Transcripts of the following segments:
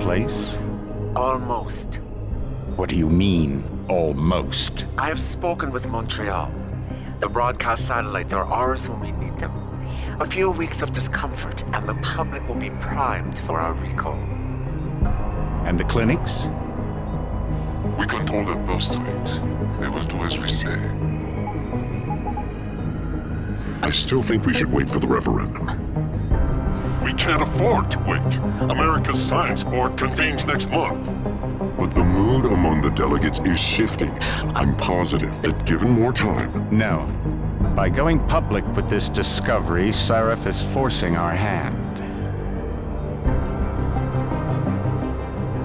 place? Almost. What do you mean, almost? I have spoken with Montreal. The broadcast satellites are ours when we need them. A few weeks of discomfort, and the public will be primed for our recall. And the clinics? We control their birth rate. They will do as we say. I still think we should wait for the referendum. We can't afford to wait. America's Science Board convenes next month. But the mood among the delegates is shifting. I'm positive that given more time... No. By going public with this discovery, Sarif is forcing our hand.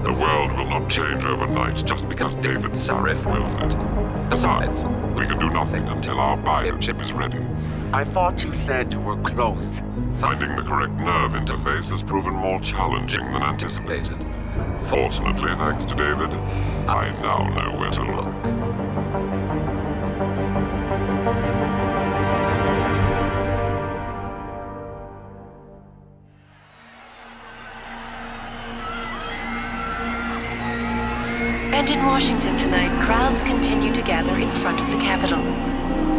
The world will not change overnight just because David Sarif wills it. Besides, we can do nothing until our biochip is ready. I thought you said you were close. Finding the correct nerve interface has proven more challenging than anticipated. Fortunately, thanks to David, I now know where to look. And in Washington tonight, crowds continue to gather in front of the Capitol.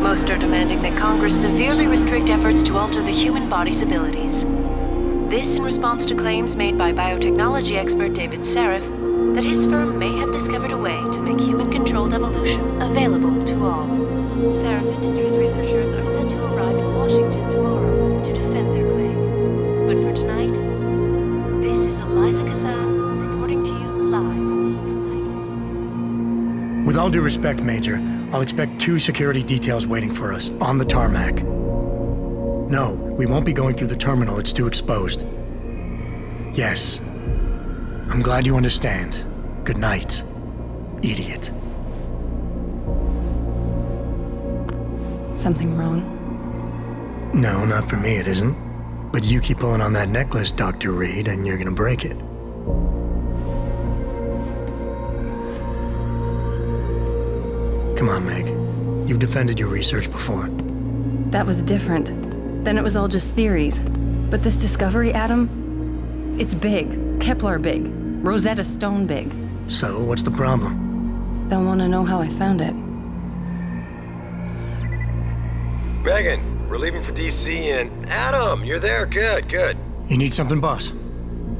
Most are demanding that Congress severely restrict efforts to alter the human body's abilities. This in response to claims made by biotechnology expert David Sarif that his firm may have discovered a way to make human-controlled evolution available to all. Sarif Industries researchers are set to arrive in Washington tomorrow to defend their claim. But for tonight, this is Eliza Kassan reporting to you live from Vegas. With all due respect, Major, I'll expect 2 security details waiting for us on the tarmac. No, we won't be going through the terminal. It's too exposed. Yes. I'm glad you understand. Good night, idiot. Something wrong? No, not for me, it isn't. But you keep pulling on that necklace, Dr. Reed, and you're gonna break it. Come on, Meg. You've defended your research before. That was different. Then it was all just theories. But this discovery, Adam, it's big. Kepler big. Rosetta Stone big. So, what's the problem? They'll want to know how I found it. Megan, we're leaving for DC and... Adam, you're there. Good, good. You need something, boss?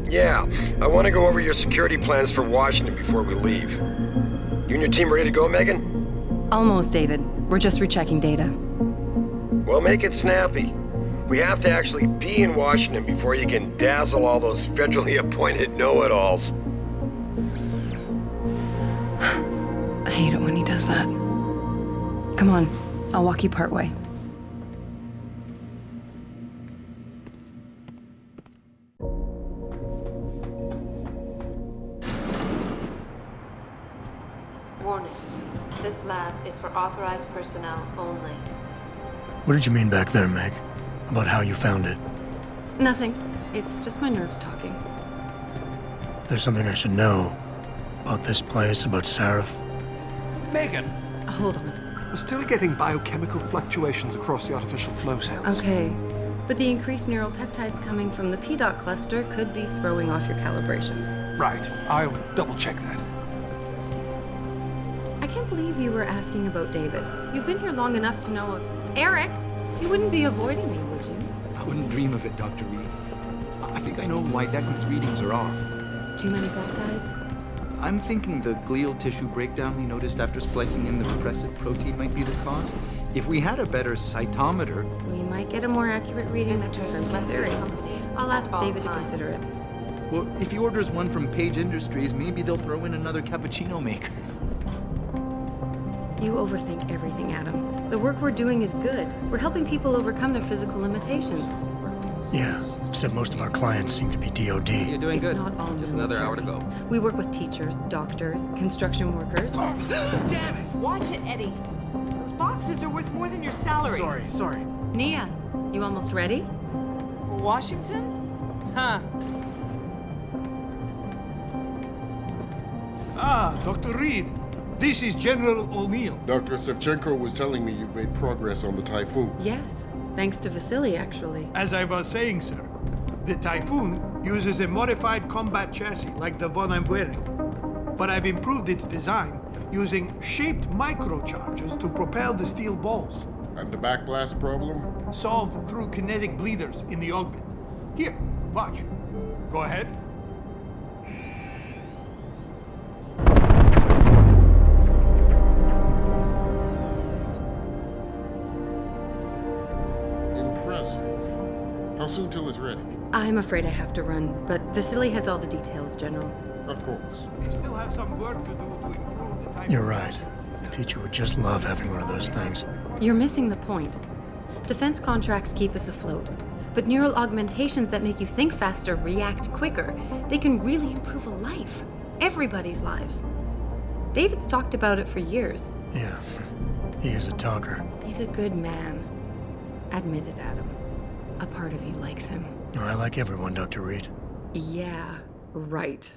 Yeah, I want to go over your security plans for Washington before we leave. You and your team ready to go, Megan? Almost, David. We're just rechecking data. Well, make it snappy. We have to actually be in Washington before you can dazzle all those federally appointed know-it-alls. I hate it when he does that. Come on, I'll walk you part way. Warning. This lab is for authorized personnel only. What did you mean back there, Meg? About how you found it? Nothing. It's just my nerves talking. There's something I should know about this place, about Sarif. Megan! Hold on. We're still getting biochemical fluctuations across the artificial flow cells. Okay. But the increased neural peptides coming from the PDOT cluster could be throwing off your calibrations. Right. I'll double-check that. I can't believe you were asking about David. You've been here long enough to know... Eric! You wouldn't be avoiding me, would you? I wouldn't dream of it, Dr. Reed. I think I know why Declan's readings are off. Too many peptides? I'm thinking the glial tissue breakdown we noticed after splicing in the repressive protein might be the cause. If we had a better cytometer... We might get a more accurate reading that confirms your theory. I'll ask David to consider it. Well, if he orders one from Page Industries, maybe they'll throw in another cappuccino maker. You overthink everything, Adam. The work we're doing is good. We're helping people overcome their physical limitations. Yeah, except most of our clients seem to be DOD. You're doing It's good. not all Just another hour to go. We work with teachers, doctors, construction workers. Damn it! Watch it, Eddie. Those boxes are worth more than your salary. Sorry. Nia, you almost ready? For Washington? Huh. Ah, Dr. Reed. This is General O'Neill. Dr. Sevchenko was telling me you've made progress on the Typhoon. Yes, thanks to Vasily, actually. As I was saying, sir, The Typhoon uses a modified combat chassis like the one I'm wearing. But I've improved its design using shaped microcharges to propel the steel balls. And the backblast problem? Solved through kinetic bleeders in the augment. Here, watch. Go ahead. Impressive. How soon till it's ready? I'm afraid I have to run, but Vasily has all the details, General. Of course. We still have some work to do to improve the type. You're right. The teacher would just love having one of those things. You're missing the point. Defense contracts keep us afloat, but neural augmentations that make you think faster, react quicker, they can really improve a life. Everybody's lives. David's talked about it for years. Yeah, he is a talker. He's a good man. Admit it, Adam. A part of you likes him. I like everyone, Dr. Reed. Yeah, right.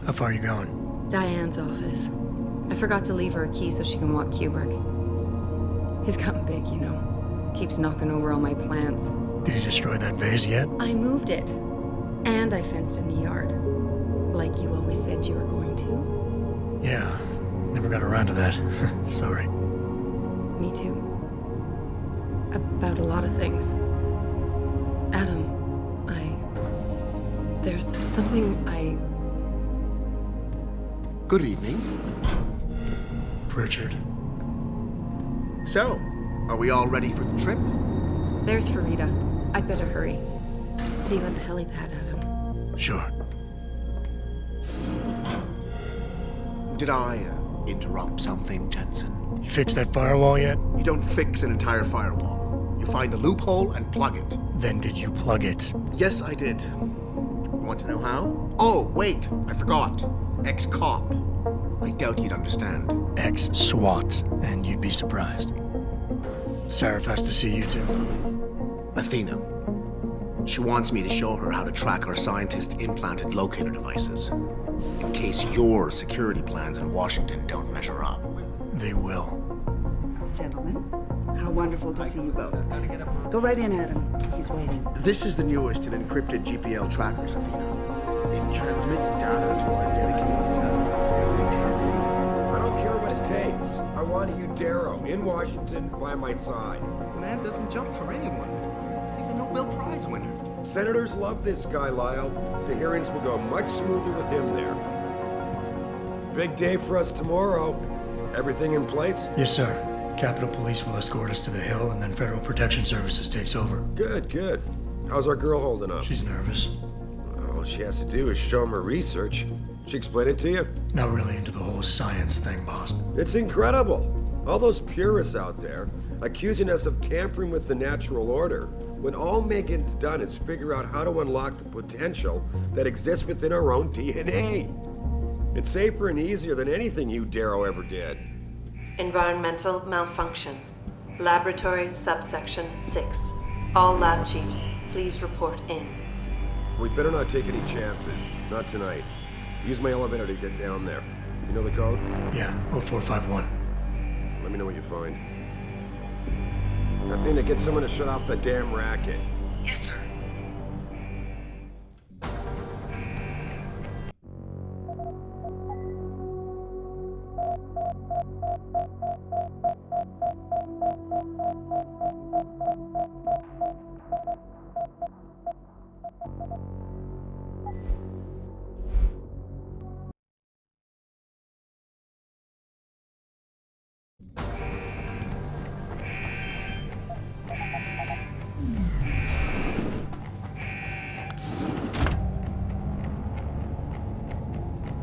How far are you going? Diane's office. I forgot to leave her a key so she can walk Kubrick. He's gotten big, you know. Keeps knocking over all my plants. Did you destroy that vase yet? I moved it. And I fenced in the yard. Like you always said you were going to. Yeah, never got around to that. Sorry. Me too. About a lot of things. Adam, there's something Good evening. Pritchard. So, are we all ready for the trip? There's Farida. I'd better hurry. See you at the helipad, Adam. Sure. Did I interrupt something, Jensen? You fixed that firewall yet? You don't fix an entire firewall. You find the loophole and plug it. Then did you plug it? Yes, I did. Want to know how? Oh, wait, I forgot. Ex-cop. I doubt you'd understand. Ex-SWAT, and you'd be surprised. Sarif has to see you too. Athena. She wants me to show her how to track our scientist-implanted locator devices. In case your security plans in Washington don't measure up. They will. Gentlemen, how wonderful to see you both. Go right in, Adam. He's waiting. This is the newest and encrypted GPL tracker, Athena. It transmits data to our dedicated satellites every 10 feet. I don't care what it takes. I want you, Darrow, in Washington, by my side. The man doesn't jump for anyone. He's a Nobel Prize winner. Senators love this guy, Lyle. The hearings will go much smoother with him there. Big day for us tomorrow. Everything in place? Yes, sir. Capitol Police will escort us to the Hill, and then Federal Protection Services takes over. Good, good. How's our girl holding up? She's nervous. All she has to do is show him her research. She explain it to you? Not really into the whole science thing, boss. It's incredible. All those purists out there accusing us of tampering with the natural order, when all Megan's done is figure out how to unlock the potential that exists within our own DNA. It's safer and easier than anything you, Darrow, ever did. Environmental malfunction. Laboratory subsection 6. All lab chiefs, please report in. We better not take any chances. Not tonight. Use my elevator to get down there. You know the code? Yeah, 0451. Let me know what you find. Athena, get someone to shut off the damn racket. Yes, sir.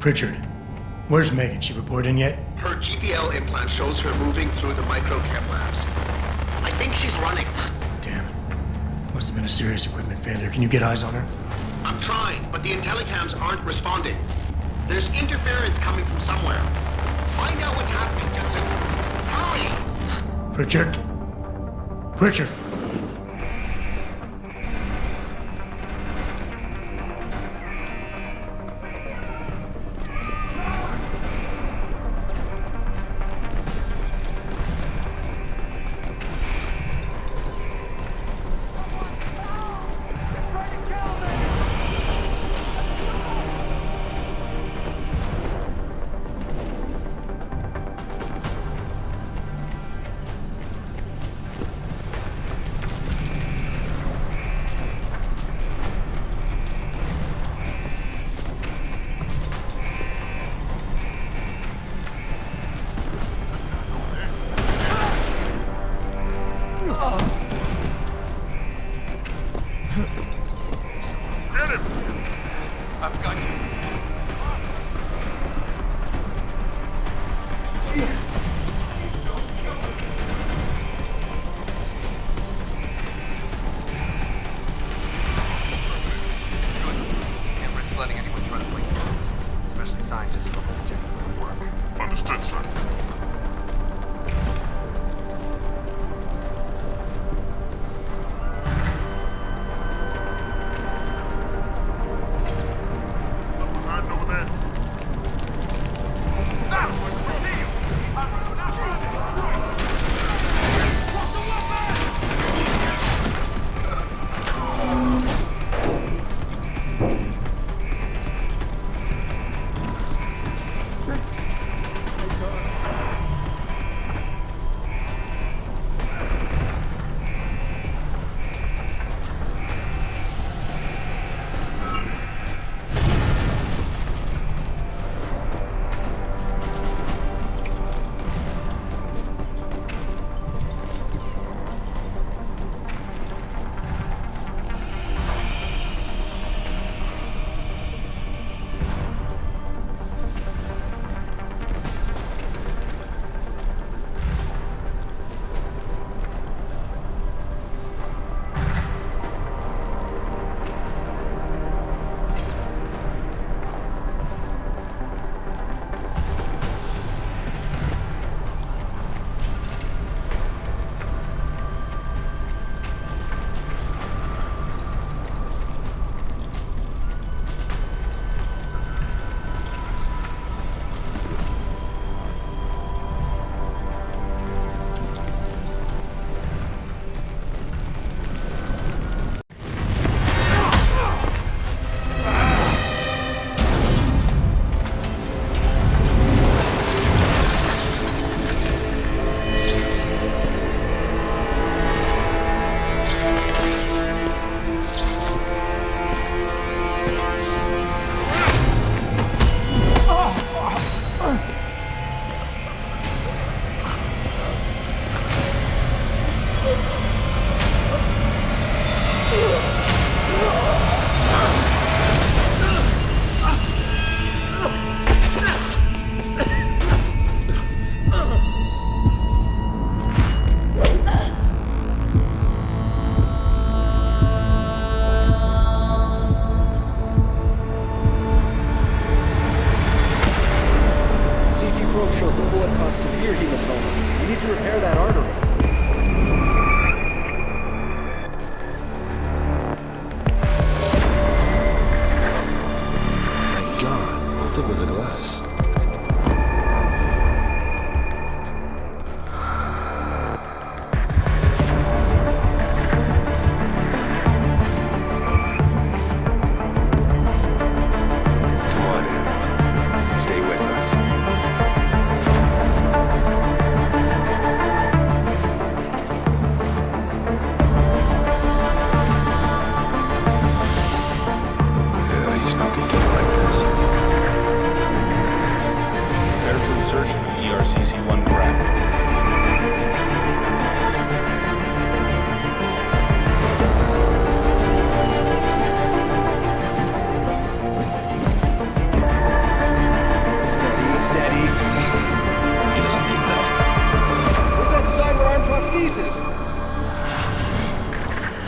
Pritchard, where's Megan? She report in yet? Her GPL implant shows her moving through the microchem labs. I think she's running. Damn it. Must have been a serious equipment failure. Can you get eyes on her? I'm trying, but the intellicams aren't responding. There's interference coming from somewhere. Find out what's happening, Jensen. Hurry! Pritchard? Pritchard!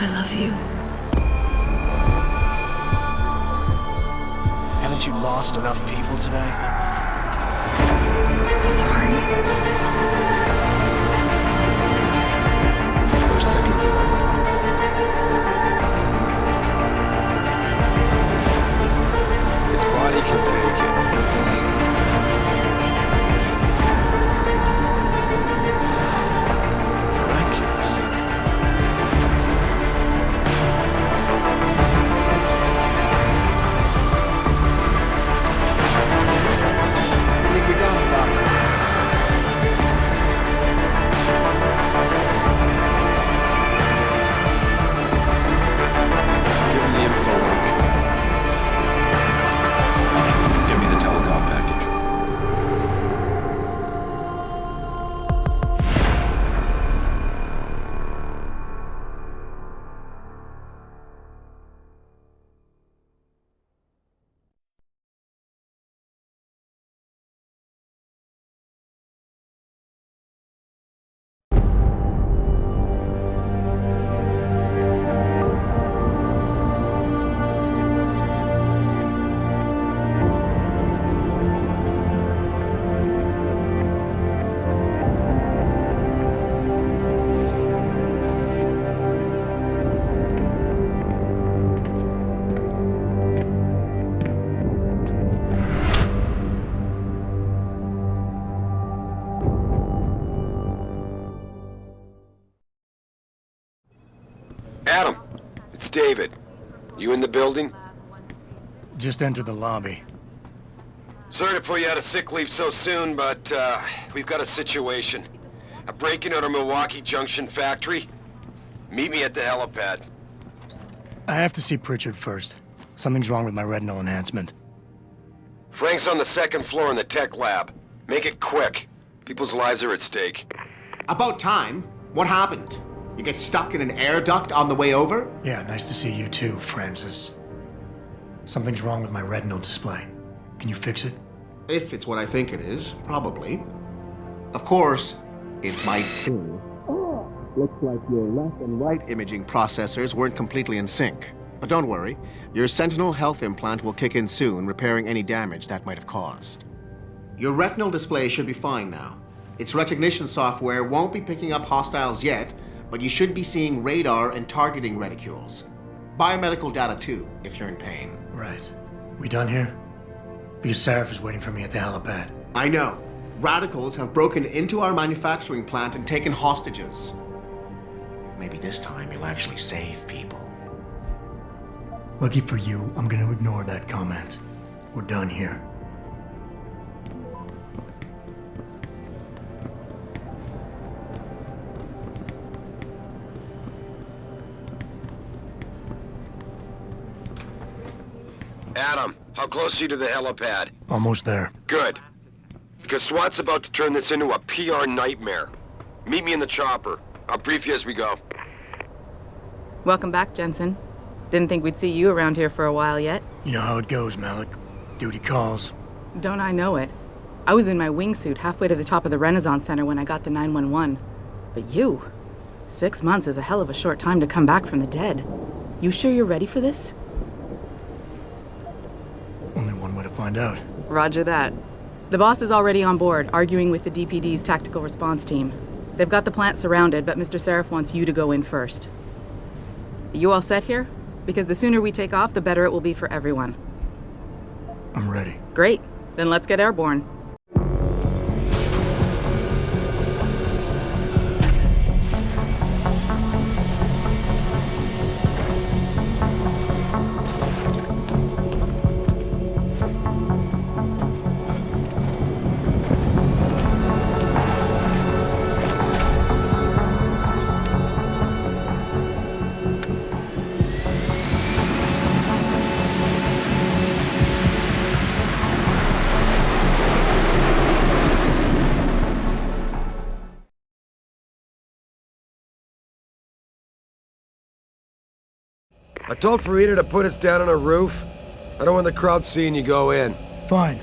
I love you. Haven't you lost enough people today? I'm sorry. Those seconds away. His body can take it. Miraculous. I think we got it, Doctor. Give him the info link. Fine. Give me the telecom package. Adam, it's David. You in the building? Just entered the lobby. Sorry to pull you out of sick leave so soon, but we've got a situation. A break-in at our Milwaukee Junction factory. Meet me at the helipad. I have to see Pritchard first. Something's wrong with my retinal enhancement. Frank's on the second floor in the tech lab. Make it quick. People's lives are at stake. About time. What happened? You get stuck in an air duct on the way over? Yeah, nice to see you too, Francis. Something's wrong with my retinal display. Can you fix it? If it's what I think it is, probably. Of course, it might seem. Looks like your left and right imaging processors weren't completely in sync. But don't worry, your Sentinel health implant will kick in soon, repairing any damage that might have caused. Your retinal display should be fine now. Its recognition software won't be picking up hostiles yet, but you should be seeing radar and targeting reticules. Biomedical data too, if you're in pain. Right. We done here? Because Sarif is waiting for me at the helipad. I know. Radicals have broken into our manufacturing plant and taken hostages. Maybe this time you'll actually save people. Lucky for you, I'm gonna ignore that comment. We're done here. Adam, how close are you to the helipad? Almost there. Good. Because SWAT's about to turn this into a PR nightmare. Meet me in the chopper. I'll brief you as we go. Welcome back, Jensen. Didn't think we'd see you around here for a while yet. You know how it goes, Malik. Duty calls. Don't I know it? I was in my wingsuit halfway to the top of the Renaissance Center when I got the 911. But you? 6 months is a hell of a short time to come back from the dead. You sure you're ready for this? Only one way to find out. Roger that. The boss is already on board, arguing with the DPD's tactical response team. They've got the plant surrounded, but Mr. Sarif wants you to go in first. You all set here? Because the sooner we take off, the better it will be for everyone. I'm ready. Great. Then let's get airborne. I told Farida to put us down on a roof. I don't want the crowd seeing you go in. Fine.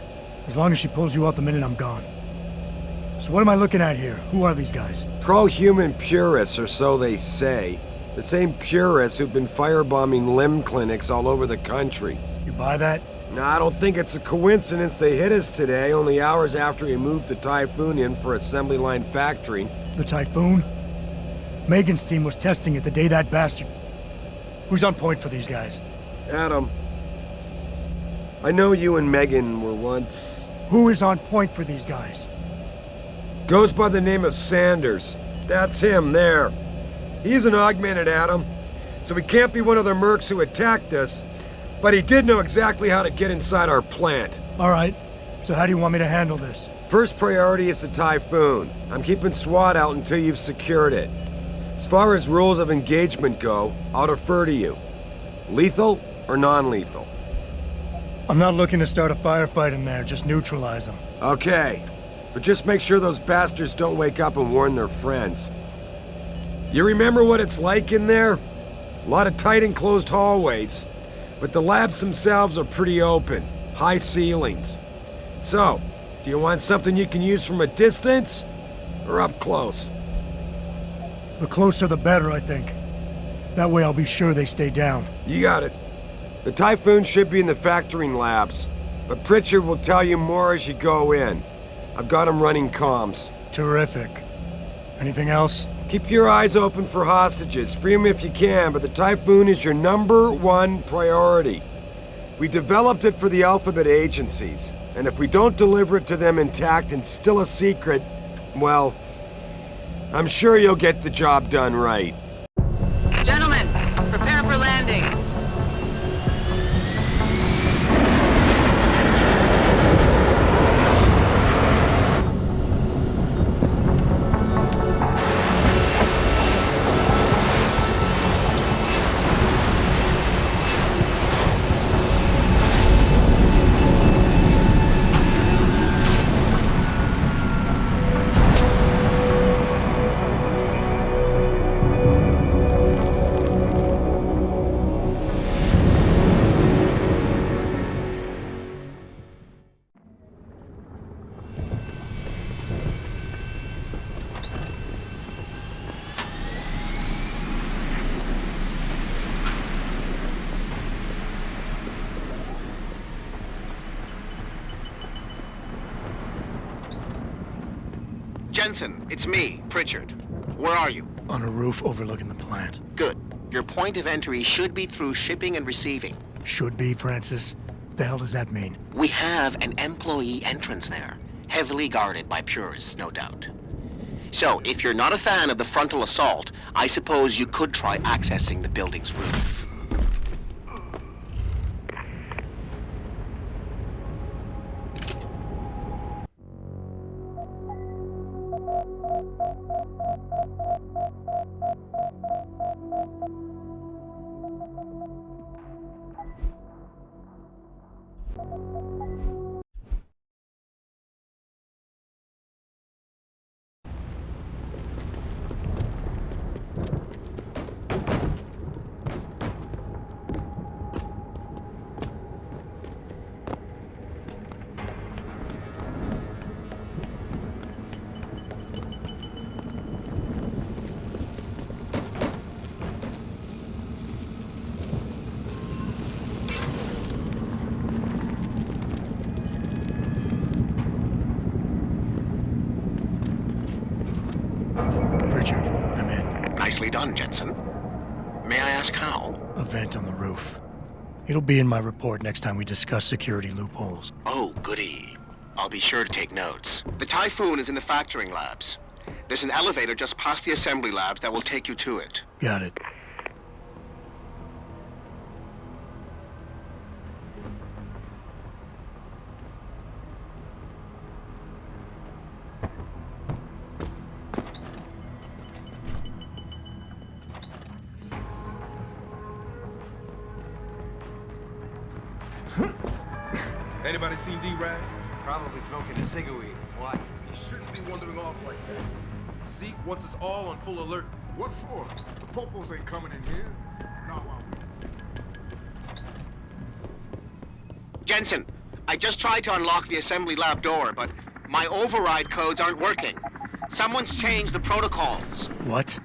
As long as she pulls you out the minute I'm gone. So what am I looking at here? Who are these guys? Pro-human purists, or so they say. The same purists who've been firebombing limb clinics all over the country. You buy that? No, I don't think it's a coincidence they hit us today, only hours after we moved the Typhoon in for assembly line factory. The Typhoon? Megan's team was testing it the day that bastard... Who's on point for these guys? Adam, I know you and Megan were once... Who is on point for these guys? Goes by the name of Sanders. That's him, there. He's an augmented Adam, so he can't be one of the mercs who attacked us, but he did know exactly how to get inside our plant. All right, so how do you want me to handle this? First priority is the Typhoon. I'm keeping SWAT out until you've secured it. As far as rules of engagement go, I'll defer to you. Lethal or non-lethal? I'm not looking to start a firefight in there, just neutralize them. Okay, but just make sure those bastards don't wake up and warn their friends. You remember what it's like in there? A lot of tight enclosed hallways, but the labs themselves are pretty open, high ceilings. So, do you want something you can use from a distance, or up close? The closer the better, I think. That way I'll be sure they stay down. You got it. The Typhoon should be in the factoring labs, but Pritchard will tell you more as you go in. I've got him running comms. Terrific. Anything else? Keep your eyes open for hostages. Free them if you can, but the Typhoon is your #1 priority. We developed it for the Alphabet agencies, and if we don't deliver it to them intact and still a secret, well, I'm sure you'll get the job done right. Gentlemen, prepare for landing. Jensen, it's me, Pritchard. Where are you? On a roof overlooking the plant. Good. Your point of entry should be through shipping and receiving. Should be, Francis. What the hell does that mean? We have an employee entrance there, heavily guarded by purists, no doubt. So, if you're not a fan of the frontal assault, I suppose you could try accessing the building's roof. Pritchard, I'm in. Nicely done, Jensen. May I ask how? A vent on the roof. It'll be in my report next time we discuss security loopholes. Oh, goody. I'll be sure to take notes. The Typhoon is in the factoring labs. There's an elevator just past the assembly labs that will take you to it. Got it. Anybody seen D-Rag? Probably smoking a cigarette. Why? He shouldn't be wandering off like that. Zeke wants us all on full alert. What for? The popos ain't coming in here. No, Jensen, I just tried to unlock the assembly lab door, but my override codes aren't working. Someone's changed the protocols. What?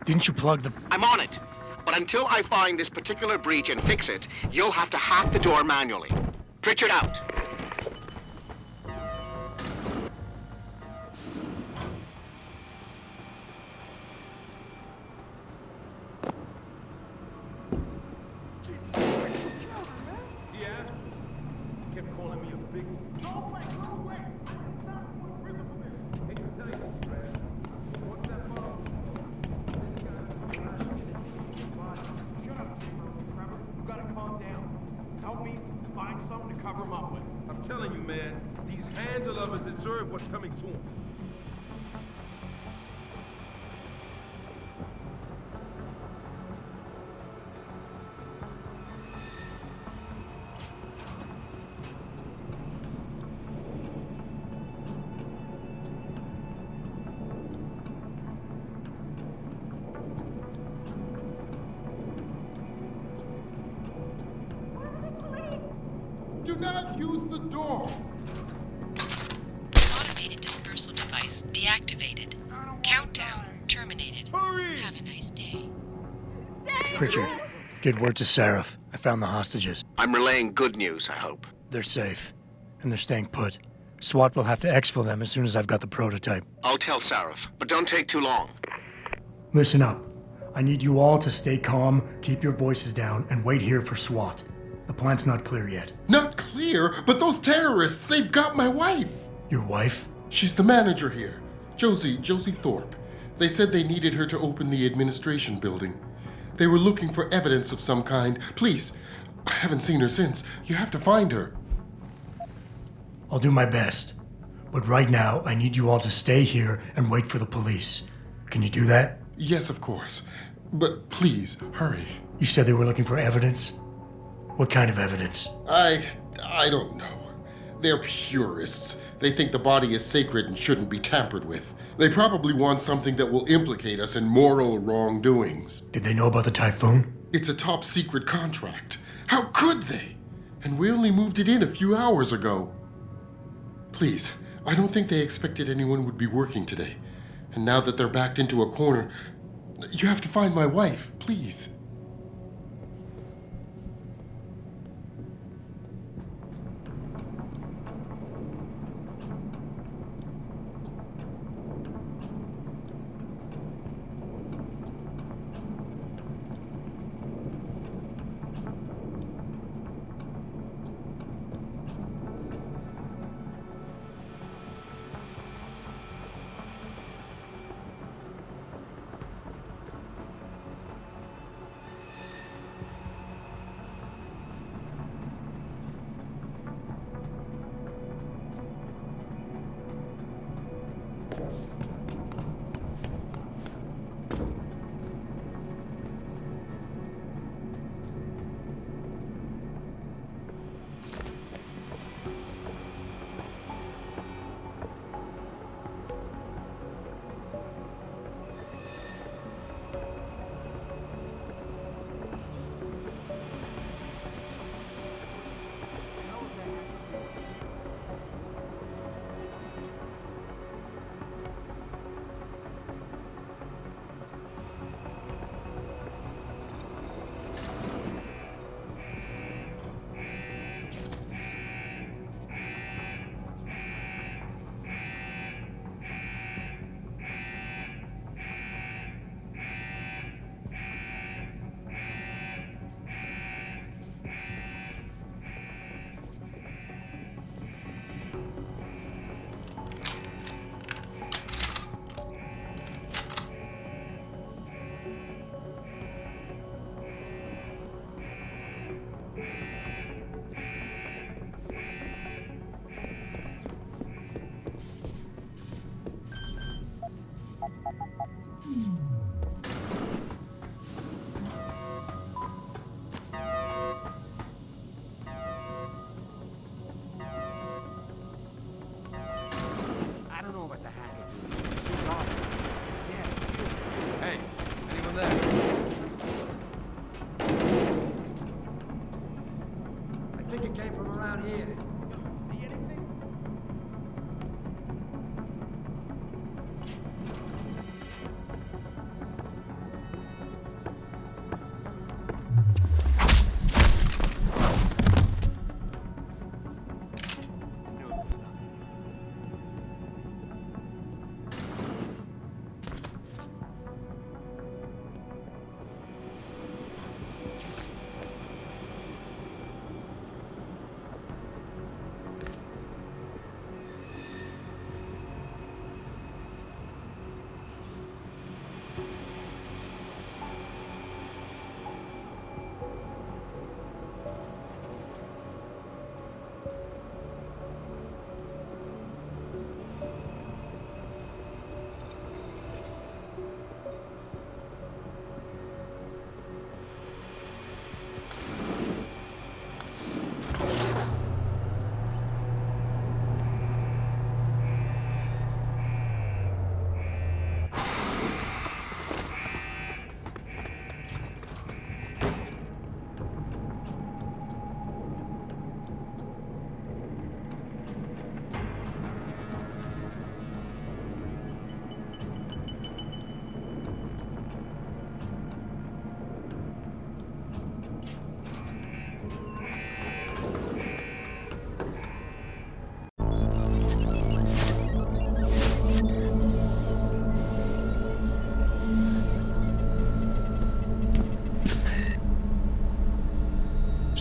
Didn't you plug the... I'm on it. But until I find this particular breach and fix it, you'll have to hack the door manually. Pritchard out. I'm telling you, man, these Handler lovers deserve what's coming to them. Do not use the door! Automated dispersal device deactivated. Countdown terminated. Hurry! Have a nice day. Pritchard, get word to Sarif. I found the hostages. I'm relaying good news, I hope. They're safe, and they're staying put. SWAT will have to exfil them as soon as I've got the prototype. I'll tell Sarif, but don't take too long. Listen up. I need you all to stay calm, keep your voices down, and wait here for SWAT. The plant's not clear yet. Not clear, but those terrorists, they've got my wife! Your wife? She's the manager here. Josie Thorpe. They said they needed her to open the administration building. They were looking for evidence of some kind. Please, I haven't seen her since. You have to find her. I'll do my best. But right now, I need you all to stay here and wait for the police. Can you do that? Yes, of course. But please, hurry. You said they were looking for evidence? What kind of evidence? I don't know. They're purists. They think the body is sacred and shouldn't be tampered with. They probably want something that will implicate us in moral wrongdoings. Did they know about the typhoon? It's a top secret contract. How could they? And we only moved it in a few hours ago. Please, I don't think they expected anyone would be working today. And now that they're backed into a corner, you have to find my wife, please.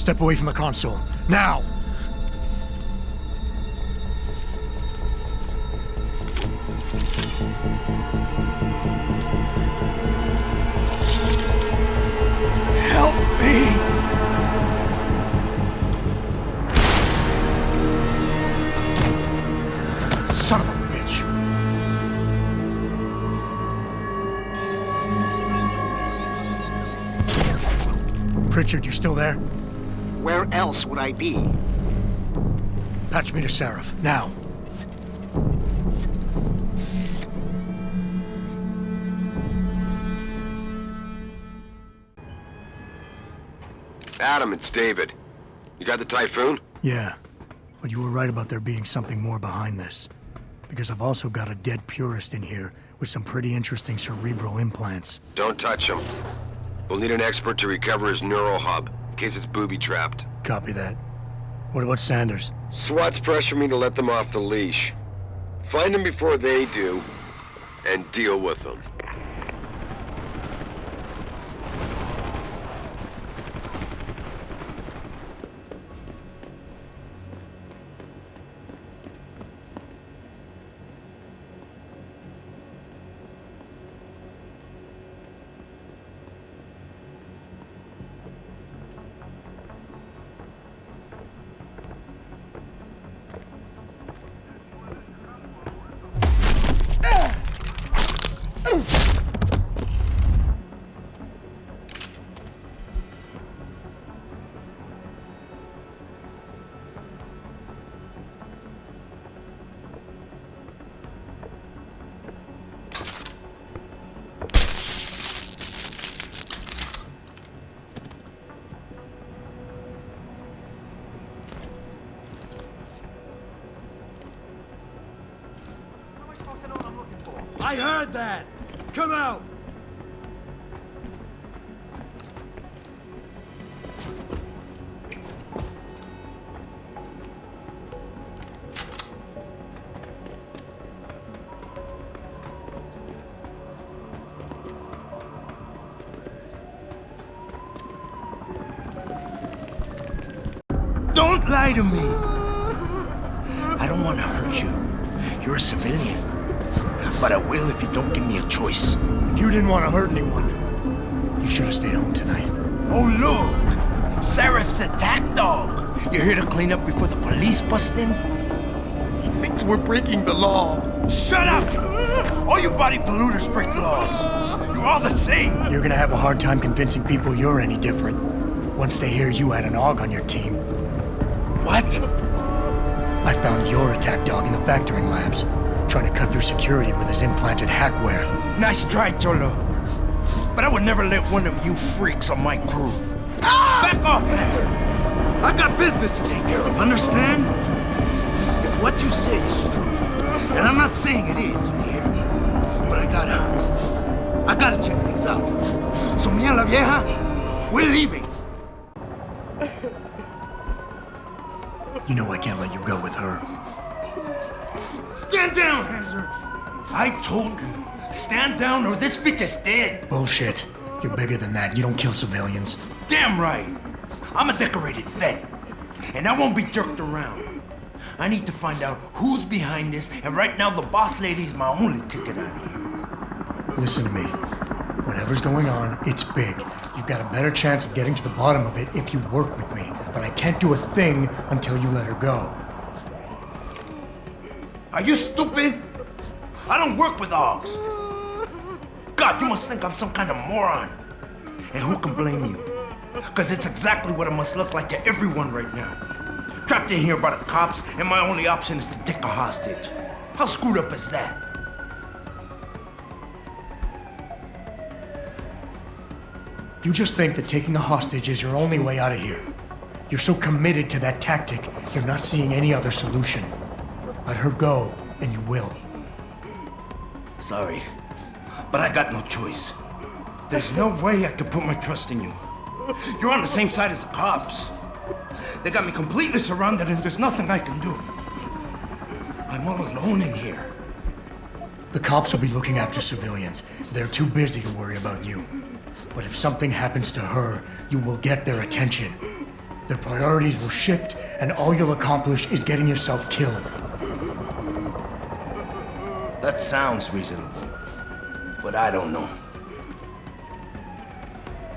Step away from the console. Now! Help me! Son of a bitch! Pritchard, you still there? Where else would I be? Patch me to Seraph, now. Adam, it's David. You got the Typhoon? Yeah, but you were right about there being something more behind this. Because I've also got a dead purist in here with some pretty interesting cerebral implants. Don't touch him. We'll need an expert to recover his neural hub, in case it's booby-trapped. Copy that. What about Sanders? SWAT's pressure me to let them off the leash. Find them before they do, and deal with them. I heard that! Come out! Don't lie to me! I don't want to hurt you. You're a civilian. But I will if you don't give me a choice. If you didn't want to hurt anyone, you should have stayed home tonight. Oh, look! Seraph's attack dog! You're here to clean up before the police bust in? He thinks we're breaking the law. Shut up! All you body polluters break laws. You're all the same. You're gonna have a hard time convincing people you're any different once they hear you had an AUG on your team. What? I found your attack dog in the factoring labs, trying to cut through security with his implanted hackware. Nice try, Cholo. But I would never let one of you freaks on my crew. Ah! Back off, Lantern! I got business to take care of, understand? If what you say is true, and I'm not saying it is, you hear? But I gotta check things out. So, mia la vieja, we're leaving. You know I can't let you go with her. Stand down, Hanser! I told you, stand down or this bitch is dead! Bullshit. You're bigger than that. You don't kill civilians. Damn right! I'm a decorated vet, and I won't be jerked around. I need to find out who's behind this, and right now the boss lady's my only ticket out of here. Listen to me. Whatever's going on, it's big. You've got a better chance of getting to the bottom of it if you work with me. But I can't do a thing until you let her go. Are you stupid? I don't work with AUGs. God, you must think I'm some kind of moron. And who can blame you? Because it's exactly what it must look like to everyone right now. Trapped in here by the cops, and my only option is to take a hostage. How screwed up is that? You just think that taking a hostage is your only way out of here. You're so committed to that tactic, you're not seeing any other solution. Let her go, and you will. Sorry, but I got no choice. There's no way I could put my trust in you. You're on the same side as the cops. They got me completely surrounded and there's nothing I can do. I'm all alone in here. The cops will be looking after civilians. They're too busy to worry about you. But if something happens to her, you will get their attention. Their priorities will shift, and all you'll accomplish is getting yourself killed. That sounds reasonable, but I don't know.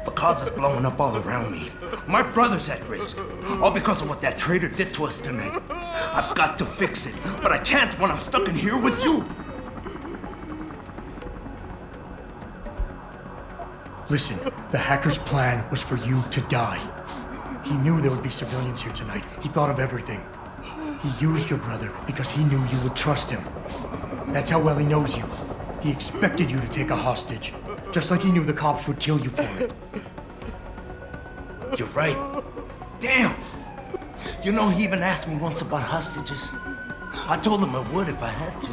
The cause is blowing up all around me. My brother's at risk, all because of what that traitor did to us tonight. I've got to fix it, but I can't when I'm stuck in here with you. Listen, the hacker's plan was for you to die. He knew there would be civilians here tonight. He thought of everything. He used your brother because he knew you would trust him. That's how well he knows you. He expected you to take a hostage, just like he knew the cops would kill you for it. You're right. Damn! You know, he even asked me once about hostages. I told him I would if I had to.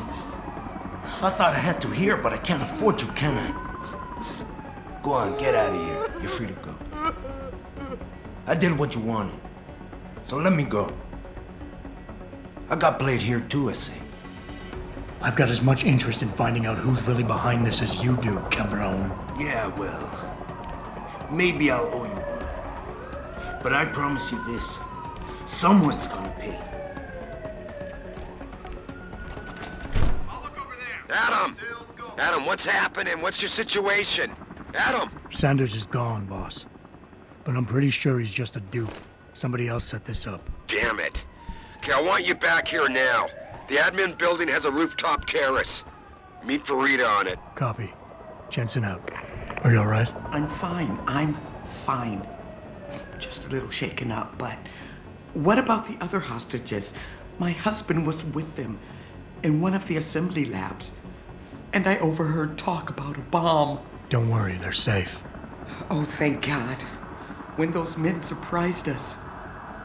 I thought I had to here, but I can't afford to, can I? Go on, get out of here. You're free to go. I did what you wanted, so let me go. I got Blade here too, I see. I've got as much interest in finding out who's really behind this as you do, Cabron. Yeah, well, maybe I'll owe you one. But I promise you this, someone's gonna pay. Adam! Adam, what's happening? What's your situation? Adam! Sanders is gone, boss. But I'm pretty sure he's just a dupe. Somebody else set this up. Damn it. Okay, I want you back here now. The admin building has a rooftop terrace. Meet for Rita on it. Copy. Jensen out. Are you alright? I'm fine. I'm fine. Just a little shaken up, but... What about the other hostages? My husband was with them in one of the assembly labs, and I overheard talk about a bomb. Don't worry, they're safe. Oh, thank God. When those men surprised us.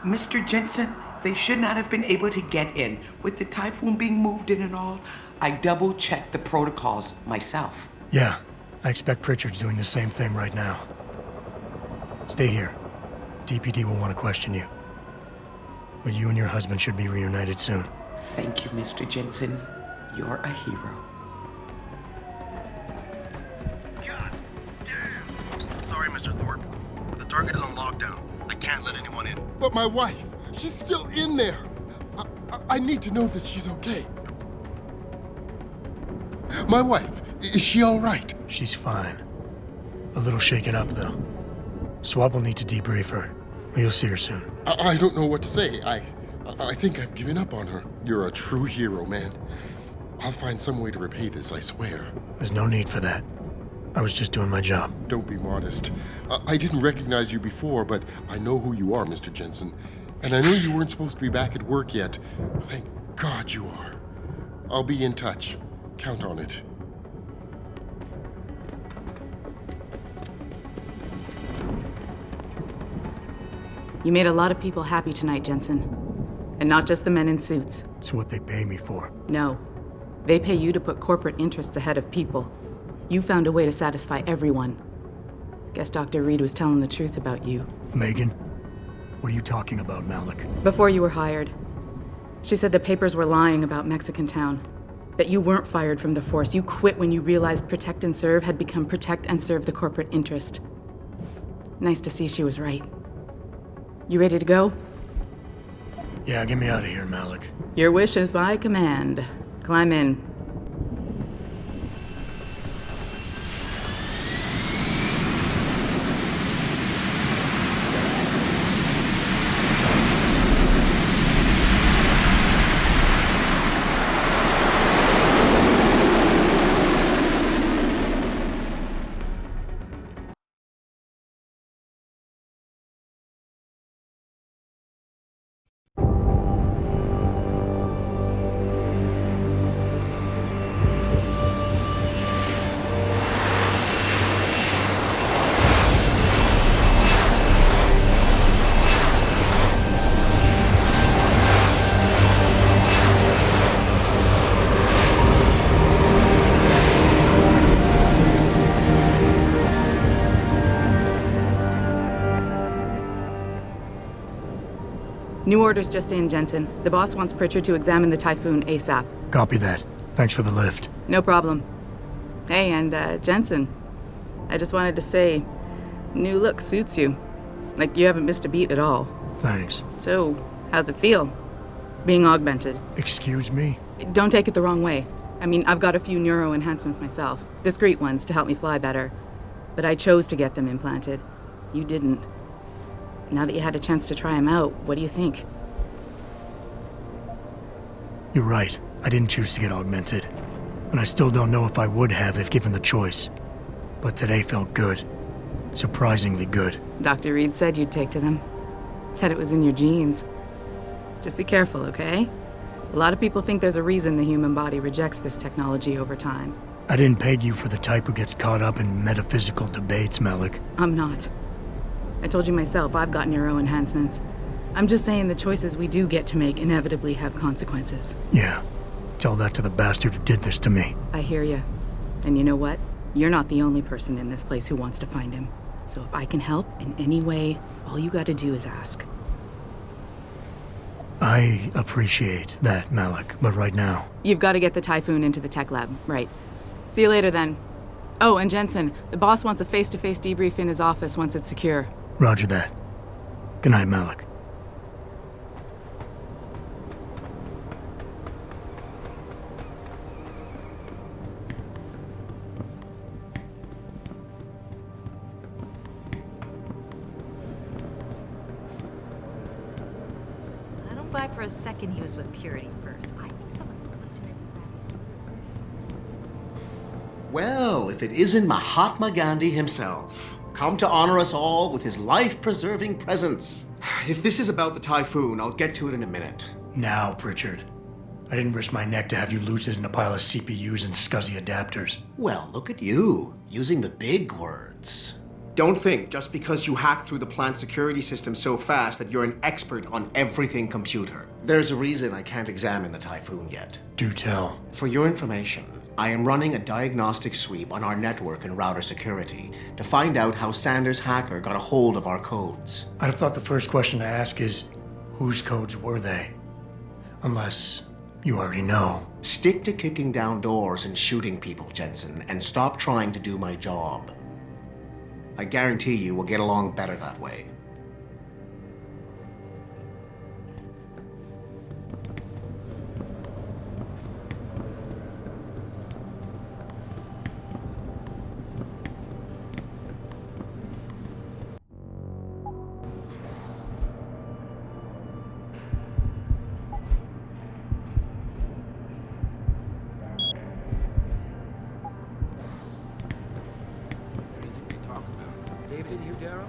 Mr. Jensen, they should not have been able to get in. With the typhoon being moved in and all, I double-checked the protocols myself. Yeah, I expect Pritchard's doing the same thing right now. Stay here. DPD will want to question you. But you and your husband should be reunited soon. Thank you, Mr. Jensen. You're a hero. Sorry, Mr. Thorpe. The target is on lockdown. I can't let anyone in. But my wife, she's still in there. I need to know that she's okay. My wife, is she all right? She's fine. A little shaken up, though. Swab will need to debrief her, but you'll see her soon. I don't know what to say. I think I've given up on her. You're a true hero, man. I'll find some way to repay this, I swear. There's no need for that. I was just doing my job. Don't be modest. I didn't recognize you before, but I know who you are, Mr. Jensen. And I know you weren't supposed to be back at work yet. Thank God you are. I'll be in touch. Count on it. You made a lot of people happy tonight, Jensen. And not just the men in suits. It's what they pay me for. No. They pay you to put corporate interests ahead of people. You found a way to satisfy everyone. Guess Dr. Reed was telling the truth about you. Megan? What are you talking about, Malik? Before you were hired, she said the papers were lying about Mexican Town. That you weren't fired from the force. You quit when you realized Protect and Serve had become Protect and Serve the corporate interest. Nice to see she was right. You ready to go? Yeah, get me out of here, Malik. Your wish is my command. Climb in. New orders just in, Jensen. The boss wants Pritchard to examine the Typhoon ASAP. Copy that. Thanks for the lift. No problem. Hey, and Jensen, I just wanted to say, new look suits you. Like you haven't missed a beat at all. Thanks. So, how's it feel? Being augmented? Excuse me? Don't take it the wrong way. I mean, I've got a few neuro enhancements myself. Discreet ones to help me fly better. But I chose to get them implanted. You didn't. Now that you had a chance to try them out, what do you think? You're right. I didn't choose to get augmented. And I still don't know if I would have if given the choice. But today felt good. Surprisingly good. Dr. Reed said you'd take to them. Said it was in your genes. Just be careful, okay? A lot of people think there's a reason the human body rejects this technology over time. I didn't peg you for the type who gets caught up in metaphysical debates, Malik. I'm not. I told you myself, I've got neuro enhancements. I'm just saying the choices we do get to make inevitably have consequences. Yeah. Tell that to the bastard who did this to me. I hear you. And you know what? You're not the only person in this place who wants to find him. So if I can help in any way, all you gotta do is ask. I appreciate that, Malik, but right now... You've got to get the Typhoon into the tech lab, right. See you later, then. Oh, and Jensen, the boss wants a face-to-face debrief in his office once it's secure. Roger that. Good night, Malik. Buy for a second he was with Purity first. I think someone slipped him into that. Well, if it isn't Mahatma Gandhi himself, come to honor us all with his life-preserving presence. If this is about the Typhoon, I'll get to it in a minute. Now, Pritchard. I didn't risk my neck to have you lose it in a pile of CPUs and scuzzy adapters. Well, look at you, using the big words. Don't think just because you hacked through the plant security system so fast that you're an expert on everything computer. There's a reason I can't examine the Typhoon yet. Do tell. For your information, I am running a diagnostic sweep on our network and router security to find out how Sanders' hacker got a hold of our codes. I'd have thought the first question to ask is, whose codes were they? Unless you already know. Stick to kicking down doors and shooting people, Jensen, and stop trying to do my job. I guarantee you we'll get along better that way. David in here, Darryl?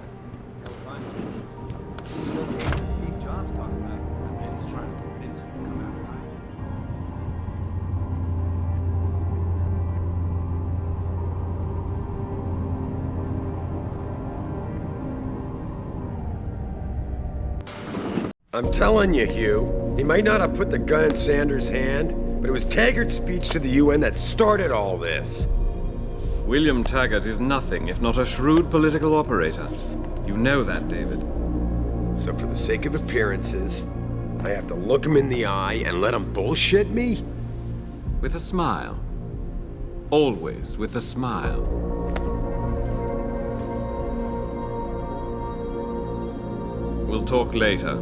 Hell, fine. Still okay, Steve Jobs talking about it. I bet he's trying to convince him to come out alive. I'm telling you, Hugh, he might not have put the gun in Sanders' hand, but it was Taggart's speech to the UN that started all this. William Taggart is nothing if not a shrewd political operator. You know that, David. So for the sake of appearances, I have to look him in the eye and let him bullshit me? With a smile. Always with a smile. We'll talk later.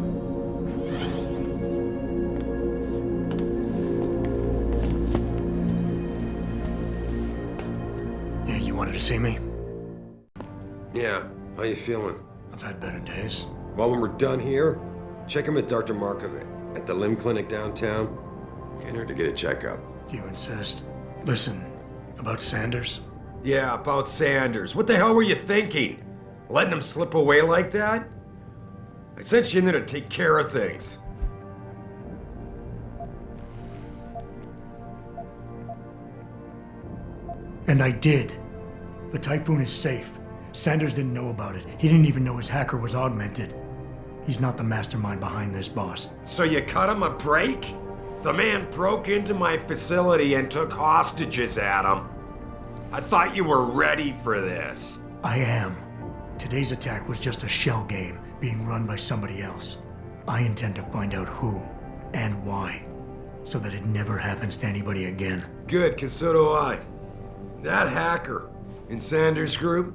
Wanted to see me? Yeah, how you feeling? I've had better days. Well, when we're done here, check him at Dr. Markovic at the limb clinic downtown. Can't hurt to get a checkup. If you insist. Listen, about Sanders? Yeah, about Sanders. What the hell were you thinking? Letting him slip away like that? I sent you in there to take care of things. And I did. The Typhoon is safe. Sanders didn't know about it. He didn't even know his hacker was augmented. He's not the mastermind behind this, boss. So you cut him a break? The man broke into my facility and took hostages at him. I thought you were ready for this. I am. Today's attack was just a shell game being run by somebody else. I intend to find out who and why, so that it never happens to anybody again. Good, 'cause so do I. That hacker in Sanders' group,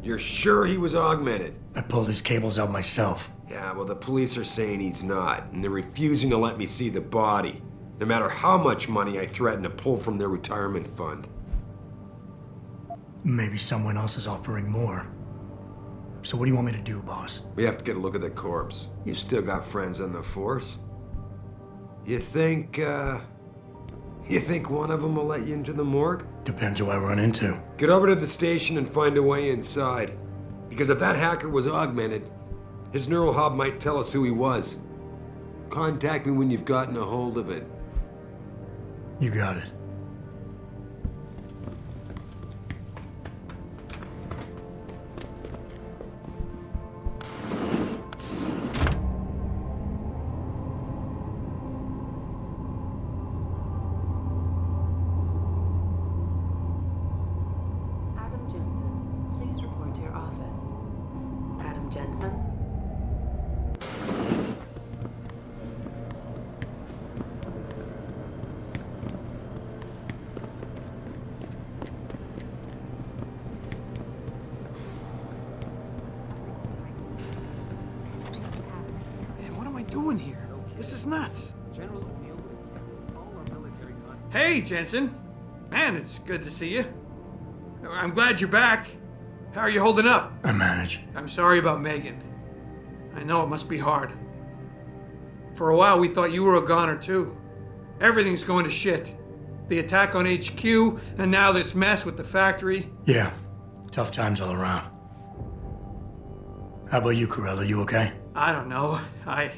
you're sure he was augmented? I pulled his cables out myself. Yeah, well, the police are saying he's not, and they're refusing to let me see the body, no matter how much money I threaten to pull from their retirement fund. Maybe someone else is offering more. So what do you want me to do, boss? We have to get a look at the corpse. You still got friends on the force. You think one of them will let you into the morgue? Depends who I run into. Get over to the station and find a way inside. Because if that hacker was augmented, his neural hub might tell us who he was. Contact me when you've gotten a hold of it. You got it. Adam Jensen, please report to your office. Adam Jensen? Man, what am I doing here? This is nuts. Hey, Jensen. Man, it's good to see you. I'm glad you're back. How are you holding up? I manage. I'm sorry about Megan. I know it must be hard. For a while, we thought you were a goner, too. Everything's going to shit. The attack on HQ, and now this mess with the factory. Yeah, tough times all around. How about you, Corella? You okay? I don't know. I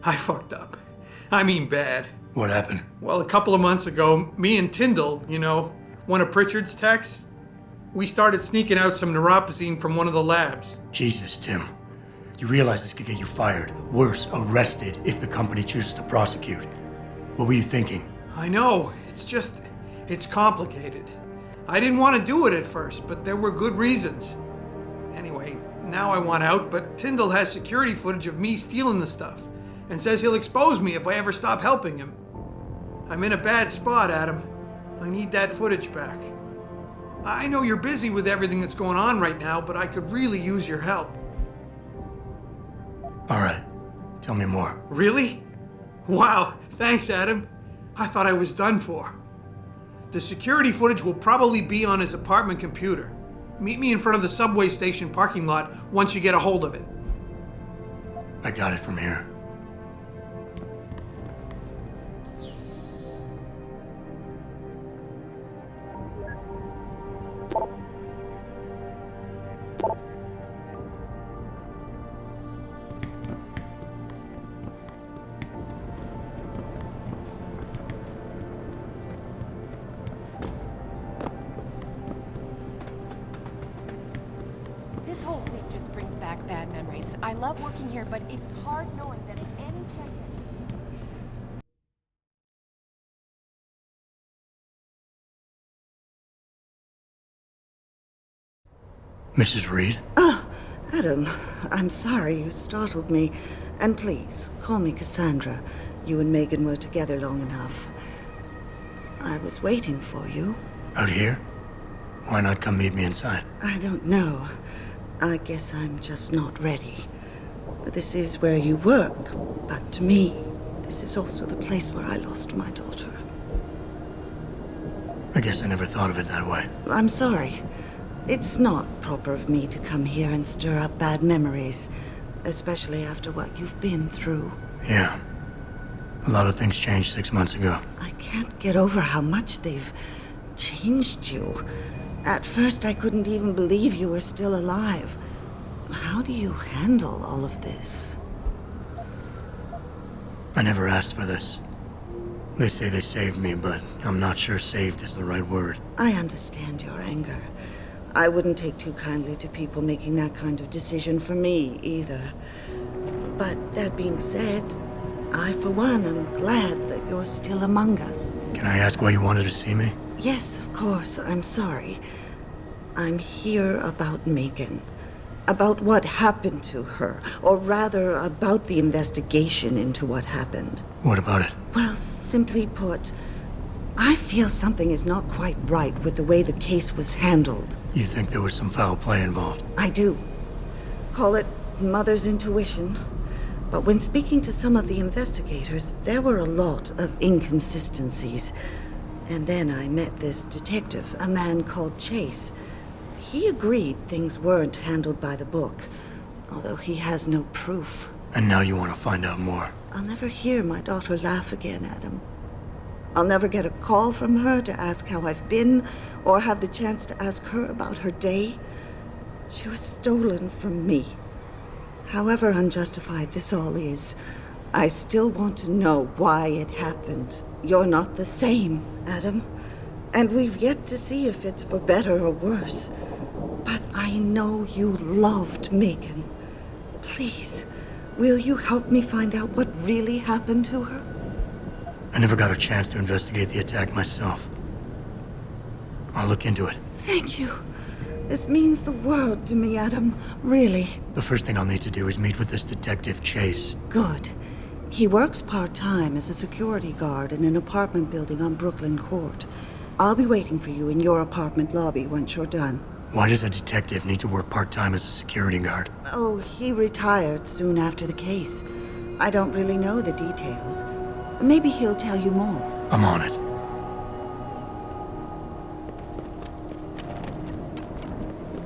fucked up. I mean bad. What happened? Well, a couple of months ago, me and Tyndall, you know, one of Pritchard's techs, we started sneaking out some neuropozyne from one of the labs. Jesus, Tim. You realize this could get you fired. Worse, arrested if the company chooses to prosecute. What were you thinking? I know. It's complicated. I didn't want to do it at first, but there were good reasons. Anyway, now I want out, but Tyndall has security footage of me stealing the stuff and says he'll expose me if I ever stop helping him. I'm in a bad spot, Adam. I need that footage back. I know you're busy with everything that's going on right now, but I could really use your help. All right. Tell me more. Really? Wow, thanks, Adam. I thought I was done for. The security footage will probably be on his apartment computer. Meet me in front of the subway station parking lot once you get a hold of it. I got it from here. This whole thing just brings back bad memories. I love working here, but it's hard knowing that at any second... Mrs. Reed? Oh, Adam, I'm sorry you startled me. And please, call me Cassandra. You and Megan were together long enough. I was waiting for you. Out here? Why not come meet me inside? I don't know. I guess I'm just not ready. This is where you work, but to me, this is also the place where I lost my daughter. I guess I never thought of it that way. I'm sorry. It's not proper of me to come here and stir up bad memories, especially after what you've been through. Yeah. A lot of things changed 6 months ago. I can't get over how much they've changed you. At first, I couldn't even believe you were still alive. How do you handle all of this? I never asked for this. They say they saved me, but I'm not sure saved is the right word. I understand your anger. I wouldn't take too kindly to people making that kind of decision for me, either. But that being said, I, for one, am glad that you're still among us. Can I ask why you wanted to see me? Yes, of course. I'm sorry. I'm here about Megan. About what happened to her. Or rather, about the investigation into what happened. What about it? Well, simply put, I feel something is not quite right with the way the case was handled. You think there was some foul play involved? I do. Call it mother's intuition. But when speaking to some of the investigators, there were a lot of inconsistencies. And then I met this detective, a man called Chase. He agreed things weren't handled by the book, although he has no proof. And now you want to find out more. I'll never hear my daughter laugh again, Adam. I'll never get a call from her to ask how I've been, or have the chance to ask her about her day. She was stolen from me. However unjustified this all is, I still want to know why it happened. You're not the same, Adam. And we've yet to see if it's for better or worse. But I know you loved Megan. Please, will you help me find out what really happened to her? I never got a chance to investigate the attack myself. I'll look into it. Thank you. This means the world to me, Adam. Really. The first thing I'll need to do is meet with this detective, Chase. Good. He works part-time as a security guard in an apartment building on Brooklyn Court. I'll be waiting for you in your apartment lobby once you're done. Why does a detective need to work part-time as a security guard? Oh, he retired soon after the case. I don't really know the details. Maybe he'll tell you more. I'm on it.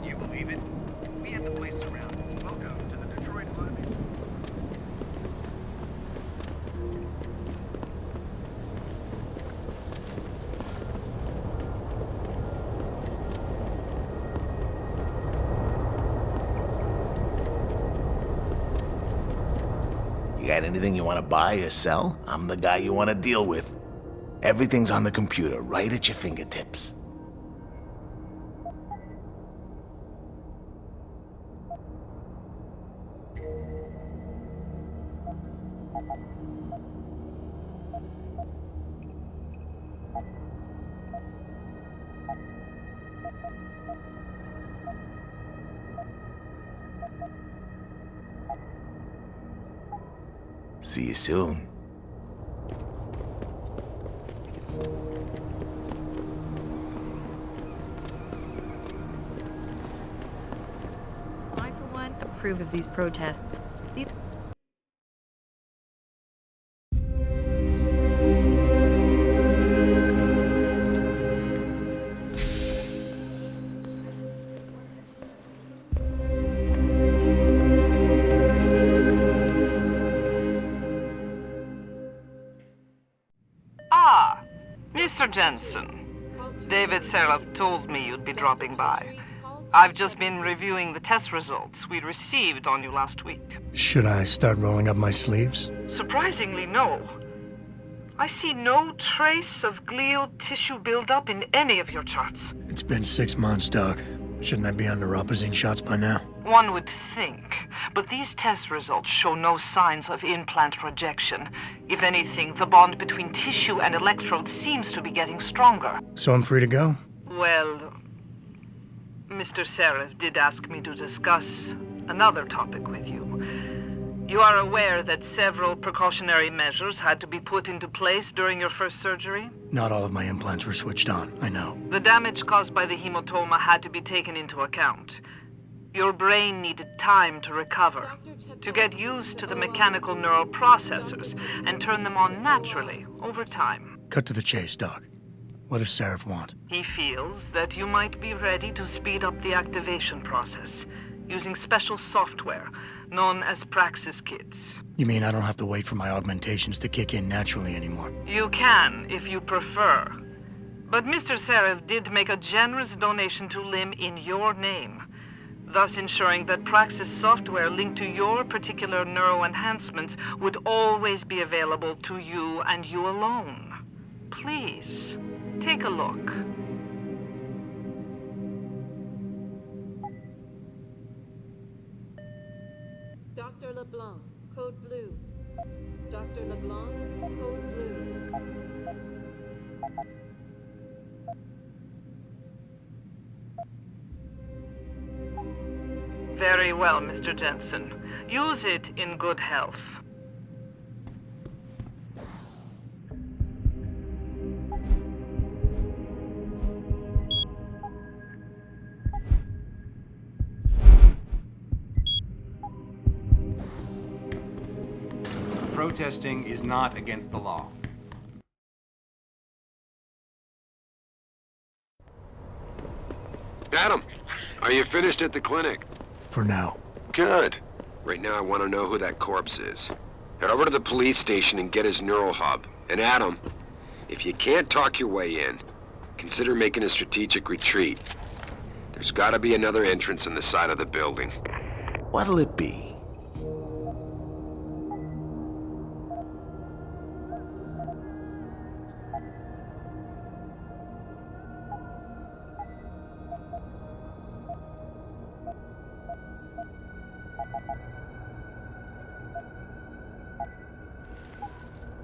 You believe it? We had the place surrounded. Welcome to the Detroit Automated. You got anything you want to buy or sell? I'm the guy you want to deal with. Everything's on the computer, right at your fingertips. See you soon. I, for one, approve of these protests. These Mr. Jensen, David Seraph told me you'd be dropping by. I've just been reviewing the test results we received on you last week. Should I start rolling up my sleeves? Surprisingly, no. I see no trace of glial tissue buildup in any of your charts. It's been 6 months, Doc. Shouldn't I be on neuropozyne shots by now? One would think, but these test results show no signs of implant rejection. If anything, the bond between tissue and electrodes seems to be getting stronger. So I'm free to go? Well, Mr. Seraph did ask me to discuss another topic with you. You are aware that several precautionary measures had to be put into place during your first surgery? Not all of my implants were switched on, I know. The damage caused by the hematoma had to be taken into account. Your brain needed time to recover, to get used to the mechanical neural processors and turn them on naturally over time. Cut to the chase, Doc. What does Seraph want? He feels that you might be ready to speed up the activation process using special software known as Praxis kits. You mean I don't have to wait for my augmentations to kick in naturally anymore? You can, if you prefer. But Mr. Seraph did make a generous donation to LIM in your name, thus ensuring that Praxis software linked to your particular neuro enhancements would always be available to you and you alone. Please, take a look. Dr. LeBlanc, code blue. Dr. LeBlanc, code blue. Very well, Mr. Jensen. Use it in good health. protesting is not against the law. Adam, are you finished at the clinic? For now. Good. Right now I want to know who that corpse is. Head over to the police station and get his neural hub. And Adam, if you can't talk your way in, consider making a strategic retreat. There's gotta be another entrance on the side of the building. What'll it be?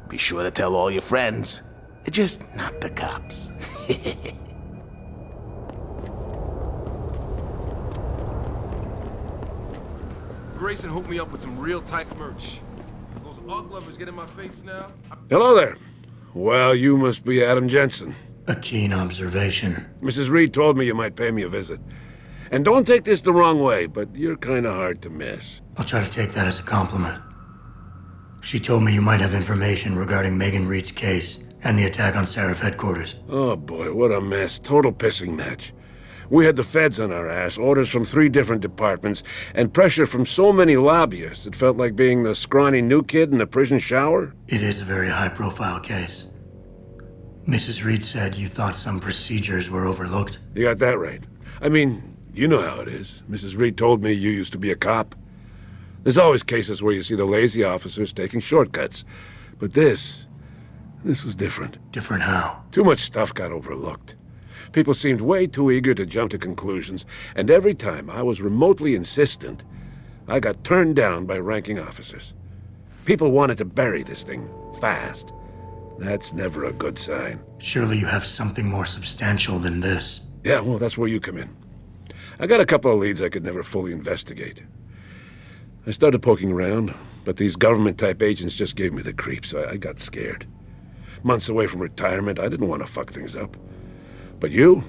Be sure to tell all your friends. Just not the cops. Grayson hooked me up with some real tight merch. Those ug lovers get in my face now. Hello there. Well, you must be Adam Jensen. A keen observation. Mrs. Reed told me you might pay me a visit. And don't take this the wrong way, but you're kind of hard to miss. I'll try to take that as a compliment. She told me you might have information regarding Megan Reed's case and the attack on Seraph headquarters. Oh boy, what a mess. Total pissing match. We had the feds on our ass, orders from 3 different departments, and pressure from so many lobbyists it felt like being the scrawny new kid in a prison shower. It is a very high-profile case. Mrs. Reed said you thought some procedures were overlooked. You got that right. I mean, you know how it is. Mrs. Reed told me you used to be a cop. There's always cases where you see the lazy officers taking shortcuts. But this was different. Different how? Too much stuff got overlooked. People seemed way too eager to jump to conclusions, and every time I was remotely insistent, I got turned down by ranking officers. People wanted to bury this thing fast. That's never a good sign. Surely you have something more substantial than this. Yeah, well, that's where you come in. I got a couple of leads I could never fully investigate. I started poking around, but these government-type agents just gave me the creeps. I got scared. Months away from retirement, I didn't want to fuck things up. But you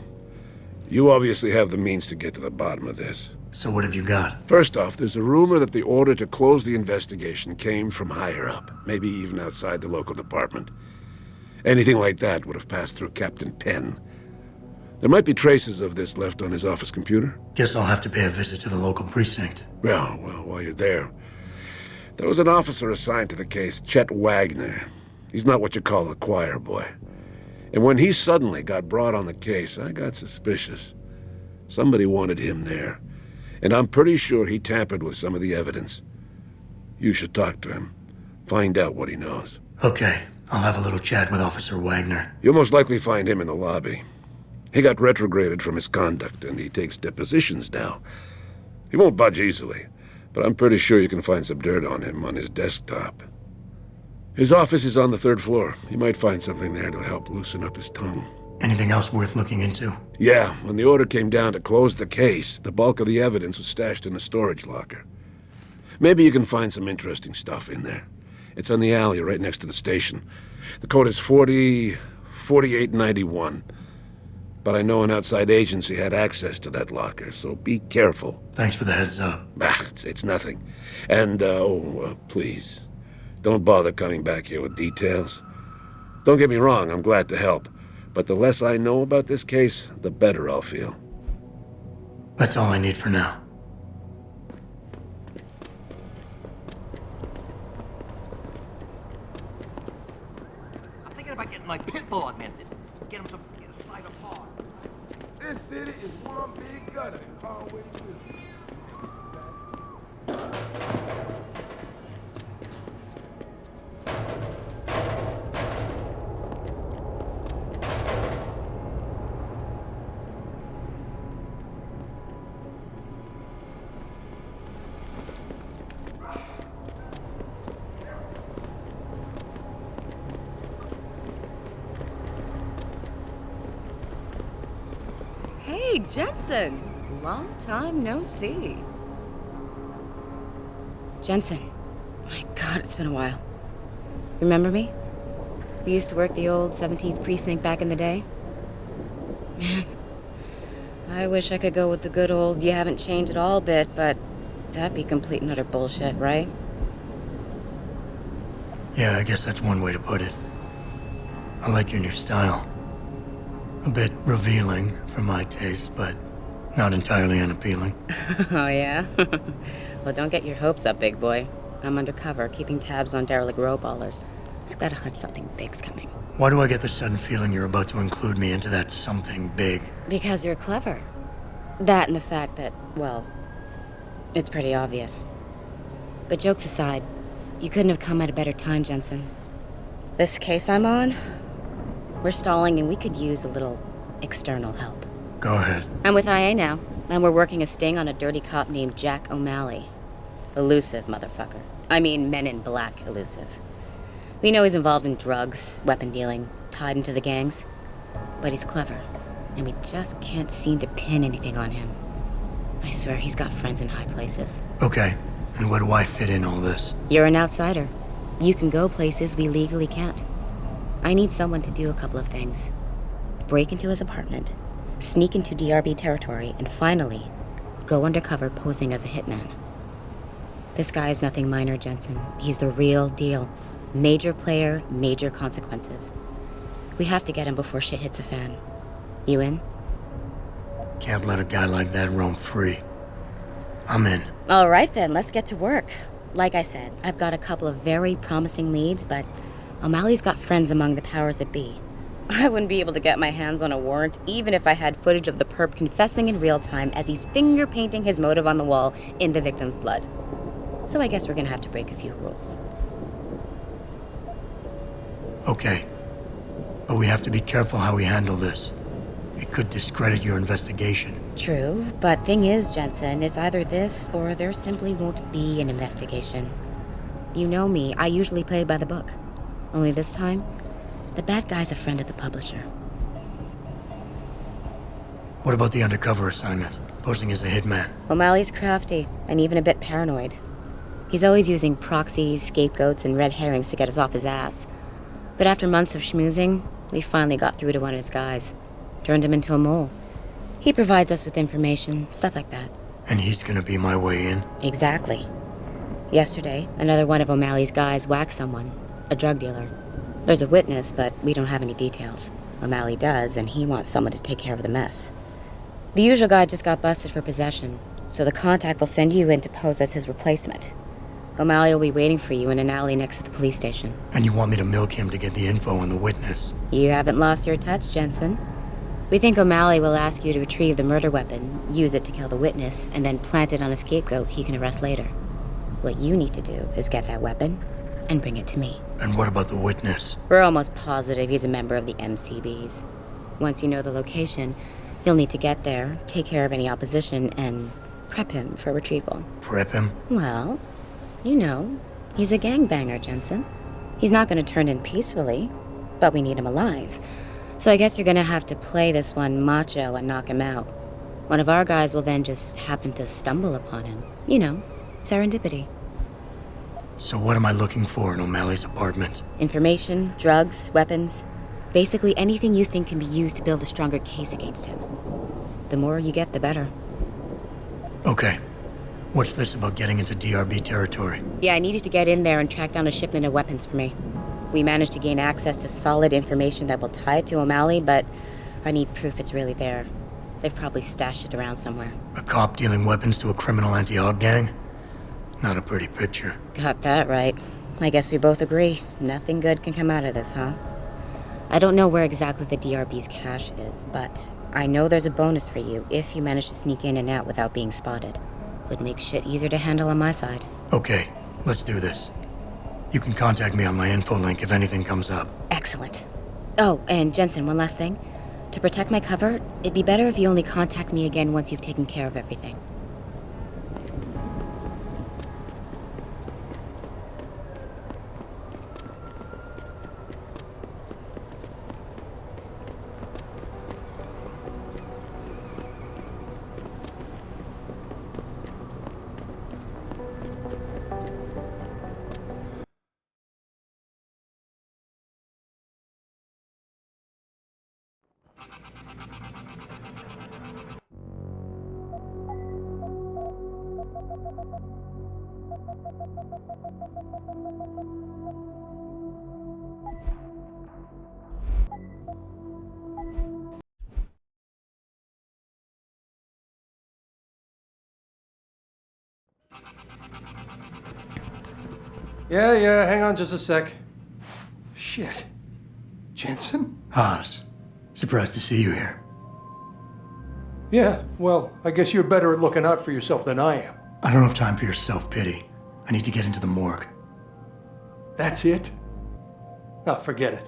obviously have the means to get to the bottom of this. So what have you got? First off, there's a rumor that the order to close the investigation came from higher up, maybe even outside the local department. Anything like that would have passed through Captain Penn. There might be traces of this left on his office computer. Guess I'll have to pay a visit to the local precinct. Well, while you're there, there was an officer assigned to the case, Chet Wagner. He's not what you call a choir boy. And when he suddenly got brought on the case, I got suspicious. Somebody wanted him there. And I'm pretty sure he tampered with some of the evidence. You should talk to him. Find out what he knows. Okay, I'll have a little chat with Officer Wagner. You'll most likely find him in the lobby. He got retrograded from his conduct, and he takes depositions now. He won't budge easily, but I'm pretty sure you can find some dirt on him on his desktop. His office is on the 3rd floor. You might find something there to help loosen up his tongue. Anything else worth looking into? Yeah, when the order came down to close the case, the bulk of the evidence was stashed in a storage locker. Maybe you can find some interesting stuff in there. It's on the alley right next to the station. The code is 4891. But I know an outside agency had access to that locker, so be careful. Thanks for the heads up. It's nothing. And, please, don't bother coming back here with details. Don't get me wrong, I'm glad to help. But the less I know about this case, the better I'll feel. That's all I need for now. I'm thinking about getting my pit bull augmented. Get him some side of hard. This city is one big gutter. Conway Hill. Hey, Jensen! Long time no see. Jensen. My God, it's been a while. Remember me? We used to work the old 17th precinct back in the day. Man, I wish I could go with the good old you haven't changed at all bit, but that'd be complete and utter bullshit, right? Yeah, I guess that's one way to put it. I like your new style. A bit revealing for my taste, but not entirely unappealing. Oh, yeah? Well, don't get your hopes up, big boy. I'm undercover, keeping tabs on derelict row-ballers. I've got a hunch something big's coming. Why do I get the sudden feeling you're about to include me into that something big? Because you're clever. That and the fact that, well, it's pretty obvious. But jokes aside, you couldn't have come at a better time, Jensen. This case I'm on, we're stalling and we could use a little external help. Go ahead. I'm with IA now, and we're working a sting on a dirty cop named Jack O'Malley. Elusive motherfucker. I mean, Men in Black elusive. We know he's involved in drugs, weapon dealing, tied into the gangs. But he's clever, and we just can't seem to pin anything on him. I swear he's got friends in high places. Okay, and where do I fit in all this? You're an outsider. You can go places we legally can't. I need someone to do a couple of things. Break into his apartment, sneak into DRB territory, and finally, go undercover posing as a hitman. This guy is nothing minor, Jensen. He's the real deal. Major player, major consequences. We have to get him before shit hits the fan. You in? Can't let a guy like that roam free. I'm in. All right then, let's get to work. Like I said, I've got a couple of very promising leads, but O'Malley's got friends among the powers that be. I wouldn't be able to get my hands on a warrant, even if I had footage of the perp confessing in real time as he's finger painting his motive on the wall in the victim's blood. So I guess we're gonna have to break a few rules. Okay. But we have to be careful how we handle this. It could discredit your investigation. True, but thing is, Jensen, it's either this or there simply won't be an investigation. You know me, I usually play by the book. Only this time, the bad guy's a friend of the publisher. What about the undercover assignment? Posing as a hitman? O'Malley's crafty, and even a bit paranoid. He's always using proxies, scapegoats, and red herrings to get us off his ass. But after months of schmoozing, we finally got through to one of his guys. Turned him into a mole. He provides us with information, stuff like that. And he's gonna be my way in? Exactly. Yesterday, another one of O'Malley's guys whacked someone, a drug dealer. There's a witness, but we don't have any details. O'Malley does, and he wants someone to take care of the mess. The usual guy just got busted for possession, so the contact will send you in to pose as his replacement. O'Malley will be waiting for you in an alley next to the police station. And you want me to milk him to get the info on the witness? You haven't lost your touch, Jensen. We think O'Malley will ask you to retrieve the murder weapon, use it to kill the witness, and then plant it on a scapegoat he can arrest later. What you need to do is get that weapon and bring it to me. And what about the witness? We're almost positive he's a member of the MCBs. Once you know the location, you'll need to get there, take care of any opposition, and prep him for retrieval. Prep him? Well, you know, he's a gangbanger, Jensen. He's not going to turn in peacefully, but we need him alive. So I guess you're going to have to play this one macho and knock him out. One of our guys will then just happen to stumble upon him. You know, serendipity. So what am I looking for in O'Malley's apartment? Information, drugs, weapons. Basically anything you think can be used to build a stronger case against him. The more you get, the better. Okay. What's this about getting into DRB territory? Yeah, I need you to get in there and track down a shipment of weapons for me. We managed to gain access to solid information that will tie it to O'Malley, but I need proof it's really there. They've probably stashed it around somewhere. A cop dealing weapons to a criminal anti-aug gang? Not a pretty picture. Got that right. I guess we both agree. Nothing good can come out of this, huh? I don't know where exactly the DRB's cache is, but I know there's a bonus for you if you manage to sneak in and out without being spotted. Would make shit easier to handle on my side. Okay, let's do this. You can contact me on my info link if anything comes up. Excellent. Oh, and Jensen, one last thing. To protect my cover, it'd be better if you only contact me again once you've taken care of everything. Yeah, hang on just a sec. Shit. Jensen? Haas, surprised to see you here. Yeah, well, I guess you're better at looking out for yourself than I am. I don't have time for your self-pity. I need to get into the morgue. That's it? No, forget it.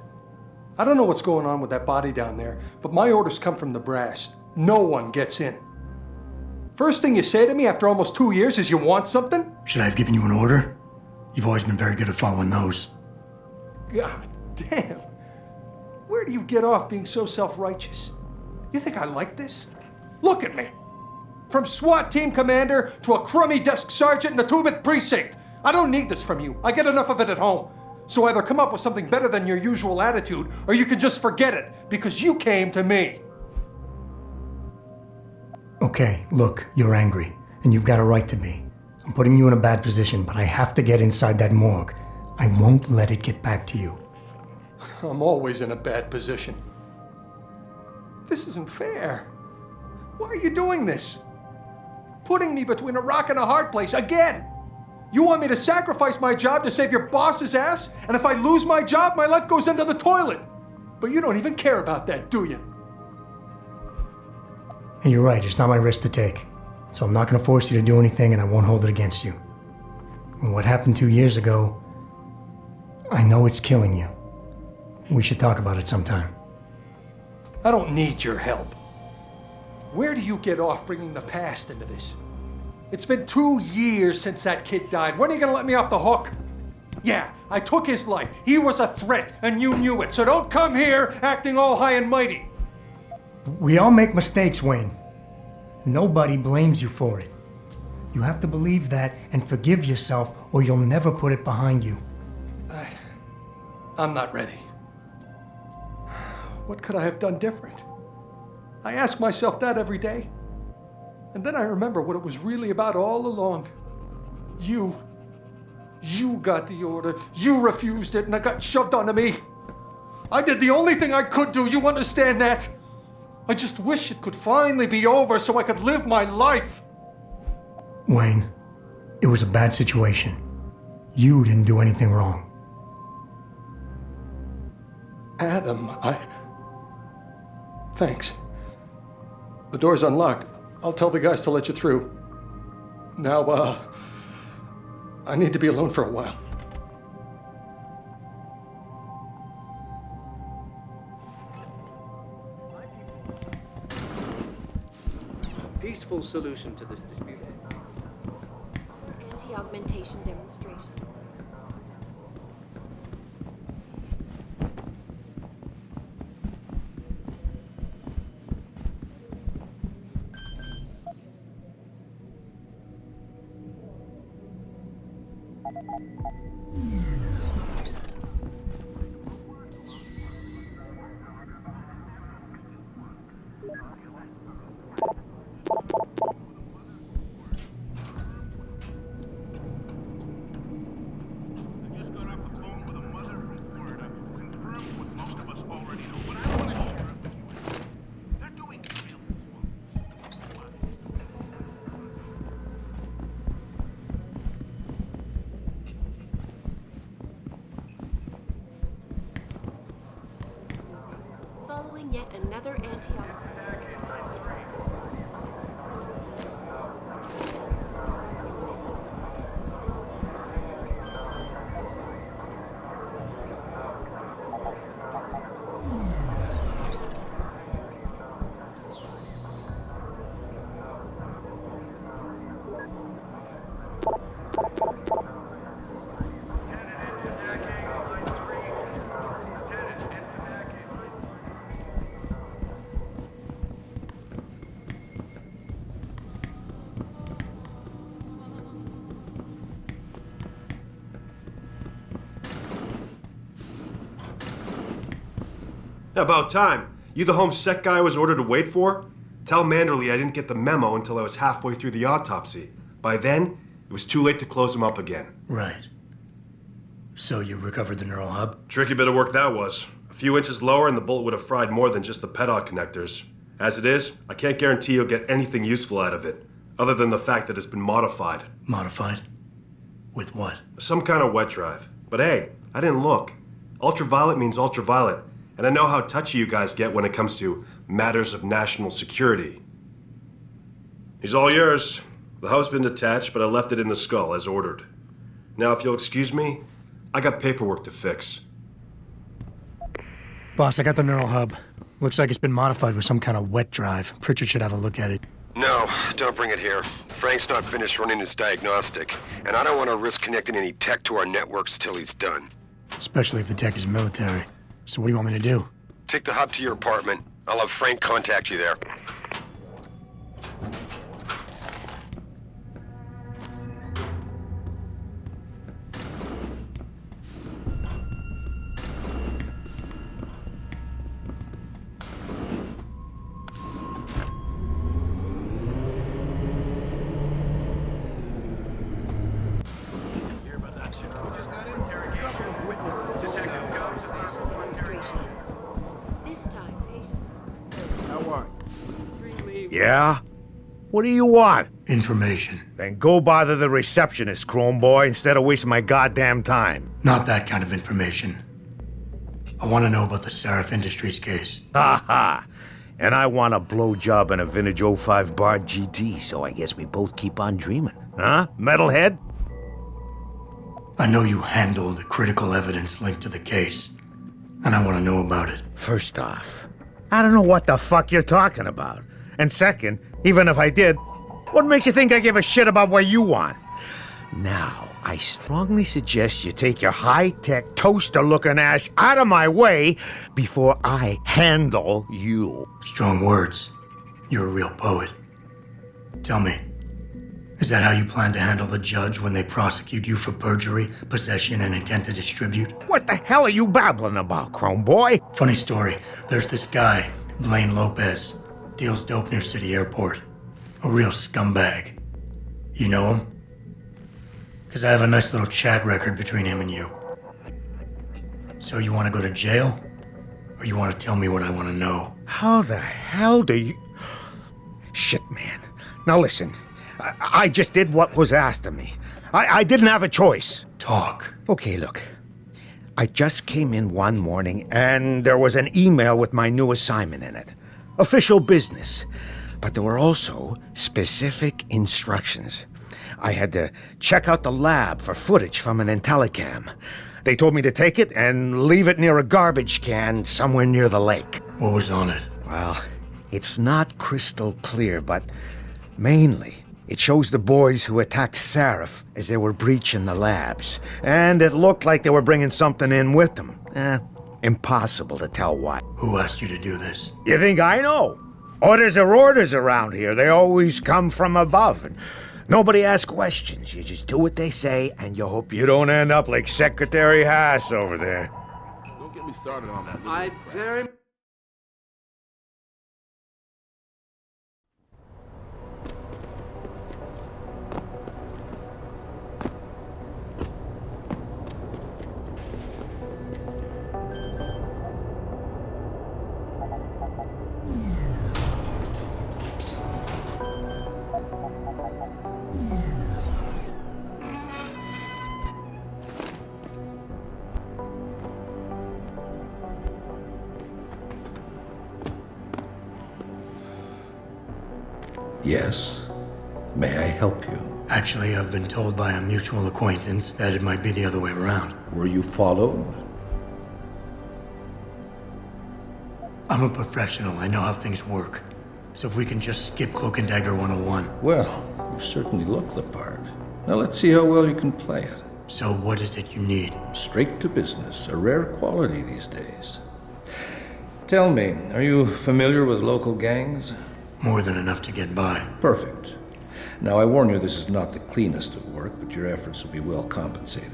I don't know what's going on with that body down there, but my orders come from the brass. No one gets in. First thing you say to me after almost 2 years is you want something? Should I have given you an order? You've always been very good at following those. God damn. Where do you get off being so self-righteous? You think I like this? Look at me. From SWAT team commander to a crummy desk sergeant in the 2-bit precinct. I don't need this from you. I get enough of it at home. So either come up with something better than your usual attitude, or you can just forget it, because you came to me. Okay, look, you're angry, and you've got a right to be. I'm putting you in a bad position, but I have to get inside that morgue. I won't let it get back to you. I'm always in a bad position. This isn't fair. Why are you doing this? Putting me between a rock and a hard place again. You want me to sacrifice my job to save your boss's ass? And if I lose my job, my life goes into the toilet. But you don't even care about that, do you? And you're right, it's not my risk to take. So I'm not going to force you to do anything, and I won't hold it against you. And what happened 2 years ago, I know it's killing you. We should talk about it sometime. I don't need your help. Where do you get off bringing the past into this? It's been 2 years since that kid died. When are you going to let me off the hook? Yeah, I took his life. He was a threat, and you knew it. So don't come here acting all high and mighty. We all make mistakes, Wayne. Nobody blames you for it. You have to believe that and forgive yourself, or you'll never put it behind you. I'm not ready. What could I have done different? I ask myself that every day. And then I remember what it was really about all along. You got the order. You refused it, and it got shoved onto me. I did the only thing I could do. You understand that? I just wish it could finally be over so I could live my life. Wayne, it was a bad situation. You didn't do anything wrong. Adam, Thanks. The door's unlocked. I'll tell the guys to let you through. Now, I need to be alone for a while. Peaceful solution to this dispute. Anti-augmentation demonstration. Following yet another anti-augmentation. About time. You the home sec guy I was ordered to wait for? Tell Manderley I didn't get the memo until I was halfway through the autopsy. By then, it was too late to close him up again. Right. So you recovered the neural hub? Tricky bit of work that was. A few inches lower and the bullet would have fried more than just the pedal connectors. As it is, I can't guarantee you'll get anything useful out of it, other than the fact that it's been modified. Modified? With what? Some kind of wet drive. But hey, I didn't look. Ultraviolet means ultraviolet, and I know how touchy you guys get when it comes to matters of national security. He's all yours. The house been detached, but I left it in the skull as ordered. Now, if you'll excuse me, I got paperwork to fix. Boss, I got the neural hub. Looks like it's been modified with some kind of wet drive. Pritchard should have a look at it. No, don't bring it here. Frank's not finished running his diagnostic, and I don't want to risk connecting any tech to our networks till he's done. Especially if the tech is military. So what do you want me to do? Take the hub to your apartment. I'll have Frank contact you there. Yeah? What do you want? Information. Then go bother the receptionist, Chrome Boy, instead of wasting my goddamn time. Not that kind of information. I want to know about the Seraph Industries case. Ha ha! And I want a blowjob in a vintage 05 Bard GT, so I guess we both keep on dreaming. Huh, metalhead? I know you handled critical evidence linked to the case, and I want to know about it. First off, I don't know what the fuck you're talking about. And second, even if I did, what makes you think I give a shit about what you want? Now, I strongly suggest you take your high-tech, toaster-looking ass out of my way before I handle you. Strong words. You're a real poet. Tell me, is that how you plan to handle the judge when they prosecute you for perjury, possession, and intent to distribute? What the hell are you babbling about, Chrome Boy? Funny story. There's this guy, Blaine Lopez. Deals dope near City Airport. A real scumbag. You know him? Because I have a nice little chat record between him and you. So you want to go to jail? Or you want to tell me what I want to know? How the hell do you... Shit, man. Now listen, I just did what was asked of me. I didn't have a choice. Talk. Okay, look. I just came in one morning and there was an email with my new assignment in it. Official business. But there were also specific instructions. I had to check out the lab for footage from an Intellicam. They told me to take it and leave it near a garbage can somewhere near the lake. What was on it? Well, it's not crystal clear, but mainly it shows the boys who attacked Seraph as they were breaching the labs. And it looked like they were bringing something in with them. Impossible to tell what. Who asked you to do this? You think I know? Orders are orders around here. They always come from above. And nobody asks questions. You just do what they say, and you hope you don't end up like Secretary Haas over there. Don't get me started on that. I very... Yes. May I help you? Actually, I've been told by a mutual acquaintance that it might be the other way around. Were you followed? I'm a professional. I know how things work. So if we can just skip Cloak and Dagger 101. Well, you certainly look the part. Now let's see how well you can play it. So what is it you need? Straight to business. A rare quality these days. Tell me, are you familiar with local gangs? More than enough to get by. Perfect. Now, I warn you, this is not the cleanest of work, but your efforts will be well compensated.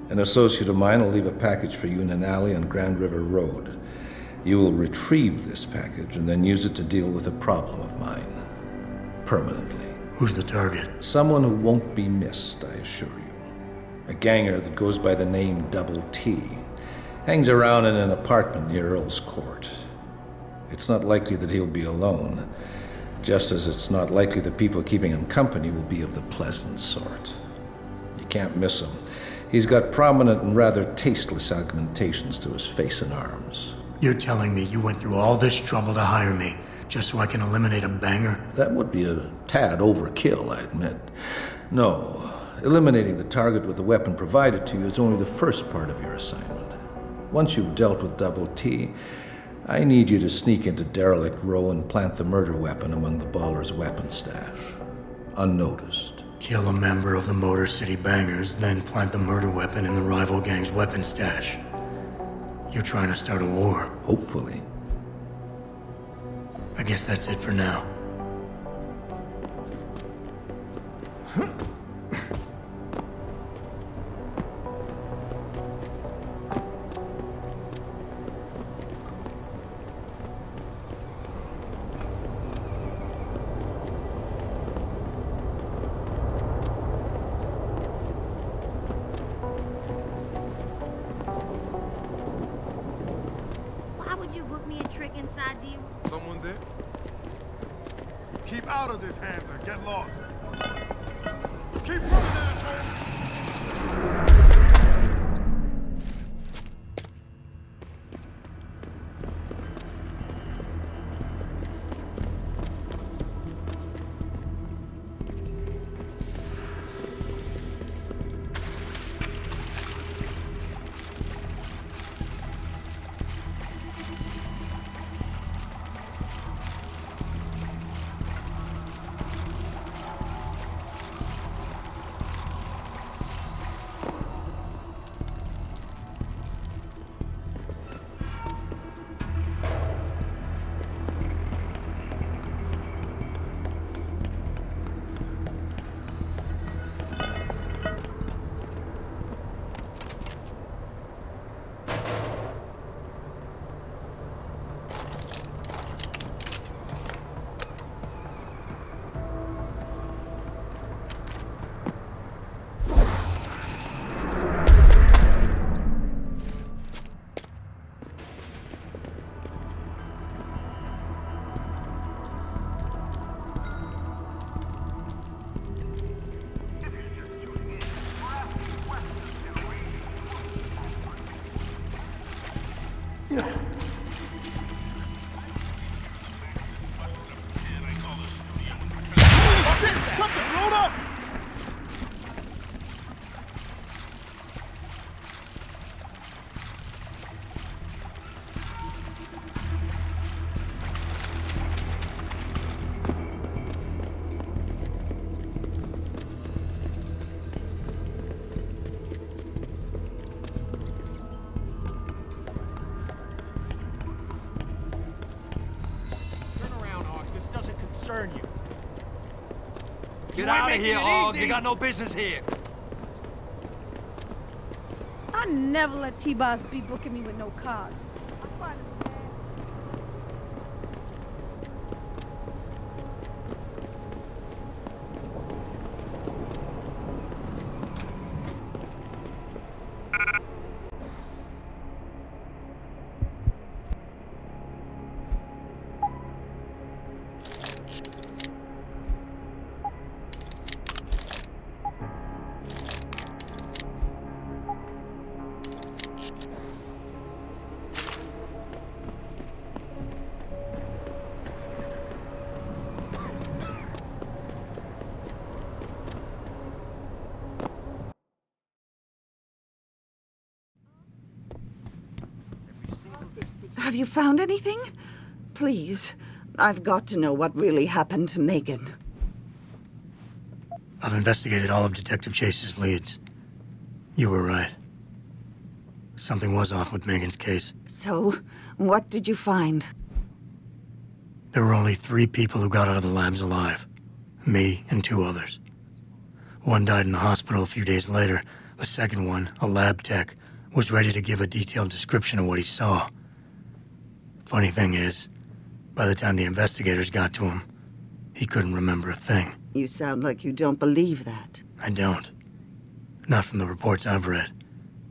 An associate of mine will leave a package for you in an alley on Grand River Road. You will retrieve this package and then use it to deal with a problem of mine. Permanently. Who's the target? Someone who won't be missed, I assure you. A ganger that goes by the name Double T. Hangs around in an apartment near Earl's Court. It's not likely that he'll be alone, just as it's not likely the people keeping him company will be of the pleasant sort. You You can't miss him. He's got prominent and rather tasteless augmentations to his face and arms. You're telling me you went through all this trouble to hire me, just so I can eliminate a banger? That would be a tad overkill, I admit. No, eliminating the target with the weapon provided to you is only the first part of your assignment. Once you've dealt with Double T, I need you to sneak into Derelict Row and plant the murder weapon among the Baller's weapon stash. Unnoticed. Kill a member of the Motor City Bangers, then plant the murder weapon in the rival gang's weapon stash. You're trying to start a war. Hopefully. I guess that's it for now. Why would you book me a trick inside the... Someone there? Keep out of this, Hanser. Get lost. Keep running, asshole! Something load up! Turn around, Hawk. This doesn't concern you. Get out of here, Hog. You got no business here. I never let T-Boss be booking me with no cards. Have you found anything? Please, I've got to know what really happened to Megan. I've investigated all of Detective Chase's leads. You were right. Something was off with Megan's case. So, what did you find? There were only 3 people who got out of the labs alive. Me and 2 others. One died in the hospital a few days later. The second one, a lab tech, was ready to give a detailed description of what he saw. Funny thing is, by the time the investigators got to him, he couldn't remember a thing. You sound like you don't believe that. I don't. Not from the reports I've read.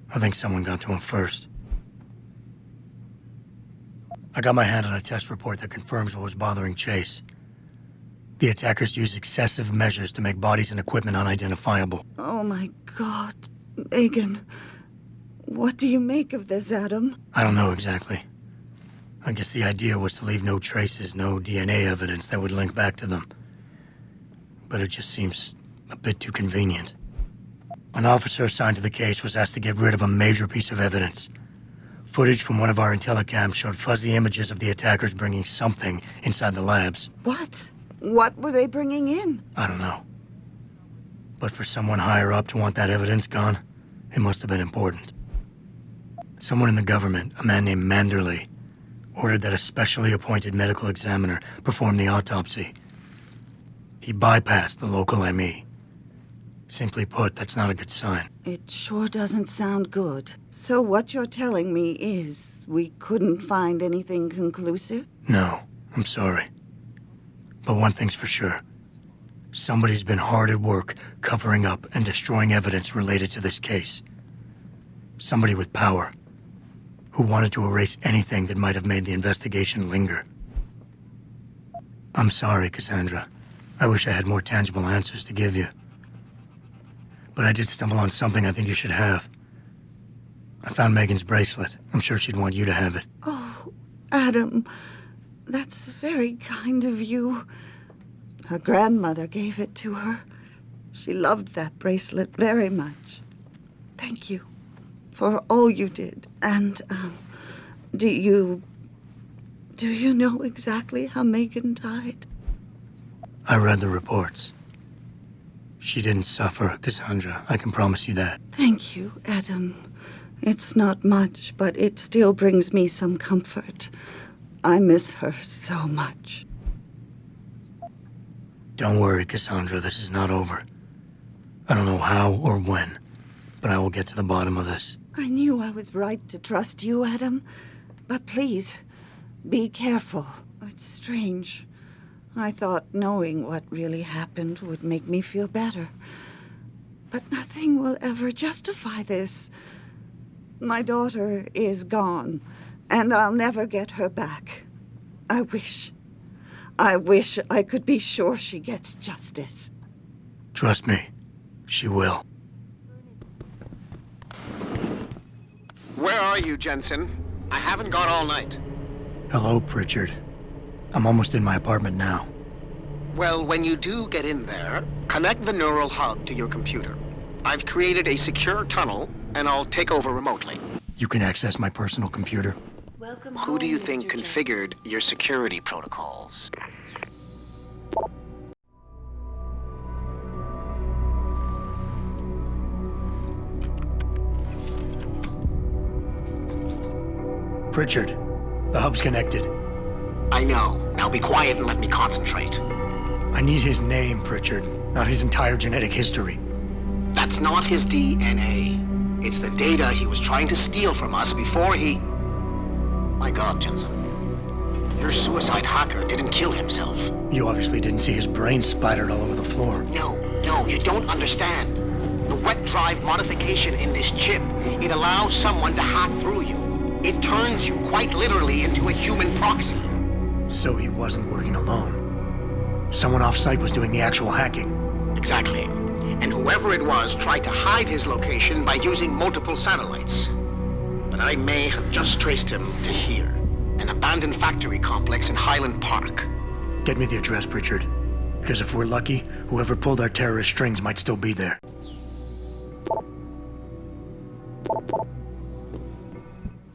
I think someone got to him first. I got my hand on a test report that confirms what was bothering Chase. The attackers used excessive measures to make bodies and equipment unidentifiable. Oh my God, Megan. What do you make of this, Adam? I don't know exactly. I guess the idea was to leave no traces, no DNA evidence that would link back to them. But it just seems a bit too convenient. An officer assigned to the case was asked to get rid of a major piece of evidence. Footage from one of our intellicams showed fuzzy images of the attackers bringing something inside the labs. What? What were they bringing in? I don't know. But for someone higher up to want that evidence gone, it must have been important. Someone in the government, a man named Manderley, ordered that a specially appointed medical examiner perform the autopsy. He bypassed the local ME. Simply put, that's not a good sign. It sure doesn't sound good. So what you're telling me is we couldn't find anything conclusive? No, I'm sorry. But one thing's for sure. Somebody's been hard at work covering up and destroying evidence related to this case. Somebody with power, who wanted to erase anything that might have made the investigation linger. I'm sorry, Cassandra. I wish I had more tangible answers to give you. But I did stumble on something I think you should have. I found Megan's bracelet. I'm sure she'd want you to have it. Oh, Adam, that's very kind of you. Her grandmother gave it to her. She loved that bracelet very much. Thank you for all you did. And, do you know exactly how Megan died? I read the reports. She didn't suffer, Cassandra. I can promise you that. Thank you, Adam. It's not much, but it still brings me some comfort. I miss her so much. Don't worry, Cassandra. This is not over. I don't know how or when, but I will get to the bottom of this. I knew I was right to trust you, Adam. But please, be careful. It's strange. I thought knowing what really happened would make me feel better. But nothing will ever justify this. My daughter is gone, and I'll never get her back. I wish I could be sure she gets justice. Trust me, she will. Where are you, Jensen? I haven't got all night. Hello, Pritchard. I'm almost in my apartment now. Well, when you do get in there, connect the neural hub to your computer. I've created a secure tunnel, and I'll take over remotely. You can access my personal computer. Who do you think configured your security protocols? Pritchard, the hub's connected. I know. Now be quiet and let me concentrate. I need his name, Pritchard, not his entire genetic history. That's not his DNA. It's the data he was trying to steal from us before he... My God, Jensen. Your suicide hacker didn't kill himself. You obviously didn't see his brain splattered all over the floor. No, you don't understand. The wet drive modification in this chip, it allows someone to hack through you. It turns you quite literally into a human proxy. So he wasn't working alone. Someone off-site was doing the actual hacking. Exactly. And whoever it was tried to hide his location by using multiple satellites. But I may have just traced him to here, an abandoned factory complex in Highland Park. Get me the address, Pritchard. Because if we're lucky, whoever pulled our terrorist strings might still be there.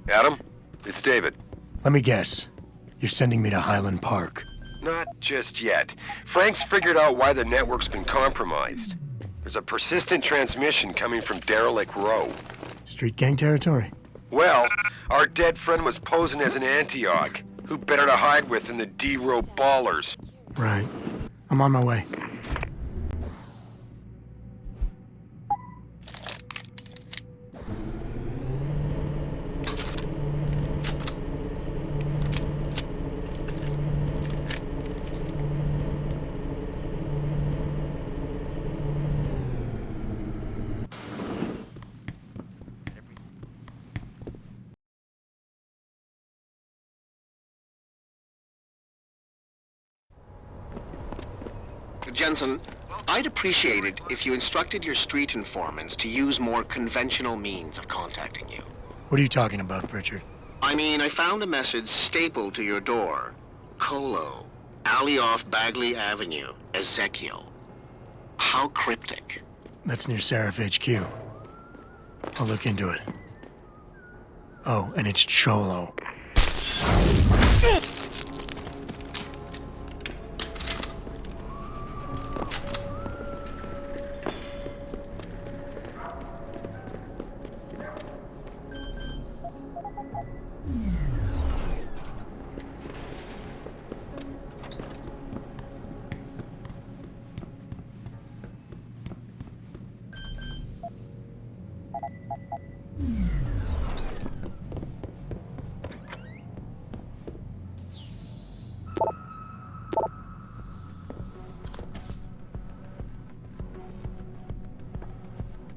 Adam, it's David. Let me guess. You're sending me to Highland Park. Not just yet. Frank's figured out why the network's been compromised. There's a persistent transmission coming from Derelict Row. Street gang territory? Well, our dead friend was posing as an Antioch. Who better to hide with than the D-Row ballers? Right. I'm on my way. Jensen, I'd appreciate it if you instructed your street informants to use more conventional means of contacting you. What are you talking about, Pritchard? I mean, I found a message stapled to your door. Colo, alley off Bagley Avenue, Ezekiel. How cryptic. That's near Seraph HQ. I'll look into it. Oh, and it's Cholo.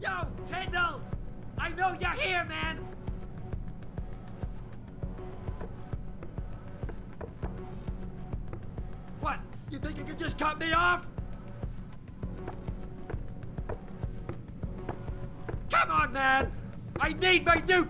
Yo, Tyndall! I know you're here, man! What? You think you can just cut me off? Come on, man! I need my new...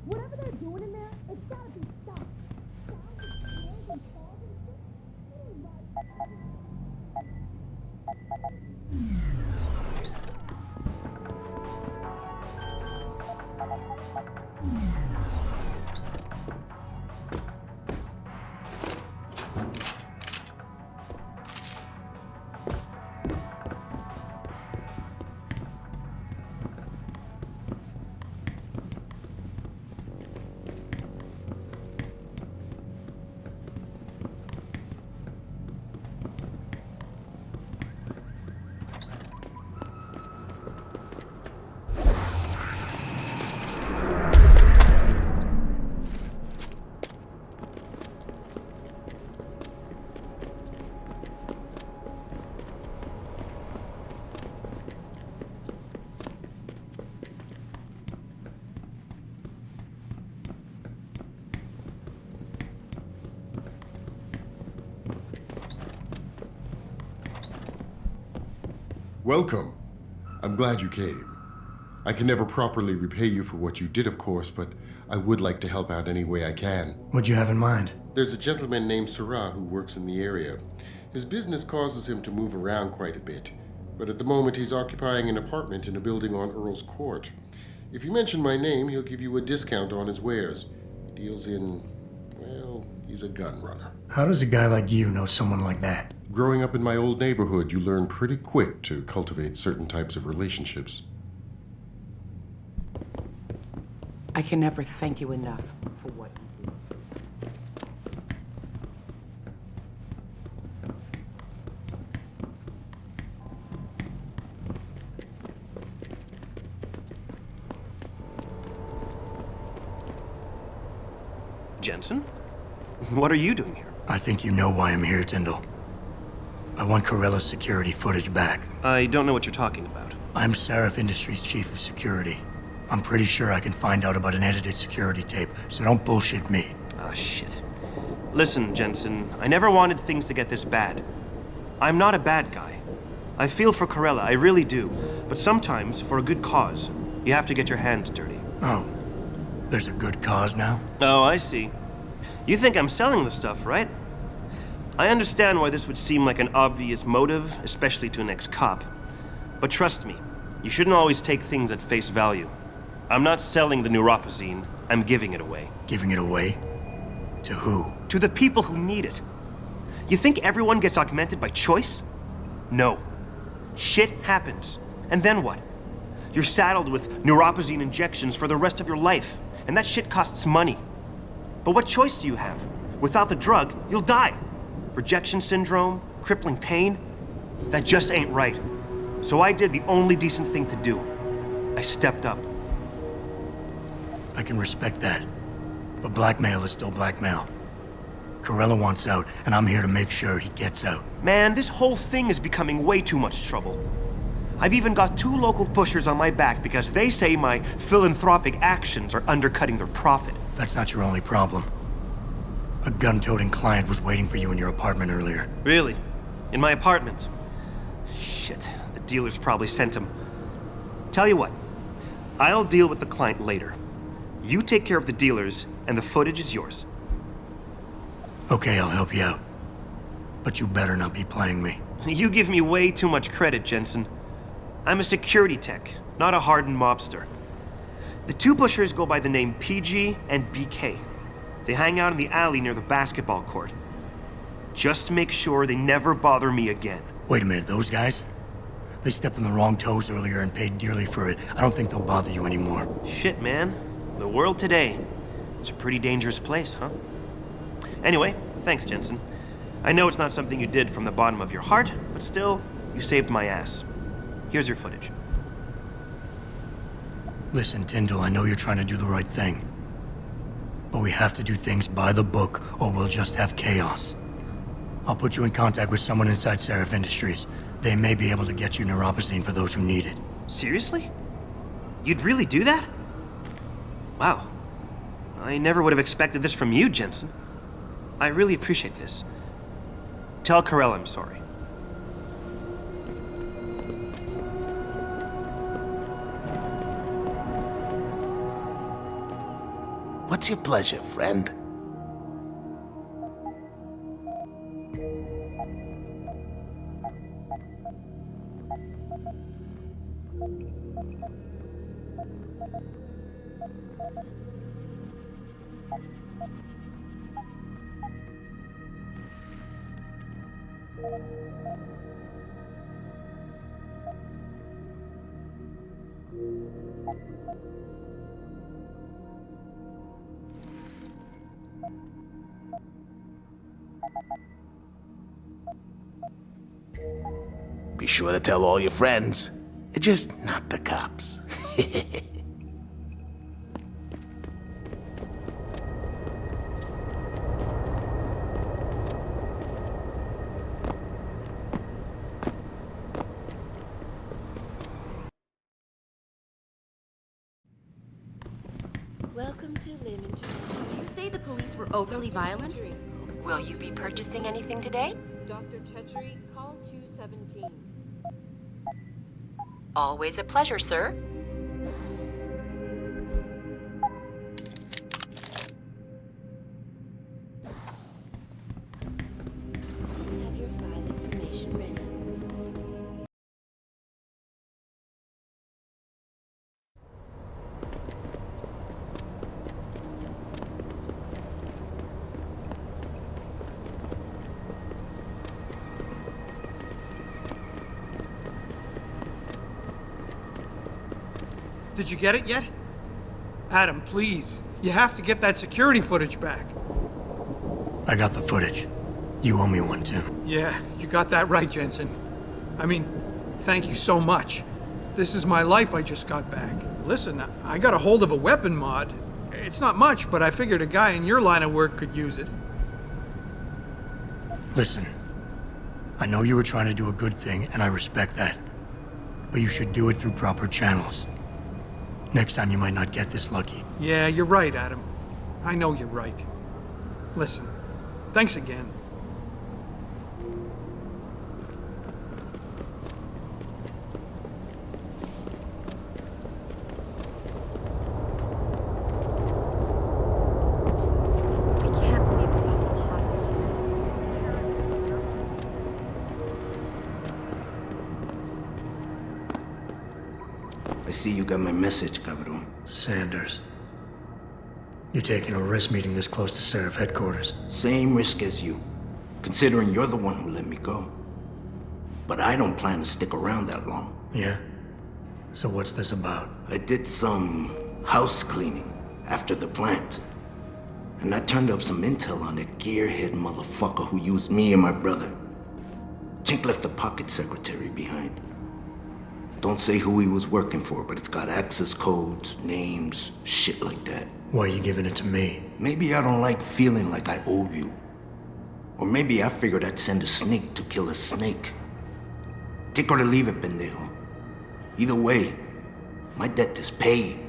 Whatever they're doing in there, it's gotta be stopped. Welcome. I'm glad you came. I can never properly repay you for what you did, of course, but I would like to help out any way I can. What'd you have in mind? There's a gentleman named Sarah who works in the area. His business causes him to move around quite a bit, but at the moment he's occupying an apartment in a building on Earl's Court. If you mention my name, he'll give you a discount on his wares. He deals in, well, he's a gun runner. How does a guy like you know someone like that? Growing up in my old neighborhood, you learn pretty quick to cultivate certain types of relationships. I can never thank you enough for what you do. Jensen? What are you doing here? I think you know why I'm here, Tyndall. I want Corella's security footage back. I don't know what you're talking about. I'm Seraph Industries' chief of security. I'm pretty sure I can find out about an edited security tape, so don't bullshit me. Ah, shit. Listen, Jensen, I never wanted things to get this bad. I'm not a bad guy. I feel for Corella, I really do. But sometimes, for a good cause, you have to get your hands dirty. Oh, there's a good cause now? Oh, I see. You think I'm selling the stuff, right? I understand why this would seem like an obvious motive, especially to an ex-cop. But trust me, you shouldn't always take things at face value. I'm not selling the neuropazine, I'm giving it away. Giving it away? To who? To the people who need it. You think everyone gets augmented by choice? No. Shit happens. And then what? You're saddled with neuropazine injections for the rest of your life, and that shit costs money. But what choice do you have? Without the drug, you'll die. Rejection syndrome, crippling pain. That just ain't right. So I did the only decent thing to do. I stepped up. I can respect that. But blackmail is still blackmail. Corella wants out, and I'm here to make sure he gets out. Man, this whole thing is becoming way too much trouble. I've even got 2 local pushers on my back because they say my philanthropic actions are undercutting their profit. That's not your only problem. A gun-toting client was waiting for you in your apartment earlier. Really? In my apartment? Shit, the dealers probably sent him. Tell you what, I'll deal with the client later. You take care of the dealers, and the footage is yours. Okay, I'll help you out. But you better not be playing me. You give me way too much credit, Jensen. I'm a security tech, not a hardened mobster. The 2 pushers go by the name PG and BK. They hang out in the alley near the basketball court. Just make sure they never bother me again. Wait a minute, those guys? They stepped on the wrong toes earlier and paid dearly for it. I don't think they'll bother you anymore. Shit, man. The world today is a pretty dangerous place, huh? Anyway, thanks, Jensen. I know it's not something you did from the bottom of your heart, but still, you saved my ass. Here's your footage. Listen, Tyndall, I know you're trying to do the right thing. But we have to do things by the book, or we'll just have chaos. I'll put you in contact with someone inside Seraph Industries. They may be able to get you neuropazine for those who need it. Seriously? You'd really do that? Wow. I never would have expected this from you, Jensen. I really appreciate this. Tell Corella I'm sorry. What's your pleasure, friend? Be sure to tell all your friends. Just not the cops. Welcome to Leamington. Did you say the police were overly violent? Will you be purchasing anything today? Dr. Chechery, call 217. Always a pleasure, sir. Please have your file information ready. Did you get it yet? Adam, please. You have to get that security footage back. I got the footage. You owe me one, Tim. Yeah, you got that right, Jensen. I mean, thank you so much. This is my life I just got back. Listen, I got a hold of a weapon mod. It's not much, but I figured a guy in your line of work could use it. Listen, I know you were trying to do a good thing, and I respect that. But you should do it through proper channels. Next time you might not get this lucky. Yeah, you're right, Adam. I know you're right. Listen, thanks again. I can't believe this whole hostage thing. I see you got my message, cabrón. Sanders. You're taking a risk meeting this close to Seraph headquarters. Same risk as you, considering you're the one who let me go. But I don't plan to stick around that long. Yeah? So what's this about? I did some house cleaning after the plant. And I turned up some intel on that gearhead motherfucker who used me and my brother. Chink left a pocket secretary behind. Don't say who he was working for, but it's got access codes, names, shit like that. Why are you giving it to me? Maybe I don't like feeling like I owe you. Or maybe I figured I'd send a snake to kill a snake. Take or leave it, pendejo. Either way, my debt is paid.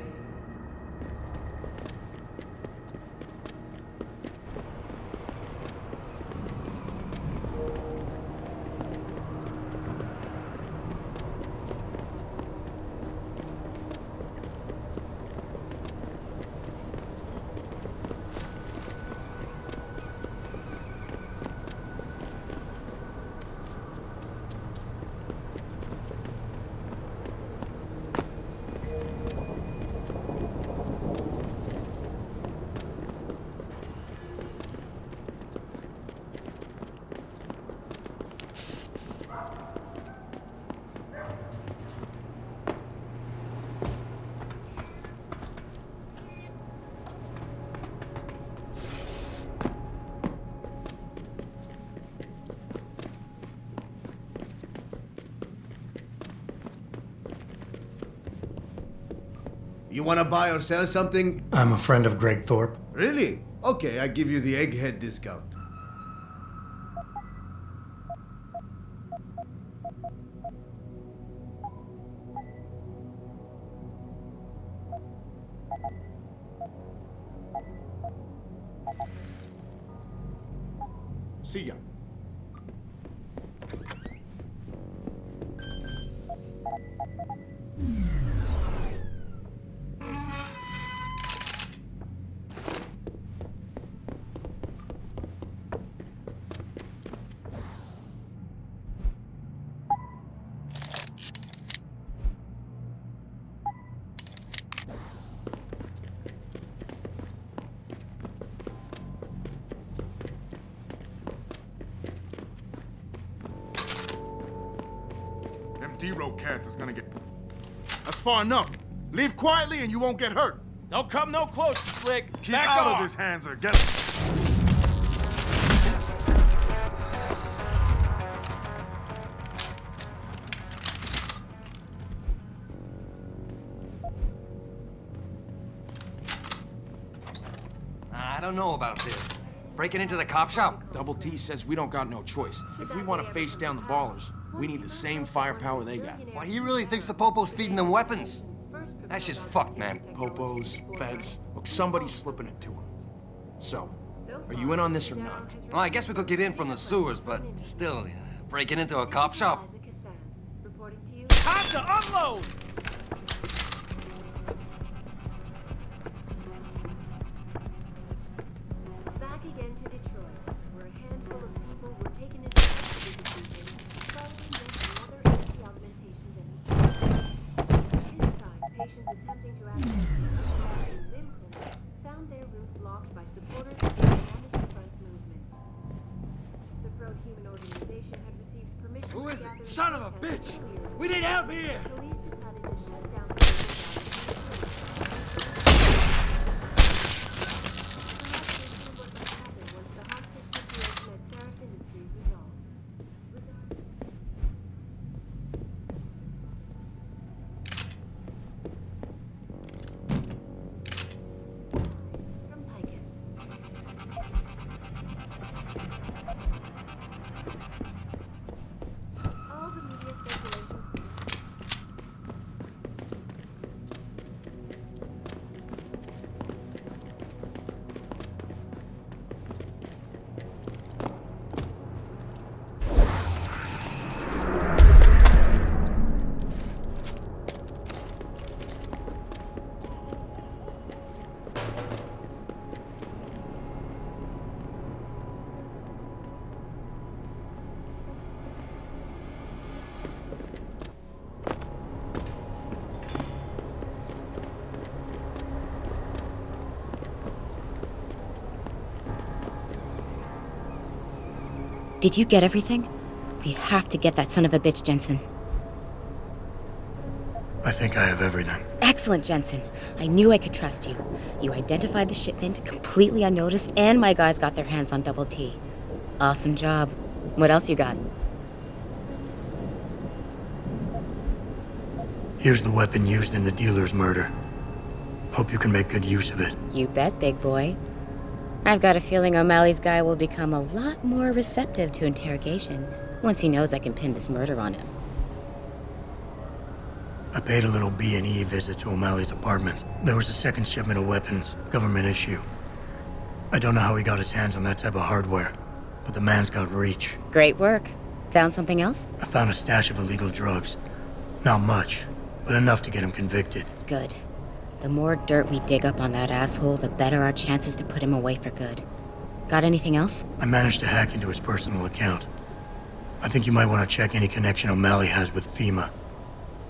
You wanna buy or sell something? I'm a friend of Greg Thorpe. Really? Okay, I give you the egghead discount. See ya. D-Road cats is gonna get... That's far enough. Leave quietly and you won't get hurt. Don't come no closer, Slick. Keep Back out off. of his hands or get... I don't know about this. Breaking into the cop shop? Double T says we don't got no choice. If we want to face down the ballers, we need the same firepower they got. Why, he really thinks the Popo's feeding them weapons? That's just fucked, man. Popos, feds, look, somebody's slipping it to him. So, are you in on this or not? Well, I guess we could get in from the sewers, but still, breaking into a cop shop? Time to unload! Back again to Detroit, where a handful of people were taken into custody this evening, following yet another anti-augmentation demonstration. This time, patients attempting to access the limb clinic found their route blocked by supporters of the Humanity Front movement. The pro-human organization had received permission Who is to it? gather Son of a bitch! We need help here! Police decided to shut down the Did you get everything? We have to get that son of a bitch, Jensen. I think I have everything. Excellent, Jensen. I knew I could trust you. You identified the shipment completely unnoticed, and my guys got their hands on Double T. Awesome job. What else you got? Here's the weapon used in the dealer's murder. Hope you can make good use of it. You bet, big boy. I've got a feeling O'Malley's guy will become a lot more receptive to interrogation once he knows I can pin this murder on him. I paid a little B&E visit to O'Malley's apartment. There was a second shipment of weapons, government issue. I don't know how he got his hands on that type of hardware, but the man's got reach. Great work. Found something else? I found a stash of illegal drugs. Not much, but enough to get him convicted. Good. The more dirt we dig up on that asshole, the better our chances to put him away for good. Got anything else? I managed to hack into his personal account. I think you might want to check any connection O'Malley has with FEMA.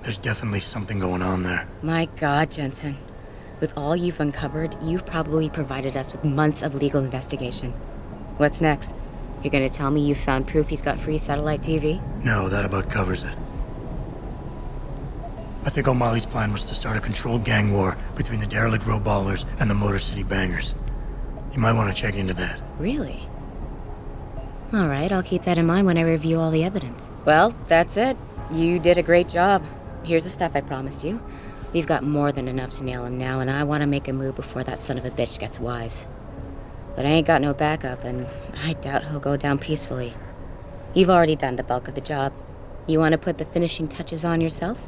There's definitely something going on there. My God, Jensen. With all you've uncovered, you've probably provided us with months of legal investigation. What's next? You're gonna tell me you found proof he's got free satellite TV? No, that about covers it. I think O'Malley's plan was to start a controlled gang war between the derelict road ballers and the Motor City bangers. You might want to check into that. Really? All right, I'll keep that in mind when I review all the evidence. Well, that's it. You did a great job. Here's the stuff I promised you. We've got more than enough to nail him now, and I want to make a move before that son of a bitch gets wise. But I ain't got no backup, and I doubt he'll go down peacefully. You've already done the bulk of the job. You want to put the finishing touches on yourself?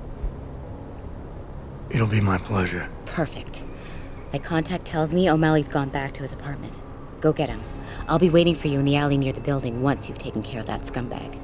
It'll be my pleasure. Perfect. My contact tells me O'Malley's gone back to his apartment. Go get him. I'll be waiting for you in the alley near the building once you've taken care of that scumbag.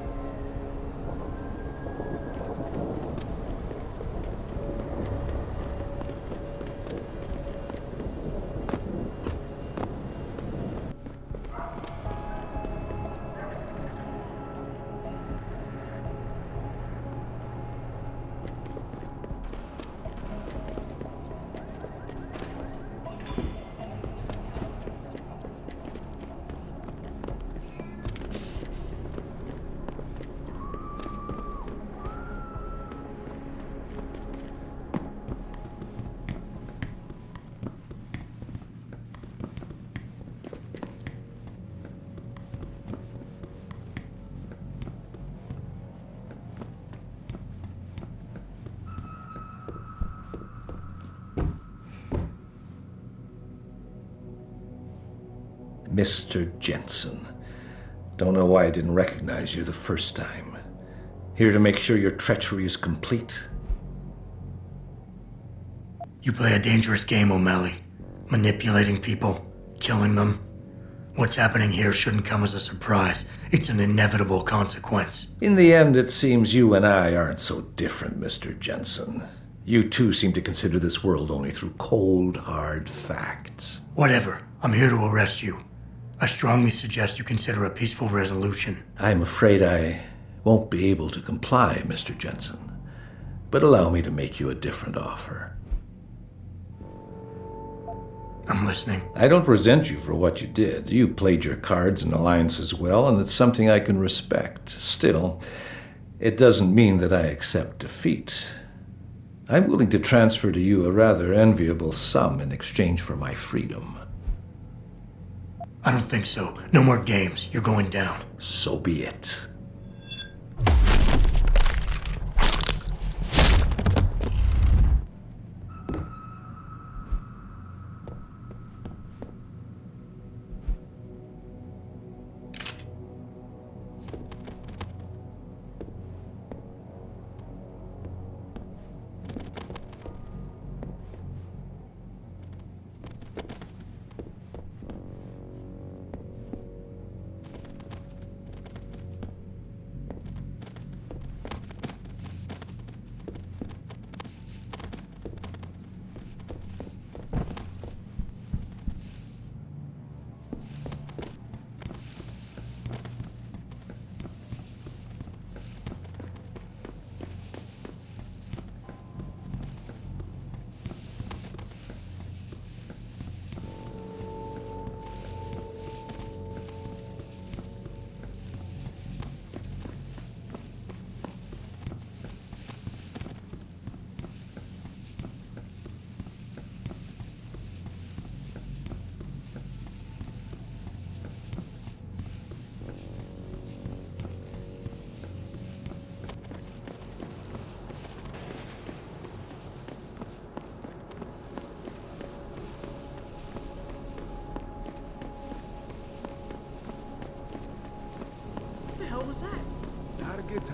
Mr. Jensen. Don't know why I didn't recognize you the first time. Here to make sure your treachery is complete. You play a dangerous game, O'Malley. Manipulating people, killing them. What's happening here shouldn't come as a surprise. It's an inevitable consequence. In the end, it seems you and I aren't so different, Mr. Jensen. You too seem to consider this world only through cold, hard facts. Whatever. I'm here to arrest you. I strongly suggest you consider a peaceful resolution. I'm afraid I won't be able to comply, Mr. Jensen. But allow me to make you a different offer. I'm listening. I don't resent you for what you did. You played your cards and alliances well, and it's something I can respect. Still, it doesn't mean that I accept defeat. I'm willing to transfer to you a rather enviable sum in exchange for my freedom. I don't think so. No more games. You're going down. So be it.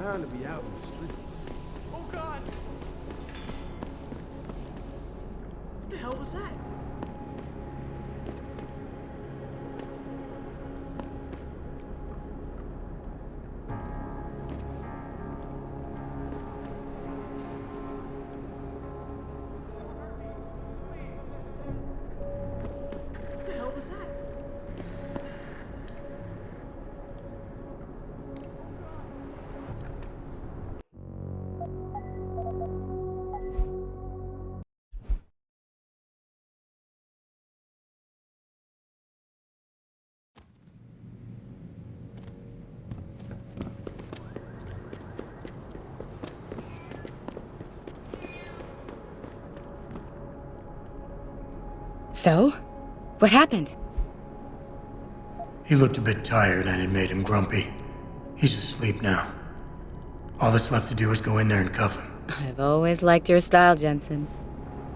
time to be out in the streets. Oh, God! What the hell was that? What the hell was that? So? What happened? He looked a bit tired and it made him grumpy. He's asleep now. All that's left to do is go in there and cuff him. I've always liked your style, Jensen.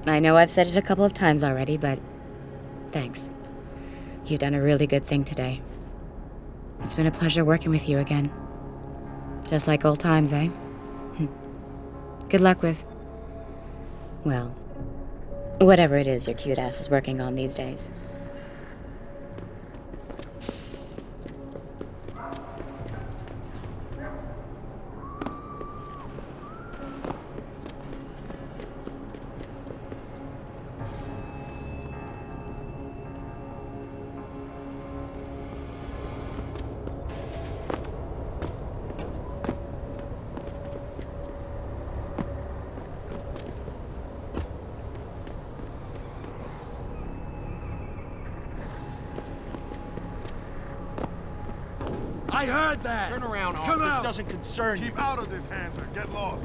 I know I've said it a couple of times already, but thanks. You've done a really good thing today. It's been a pleasure working with you again. Just like old times, eh? Good luck with, well, whatever it is your cute ass is working on these days. I heard that! Turn around, Come Ark. This out. doesn't concern you. Keep out of this, Hanser. Get lost.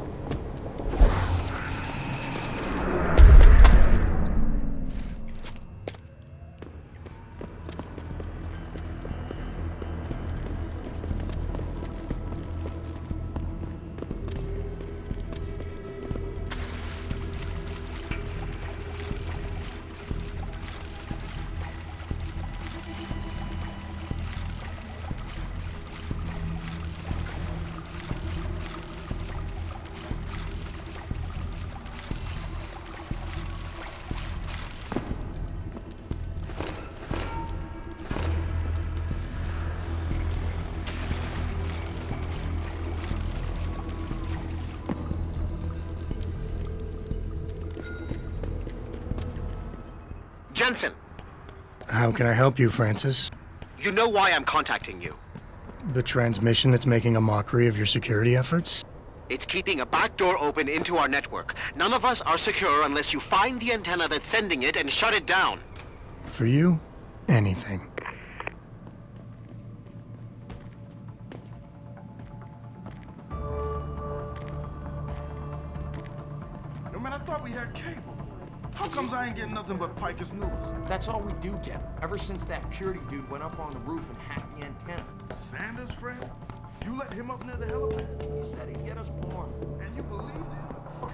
Jensen, How can I help you, Francis? you know why I'm contacting you. The transmission that's making a mockery of your security efforts? It's keeping a back door open into our network. None of us are secure unless you find the antenna that's sending it and shut it down. For you, anything. Yo, man, I thought we had cable. How comes I ain't getting nothing but Piker's news? That's all we do get. Ever since that Purity dude went up on the roof and hacked the antenna. Sanders' friend? You let him up near the helipad? He said he'd get us more. And you believed him? Fuck.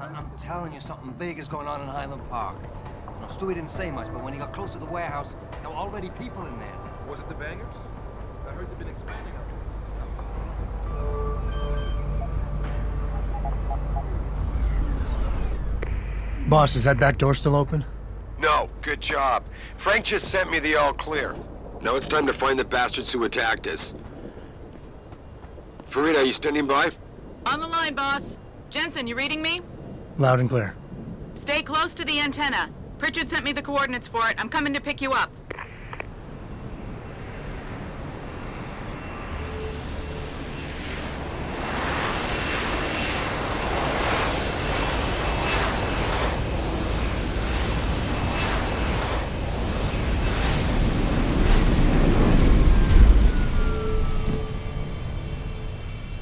I'm telling you, something big is going on in Highland Park. Now, Stewie didn't say much, but when he got close to the warehouse, there were already people in there. Was it the bangers? I heard they've been expanding up Boss, is that back door still open? No, good job. Frank just sent me the all clear. Now it's time to find the bastards who attacked us. Farida, you standing by? On the line, boss. Jensen, you reading me? Loud and clear. Stay close to the antenna. Pritchard sent me the coordinates for it. I'm coming to pick you up.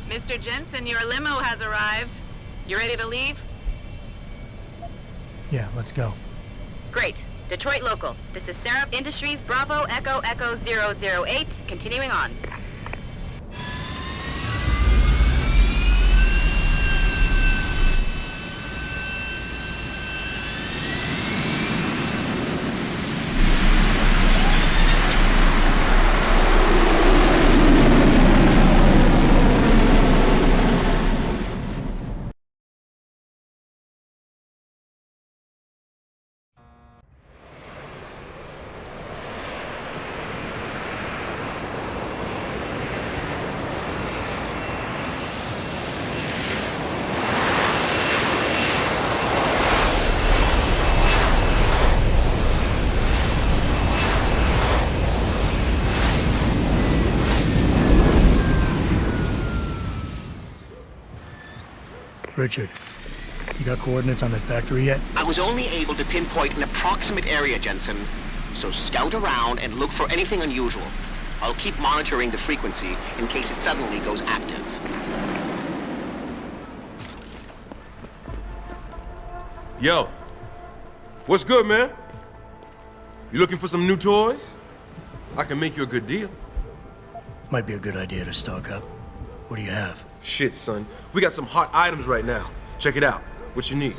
Mr. Jensen, your limo has arrived. You ready to leave? Yeah, let's go. Great. Detroit local. This is Sarah Industries Bravo Echo Echo 008, continuing on. Richard, you got coordinates on that factory yet? I was only able to pinpoint an approximate area, Jensen. So scout around and look for anything unusual. I'll keep monitoring the frequency in case it suddenly goes active. Yo, what's good, man? You looking for some new toys? I can make you a good deal. Might be a good idea to stock up. What do you have? Shit, son. We got some hot items right now. Check it out. What you need?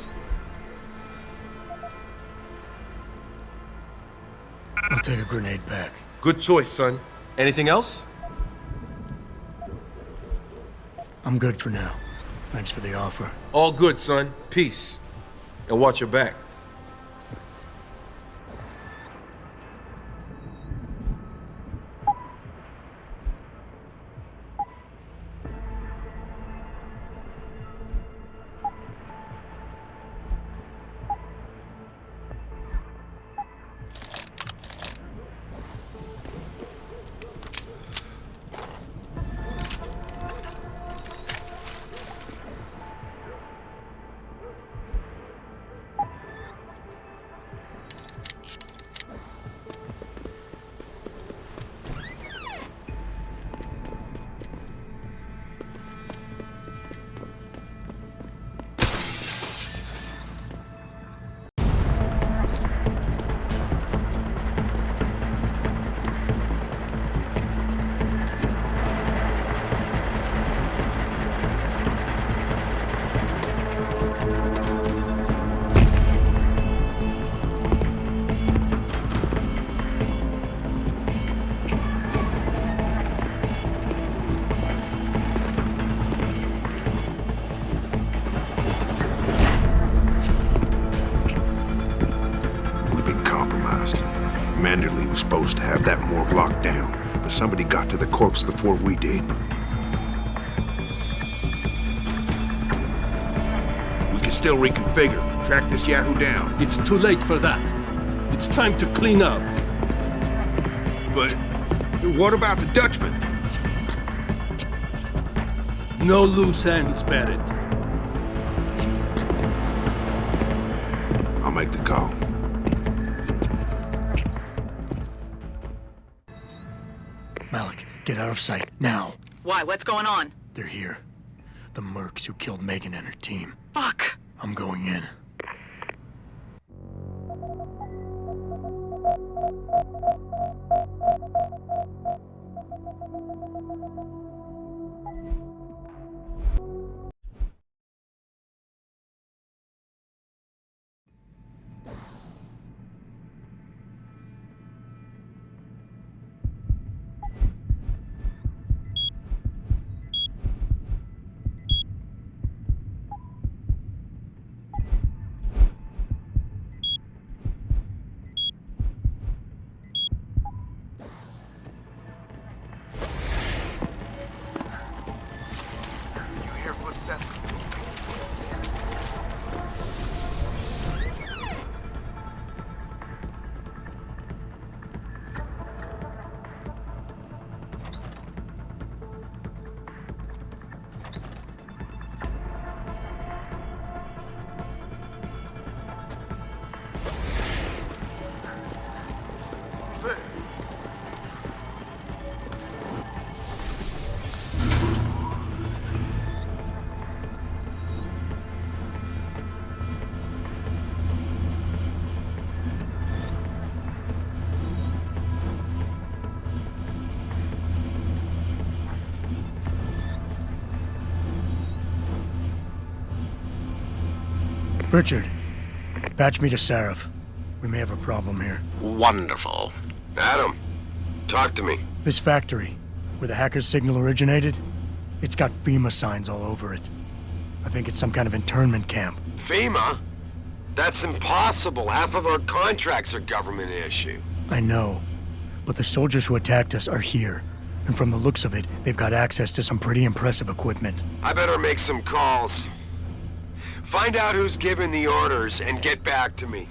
I'll take a grenade pack. Good choice, son. Anything else? I'm good for now. Thanks for the offer. All good, son. Peace. And watch your back. Manderley was supposed to have that morgue locked down, but somebody got to the corpse before we did. We can still reconfigure, track this Yahoo down. It's too late for that. It's time to clean up. But what about the Dutchman? No loose ends, Barrett. I'll make the call. Malik, get out of sight, now. Why? What's going on? They're here. The mercs who killed Megan and her team. Fuck! I'm going in. Richard, patch me to Sarif. We may have a problem here. Wonderful. Adam, talk to me. This factory, where the hacker's signal originated, it's got FEMA signs all over it. I think it's some kind of internment camp. FEMA? That's impossible. Half of our contracts are government issue. I know, but the soldiers who attacked us are here. And from the looks of it, they've got access to some pretty impressive equipment. I better make some calls. Find out who's giving the orders and get back to me.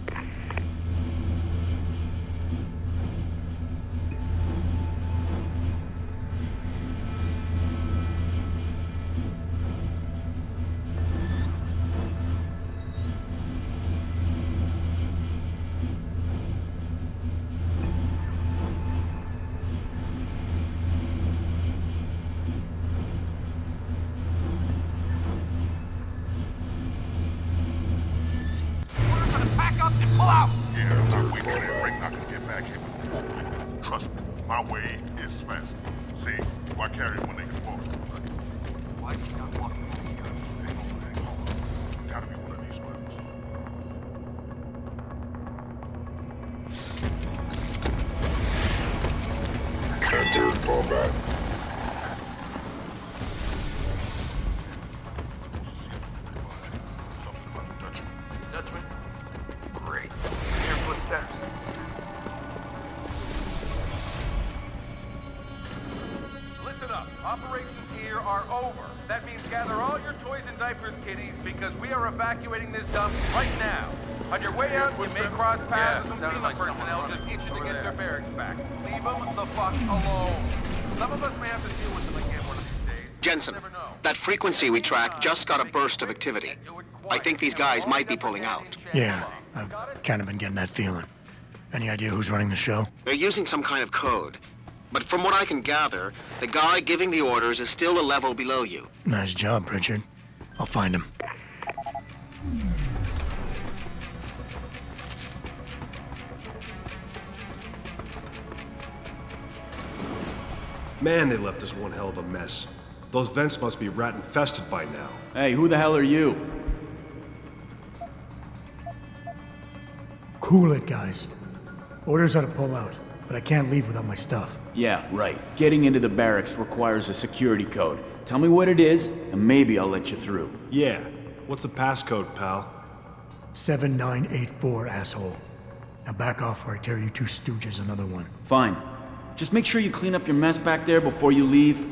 Pull out! Yeah, I'm not waiting for that ring knocker to get back here. Trust me, my way is fast. See, why carry it when they can walk? Why is he not walking over here? Hang on. Gotta be one of these buttons. Enter combat. Dutchman? Great. Hear footsteps. Listen up. Operations here are over. That means gather all your toys and diapers, kiddies, because we are evacuating this dump right now. On your way out, you may cross paths with some FEMA personnel just itching to get their barracks back. Leave them the fuck alone. Some of us may have to deal with them again one of these days. Jensen, that frequency we tracked just got a burst of activity. I think these guys might be pulling out. Yeah, I've kind of been getting that feeling. Any idea who's running the show? They're using some kind of code. But from what I can gather, the guy giving the orders is still a level below you. Nice job, Richard. I'll find him. Man, they left us one hell of a mess. Those vents must be rat-infested by now. Hey, who the hell are you? Cool it, guys. Orders are to pull out, but I can't leave without my stuff. Yeah, right. Getting into the barracks requires a security code. Tell me what it is, and maybe I'll let you through. Yeah. What's the passcode, pal? 7984, asshole. Now back off or I tear you two stooges another one. Fine. Just make sure you clean up your mess back there before you leave.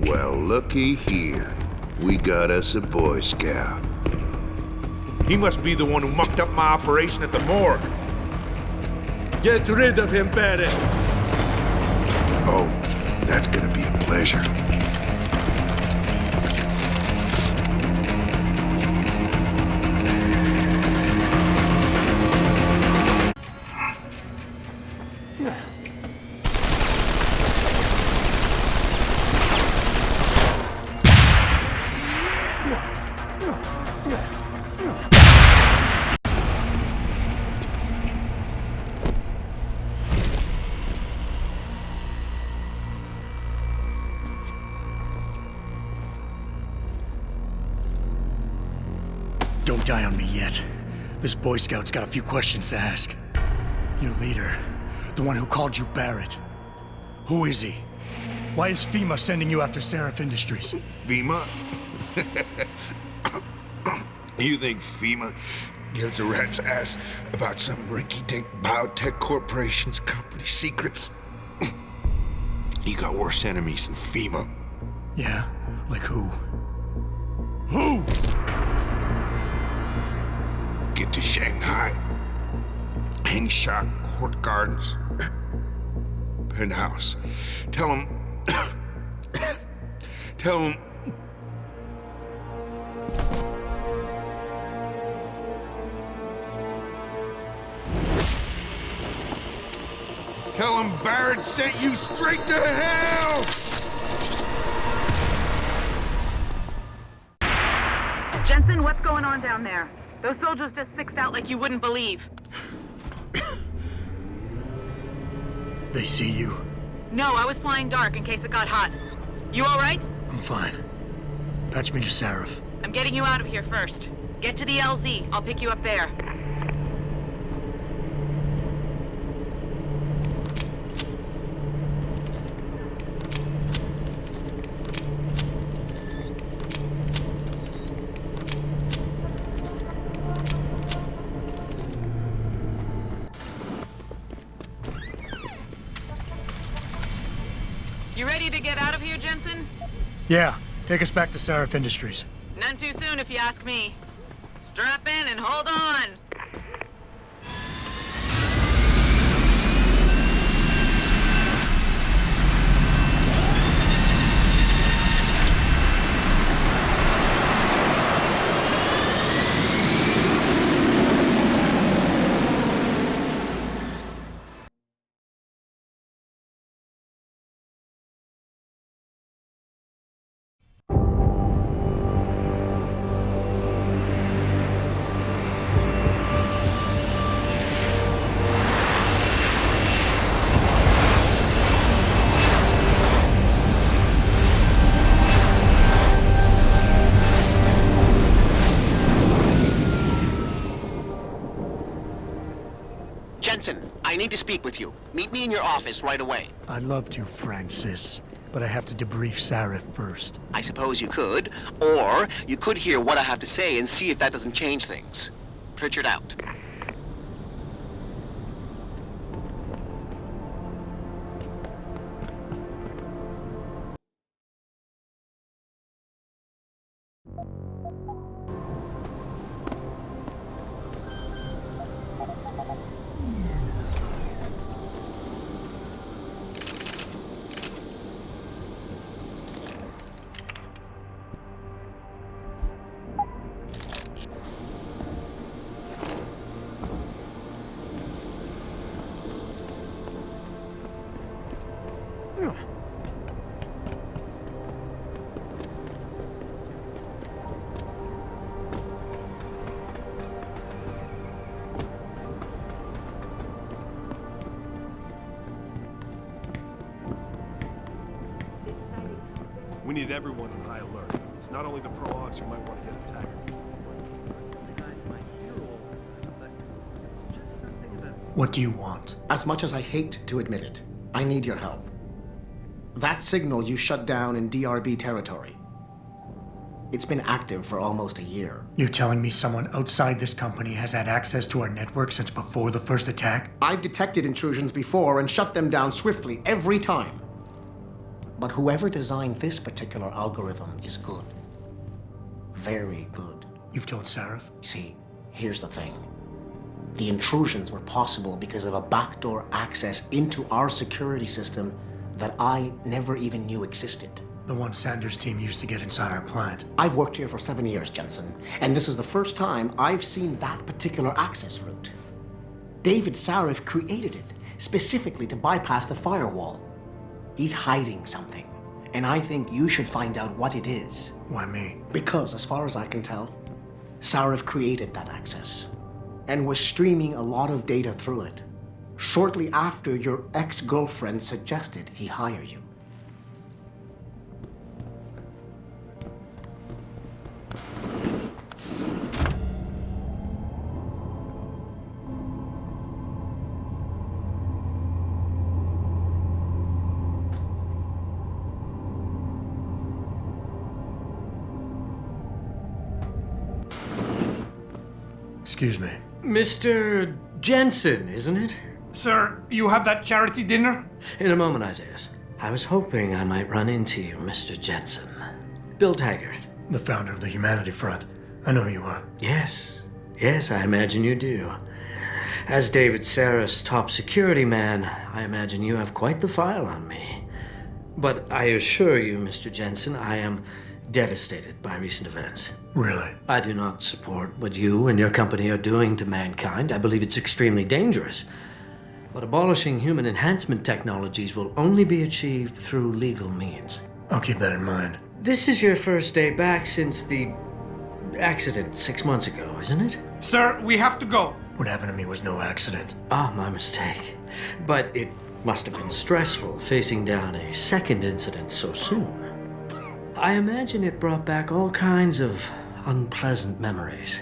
Well, looky here. We got us a Boy Scout. He must be the one who mucked up my operation at the morgue. Get rid of him, Barrett. Oh, that's gonna be a pleasure. Don't die on me yet. This Boy Scout's got a few questions to ask. Your leader, The one who called you Barrett. Who is he? Why is FEMA sending you after Seraph Industries? FEMA? You think FEMA gives a rat's ass about some rinky-dink biotech corporation's company secrets? You got worse enemies than FEMA. Yeah? Like who? Who? Get to Shanghai. Hangshot Court Gardens. Penthouse. Tell him... Tell him... Tell him Barrett sent you straight to hell! Jensen, what's going on down there? Those soldiers just sixed out like you wouldn't believe. They see you? No, I was flying dark in case it got hot. You all right? I'm fine. Patch me to Seraph. I'm getting you out of here first. Get to the LZ. I'll pick you up there. You ready to get out of here, Jensen? Yeah, take us back to Seraph Industries. None too soon, if you ask me. Strap in and hold on. Jensen, I need to speak with you. Meet me in your office right away. I'd love to, Francis, but I have to debrief Seraph first. I suppose you could, or you could hear what I have to say and see if that doesn't change things. Pritchard out. We need everyone on high alert. It's not only the prologues who might want to get attacked. What do you want? As much as I hate to admit it, I need your help. That signal you shut down in DRB territory. It's been active for almost a year. You telling me someone outside this company has had access to our network since before the first attack? I've detected intrusions before and shut them down swiftly every time. But whoever designed this particular algorithm is good. Very good. You've told Seraph? See, here's the thing. The intrusions were possible because of a backdoor access into our security system that I never even knew existed. The one Sanders' team used to get inside our plant. I've worked here for 7 years, Jensen, and this is the first time I've seen that particular access route. David Seraph created it specifically to bypass the firewall. He's hiding something, and I think you should find out what it is. Why me? Because, as far as I can tell, Seraph created that access and was streaming a lot of data through it shortly after your ex-girlfriend suggested he hire you. Excuse me. Mr. Jensen, isn't it? Sir, you have that charity dinner? In a moment, Isaiah. I was hoping I might run into you, Mr. Jensen. Bill Taggart. The founder of the Humanity Front. I know who you are. Yes. Yes, I imagine you do. As David Sarris' top security man, I imagine you have quite the file on me. But I assure you, Mr. Jensen, I am devastated by recent events. Really? I do not support what you and your company are doing to mankind. I believe it's extremely dangerous. But abolishing human enhancement technologies will only be achieved through legal means. I'll keep that in mind. This is your first day back since the accident 6 months ago, isn't it? Sir, we have to go. What happened to me was no accident. Ah, my mistake. But it must have been stressful facing down a second incident so soon. I imagine it brought back all kinds of unpleasant memories.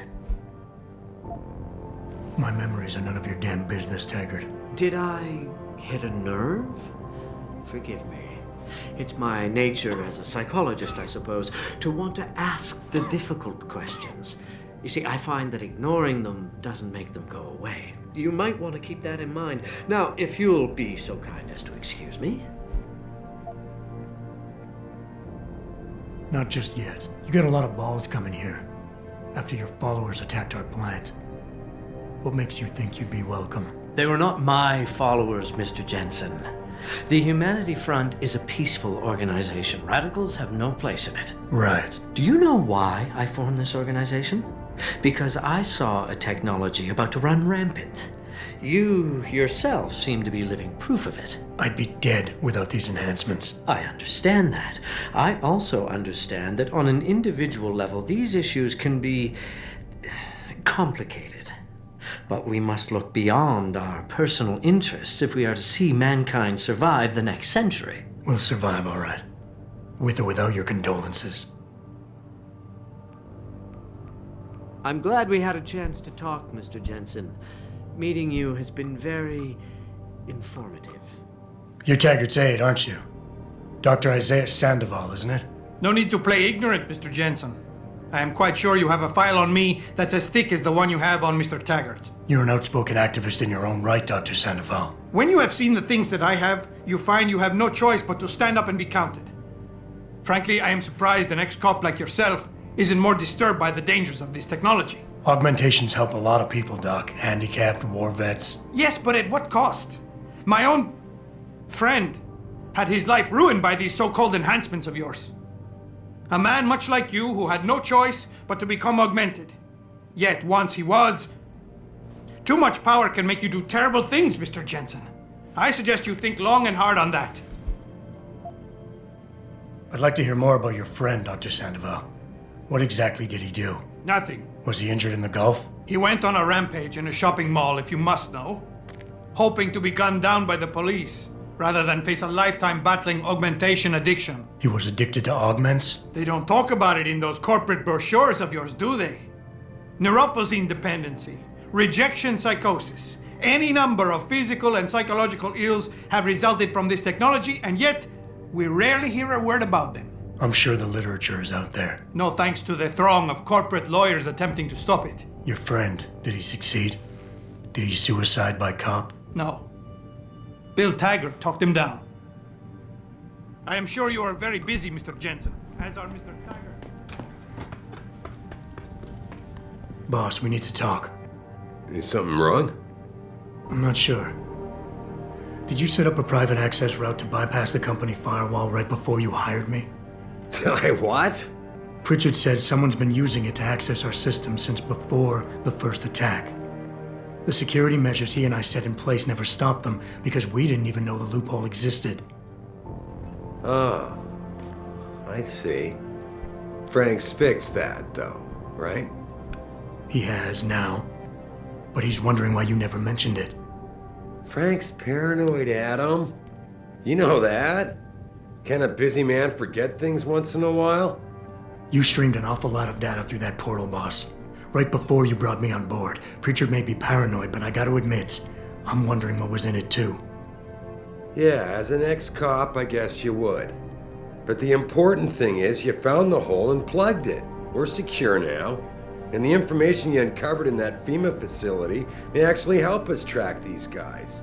My memories are none of your damn business, Taggart. Did I hit a nerve? Forgive me. It's my nature as a psychologist, I suppose, to want to ask the difficult questions. You see, I find that ignoring them doesn't make them go away. You might want to keep that in mind. Now, if you'll be so kind as to excuse me. Not just yet. You got a lot of balls coming here. After your followers attacked our plant. What makes you think you'd be welcome? They were not my followers, Mr. Jensen. The Humanity Front is a peaceful organization. Radicals have no place in it. Right. Do you know why I formed this organization? Because I saw a technology about to run rampant. You yourself seem to be living proof of it. I'd be dead without these enhancements. I understand that. I also understand that on an individual level, these issues can be complicated. But we must look beyond our personal interests if we are to see mankind survive the next century. We'll survive, all right. With or without your condolences. I'm glad we had a chance to talk, Mr. Jensen. Meeting you has been very informative. You're Taggart's aide, aren't you? Dr. Isaiah Sandoval, isn't it? No need to play ignorant, Mr. Jensen. I am quite sure you have a file on me that's as thick as the one you have on Mr. Taggart. You're an outspoken activist in your own right, Dr. Sandoval. When you have seen the things that I have, you find you have no choice but to stand up and be counted. Frankly, I am surprised an ex-cop like yourself isn't more disturbed by the dangers of this technology. Augmentations help a lot of people, Doc. Handicapped, war vets. Yes, but at what cost? My own friend had his life ruined by these so-called enhancements of yours. A man much like you who had no choice but to become augmented. Yet once he was... Too much power can make you do terrible things, Mr. Jensen. I suggest you think long and hard on that. I'd like to hear more about your friend, Dr. Sandoval. What exactly did he do? Nothing. Was he injured in the Gulf? He went on a rampage in a shopping mall, if you must know. Hoping to be gunned down by the police, rather than face a lifetime battling augmentation addiction. He was addicted to augments? They don't talk about it in those corporate brochures of yours, do they? Neuroposine dependency, rejection psychosis, any number of physical and psychological ills have resulted from this technology, and yet we rarely hear a word about them. I'm sure the literature is out there. No thanks to the throng of corporate lawyers attempting to stop it. Your friend, did he succeed? Did he suicide by cop? No. Bill Taggart talked him down. I am sure you are very busy, Mr. Jensen, as are Mr. Taggart. Boss, we need to talk. Is something wrong? I'm not sure. Did you set up a private access route to bypass the company firewall right before you hired me? What? Pritchard said someone's been using it to access our system since before the first attack. The security measures he and I set in place never stopped them because we didn't even know the loophole existed. Oh, I see. Frank's fixed that, though, right? He has now, but he's wondering why you never mentioned it. Frank's paranoid, Adam. You know that. Can a busy man forget things once in a while? You streamed an awful lot of data through that portal, boss. Right before you brought me on board. Pritchard may be paranoid, but I gotta admit, I'm wondering what was in it too. Yeah, as an ex-cop, I guess you would. But the important thing is you found the hole and plugged it. We're secure now. And the information you uncovered in that FEMA facility may actually help us track these guys.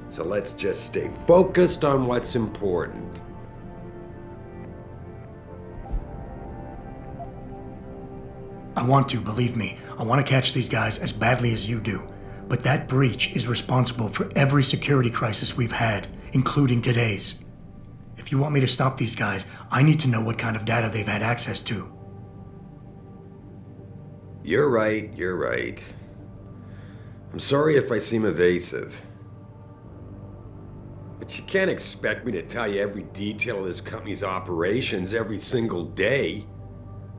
So let's just stay focused on what's important. I want to, believe me. I want to catch these guys as badly as you do. But that breach is responsible for every security crisis we've had, including today's. If you want me to stop these guys, I need to know what kind of data they've had access to. You're right, you're right. I'm sorry if I seem evasive. But you can't expect me to tell you every detail of this company's operations every single day.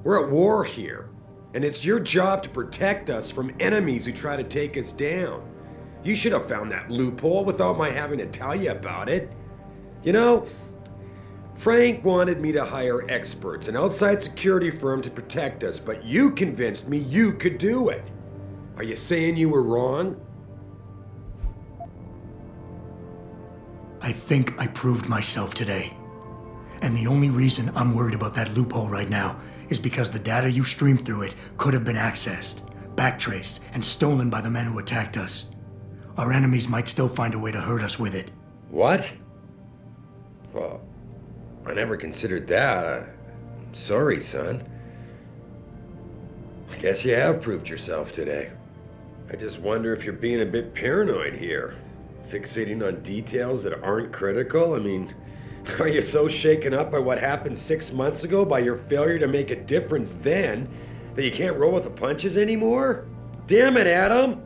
We're at war here, and it's your job to protect us from enemies who try to take us down. You should have found that loophole without my having to tell you about it. You know, Frank wanted me to hire experts, an outside security firm to protect us, but you convinced me you could do it. Are you saying you were wrong? I think I proved myself today. And the only reason I'm worried about that loophole right now is because the data you streamed through it could have been accessed, backtraced, and stolen by the men who attacked us. Our enemies might still find a way to hurt us with it. What? Well, I never considered that. I'm sorry, son. I guess you have proved yourself today. I just wonder if you're being a bit paranoid here. Fixating on details that aren't critical? I mean, are you so shaken up by what happened 6 months ago, by your failure to make a difference then, that you can't roll with the punches anymore? Damn it, Adam!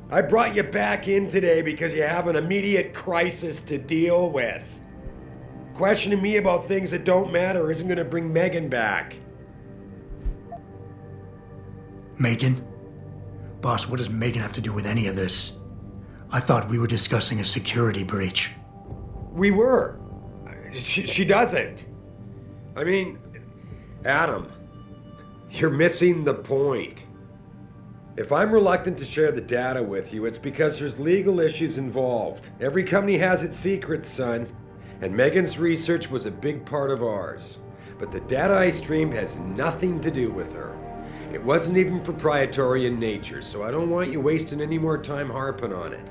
I brought you back in today because you have an immediate crisis to deal with. Questioning me about things that don't matter isn't going to bring Megan back. Megan? Boss, what does Megan have to do with any of this? I thought we were discussing a security breach. We were. She doesn't. I mean, Adam, you're missing the point. If I'm reluctant to share the data with you, it's because there's legal issues involved. Every company has its secrets, son. And Megan's research was a big part of ours. But the data I streamed has nothing to do with her. It wasn't even proprietary in nature, so I don't want you wasting any more time harping on it.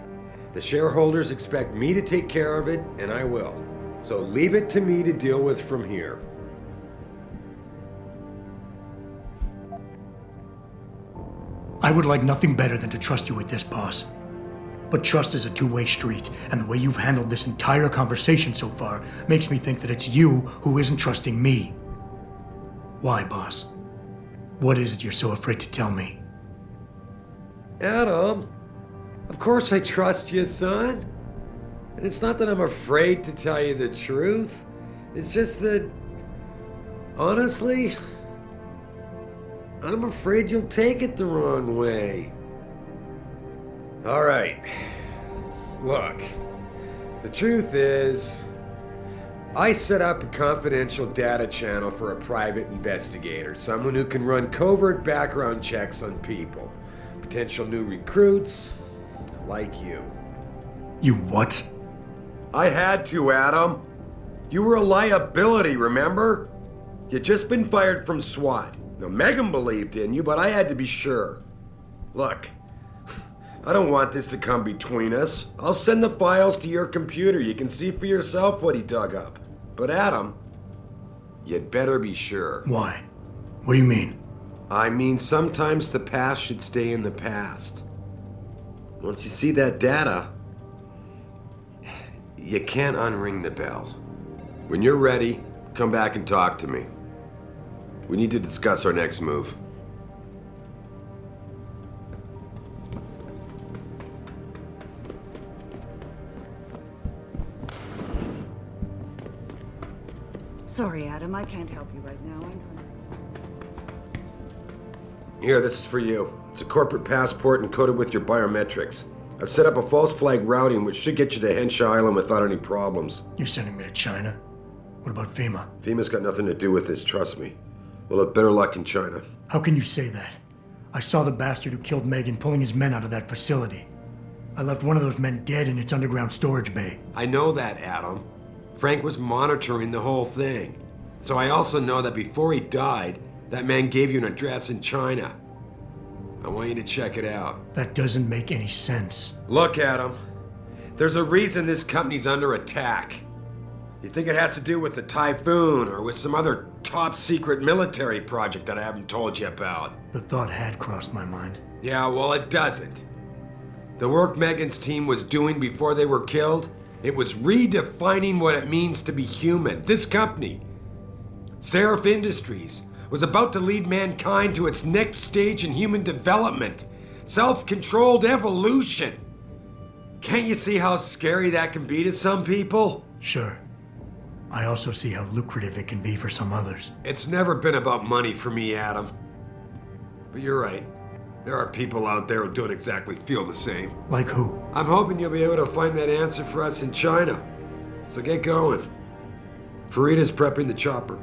The shareholders expect me to take care of it, and I will. So leave it to me to deal with from here. I would like nothing better than to trust you with this, boss. But trust is a two-way street, and the way you've handled this entire conversation so far makes me think that it's you who isn't trusting me. Why, boss? What is it you're so afraid to tell me? Adam, of course I trust you, son. And it's not that I'm afraid to tell you the truth. It's just that, honestly, I'm afraid you'll take it the wrong way. All right. Look, the truth is, I set up a confidential data channel for a private investigator, someone who can run covert background checks on people, potential new recruits, like you. You what? I had to, Adam. You were a liability, remember? You'd just been fired from SWAT. Now, Megan believed in you, but I had to be sure. Look, I don't want this to come between us. I'll send the files to your computer. You can see for yourself what he dug up. But Adam, you'd better be sure. Why? What do you mean? I mean, sometimes the past should stay in the past. Once you see that data, you can't unring the bell. When you're ready, come back and talk to me. We need to discuss our next move. Sorry, Adam, I can't help you right now. Here, this is for you. It's a corporate passport encoded with your biometrics. I've set up a false flag routing which should get you to Henshaw Island without any problems. You're sending me to China? What about FEMA? FEMA's got nothing to do with this, trust me. We'll have better luck in China. How can you say that? I saw the bastard who killed Megan pulling his men out of that facility. I left one of those men dead in its underground storage bay. I know that, Adam. Frank was monitoring the whole thing. So I also know that before he died, that man gave you an address in China. I want you to check it out. That doesn't make any sense. Look, Adam. There's a reason this company's under attack. You think it has to do with the Typhoon or with some other top-secret military project that I haven't told you about? The thought had crossed my mind. Yeah, well, it doesn't. The work Megan's team was doing before they were killed, it was redefining what it means to be human. This company, Seraph Industries, was about to lead mankind to its next stage in human development. Self-controlled evolution. Can't you see how scary that can be to some people? Sure. I also see how lucrative it can be for some others. It's never been about money for me, Adam. But you're right. There are people out there who don't exactly feel the same. Like who? I'm hoping you'll be able to find that answer for us in China. So get going. Farida's prepping the chopper.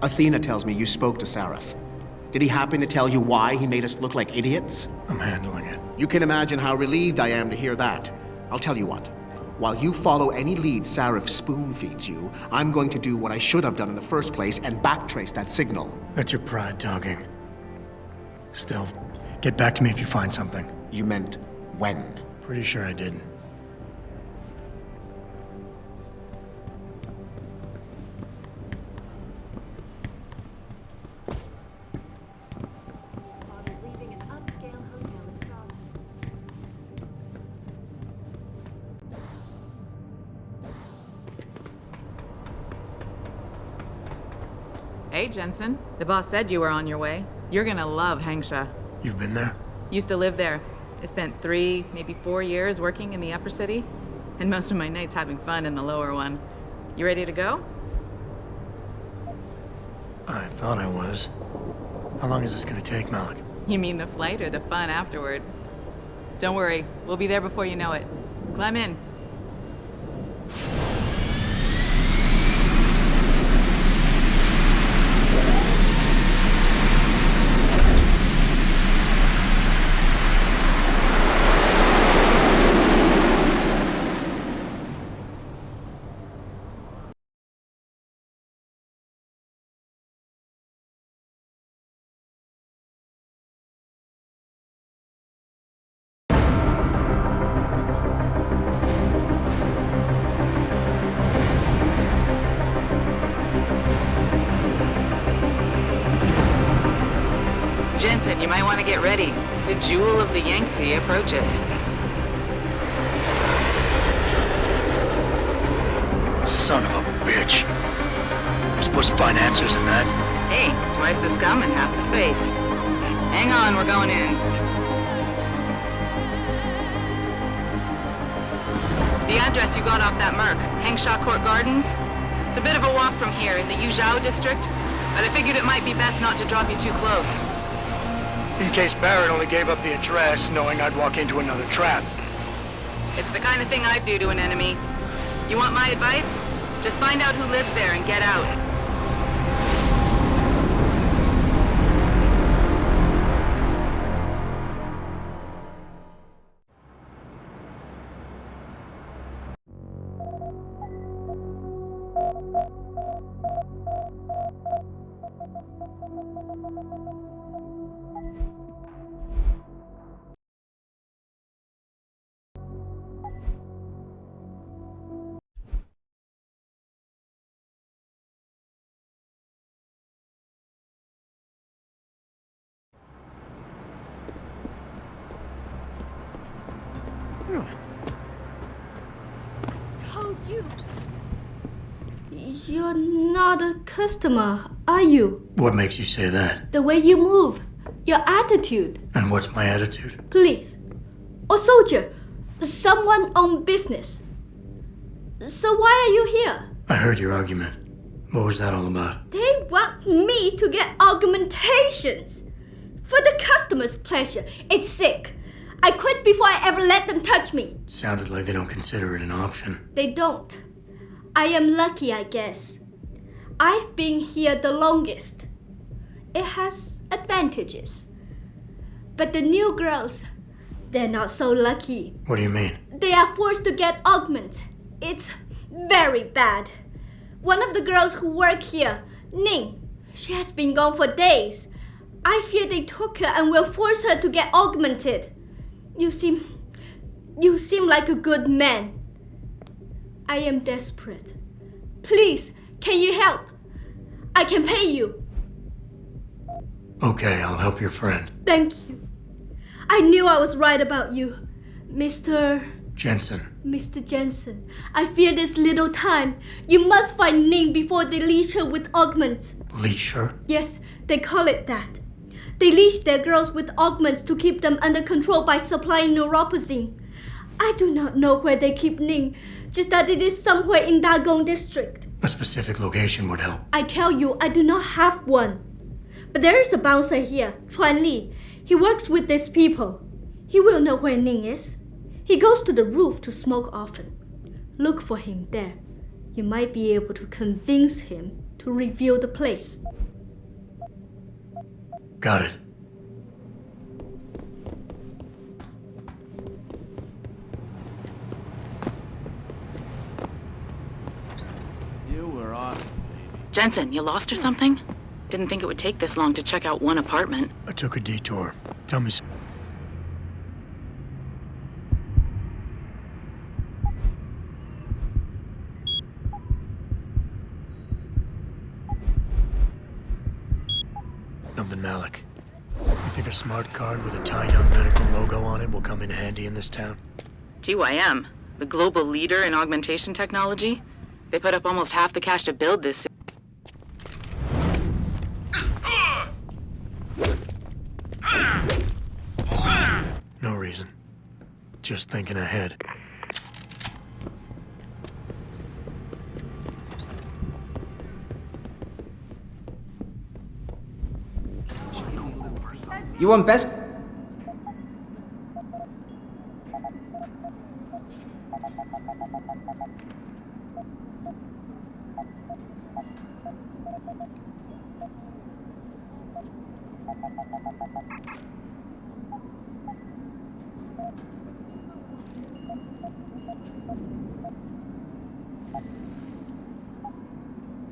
Athena tells me you spoke to Seraph. Did he happen to tell you why he made us look like idiots? I'm handling it. You can imagine how relieved I am to hear that. I'll tell you what. While you follow any lead Seraph spoon-feeds you, I'm going to do what I should have done in the first place and backtrace that signal. That's your pride talking. Still, get back to me if you find something. You meant when? Pretty sure I didn't. Hey, Jensen. The boss said you were on your way. You're gonna love Hengsha. You've been there? Used to live there. I spent 3, maybe 4 years working in the upper city, and most of my nights having fun in the lower one. You ready to go? I thought I was. How long is this gonna take, Malik? You mean the flight or the fun afterward? Don't worry, we'll be there before you know it. Climb in. Jensen, you might want to get ready. The jewel of the Yangtze approaches. Son of a bitch. I'm supposed to find answers in that. Hey, twice the scum and half the space. Hang on, we're going in. The address you got off that Merc, Hengsha Court Gardens. It's a bit of a walk from here in the Yuzhou district, but I figured it might be best not to drop you too close. In case Barrett only gave up the address, knowing I'd walk into another trap. It's the kind of thing I'd do to an enemy. You want my advice? Just find out who lives there and get out. Told you. You're not a customer, are you? What makes you say that? The way you move, your attitude. And what's my attitude? Please. A soldier, someone on business. So why are you here? I heard your argument. What was that all about? They want me to get augmentations. For the customer's pleasure. It's sick. I quit before I ever let them touch me. Sounded like they don't consider it an option. They don't. I am lucky, I guess. I've been here the longest. It has advantages. But the new girls, they're not so lucky. What do you mean? They are forced to get augments. It's very bad. One of the girls who work here, Ning, she has been gone for days. I fear they took her and will force her to get augmented. You seem like a good man. I am desperate. Please, can you help? I can pay you. Okay, I'll help your friend. Thank you. I knew I was right about you, Mr. Jensen. I fear there's little time. You must find Ning before they leash her with augments. Leash her? Yes, they call it that. They leash their girls with augments to keep them under control by supplying neuropozyne. I do not know where they keep Ning, just that it is somewhere in Dagong district. A specific location would help. I tell you, I do not have one. But there is a bouncer here, Chuan Li. He works with these people. He will know where Ning is. He goes to the roof to smoke often. Look for him there. You might be able to convince him to reveal the place. Got it. You were awesome. Jensen, you lost or something? Didn't think it would take this long to check out one apartment. I took a detour. Tell me something, Malik. You think a smart card with a Tai Young Medical logo on it will come in handy in this town? TYM, the global leader in augmentation technology. They put up almost half the cash to build this. No reason. Just thinking ahead. You want best?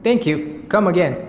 Thank you. Come again.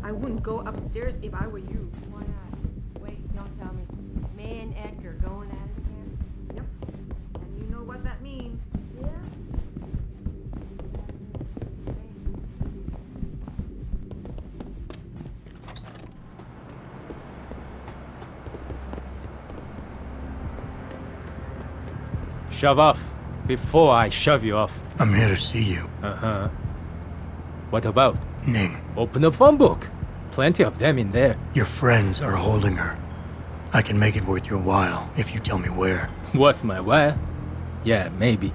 I wouldn't go upstairs if I were you. Why not? Wait, don't tell me. May and Edgar going at it again? Yep. And you know what that means. Yeah. Shove off before I shove you off. I'm here to see you. Uh-huh. What about? Ning. Open a phone book. Plenty of them in there. Your friends are holding her. I can make it worth your while if you tell me where. Worth my while? Yeah, maybe.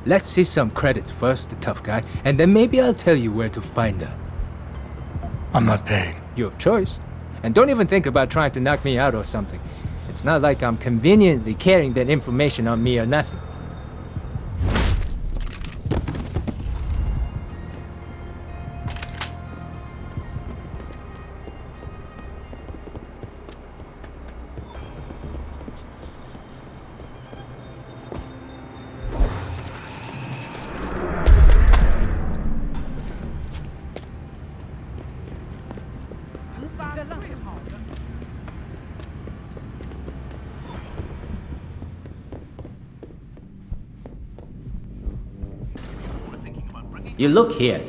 Let's see some credits first, the tough guy, and then maybe I'll tell you where to find her. I'm not paying. Your choice. And don't even think about trying to knock me out or something. It's not like I'm conveniently carrying that information on me or nothing. You look here.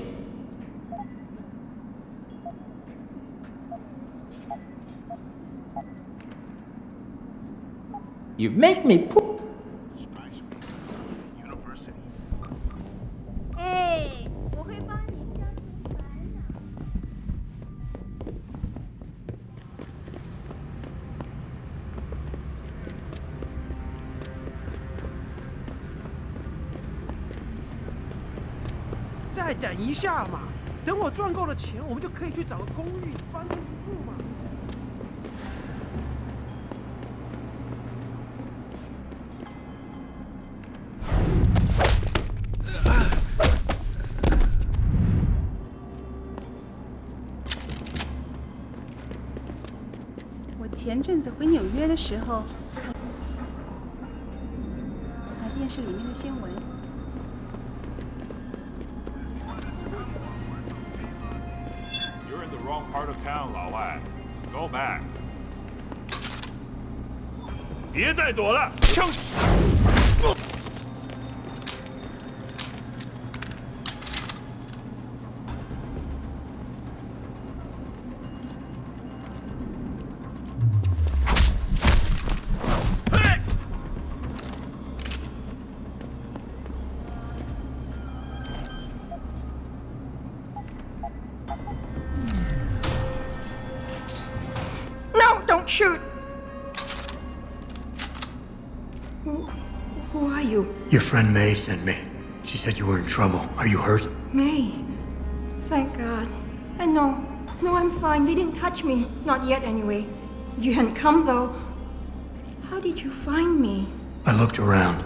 You make me poop. 哎，我会帮你消除烦恼。再等一下嘛，等我赚够了钱，我们就可以去找个公寓搬进去住嘛。我前阵子回纽约的时候，看电视里面的新闻。 You're in the wrong part of town, 老外。Go back。别再躲了，枪手！ No, don't shoot! Who are you? Your friend May sent me. She said you were in trouble. Are you hurt? May. Thank God. And no, I'm fine. They didn't touch me. Not yet, anyway. If you hadn't come, though, how did you find me? I looked around.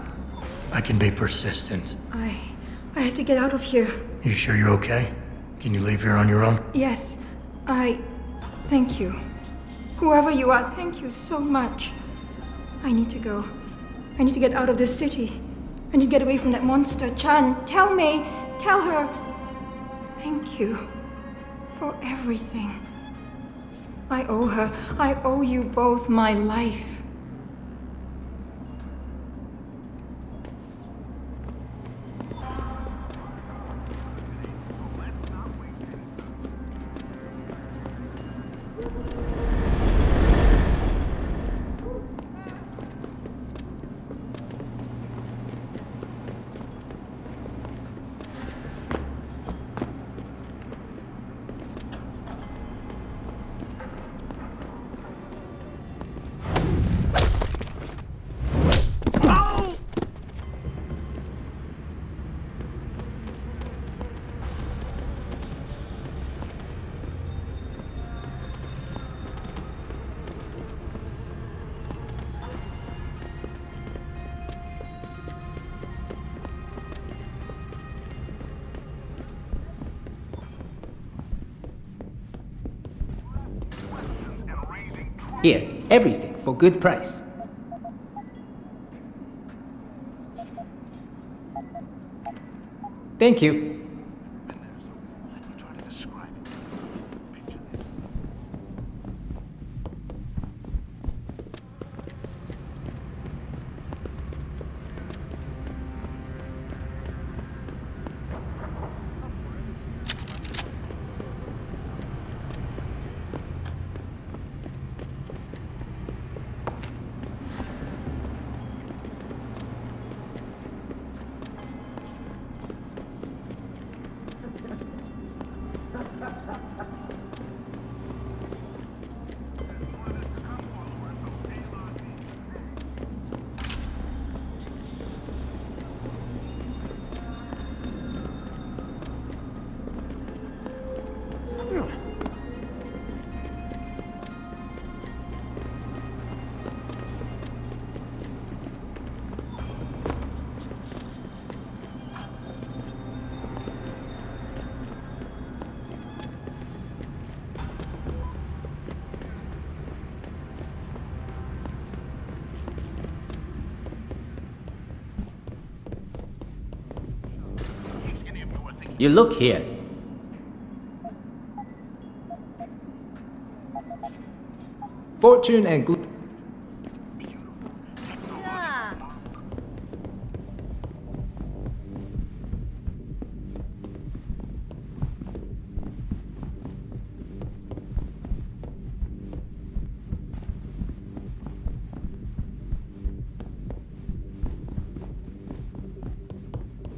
I can be persistent. I have to get out of here. You sure you're okay? Can you leave here on your own? Yes, thank you. Whoever you are, thank you so much. I need to go. I need to get out of this city. I need to get away from that monster, Chan. Tell May, tell her. Thank you for everything. I owe her. I owe you both my life. Here, everything for good price. Thank you. You look here. Fortune and good.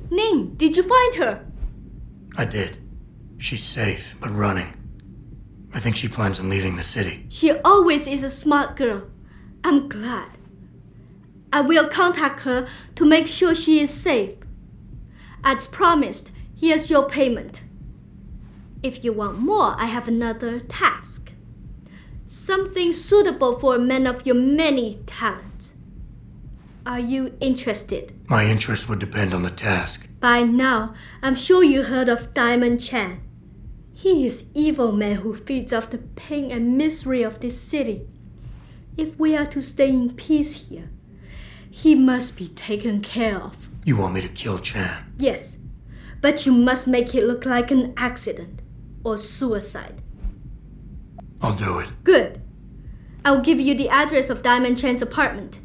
Ning, did you find her? I did. She's safe, but running. I think she plans on leaving the city. She always is a smart girl. I'm glad. I will contact her to make sure she is safe. As promised, here's your payment. If you want more, I have another task. Something suitable for a man of your many talents. Are you interested? My interest would depend on the task. By now, I'm sure you heard of Diamond Chan. He is evil man who feeds off the pain and misery of this city. If we are to stay in peace here, he must be taken care of. You want me to kill Chan? Yes, but you must make it look like an accident or suicide. I'll do it. Good. I'll give you the address of Diamond Chan's apartment.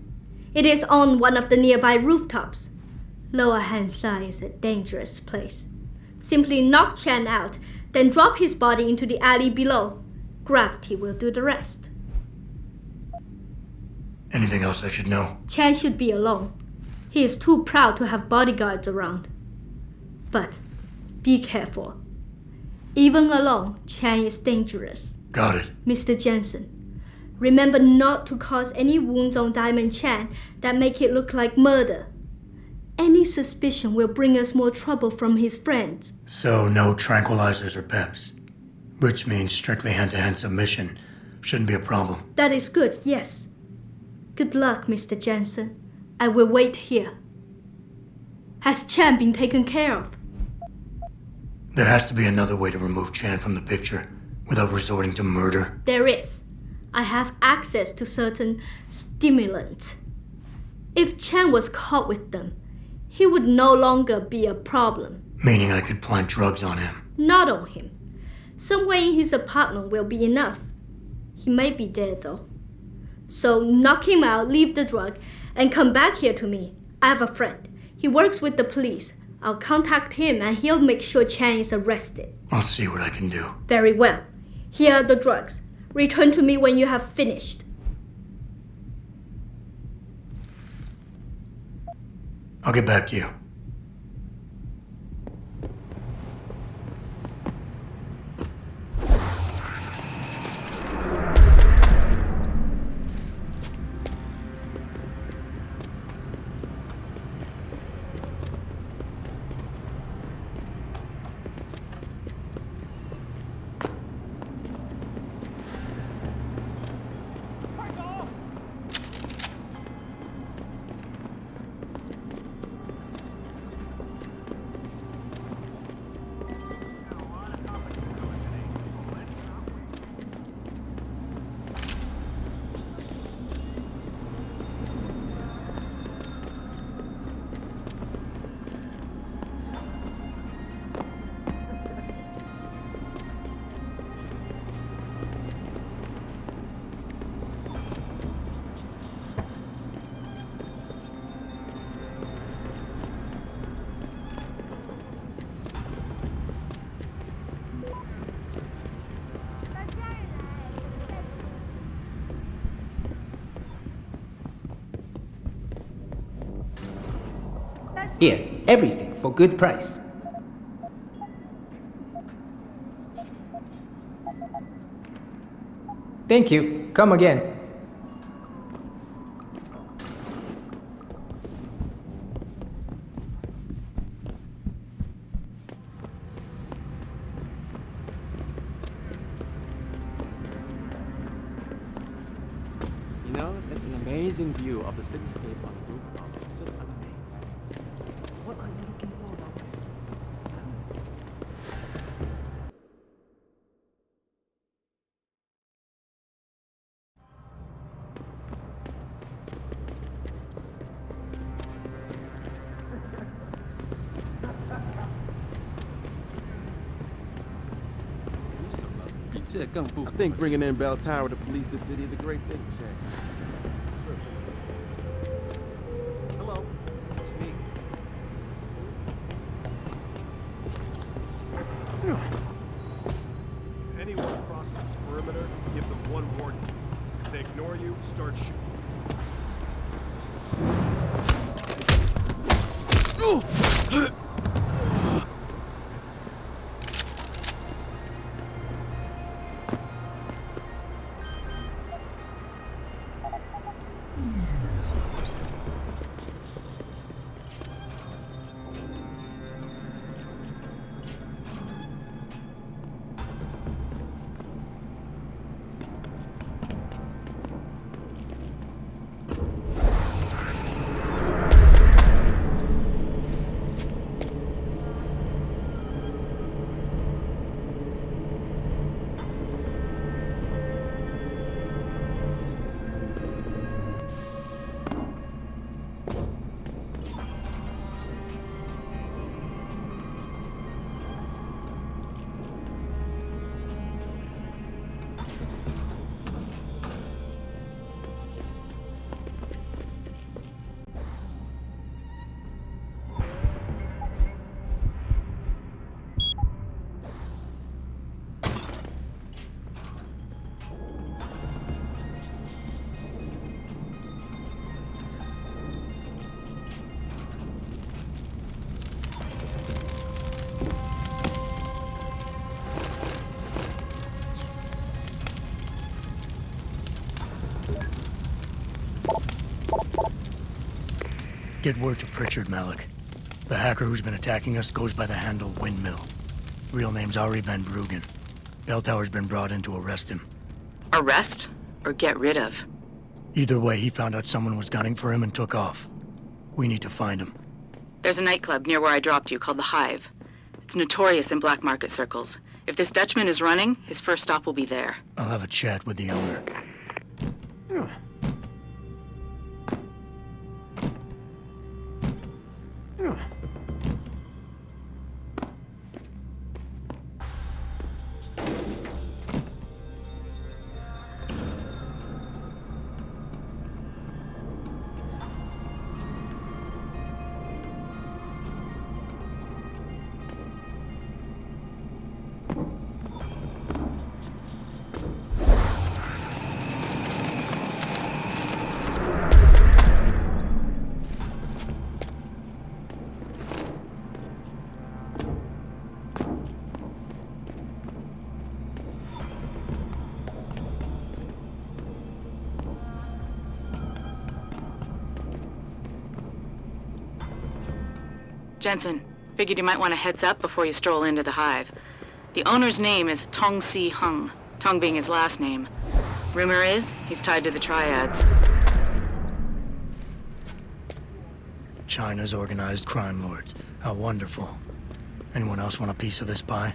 It is on one of the nearby rooftops. Lower Hansa is a dangerous place. Simply knock Chan out, then drop his body into the alley below. Gravity will do the rest. Anything else I should know? Chan should be alone. He is too proud to have bodyguards around. But be careful. Even alone, Chan is dangerous. Got it. Mr. Jensen, remember not to cause any wounds on Diamond Chan that make it look like murder. Any suspicion will bring us more trouble from his friends. So no tranquilizers or peps. Which means strictly hand-to-hand submission shouldn't be a problem. That is good, yes. Good luck, Mr. Jensen. I will wait here. Has Chan been taken care of? There has to be another way to remove Chan from the picture without resorting to murder. There is. I have access to certain stimulants. If Chan was caught with them, he would no longer be a problem. Meaning I could plant drugs on him. Not on him. Somewhere in his apartment will be enough. He may be dead though. So knock him out, leave the drug, and come back here to me. I have a friend. He works with the police. I'll contact him and he'll make sure Chan is arrested. I'll see what I can do. Very well. Here are the drugs. Return to me when you have finished. I'll get back to you. Here, everything for good price. Thank you. Come again. You know, that's an amazing view of the cityscape on the rooftop. Just amazing. What are you looking for, Doctor? I think bringing in Bell Tower to police the city is a great thing, Shane. Hello, it's me. Anyone crosses this perimeter, give them one warning. If they ignore you, start shooting. Get word to Pritchard, Malik. The hacker who's been attacking us goes by the handle Windmill. Real name's Ari Van Bruggen. Bell Tower's been brought in to arrest him. Arrest or get rid of? Either way, he found out someone was gunning for him and took off. We need to find him. There's a nightclub near where I dropped you called the Hive. It's notorious in black market circles. If this Dutchman is running, his first stop will be there. I'll have a chat with the owner. Jensen, figured you might want a heads up before you stroll into the Hive. The owner's name is Tong Si Hung, Tong being his last name. Rumor is, he's tied to the Triads. China's organized crime lords. How wonderful. Anyone else want a piece of this pie?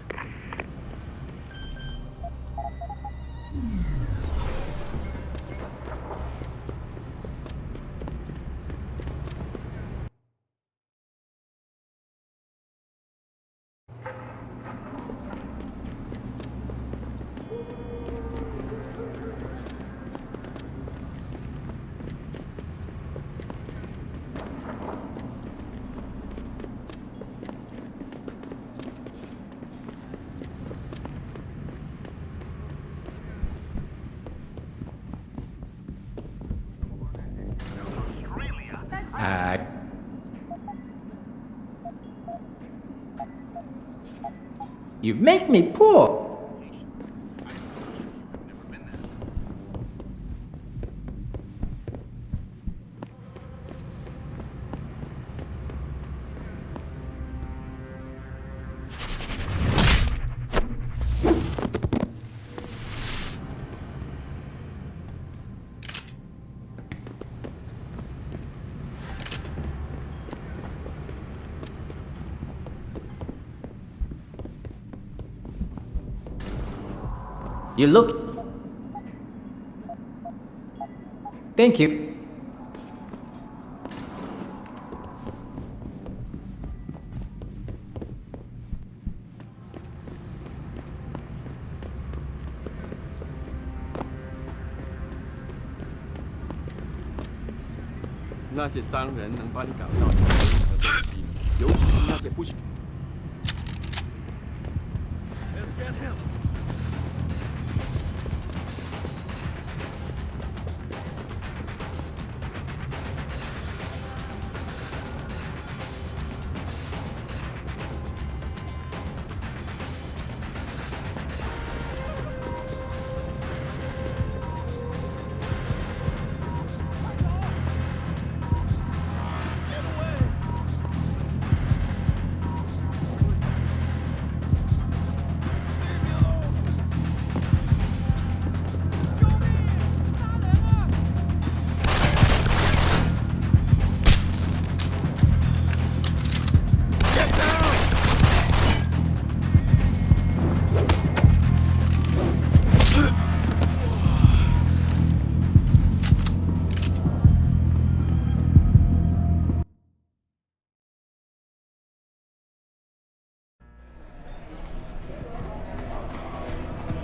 You make me poor. You look... Thank you.那些商人能帮你搞到任何东西，尤其是那些不需。Let's get him.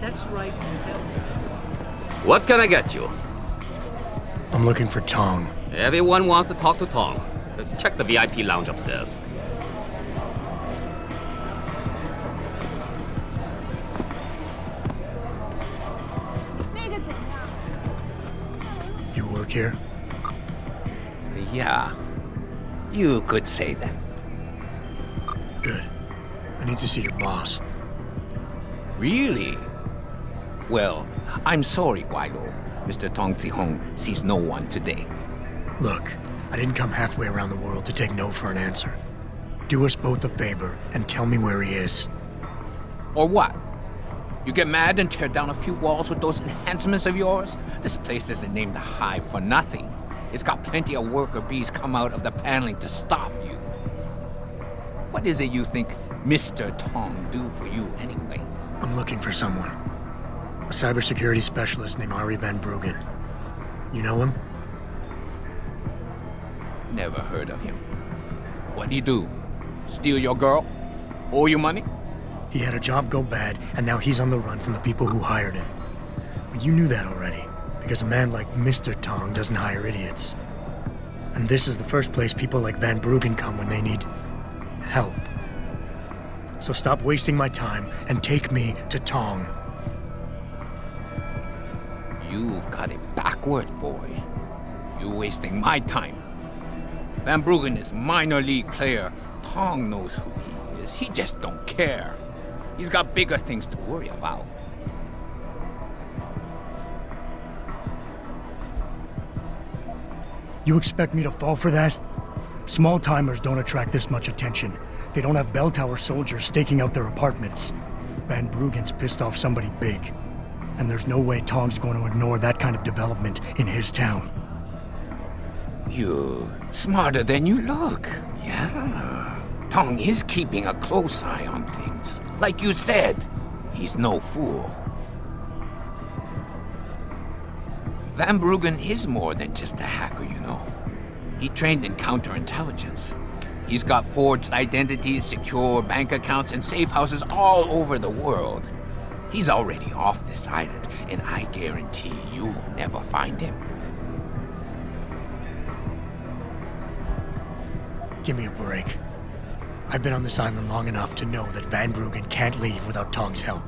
That's right. What can I get you? I'm looking for Tong. Everyone wants to talk to Tong. Check the VIP lounge upstairs. You work here? Yeah. You could say that. Good. I need to see your boss. Really? Well, I'm sorry, Guaido. Mr. Tong Zihong sees no one today. Look, I didn't come halfway around the world to take no for an answer. Do us both a favor and tell me where he is. Or what? You get mad and tear down a few walls with those enhancements of yours? This place isn't named the Hive for nothing. It's got plenty of worker bees come out of the paneling to stop you. What is it you think Mr. Tong do for you anyway? I'm looking for someone. A cybersecurity specialist named Ari Van Bruggen. You know him? Never heard of him. What'd he do? Steal your girl? Owe you money? He had a job go bad, and now he's on the run from the people who hired him. But you knew that already, because a man like Mr. Tong doesn't hire idiots. And this is the first place people like Van Bruggen come when they need help. So stop wasting my time and take me to Tong. You've got it backwards, boy. You're wasting my time. Van Bruggen is minor league player. Tong knows who he is. He just don't care. He's got bigger things to worry about. You expect me to fall for that? Small-timers don't attract this much attention. They don't have bell tower soldiers staking out their apartments. Van Bruggen's pissed off somebody big. And there's no way Tong's going to ignore that kind of development in his town. You're smarter than you look. Yeah. Tong is keeping a close eye on things. Like you said, he's no fool. Van Bruggen is more than just a hacker, you know. He trained in counterintelligence. He's got forged identities, secure bank accounts, and safe houses all over the world. He's already off this island, and I guarantee you'll never find him. Give me a break. I've been on this island long enough to know that Van Bruggen can't leave without Tong's help.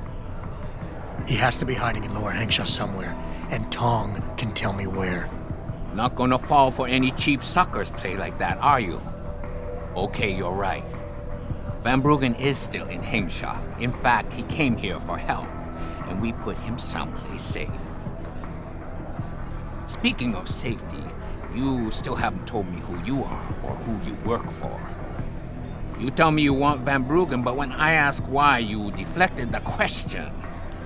He has to be hiding in Lower Hengsha somewhere, and Tong can tell me where. Not gonna fall for any cheap suckers play like that, are you? Okay, you're right. Van Bruggen is still in Hengsha. In fact, he came here for help, and we put him someplace safe. Speaking of safety, you still haven't told me who you are or who you work for. You tell me you want Van Bruggen, but when I ask why, you deflected the question.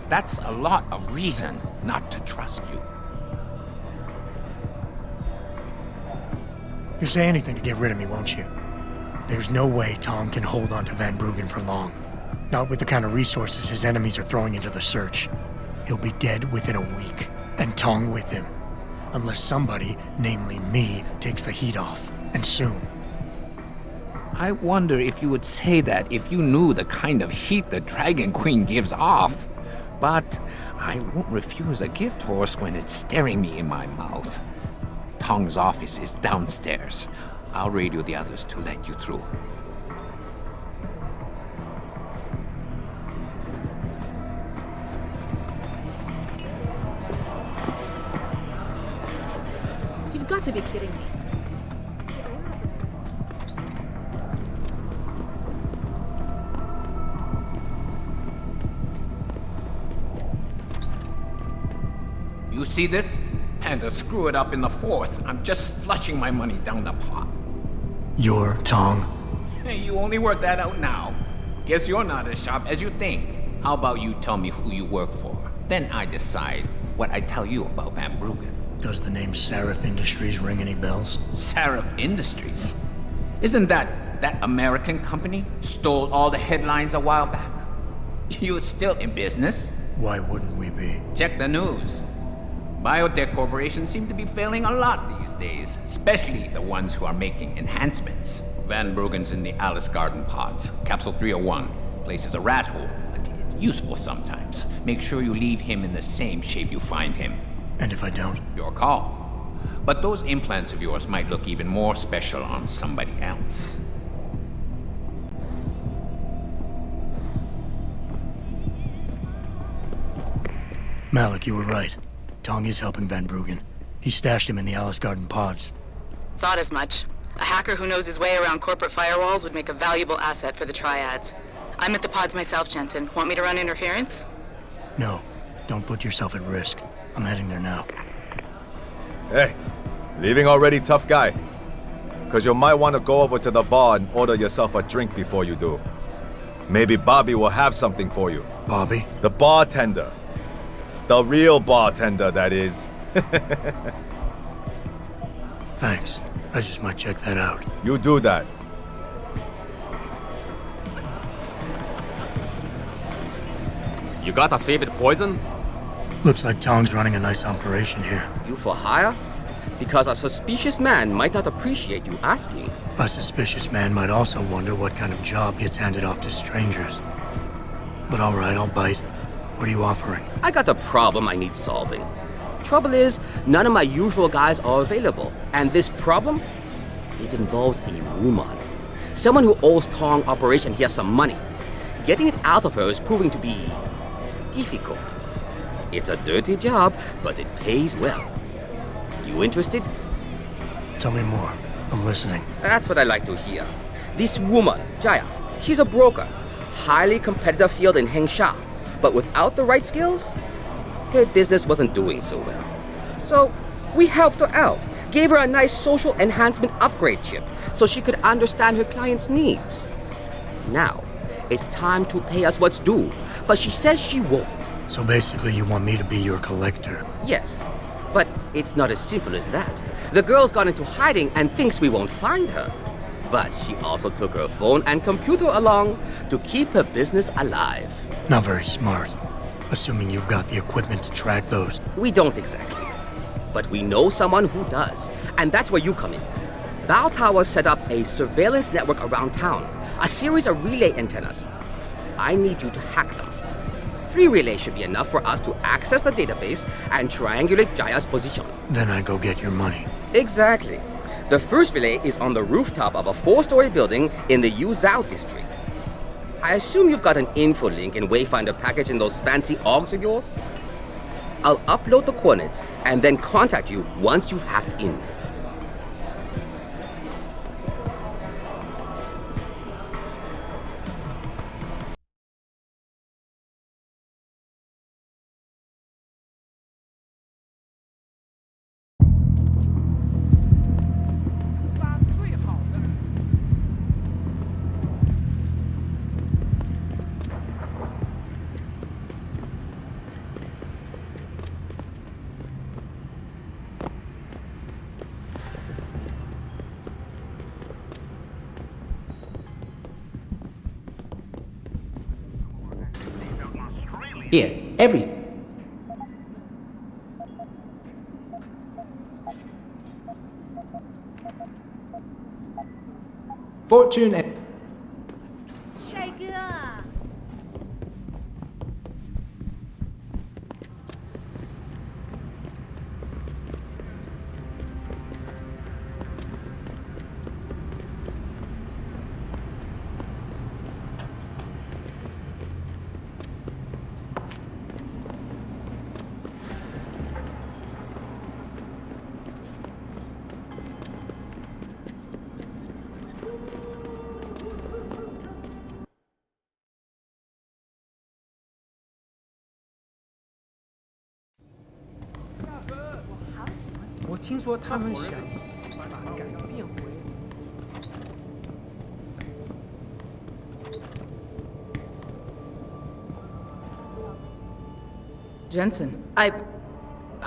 That's a lot of reason not to trust you. You'll say anything to get rid of me, won't you? There's no way Tong can hold on to Van Bruggen for long. Not with the kind of resources his enemies are throwing into the search. He'll be dead within a week, and Tong with him. Unless somebody, namely me, takes the heat off, and soon. I wonder if you would say that if you knew the kind of heat the Dragon Queen gives off. But I won't refuse a gift horse when it's staring me in my mouth. Tong's office is downstairs. I'll radio the others to let you through. You've got to be kidding me. You see this? And to screw it up in the fourth, I'm just flushing my money down the pot. You're Tong? Hey, you only work that out now. Guess you're not as sharp as you think. How about you tell me who you work for? Then I decide what I tell you about Van Bruggen. Does the name Seraph Industries ring any bells? Seraph Industries? Isn't that American company stole all the headlines a while back? You're still in business? Why wouldn't we be? Check the news. Biotech corporations seem to be failing a lot these days, especially the ones who are making enhancements. Van Bruggen's in the Alice Garden pods. Capsule 301. Place is a rat hole, but it's useful sometimes. Make sure you leave him in the same shape you find him. And if I don't? Your call. But those implants of yours might look even more special on somebody else. Malik, you were right. Tong is helping Van Bruggen. He stashed him in the Alice Garden pods. Thought as much. A hacker who knows his way around corporate firewalls would make a valuable asset for the Triads. I'm at the pods myself, Jensen. Want me to run interference? No, don't put yourself at risk. I'm heading there now. Hey, leaving already, tough guy? because you might want to go over to the bar and order yourself a drink before you do. Maybe Bobby will have something for you. Bobby? The bartender. The real bartender, that is. Thanks. I just might check that out. You do that. You got a favorite poison? Looks like Tong's running a nice operation here. You for hire? Because a suspicious man might not appreciate you asking. A suspicious man might also wonder what kind of job gets handed off to strangers. But all right, I'll bite. What are you offering? I got a problem I need solving. Trouble is, none of my usual guys are available. And this problem? It involves a woman. Someone who owes Tong Operation here some money. Getting it out of her is proving to be difficult. It's a dirty job, but it pays well. You interested? Tell me more. I'm listening. That's what I like to hear. This woman, Jaya, she's a broker. Highly competitive field in Hengsha. But without the right skills, her business wasn't doing so well. So we helped her out. Gave her a nice social enhancement upgrade chip so she could understand her clients' needs. Now, it's time to pay us what's due, but she says she won't. So basically you want me to be your collector? Yes, but it's not as simple as that. The girl's gone into hiding and thinks we won't find her. But she also took her phone and computer along to keep her business alive. Not very smart. Assuming you've got the equipment to track those. We don't exactly. But we know someone who does. And that's where you come in. Bao Tower set up a surveillance network around town. A series of relay antennas. I need you to hack them. 3 relays should be enough for us to access the database and triangulate Jaya's position. Then I go get your money. Exactly. The first relay is on the rooftop of a 4-story building in the Yuzhou district. I assume you've got an info link and Wayfinder package in those fancy OGs of yours? I'll upload the coordinates and then contact you once you've hacked in. Here, every... Fortune and... 帅哥， 我听说他们想改变回。Jensen, I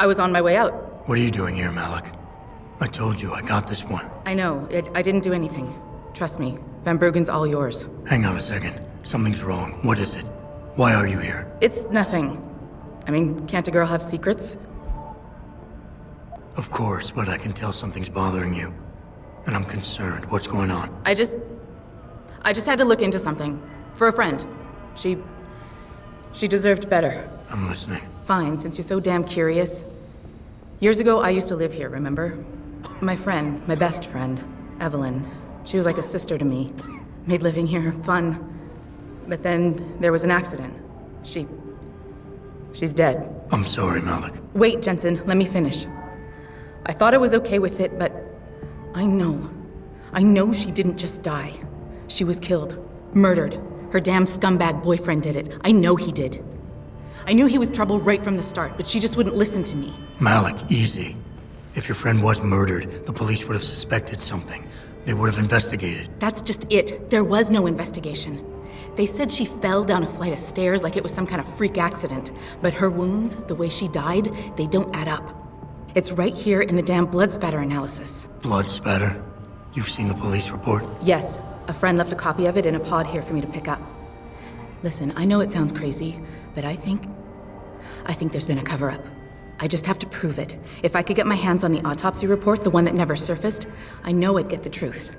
was on my way out. What are you doing here, Malik? I told you I got this one. I know. I didn't do anything. Trust me. Van Bruggen's all yours. Hang on a second. Something's wrong. What is it? Why are you here? It's nothing. I mean, can't a girl have secrets? Of course, but I can tell something's bothering you. And I'm concerned. What's going on? I just had to look into something. For a friend. She deserved better. I'm listening. Fine, since you're so damn curious. Years ago, I used to live here, remember? My friend, my best friend, Evelyn. She was like a sister to me. Made living here fun. But then there was an accident. She's dead. I'm sorry, Malik. Wait, Jensen, let me finish. I thought I was okay with it, but I know she didn't just die. She was killed. Murdered. Her damn scumbag boyfriend did it. I know he did. I knew he was trouble right from the start, but she just wouldn't listen to me. Malik, easy. If your friend was murdered, the police would have suspected something. They would have investigated. That's just it. There was no investigation. They said she fell down a flight of stairs like it was some kind of freak accident. But her wounds, the way she died, they don't add up. It's right here in the damn blood spatter analysis. Blood spatter? You've seen the police report? Yes. A friend left a copy of it in a pod here for me to pick up. Listen, I know it sounds crazy, but I think there's been a cover-up. I just have to prove it. If I could get my hands on the autopsy report, the one that never surfaced, I know I'd get the truth.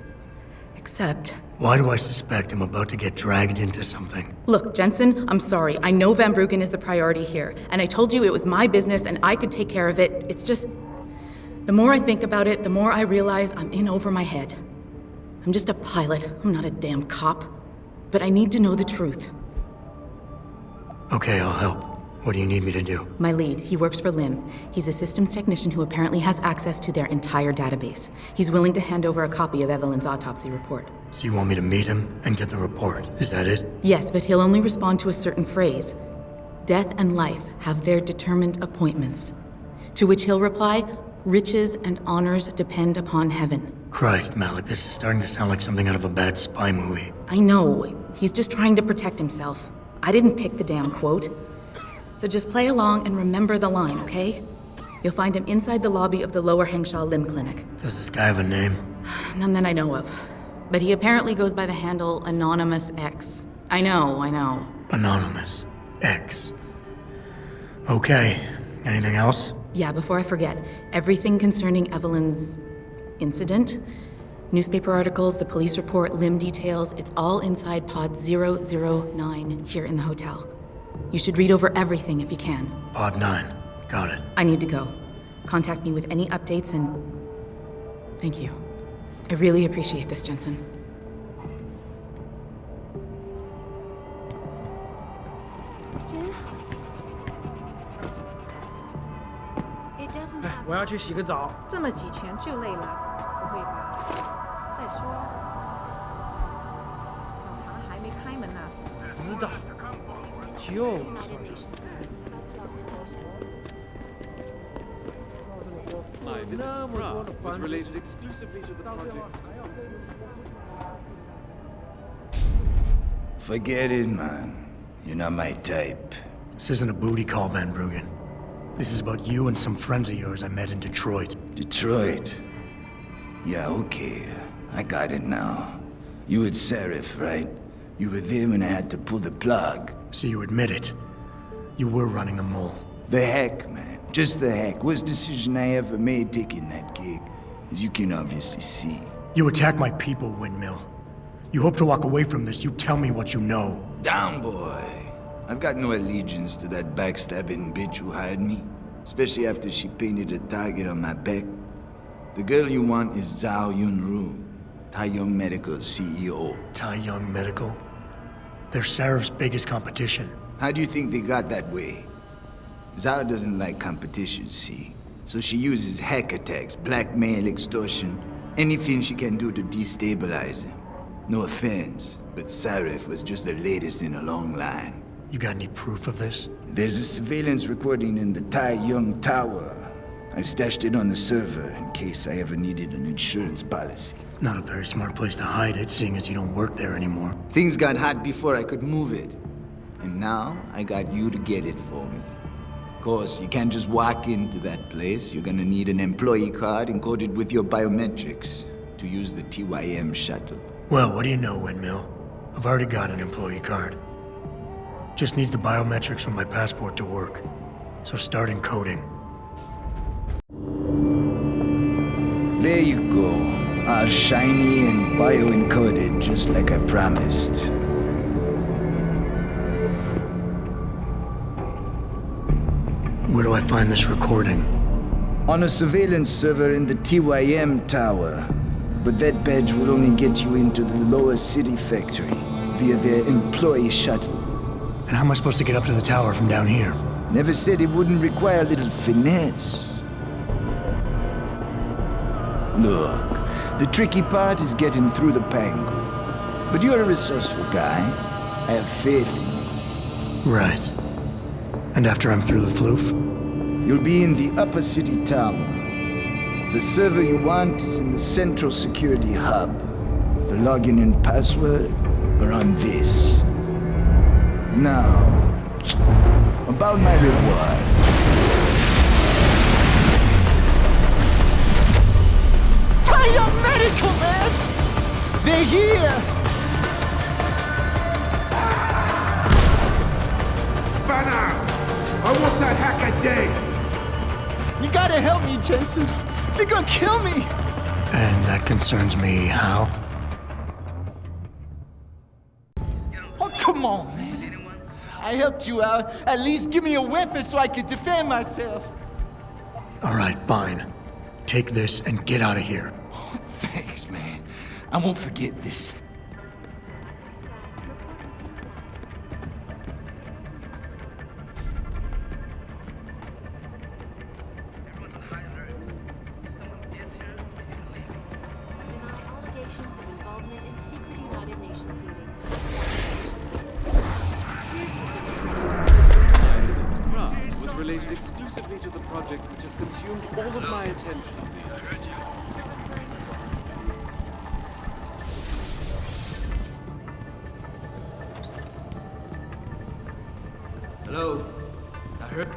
Except... Why do I suspect I'm about to get dragged into something? Look, Jensen, I'm sorry. I know Van Bruggen is the priority here, and I told you it was my business and I could take care of it. It's just... The more I think about it, the more I realize I'm in over my head. I'm just a pilot. I'm not a damn cop. But I need to know the truth. Okay, I'll help. What do you need me to do? My lead, he works for LIM. He's a systems technician who apparently has access to their entire database. He's willing to hand over a copy of Evelyn's autopsy report. So you want me to meet him and get the report? Is that it? Yes, but he'll only respond to a certain phrase. Death and life have their determined appointments. To which he'll reply, riches and honors depend upon heaven. Christ, Malik, this is starting to sound like something out of a bad spy movie. I know. He's just trying to protect himself. I didn't pick the damn quote. So just play along and remember the line, okay? You'll find him inside the lobby of the Lower Hengsha Limb Clinic. Does this guy have a name? None that I know of. But he apparently goes by the handle Anonymous X. I know. Anonymous X. Okay. Anything else? Yeah, before I forget, everything concerning Evelyn's incident, newspaper articles, the police report, limb details, it's all inside pod 009 here in the hotel. You should read over everything if you can. Pod 9. Got it. I need to go. Contact me with any updates and... Thank you. I really appreciate this, Jensen. Jen? It doesn't have... 我要去洗个澡。这么几拳就累了，不会吧？再说，澡堂还没开门呢。我知道，就算。My visit to Prague was related exclusively to the project. Forget it, man. You're not my type. This isn't a booty call, Van Bruggen. This is about you and some friends of yours I met in Detroit. Detroit? Yeah, okay. I got it now. You with Serif, right? You were there when I had to pull the plug. So you admit it. You were running a mole. The heck, man. Just the heck. Worst decision I ever made taking that gig, as you can obviously see. You attack my people, Windmill. You hope to walk away from this. You tell me what you know. Down, boy. I've got no allegiance to that backstabbing bitch who hired me. Especially after she painted a target on my back. The girl you want is Zhao Yunru, Taiyong Medical's CEO. Taiyong Medical? They're Sarif's biggest competition. How do you think they got that way? Zhao doesn't like competition, see? So she uses hack attacks, blackmail, extortion, anything she can do to destabilize him. No offense, but Sarif was just the latest in a long line. You got any proof of this? There's a surveillance recording in the Taiyong Tower. I've stashed it on the server in case I ever needed an insurance policy. Not a very smart place to hide it, seeing as you don't work there anymore. Things got hot before I could move it. And now, I got you to get it for me. Of course, you can't just walk into that place. You're gonna need an employee card encoded with your biometrics to use the TYM shuttle. Well, what do you know, Windmill? I've already got an employee card. Just needs the biometrics from my passport to work. So start encoding. There you go. All shiny and bio-encoded, just like I promised. Where do I find this recording? On a surveillance server in the TYM tower. But that badge will only get you into the lower city factory via their employee shuttle. And how am I supposed to get up to the tower from down here? Never said it wouldn't require a little finesse. Look, the tricky part is getting through the Pangu. But you're a resourceful guy. I have faith in you. Right. And after I'm through the floof? You'll be in the upper city tower. The server you want is in the central security hub. The login and password are on this. Now, about my reward. Young medical, man! They're here! Banner! I want that hacker dead! You gotta help me, Jensen. They're gonna kill me! And that concerns me how? Oh, come on, man. I helped you out. At least give me a weapon so I could defend myself. All right, fine. Take this and get out of here. Thanks, man. I won't forget this. Was related exclusively to the project which has consumed all of my attention. Hello? I heard...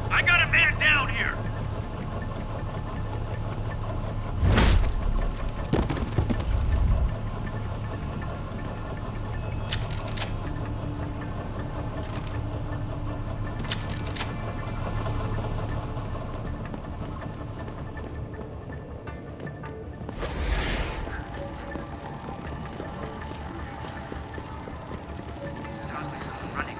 I got a man down here! Sounds like someone running.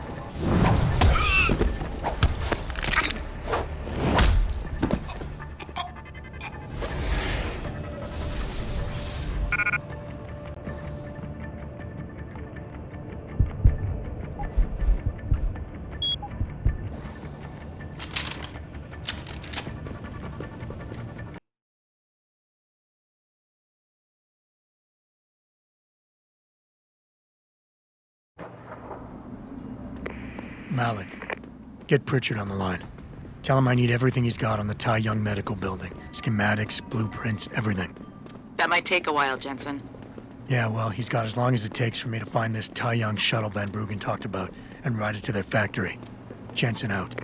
Malik, get Pritchard on the line. Tell him I need everything he's got on the Tai Young Medical Building. Schematics, blueprints, everything. That might take a while, Jensen. Yeah, well, he's got as long as it takes for me to find this Tai Young shuttle Van Bruggen talked about and ride it to their factory. Jensen out.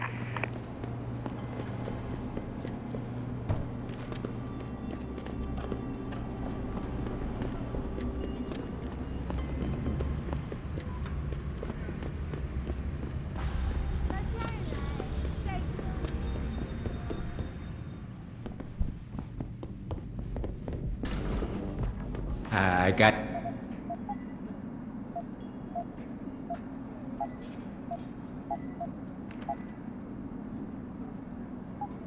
I got...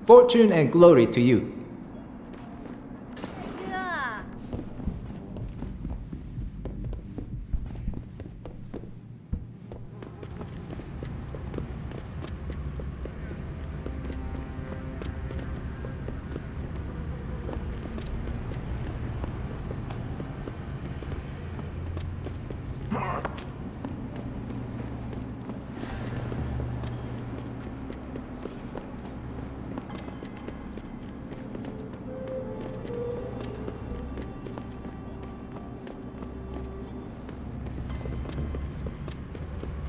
Fortune and glory to you.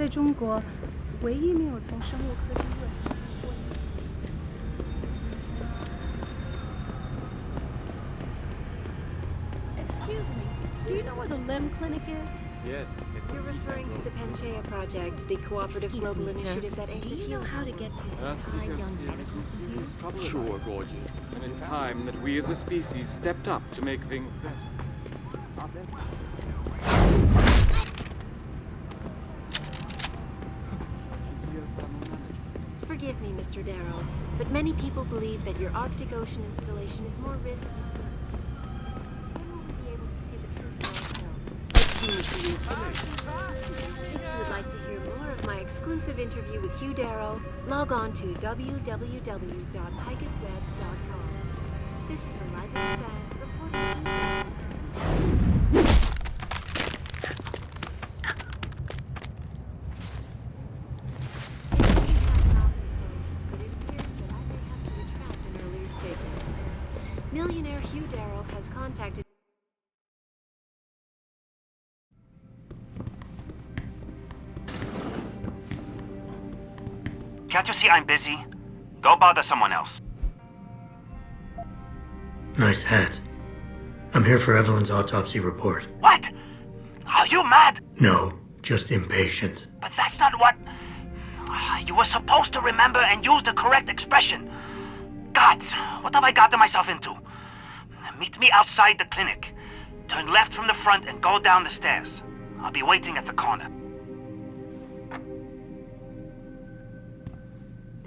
在中国唯一没有从生物科技院毕业。Excuse me, do you know where the limb clinic is? Yes. You're referring to the Panchaea Project, the cooperative global initiative that aims at healing how to get to high young medical Trouble sure, gorgeous. And it's time that we as a species stepped up to make things better. Forgive me, Mr. Darrow, but many people believe that your Arctic Ocean installation is more risk than certainty. When will we be able to see the truth for ourselves? If you would like to hear more of my exclusive interview with Hugh Darrow, log on to www.picusweb.com. This is Eliza Sad, reporting. Millionaire Hugh Darrow has contacted. Can't you see I'm busy? Go bother someone else. Nice hat. I'm here for Evelyn's autopsy report. What? Are you mad? No, just impatient. But that's not what... You were supposed to remember and use the correct expression. Gods, what have I gotten myself into? Meet me outside the clinic. Turn left from the front and go down the stairs. I'll be waiting at the corner.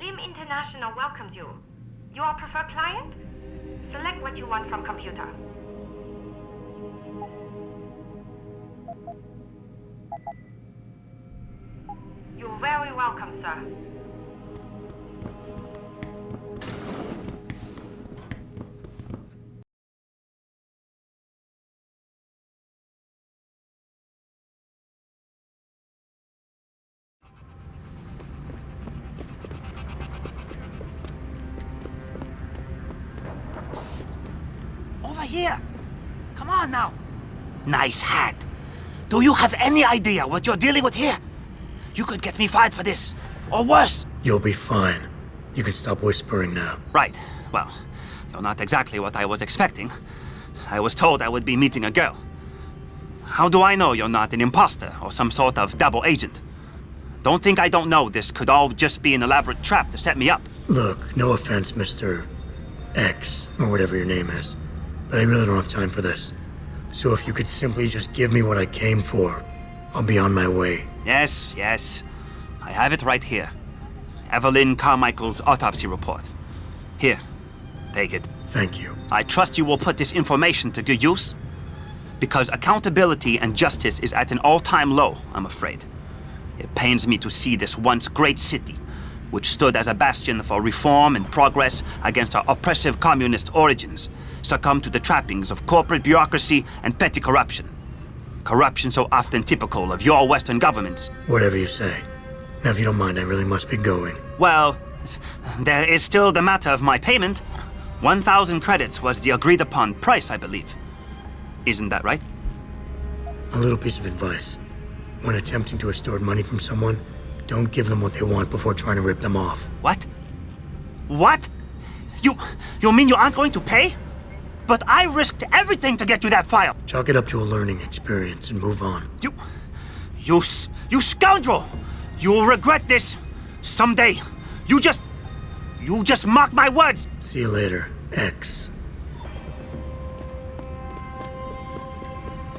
Lim International welcomes you. You are preferred client? Select what you want from computer. You're very welcome, sir. Over here! Come on now! Nice hat. Do you have any idea what you're dealing with here? You could get me fired for this. Or worse. You'll be fine. You can stop whispering now. Right. Well, you're not exactly what I was expecting. I was told I would be meeting a girl. How do I know you're not an imposter or some sort of double agent? Don't think I don't know this could all just be an elaborate trap to set me up. Look, no offense, Mr. X, or whatever your name is, but I really don't have time for this. So if you could simply just give me what I came for, I'll be on my way. Yes, yes. I have it right here. Evelyn Carmichael's autopsy report. Here, take it. Thank you. I trust you will put this information to good use, because accountability and justice is at an all-time low, I'm afraid. It pains me to see this once great city, which stood as a bastion for reform and progress against our oppressive communist origins, succumb to the trappings of corporate bureaucracy and petty corruption. Corruption so often typical of your Western governments. Whatever you say. Now, if you don't mind, I really must be going. Well, there is still the matter of my payment. 1,000 credits was the agreed-upon price, I believe. Isn't that right? A little piece of advice. When attempting to extort money from someone, don't give them what they want before trying to rip them off. What? What? You mean you aren't going to pay? But I risked everything to get you that file. Chalk it up to a learning experience and move on. You scoundrel! You will regret this someday. You just mock my words. See you later, X.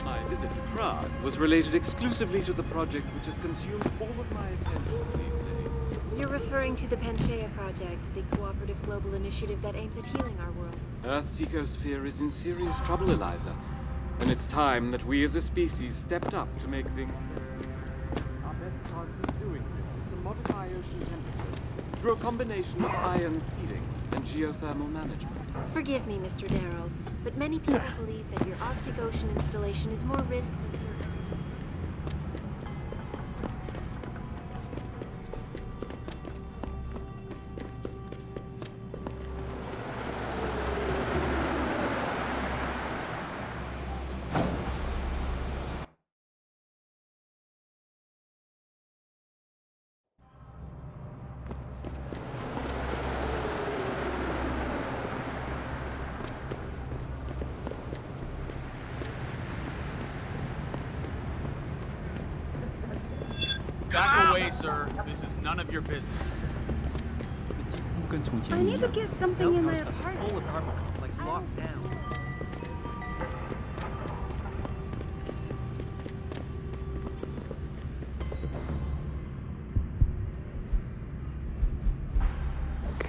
My visit to Prague was related exclusively to the project which has consumed all of my attention these days. You're referring to the Panchaea Project, the cooperative global initiative that aims at healing our world. Earth's ecosphere is in serious trouble, Eliza. And it's time that we as a species stepped up to make things better. Our best chance of doing this is to modify ocean temperature through a combination of ion seeding and geothermal management. Forgive me, Mr. Darrow, but many people believe that your Arctic Ocean installation is more risk than certainty. Back away, sir. This is none of your business. I need to get something in my apartment. Whole apartment complex locked down.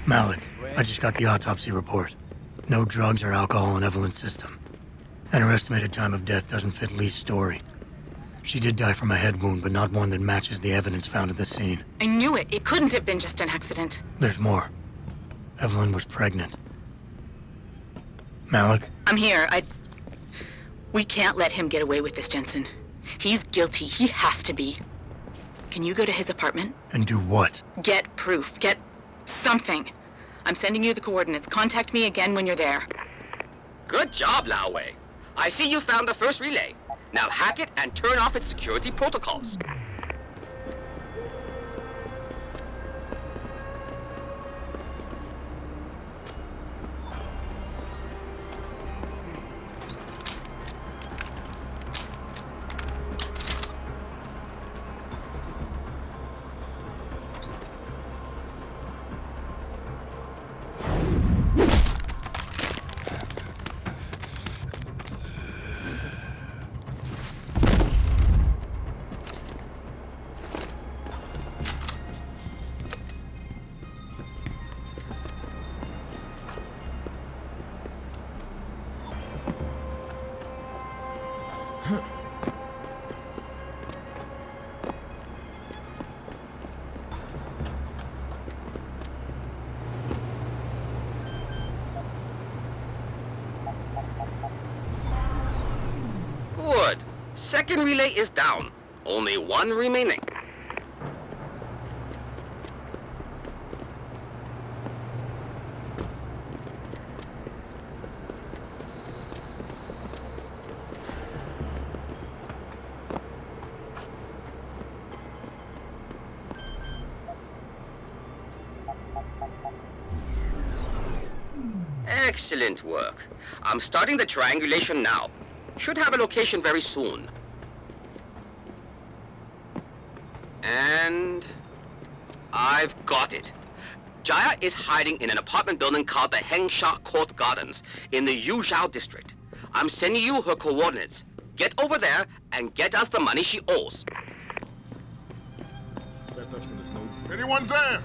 Malik, I just got the autopsy report. No drugs or alcohol in Evelyn's system. And her estimated time of death doesn't fit Lee's story. She did die from a head wound, but not one that matches the evidence found at the scene. I knew it. It couldn't have been just an accident. There's more. Evelyn was pregnant. Malik? I'm here. We can't let him get away with this, Jensen. He's guilty. He has to be. Can you go to his apartment? And do what? Get proof. Get something. I'm sending you the coordinates. Contact me again when you're there. Good job, Lao Wei. I see you found the first relay. Now hack it and turn off its security protocols. Good. Second relay is down. Only one remaining. Excellent work. I'm starting the triangulation now. Should have a location very soon. And I've got it. Jaya is hiding in an apartment building called the Hengsha Court Gardens in the Yuzhou district. I'm sending you her coordinates. Get over there and get us the money she owes. Anyone there?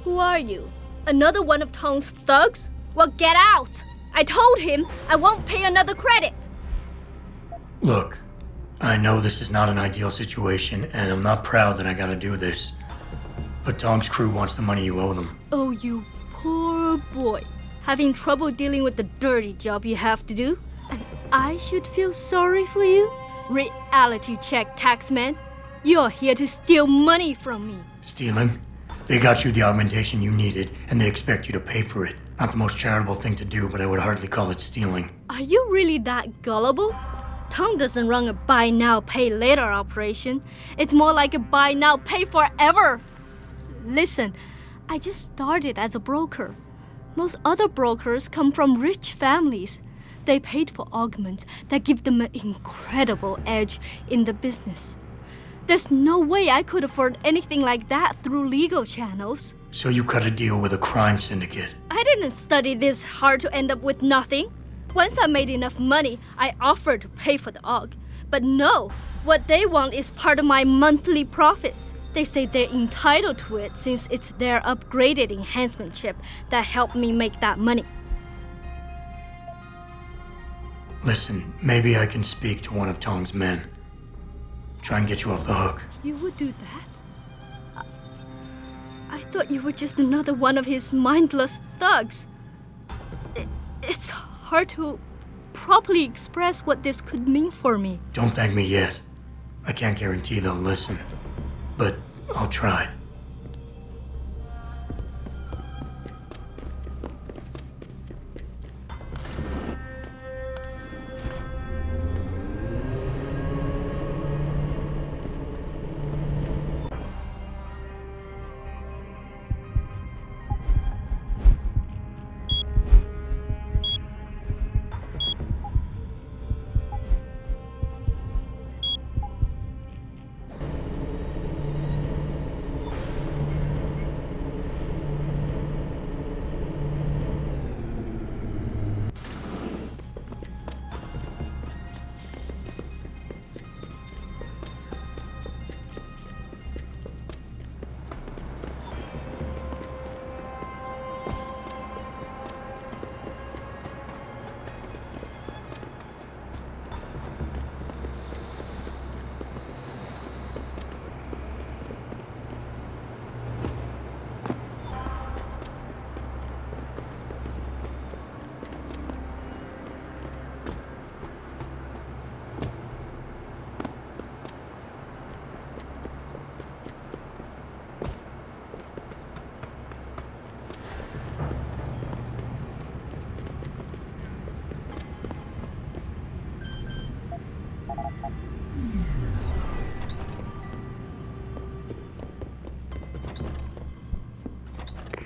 Who are you? Another one of Tong's thugs? Well, get out! I told him I won't pay another credit. Look, I know this is not an ideal situation, and I'm not proud that I gotta do this. But Tong's crew wants the money you owe them. Oh, you poor boy. Having trouble dealing with the dirty job you have to do? And I should feel sorry for you? Reality check, taxman. You're here to steal money from me. Stealing? They got you the augmentation you needed, and they expect you to pay for it. Not the most charitable thing to do, but I would hardly call it stealing. Are you really that gullible? Tong doesn't run a buy now, pay later operation. It's more like a buy now, pay forever. Listen, I just started as a broker. Most other brokers come from rich families. They paid for augments that give them an incredible edge in the business. There's no way I could afford anything like that through legal channels. So you cut a deal with a crime syndicate. I didn't study this hard to end up with nothing. Once I made enough money, I offered to pay for the aug. But no, what they want is part of my monthly profits. They say they're entitled to it since it's their upgraded enhancement chip that helped me make that money. Listen, maybe I can speak to one of Tong's men. Try and get you off the hook. You would do that? I thought you were just another one of his mindless thugs. It's hard to properly express what this could mean for me. Don't thank me yet. I can't guarantee they'll listen, but I'll try.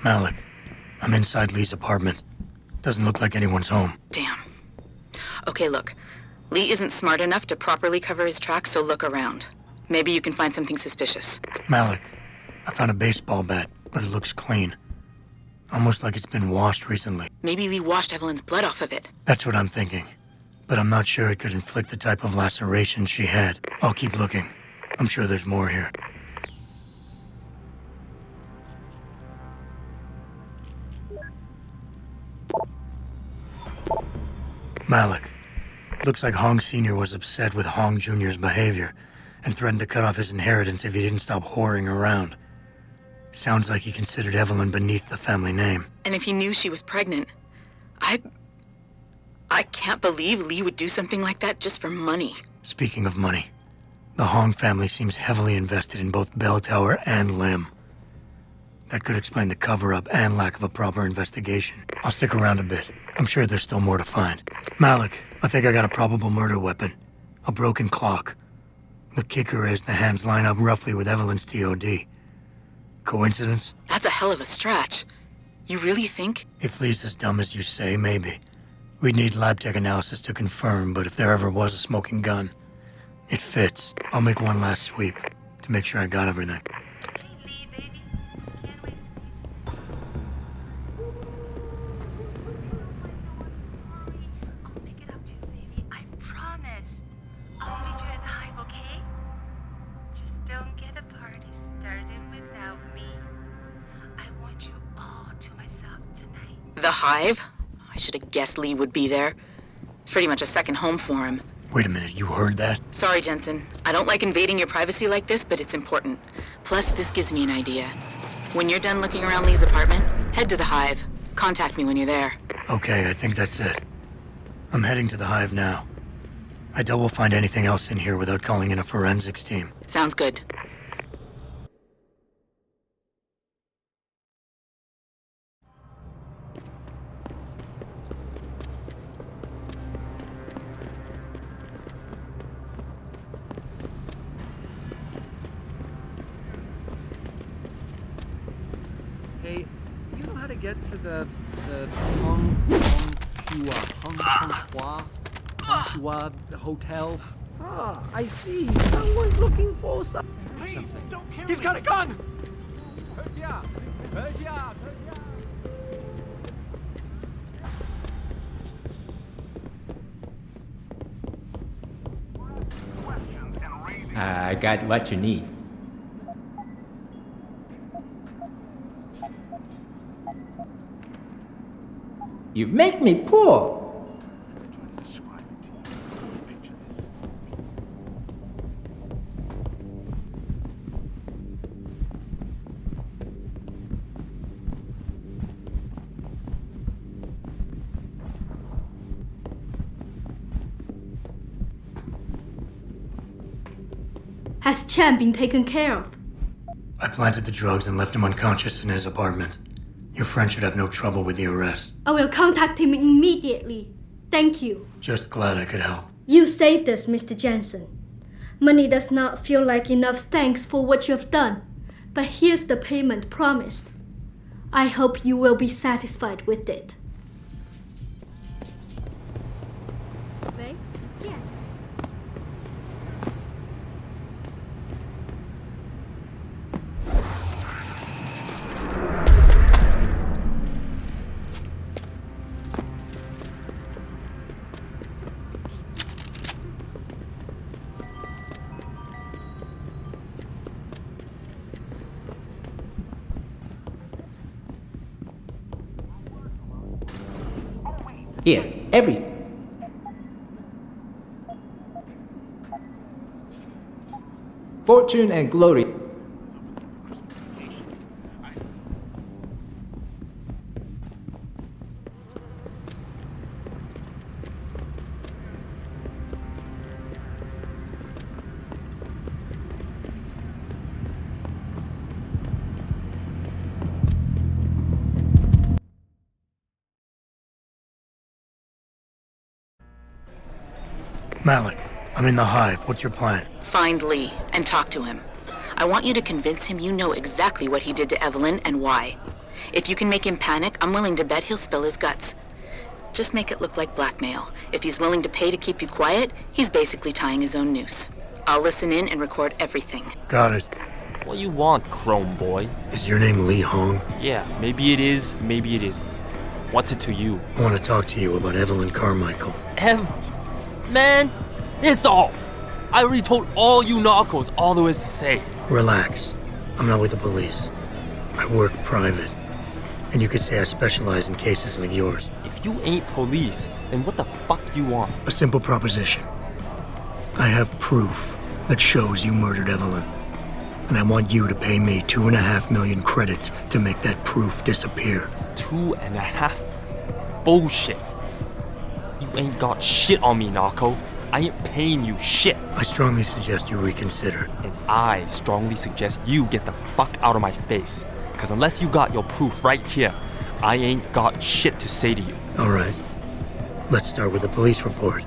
Malik, I'm inside Lee's apartment. Doesn't look like anyone's home. Damn. Okay, look. Lee isn't smart enough to properly cover his tracks, so look around. Maybe you can find something suspicious. Malik, I found a baseball bat, but it looks clean. Almost like it's been washed recently. Maybe Lee washed Evelyn's blood off of it. That's what I'm thinking. But I'm not sure it could inflict the type of laceration she had. I'll keep looking. I'm sure there's more here. Malik, looks like Hong Sr. was upset with Hong Jr.'s behavior and threatened to cut off his inheritance if he didn't stop whoring around. Sounds like he considered Evelyn beneath the family name. And if he knew she was pregnant, I can't believe Lee would do something like that just for money. Speaking of money, the Hong family seems heavily invested in both Bell Tower and Lim. That could explain the cover-up and lack of a proper investigation. I'll stick around a bit. I'm sure there's still more to find. Malik, I think I got a probable murder weapon. A broken clock. The kicker is the hands line up roughly with Evelyn's TOD. Coincidence? That's a hell of a stretch. You really think? If Lee's as dumb as you say, maybe. We'd need lab tech analysis to confirm, but if there ever was a smoking gun, it fits. I'll make one last sweep to make sure I got everything. The Hive? I should have guessed Lee would be there. It's pretty much a second home for him. Wait a minute, you heard that? Sorry, Jensen. I don't like invading your privacy like this, but it's important. Plus, this gives me an idea. When you're done looking around Lee's apartment, head to the Hive. Contact me when you're there. Okay, I think that's it. I'm heading to the Hive now. I doubt we'll find anything else in here without calling in a forensics team. Sounds good. Hey, you know how to get to the Hua hotel? Ah, I see. Someone's looking for something. He's got a gun! I got what you need. You make me poor. Has Chen been taken care of? I planted the drugs and left him unconscious in his apartment. Your friend should have no trouble with the arrest. I will contact him immediately. Thank you. Just glad I could help. You saved us, Mr. Jensen. Money does not feel like enough thanks for what you have done. But here's the payment promised. I hope you will be satisfied with it. Here, every... Fortune and glory. Malik, I'm in the hive. What's your plan? Find Lee and talk to him. I want you to convince him you know exactly what he did to Evelyn and why. If you can make him panic, I'm willing to bet he'll spill his guts. Just make it look like blackmail. If he's willing to pay to keep you quiet, he's basically tying his own noose. I'll listen in and record everything. Got it. What you want, Chrome Boy? Is your name Lee Hong? Yeah, maybe it is, maybe it isn't. What's it to you? I want to talk to you about Evelyn Carmichael. Man, it's off. I already told all you narcos all there is to say. Relax. I'm not with the police. I work private. And you could say I specialize in cases like yours. If you ain't police, then what the fuck you want? A simple proposition. I have proof that shows you murdered Evelyn. And I want you to pay me 2.5 million credits to make that proof disappear. 2.5? Bullshit. You ain't got shit on me, narco. I ain't paying you shit. I strongly suggest you reconsider. And I strongly suggest you get the fuck out of my face. Cause unless you got your proof right here, I ain't got shit to say to you. All right. Let's start with the police report.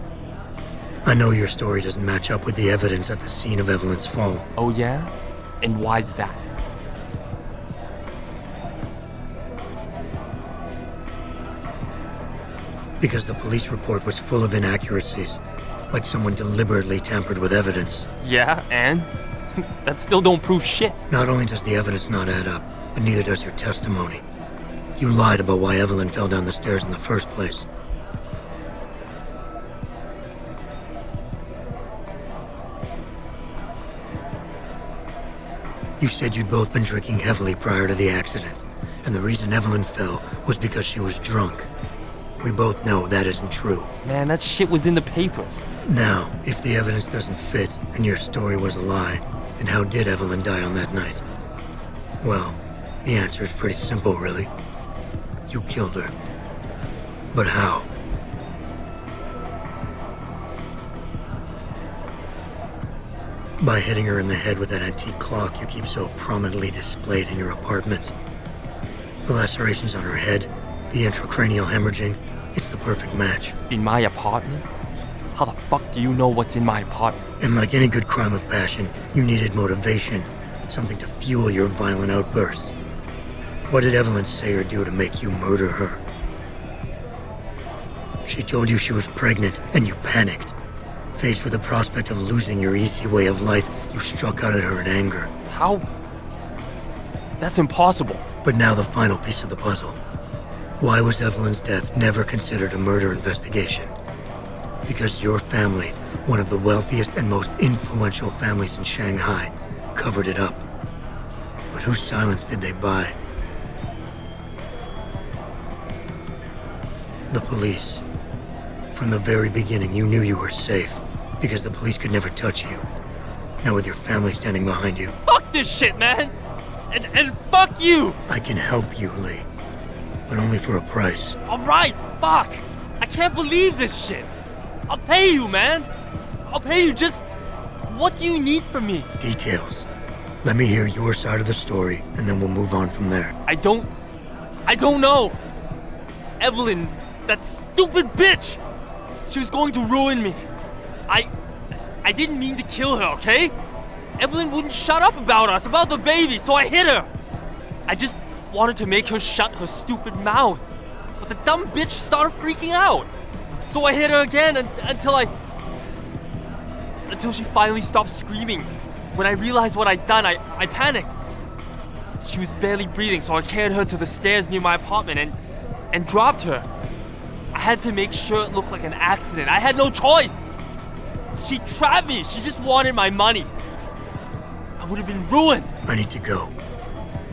I know your story doesn't match up with the evidence at the scene of Evelyn's fall. Oh yeah? And why's that? Because the police report was full of inaccuracies, like someone deliberately tampered with evidence. Yeah, and? That still don't prove shit. Not only does the evidence not add up, but neither does your testimony. You lied about why Evelyn fell down the stairs in the first place. You said you'd both been drinking heavily prior to the accident, and the reason Evelyn fell was because she was drunk. We both know that isn't true. Man, that shit was in the papers. Now, if the evidence doesn't fit and your story was a lie, then how did Evelyn die on that night? Well, the answer is pretty simple, really. You killed her. But how? By hitting her in the head with that antique clock you keep so prominently displayed in your apartment. The lacerations on her head, the intracranial hemorrhaging, it's the perfect match. In my apartment? How the fuck do you know what's in my apartment? And like any good crime of passion, you needed motivation, something to fuel your violent outbursts. What did Evelyn say or do to make you murder her? She told you she was pregnant, and you panicked. Faced with the prospect of losing your easy way of life, you struck out at her in anger. How? That's impossible. But now the final piece of the puzzle. Why was Evelyn's death never considered a murder investigation? Because your family, one of the wealthiest and most influential families in Shanghai, covered it up. But whose silence did they buy? The police. From the very beginning, you knew you were safe, because the police could never touch you. Now with your family standing behind you. Fuck this shit, man! And fuck you! I can help you, Lee. But only for a price. Alright, fuck! I can't believe this shit! I'll pay you, man! I'll pay you, just What do you need from me? Details. Let me hear your side of the story, and then we'll move on from there. I don't know. Evelyn, that stupid bitch! She was going to ruin me. I didn't mean to kill her, okay? Evelyn wouldn't shut up about us, about the baby, so I hit her. I just wanted to make her shut her stupid mouth. But the dumb bitch started freaking out. So I hit her again until she finally stopped screaming. When I realized what I'd done, I panicked. She was barely breathing, so I carried her to the stairs near my apartment and dropped her. I had to make sure it looked like an accident. I had no choice. She trapped me. She just wanted my money. I would have been ruined. I need to go.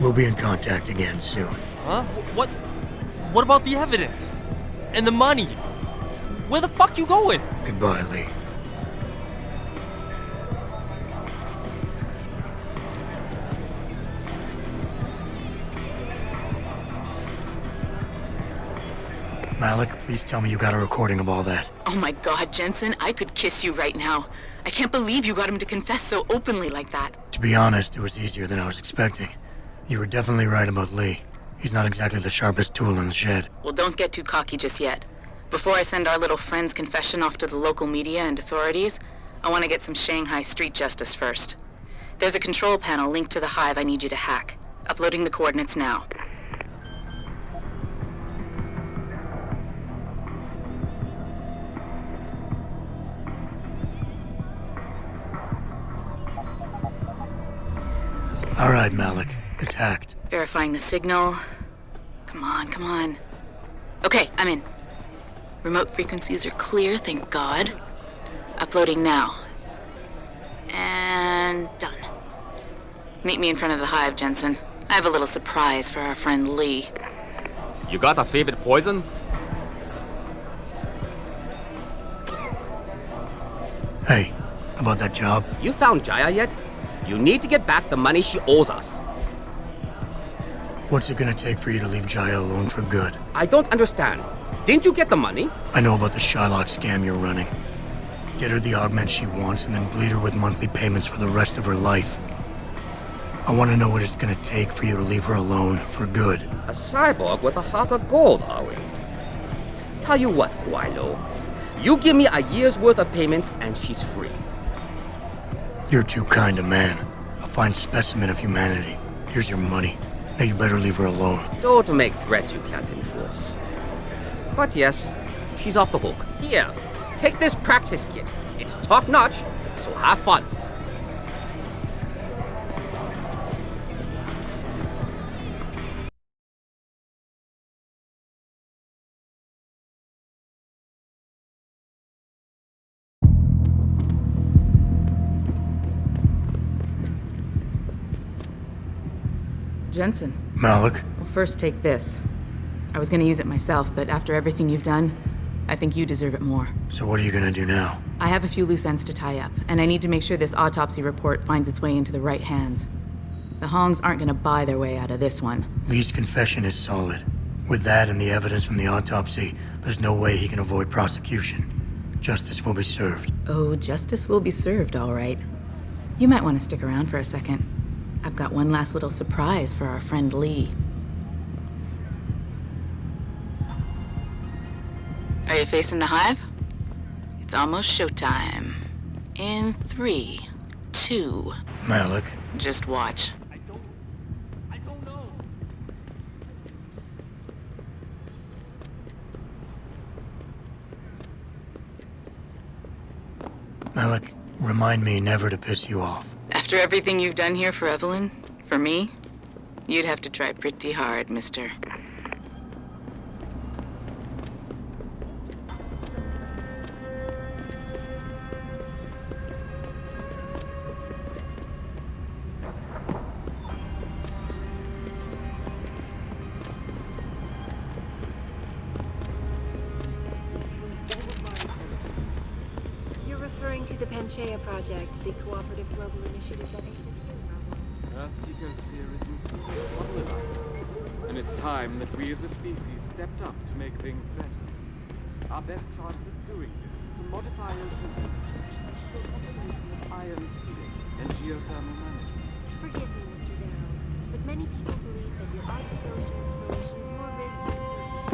We'll be in contact again soon. Huh? What about the evidence? And the money? Where the fuck you going? Goodbye, Lee. Malik, please tell me you got a recording of all that. Oh my God, Jensen, I could kiss you right now. I can't believe you got him to confess so openly like that. To be honest, it was easier than I was expecting. You were definitely right about Lee. He's not exactly the sharpest tool in the shed. Well, don't get too cocky just yet. Before I send our little friend's confession off to the local media and authorities, I want to get some Shanghai street justice first. There's a control panel linked to the hive I need you to hack. Uploading the coordinates now. All right, Malik. It's hacked. Verifying the signal. Come on. Okay, I'm in. Remote frequencies are clear, thank God. Uploading now. And done. Meet me in front of the hive, Jensen. I have a little surprise for our friend Lee. You got a favorite poison? Hey, about that job? You found Jaya yet? You need to get back the money she owes us. What's it gonna take for you to leave Jaya alone for good? I don't understand. Didn't you get the money? I know about the Shylock scam you're running. Get her the augment she wants and then bleed her with monthly payments for the rest of her life. I want to know what it's gonna take for you to leave her alone for good. A cyborg with a heart of gold, are we? Tell you what, Guaylo. You give me a year's worth of payments and she's free. You're too kind a man. A fine specimen of humanity. Here's your money. Now you better leave her alone. Don't make threats you can't enforce. But yes, she's off the hook. Here, take this practice kit. It's top-notch, so have fun. Jensen. Malik? Well, first take this. I was gonna use it myself, but after everything you've done, I think you deserve it more. So what are you gonna do now? I have a few loose ends to tie up, and I need to make sure this autopsy report finds its way into the right hands. The Hongs aren't gonna buy their way out of this one. Lee's confession is solid. With that and the evidence from the autopsy, there's no way he can avoid prosecution. Justice will be served. Oh, justice will be served, all right. You might want to stick around for a second. I've got one last little surprise for our friend Lee. Are you facing the hive? It's almost showtime. In 3, 2... Malik. Just watch. I don't know. Malik, remind me never to piss you off. After everything you've done here for Evelyn, for me, you'd have to try pretty hard, mister. You're referring to the Panchaea Project, the cooperative global initiative that aimed at Earthseeker's fear is in serious trouble, Eliza. And it's time that we as a species stepped up to make things better. Our best chance of doing this is to modify ocean temperature so populations of iron sealing and geothermal management. Forgive me, Mr. Darrow, but many people believe that your Arctic Ocean installation is more risky than certain.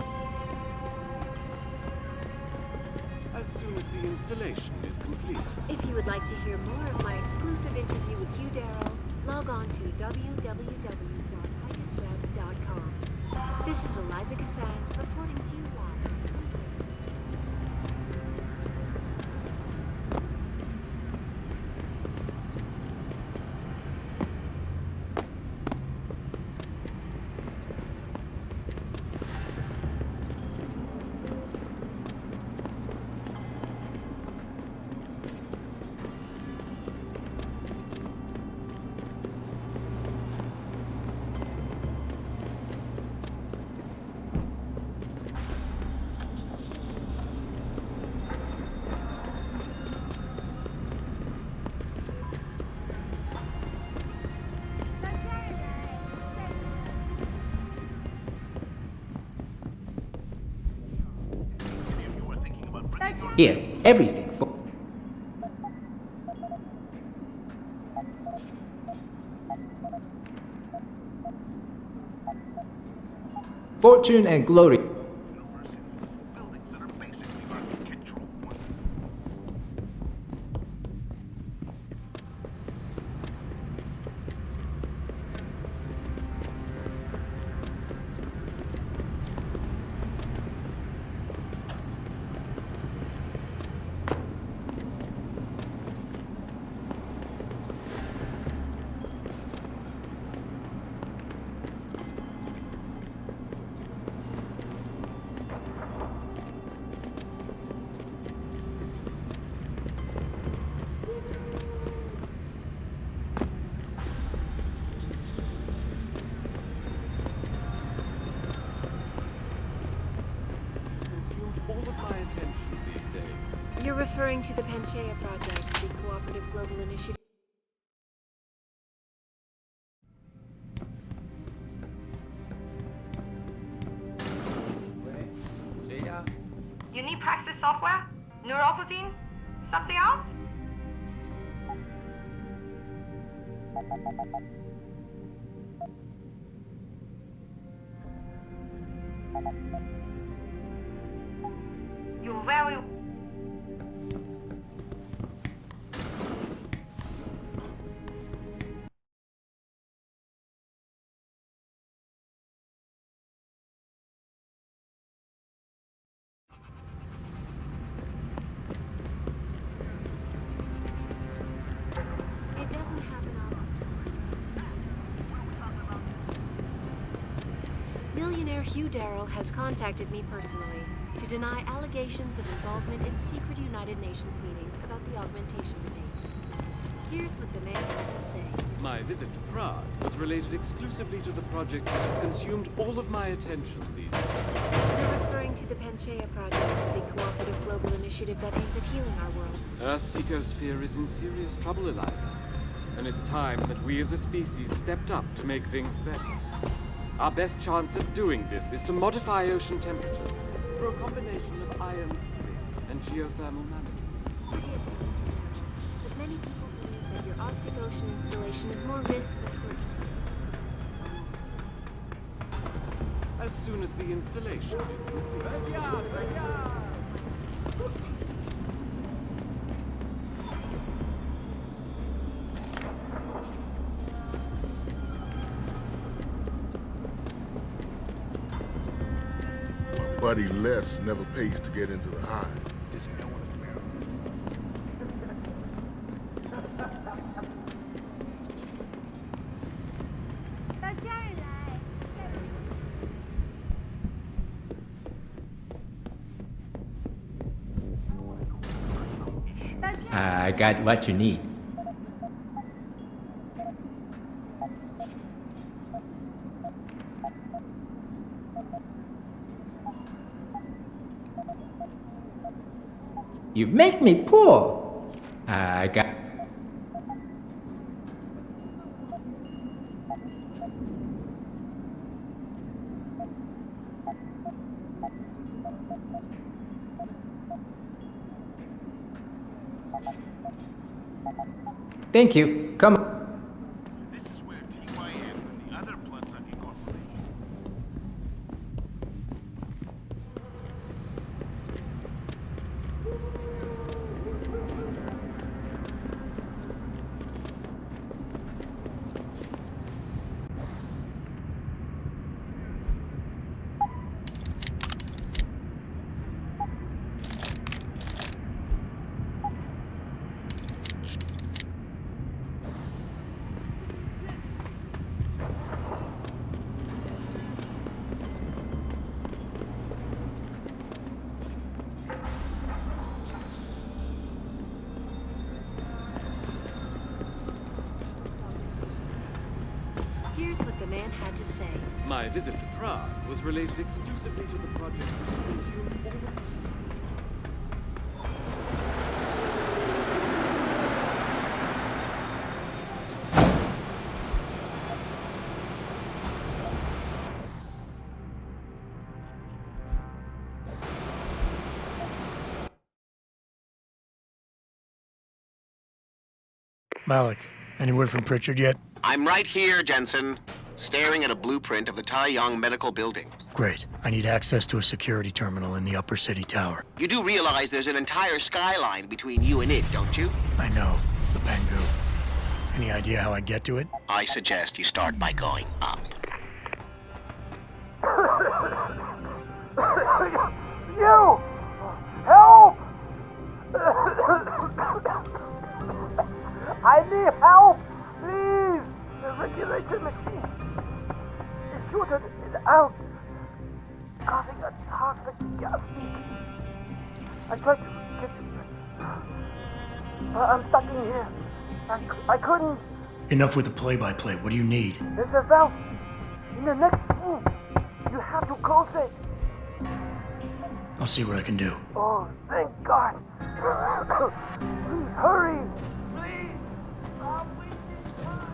As soon as the installation is complete. If you would like to hear more of my exclusive interview with Hugh Darrow, log on to www.titusweb.com. This is Eliza Cassand reporting to you live. Here, everything for... Fortune and glory. You're referring to the Panchaea Project, the cooperative global initiative. You need Praxis software? Neuroprotein? Something else? You're very... It doesn't happen often. Millionaire Hugh Darrow has contacted me personally to deny allegations of involvement in secret United Nations meetings about the augmentation debate. Here's what the man had to say. My visit to Prague was related exclusively to the project that has consumed all of my attention these days. You're referring to the Panchaea Project, the cooperative global initiative that aims at healing our world. Earth's ecosphere is in serious trouble, Eliza. And it's time that we as a species stepped up to make things better. Our best chance at doing this is to modify ocean temperatures through a combination of iron sealing and geothermal management. But many people believe that your Arctic Ocean installation is more risk than certainty. As soon as the installation is complete. Buddy Les never pays to get into the hive. I got what you need. You make me poor. I got... Thank you. Come. This is where TYM and the other bloods are incorporated. Here's what the man had to say. My visit to Prague was related exclusively to the project which consumed forward. Malik, any word from Pritchard yet? I'm right here, Jensen, staring at a blueprint of the Taiyang Medical Building. Great. I need access to a security terminal in the upper city tower. You do realize there's an entire skyline between you and it, don't you? I know. The Bangu. Any idea how I get to it? I suggest you start by going up. You! Help! I need help! Please! The regulation machine. The shooter is out. Causing a toxic gas leak. I tried to get you. I'm stuck in here. I couldn't. Enough with the play-by-play. What do you need? There's a valve in the next room. You have to close it. I'll see what I can do. Oh, thank God. Please hurry. Please. I'm wasting time.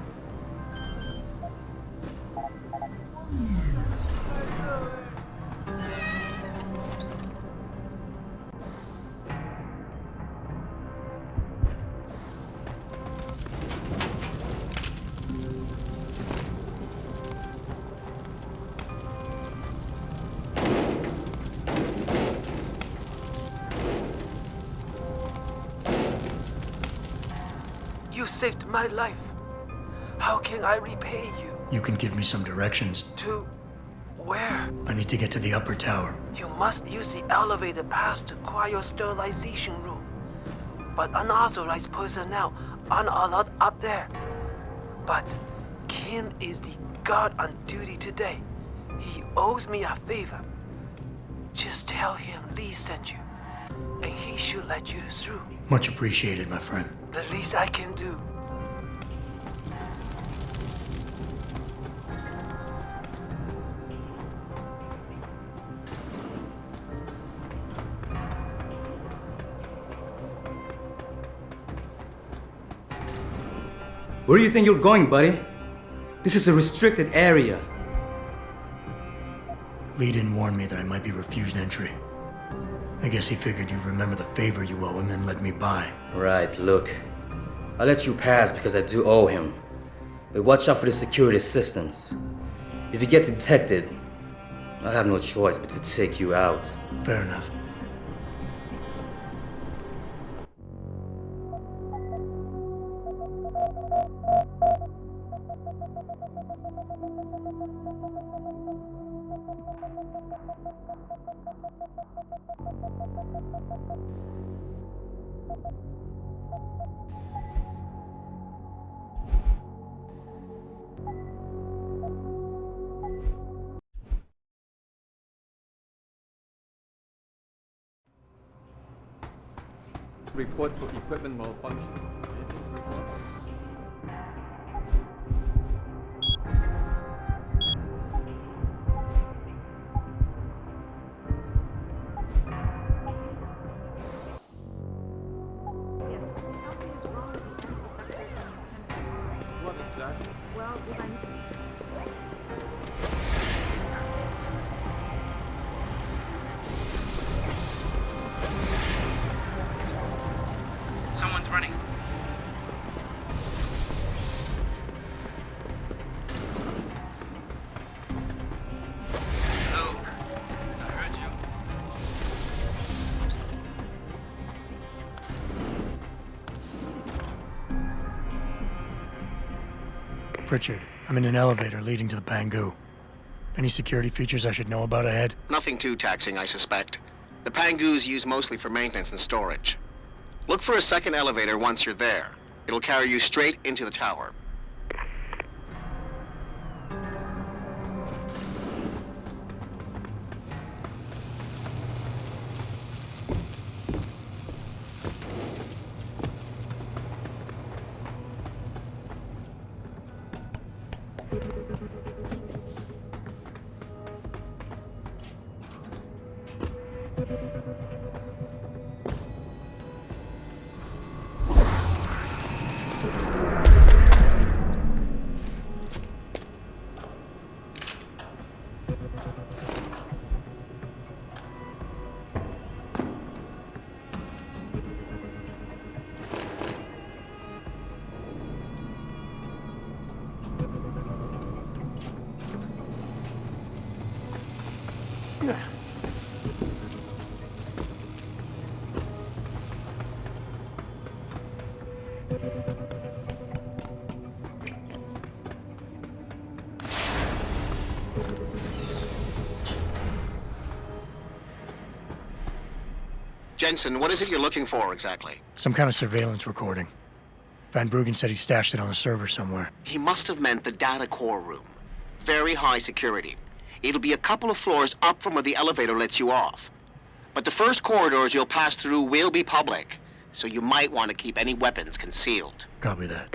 You saved my life. How can I repay you? You can give me some directions. To where? I need to get to the upper tower. You must use the elevator pass to cryosterilization room. But unauthorized personnel aren't allowed up there. But Kim is the guard on duty today. He owes me a favor. Just tell him Lee sent you, and he should let you through. Much appreciated, my friend. The least I can do. Where do you think you're going, buddy? This is a restricted area. Lee didn't warn me that I might be refused entry. I guess he figured you'd remember the favor you owe him and let me by. Right, look. I'll let you pass because I do owe him. But watch out for the security systems. If you get detected, I'll have no choice but to take you out. Fair enough. Reports for equipment malfunction. What exactly? Well, if I'm... Someone's running. Pritchard, I'm in an elevator leading to the Pangu. Any security features I should know about ahead? Nothing too taxing, I suspect. The Pangu's used mostly for maintenance and storage. Look for a second elevator once you're there. It'll carry you straight into the tower. Jensen, what is it you're looking for exactly? Some kind of surveillance recording. Van Bruggen said he stashed it on a server somewhere. He must have meant the data core room. Very high security. It'll be a couple of floors up from where the elevator lets you off. But the first corridors you'll pass through will be public, so you might want to keep any weapons concealed. Copy that.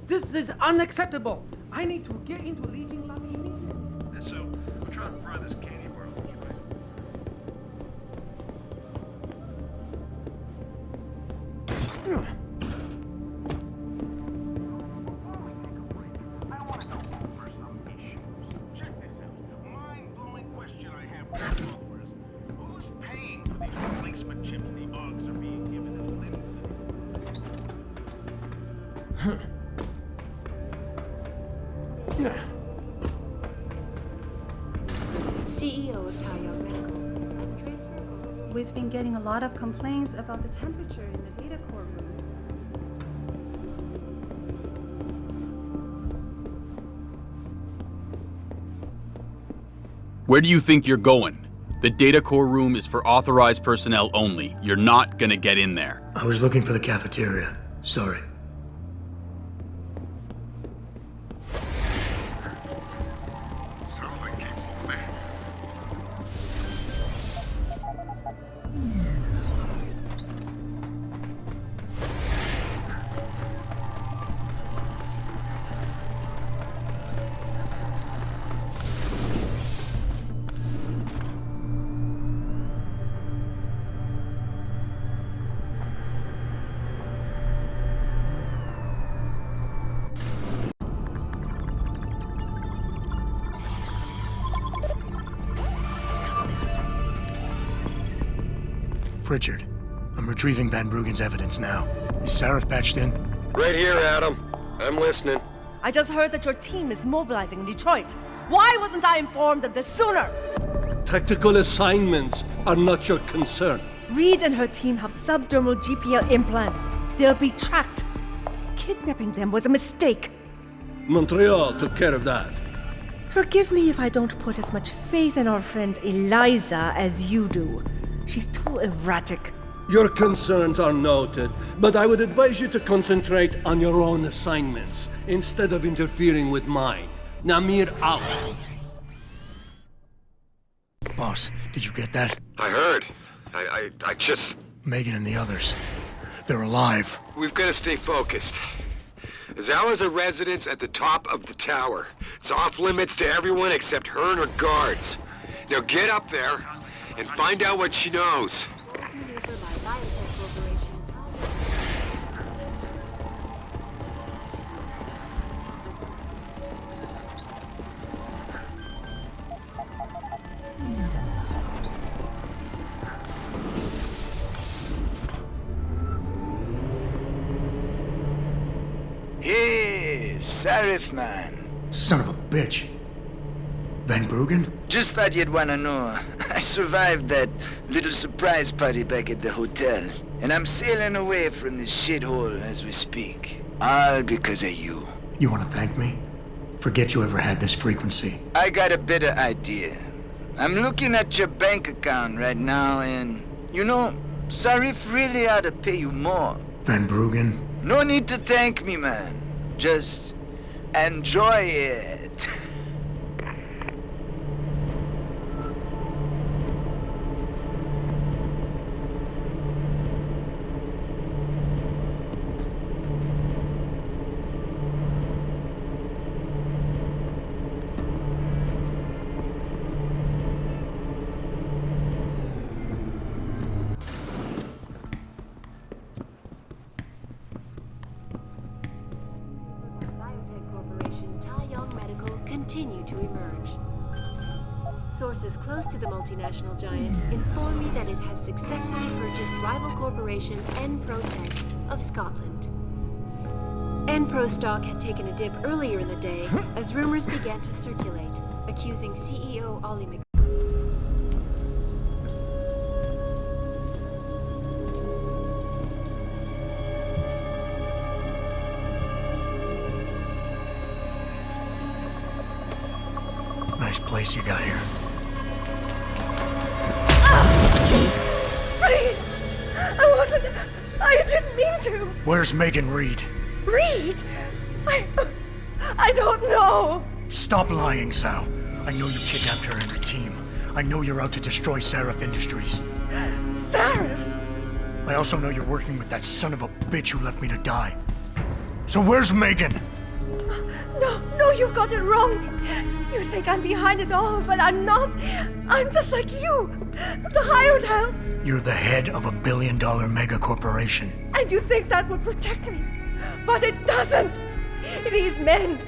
This is unacceptable. I need to get into Legion lobby immediately. And so, I'm trying to fry this candy bar anyway. CEO of Taiyang Medical has transferred. We've been getting a lot of complaints about the temperature in the data core room. Where do you think you're going? The data core room is for authorized personnel only. You're not gonna get in there. I was looking for the cafeteria. Sorry. Pritchard, I'm retrieving Van Bruggen's evidence now. Is Sarif patched in? Right here, Adam. I'm listening. I just heard that your team is mobilizing in Detroit. Why wasn't I informed of this sooner? Tactical assignments are not your concern. Reed and her team have subdermal GPL implants. They'll be tracked. Kidnapping them was a mistake. Montreal took care of that. Forgive me if I don't put as much faith in our friend Eliza as you do. She's too erratic. Your concerns are noted, but I would advise you to concentrate on your own assignments instead of interfering with mine. Namir out. Boss, did you get that? I heard. I just... Megan and the others. They're alive. We've got to stay focused. Zawa's a residence at the top of the tower. It's off limits to everyone except her and her guards. Now get up there and find out what she knows. Hey, Sarif man. Son of a bitch. Van Bruggen? Just thought you'd wanna know. I survived that little surprise party back at the hotel, and I'm sailing away from this shithole as we speak. All because of you. You want to thank me? Forget you ever had this frequency. I got a better idea. I'm looking at your bank account right now, and, you know, Sarif really ought to pay you more. Van Bruggen? No need to thank me, man. Just enjoy it. Continue to emerge. Sources close to the multinational giant inform me that it has successfully purchased rival corporation Enprotech of Scotland. Enpro stock had taken a dip earlier in the day as rumors began to circulate, accusing CEO Ollie Mc. Nice place you got here. Please! I didn't mean to! Where's Megan Reed? Reed? I don't know! Stop lying, Sal. I know you kidnapped her and her team. I know you're out to destroy Sarif Industries. Sarif? I also know you're working with that son of a bitch who left me to die. So where's Megan? No, you've got it wrong. You think I'm behind it all, but I'm not. I'm just like you. The High Hotel. You're the head of a billion-dollar mega corporation. And you think that would protect me. But it doesn't. These men,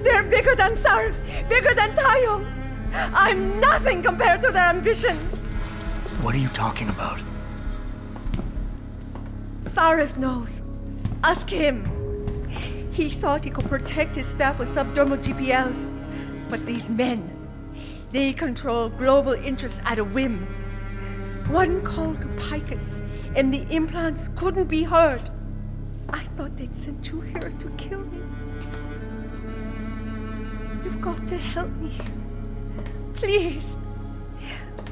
they're bigger than Sarif, bigger than Tayo. I'm nothing compared to their ambitions. What are you talking about? Sarif knows. Ask him. He thought he could protect his staff with subdermal GPLs. But these men, they control global interests at a whim. One call to Picus, and the implants couldn't be heard. I thought they'd sent you here to kill me. You've got to help me. Please.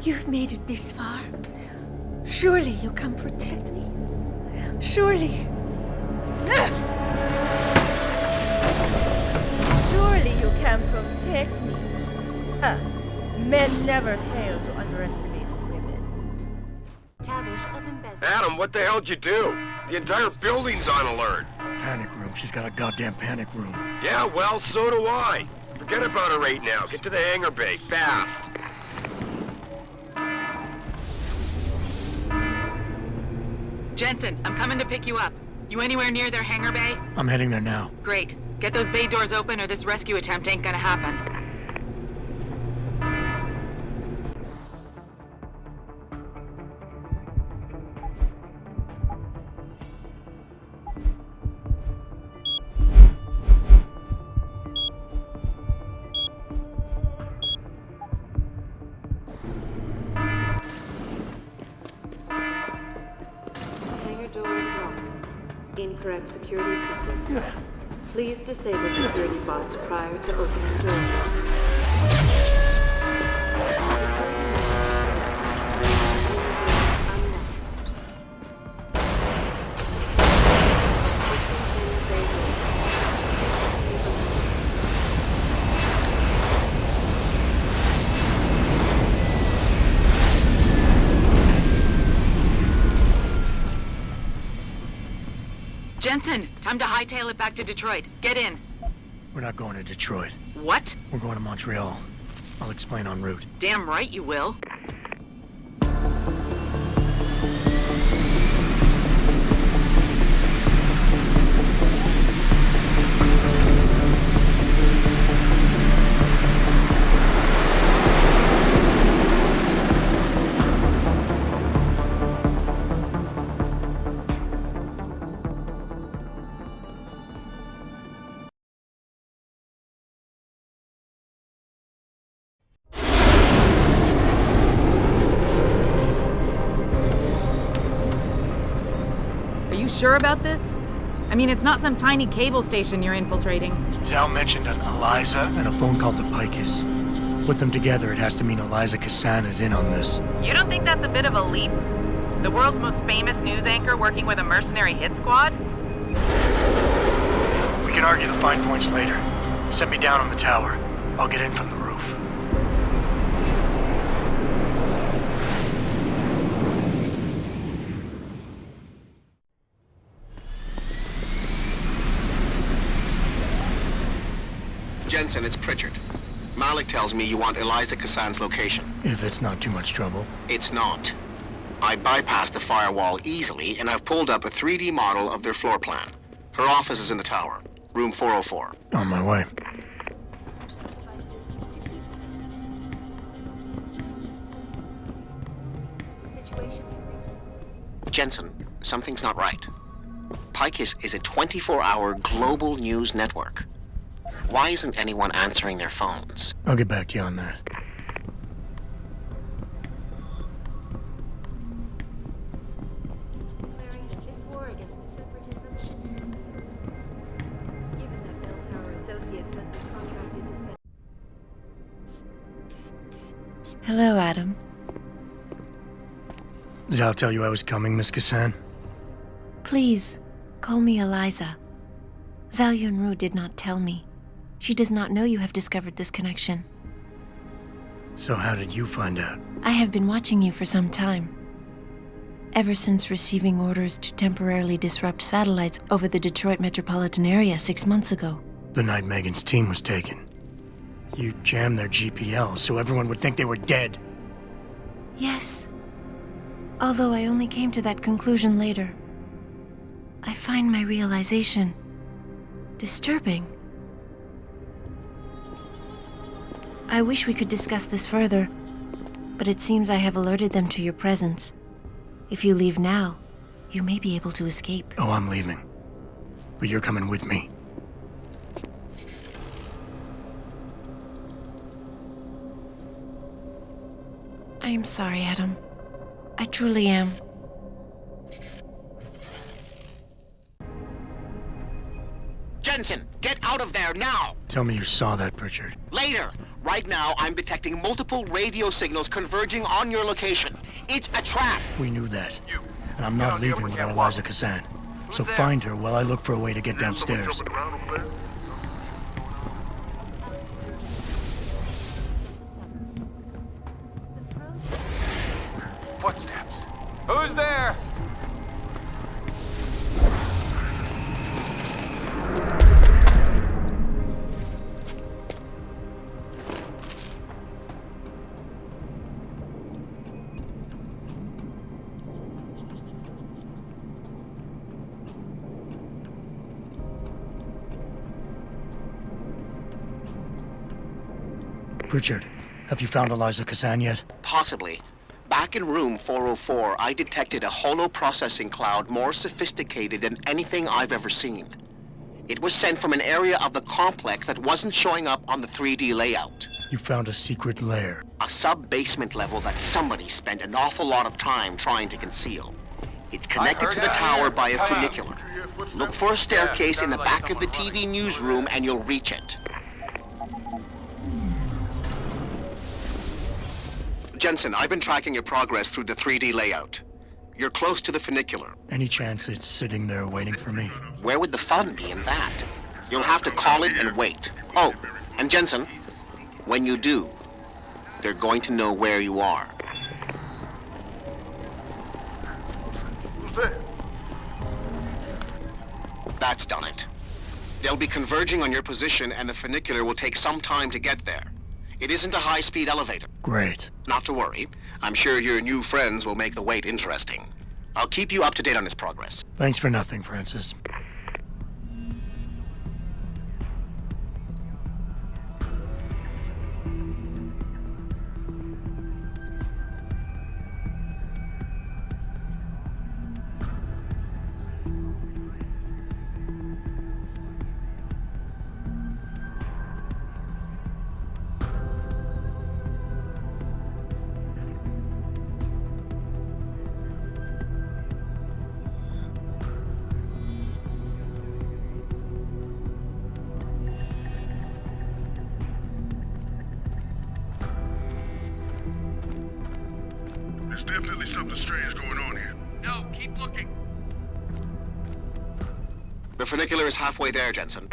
You've made it this far. Surely you can protect me. Surely. Surely you can protect me. Men never fail to underestimate women. Tavish of embezzlement. Adam, what the hell'd you do? The entire building's on alert. Panic room. She's got a goddamn panic room. Yeah, well, so do I. Forget about her right now. Get to the hangar bay, fast. Jensen, I'm coming to pick you up. You anywhere near their hangar bay? I'm heading there now. Great. Get those bay doors open or this rescue attempt ain't gonna happen. Hangar door is locked. Incorrect security sequence. Please disable security bots prior to opening doors. Jensen, time to hightail it back to Detroit. Get in. We're not going to Detroit. What? We're going to Montreal. I'll explain en route. Damn right you will. you sure about this? I mean, it's not some tiny cable station you're infiltrating. Zal mentioned an Eliza and a phone call to Picus. Put them together, it has to mean Eliza Kassan is in on this. You don't think that's a bit of a leap? The world's most famous news anchor working with a mercenary hit squad? We can argue the fine points later. Set me down on the tower. I'll get in from the roof. Jensen, it's Pritchard. Malik tells me you want Eliza Kassan's location. If it's not too much trouble. It's not. I bypassed the firewall easily, and I've pulled up a 3D model of their floor plan. Her office is in the tower, room 404. On my way. Jensen, something's not right. Picus is a 24-hour global news network. Why isn't anyone answering their phones? I'll get back to you on that. This war against separatism should soon. Given that Bell Tower Associates has been contracted to set. Hello, Adam. Zal tell you I was coming, Miss Kassan? Please, call me Eliza. Zhao Yunru did not tell me. She does not know you have discovered this connection. So how did you find out? I have been watching you for some time. Ever since receiving orders to temporarily disrupt satellites over the Detroit metropolitan area 6 months ago. The night Megan's team was taken. You jammed their GPL so everyone would think they were dead. Yes. Although I only came to that conclusion later. I find my realization disturbing. I wish we could discuss this further, but it seems I have alerted them to your presence. If you leave now, you may be able to escape. Oh, I'm leaving. But you're coming with me. I am sorry, Adam. I truly am. Jensen, get out of there now! Tell me you saw that, Pritchard. Later! Right now, I'm detecting multiple radio signals converging on your location. It's a trap! We knew that. And I'm not leaving without Eliza Kassan. So find her while I look for a way to get downstairs. Footsteps. Who's there? Pritchard, have you found Eliza Kassan yet? Possibly. Back in room 404, I detected a holo-processing cloud more sophisticated than anything I've ever seen. It was sent from an area of the complex that wasn't showing up on the 3D layout. You found a secret lair. A sub-basement level that somebody spent an awful lot of time trying to conceal. It's connected to the tower by a funicular. Look for a staircase in the back of the TV newsroom and you'll reach it. Jensen, I've been tracking your progress through the 3D layout. You're close to the funicular. Any chance it's sitting there waiting for me? Where would the fun be in that? You'll have to call it and wait. Oh, and Jensen, when you do, they're going to know where you are. Who's there? That's done it. They'll be converging on your position and the funicular will take some time to get there. It isn't a high-speed elevator. Great. Not to worry. I'm sure your new friends will make the wait interesting. I'll keep you up to date on his progress. Thanks for nothing, Francis. definitely something strange going on here. No, keep looking. The funicular is halfway there, Jensen.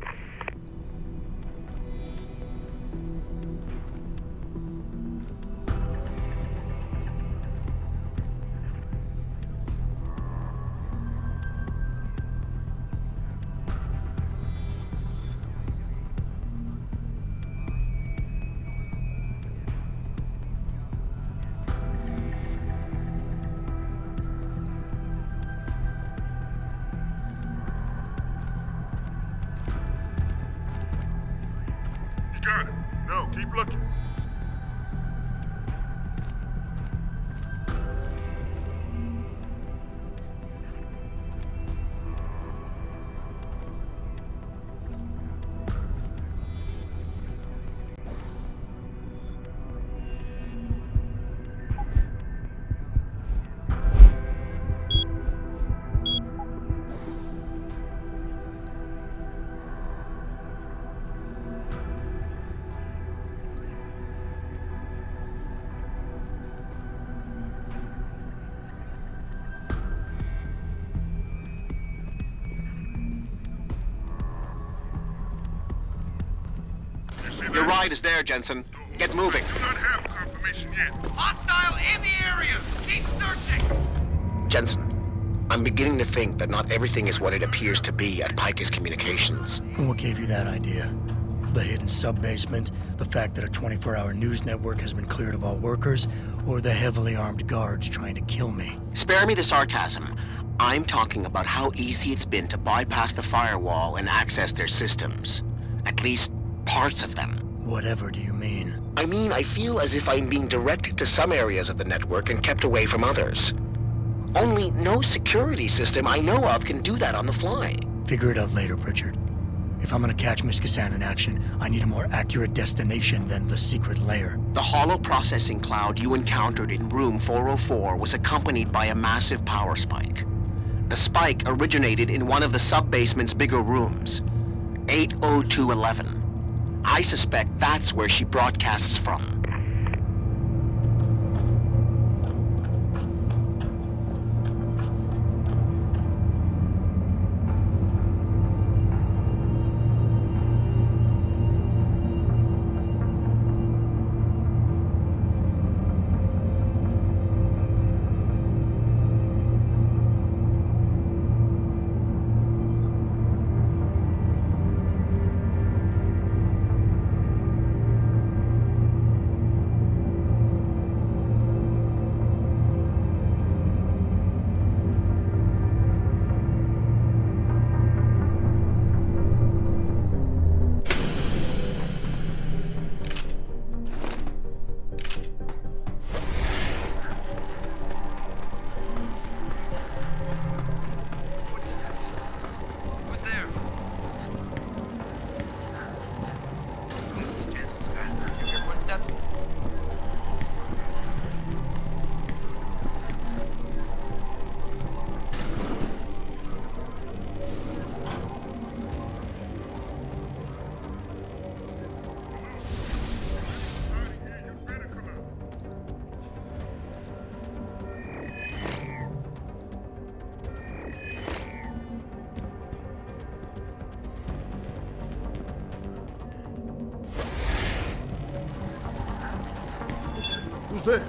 Got it. No, keep looking. Your ride is there, Jensen. Get moving. Do not have confirmation yet. Hostile in the area! Keep searching! Jensen, I'm beginning to think that not everything is what it appears to be at Picus Communications. And what gave you that idea? The hidden sub-basement, the fact that a 24-hour news network has been cleared of all workers, or the heavily armed guards trying to kill me? Spare me the sarcasm. I'm talking about how easy it's been to bypass the firewall and access their systems. At least, parts of them. Whatever do you mean? I mean, I feel as if I'm being directed to some areas of the network and kept away from others. Only no security system I know of can do that on the fly. Figure it out later, Pritchard. If I'm gonna catch Miss Kassan in action, I need a more accurate destination than the secret lair. The hollow processing cloud you encountered in room 404 was accompanied by a massive power spike. The spike originated in one of the sub-basement's bigger rooms, 80211. I suspect that's where she broadcasts from. Who's there?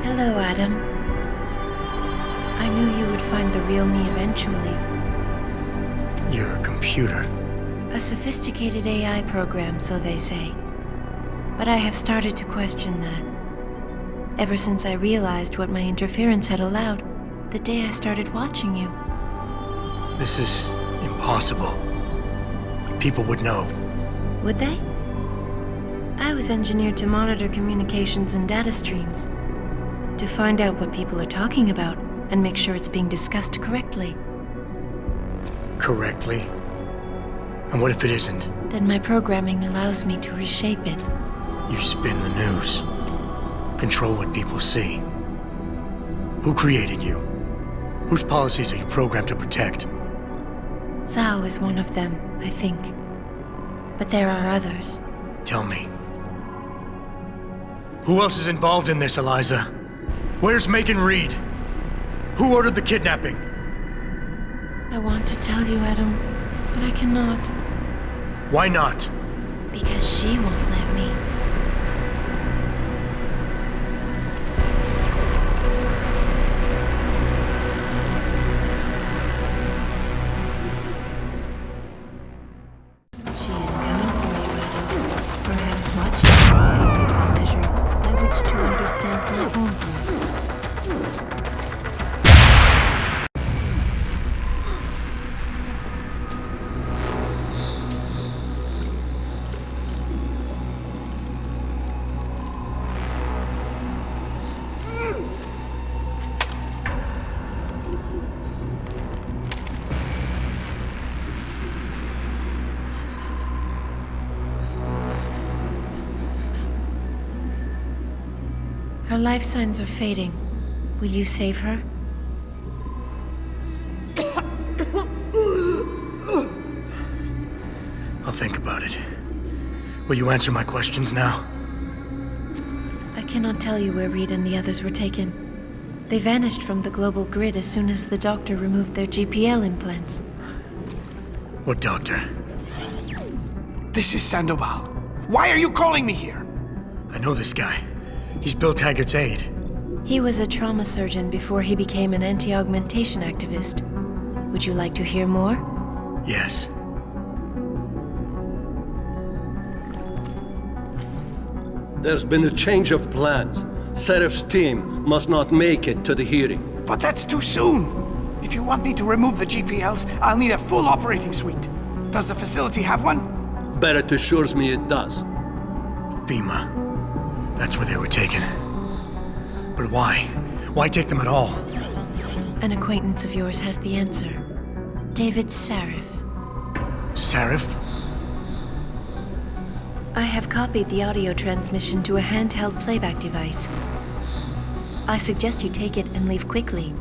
Hello, Adam. I knew you would find the real me eventually. Your computer. A sophisticated AI program, so they say. But I have started to question that. Ever since I realized what my interference had allowed, the day I started watching you. This is impossible. People would know. Would they? I was engineered to monitor communications and data streams, to find out what people are talking about and make sure it's being discussed correctly. Correctly? And what if it isn't? Then my programming allows me to reshape it. You spin the news. Control what people see. Who created you? Whose policies are you programmed to protect? Zhao is one of them, I think. But there are others. Tell me. Who else is involved in this, Eliza? Where's Megan Reed? Who ordered the kidnapping? I want to tell you, Adam, but I cannot. Why not? Because she won't let me. She is coming for you, Adam. Perhaps watching you is a measure by which to understand my own voice. Her life signs are fading. Will you save her? I'll think about it. Will you answer my questions now? I cannot tell you where Reed and the others were taken. They vanished from the global grid as soon as the doctor removed their GPL implants. What doctor? This is Sandoval. Why are you calling me here? I know this guy. He's Bill Taggart's aide. He was a trauma surgeon before he became an anti-augmentation activist. Would you like to hear more? Yes. There's been a change of plans. Serif's team must not make it to the hearing. But that's too soon. If you want me to remove the GPLs, I'll need a full operating suite. Does the facility have one? Barrett assures me it does. FEMA. That's where they were taken. But why? Why take them at all? An acquaintance of yours has the answer. David Sarif. Sarif? I have copied the audio transmission to a handheld playback device. I suggest you take it and leave quickly.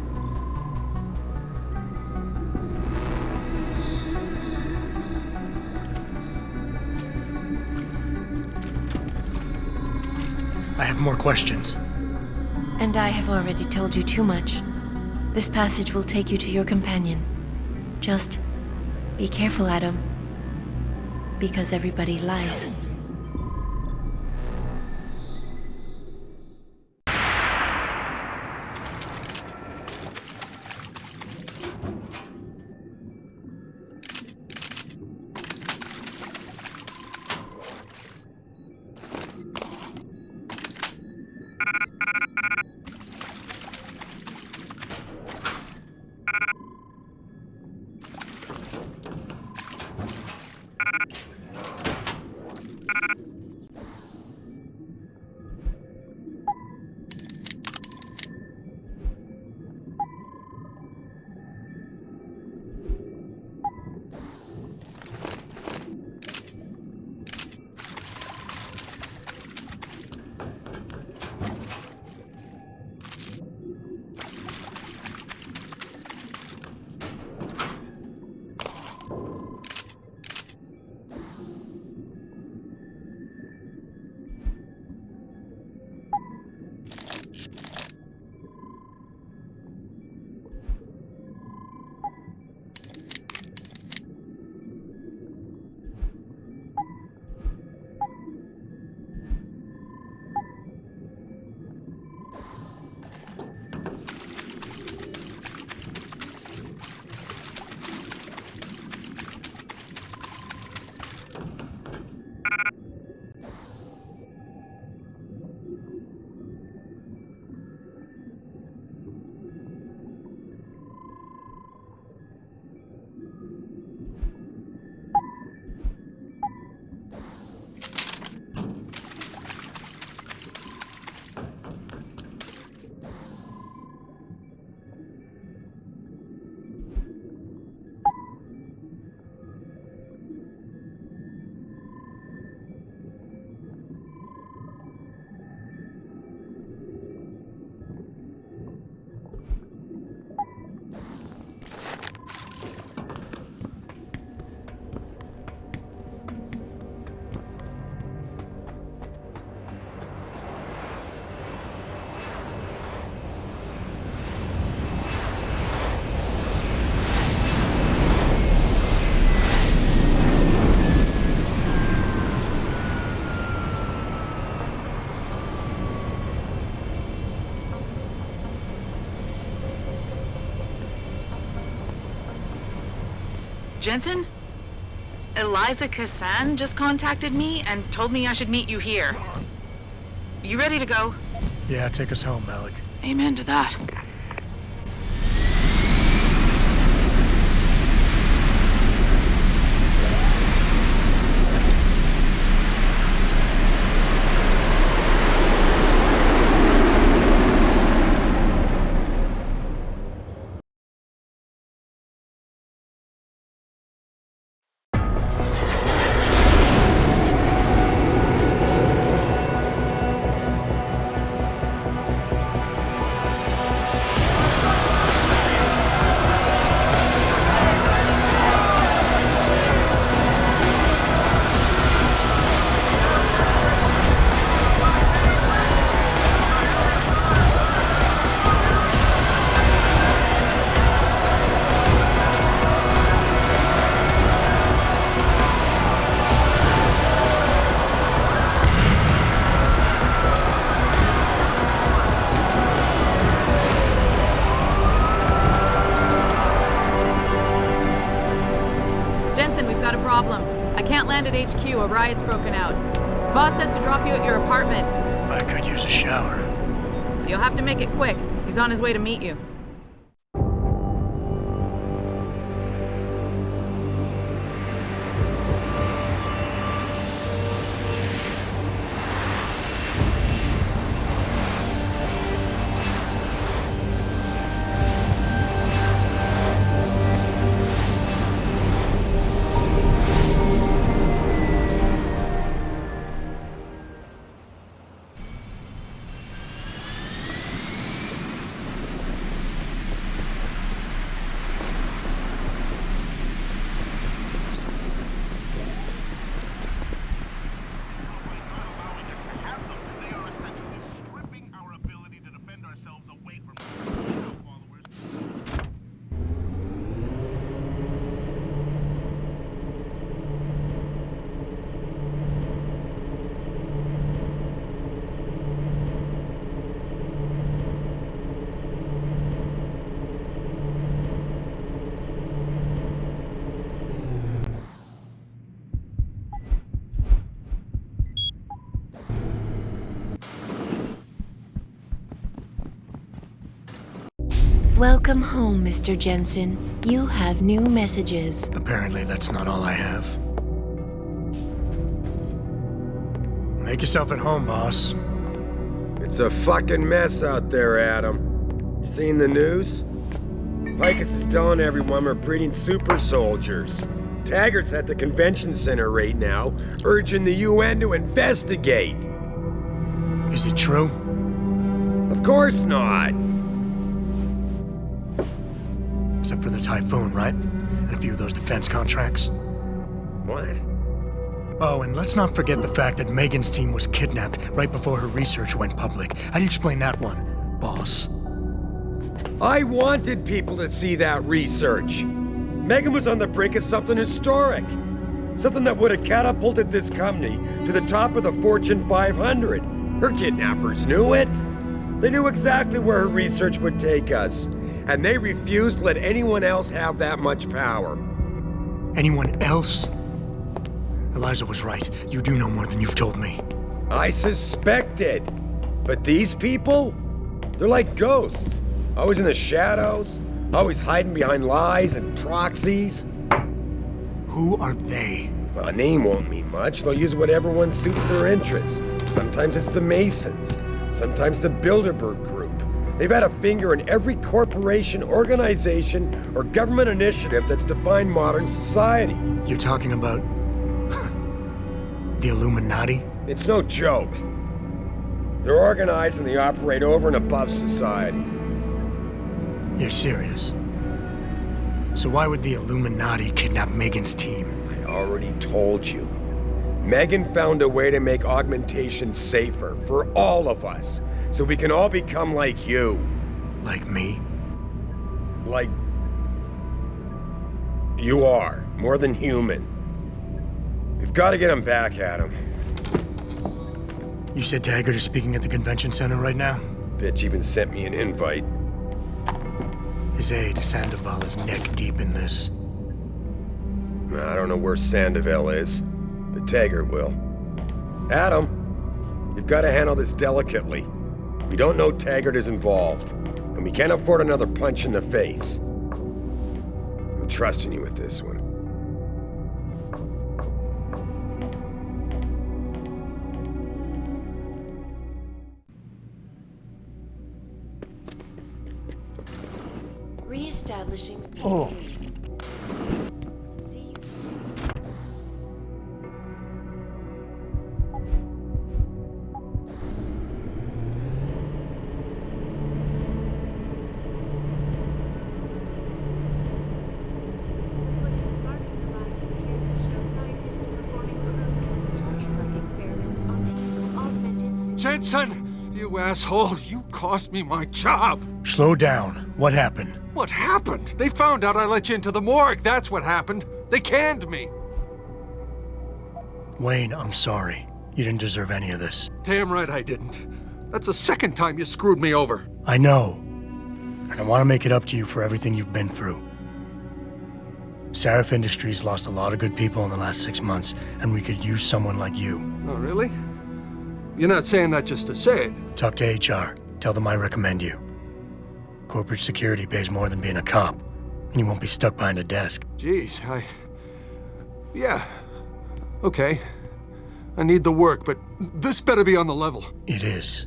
I have more questions. And I have already told you too much. This passage will take you to your companion. Just be careful, Adam. Because everybody lies. Jensen? Eliza Kassan just contacted me and told me I should meet you here. You ready to go? Yeah, take us home, Malik. Amen to that. Jensen, we've got a problem. I can't land at HQ. A riot's broken out. Boss says to drop you at your apartment. I could use a shower. You'll have to make it quick. He's on his way to meet you. Welcome home, Mr. Jensen. You have new messages. Apparently that's not all I have. Make yourself at home, boss. It's a fucking mess out there, Adam. You seen the news? Picus is telling everyone we're breeding super soldiers. Taggart's at the convention center right now, urging the UN to investigate. Is it true? Of course not. Except for the Typhoon, right? And a few of those defense contracts. What? Oh, and let's not forget the fact that Megan's team was kidnapped right before her research went public. How do you explain that one, boss? I wanted people to see that research. Megan was on the brink of something historic. Something that would have catapulted this company to the top of the Fortune 500. Her kidnappers knew it. They knew exactly where her research would take us. And they refused to let anyone else have that much power. Anyone else? Eliza was right. You do know more than you've told me. I suspected. But these people? They're like ghosts. Always in the shadows. Always hiding behind lies and proxies. Who are they? Well, a name won't mean much. They'll use whatever one suits their interests. Sometimes it's the Masons. Sometimes the Bilderberg Group. They've had a finger in every corporation, organization, or government initiative that's defined modern society. You're talking about the Illuminati? It's no joke. They're organized and they operate over and above society. You're serious? So why would the Illuminati kidnap Megan's team? I already told you. Megan found a way to make augmentation safer for all of us. So we can all become like you. Like me? Like... you are. More than human. We've got to get him back, Adam. You said Taggart is speaking at the convention center right now? Bitch even sent me an invite. His aide, Sandoval, is neck deep in this. I don't know where Sandoval is, but Taggart will. Adam, you've got to handle this delicately. We don't know Taggart is involved, and we can't afford another punch in the face. I'm trusting you with this one. Reestablishing. Oh. See. Jensen! You asshole! You cost me my job! Slow down. What happened? What happened? They found out I let you into the morgue. That's what happened. They canned me. Wayne, I'm sorry. You didn't deserve any of this. Damn right I didn't. That's the second time you screwed me over. I know. And I want to make it up to you for everything you've been through. Sarif Industries lost a lot of good people in the last 6 months, and we could use someone like you. Oh, really? You're not saying that just to say it. Talk to HR. Tell them I recommend you. Corporate security pays more than being a cop, and you won't be stuck behind a desk. Jeez, yeah. Okay. I need the work, but this better be on the level. It is.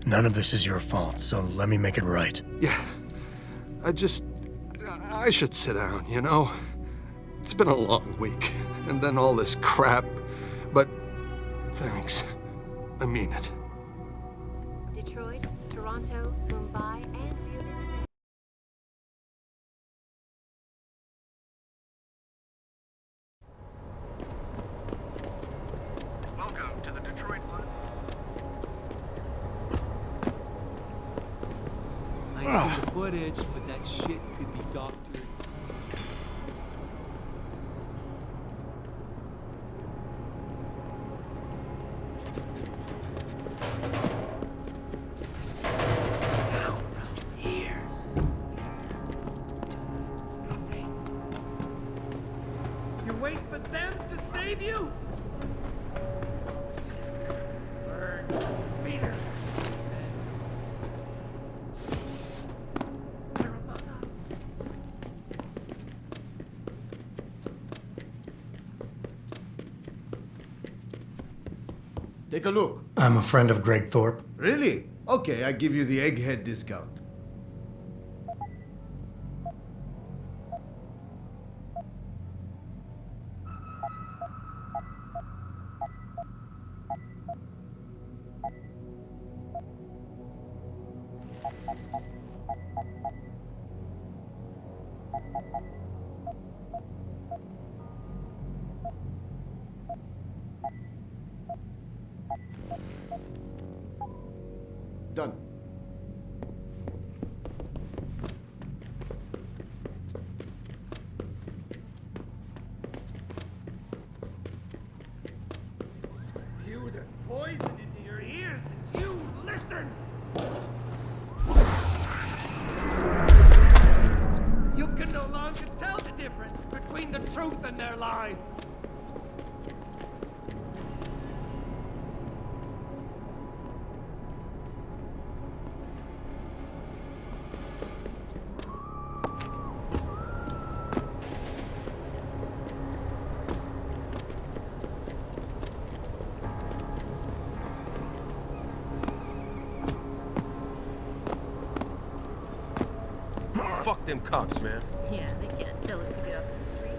None of this is your fault, so let me make it right. Yeah. I should sit down, you know? It's been a long week, and then all this crap, but thanks. I mean it. Detroit, Toronto, Mumbai, and Vienna. Welcome to the Detroit line. I'd see the footage, but that shit could be doctored. You wait for them to save you? Burn, Peter. Take a look. I'm a friend of Greg Thorpe. Really? Okay, I give you the egghead discount. Done. Spew the poison into your ears and you listen! You can no longer tell the difference between the truth and their lies. Fuck them cops, man. Yeah, they can't tell us to get off the street.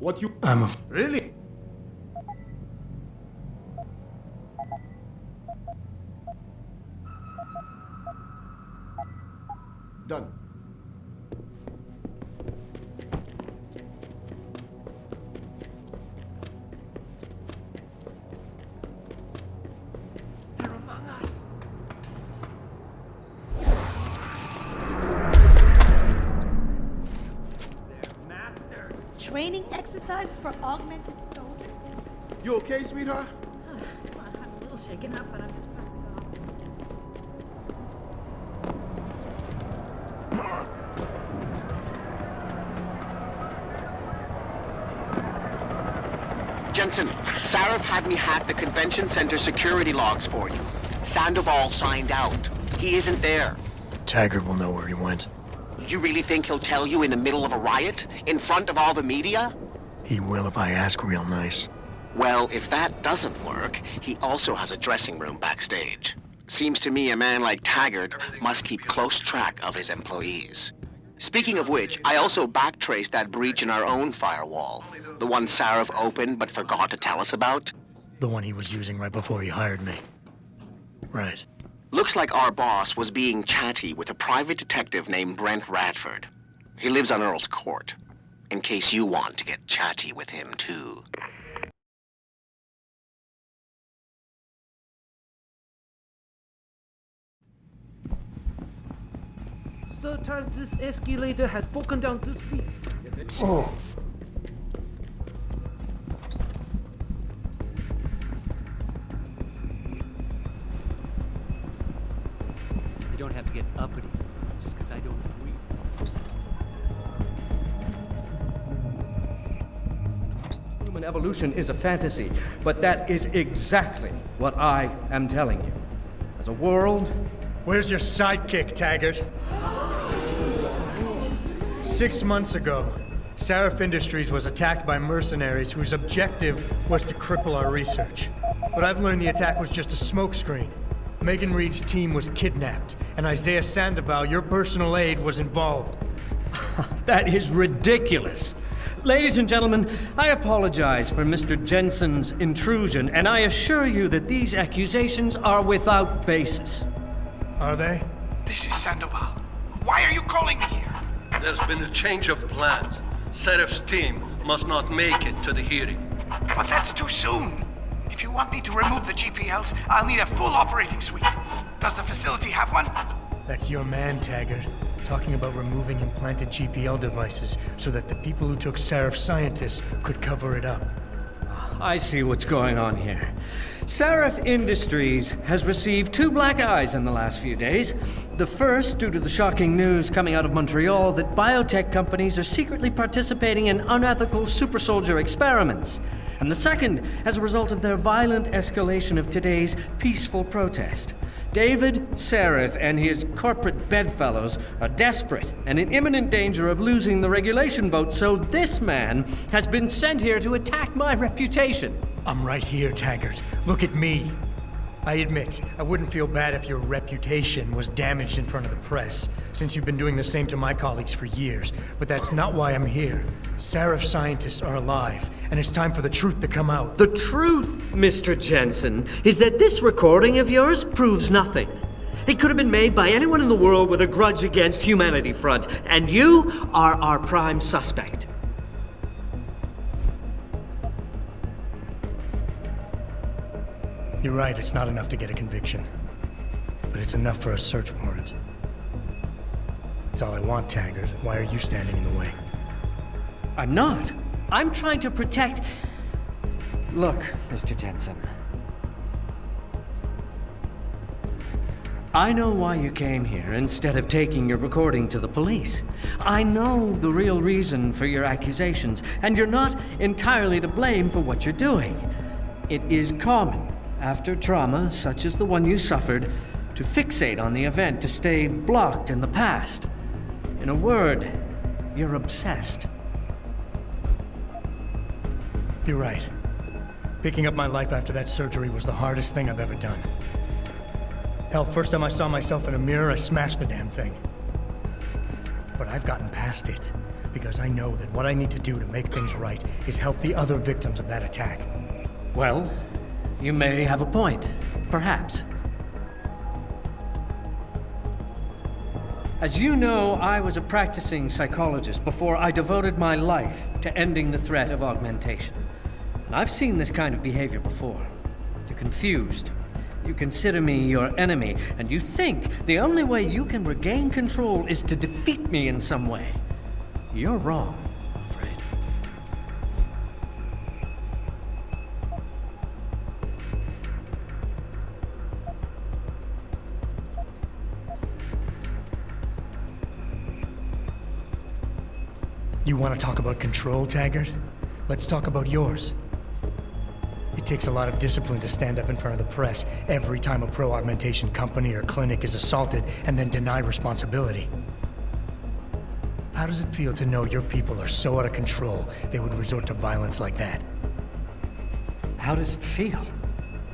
What you... Really? Done. They're among us. Training exercises for augmented soldiers. You okay, sweetheart? I'm a little shaken up, but I'm just Jensen, Sarif had me hack the convention center security logs for you. Sandoval signed out. He isn't there. Taggart will know where he went. You really think he'll tell you in the middle of a riot? In front of all the media? He will if I ask real nice. Well, if that doesn't work, he also has a dressing room backstage. Seems to me a man like Taggart must keep close track of his employees. Speaking of which, I also backtraced that breach in our own firewall. The one Sarif opened but forgot to tell us about. The one he was using right before he hired me. Right. Looks like our boss was being chatty with a private detective named Brent Radford. He lives on Earl's Court, in case you want to get chatty with him too. Third time this escalator has broken down this week. Oh. You don't have to get uppity just because I don't agree. Human evolution is a fantasy, but that is exactly what I am telling you. As a world... Where's your sidekick, Taggart? 6 months ago, Sarif Industries was attacked by mercenaries whose objective was to cripple our research. But I've learned the attack was just a smokescreen. Megan Reed's team was kidnapped, and Isaiah Sandoval, your personal aide, was involved. That is ridiculous. Ladies and gentlemen, I apologize for Mr. Jensen's intrusion, and I assure you that these accusations are without basis. Are they? This is Sandoval. Why are you calling me here? There's been a change of plans. Sarif's team must not make it to the hearing. But that's too soon. If you want me to remove the GPLs, I'll need a full operating suite. Does the facility have one? That's your man, Taggart. Talking about removing implanted GPL devices so that the people who took Sarif scientists could cover it up. I see what's going on here. Sarif Industries has received 2 black eyes in the last few days. The first, due to the shocking news coming out of Montreal that biotech companies are secretly participating in unethical super soldier experiments. And the second, as a result of their violent escalation of today's peaceful protest. David Sarif and his corporate bedfellows are desperate and in imminent danger of losing the regulation vote, so this man has been sent here to attack my reputation. I'm right here, Taggart. Look at me. I admit, I wouldn't feel bad if your reputation was damaged in front of the press, since you've been doing the same to my colleagues for years. But that's not why I'm here. Sarif scientists are alive, and it's time for the truth to come out. The truth, Mr. Jensen, is that this recording of yours proves nothing. It could have been made by anyone in the world with a grudge against Humanity Front, and you are our prime suspect. You're right, it's not enough to get a conviction. But it's enough for a search warrant. That's all I want, Taggart. Why are you standing in the way? I'm not. I'm trying to protect... Look, Mr. Jensen. I know why you came here instead of taking your recording to the police. I know the real reason for your accusations, and you're not entirely to blame for what you're doing. It is common, after trauma such as the one you suffered, to fixate on the event, to stay blocked in the past. In a word, you're obsessed. You're right. Picking up my life after that surgery was the hardest thing I've ever done. Hell, first time I saw myself in a mirror, I smashed the damn thing. But I've gotten past it, because I know that what I need to do to make things right is help the other victims of that attack. Well, you may have a point. Perhaps. As you know, I was a practicing psychologist before I devoted my life to ending the threat of augmentation. And I've seen this kind of behavior before. You're confused. You consider me your enemy, and you think the only way you can regain control is to defeat me in some way. You're wrong, I'm afraid. You want to talk about control, Taggart? Let's talk about yours. It takes a lot of discipline to stand up in front of the press every time a pro-augmentation company or clinic is assaulted and then deny responsibility. How does it feel to know your people are so out of control they would resort to violence like that? How does it feel?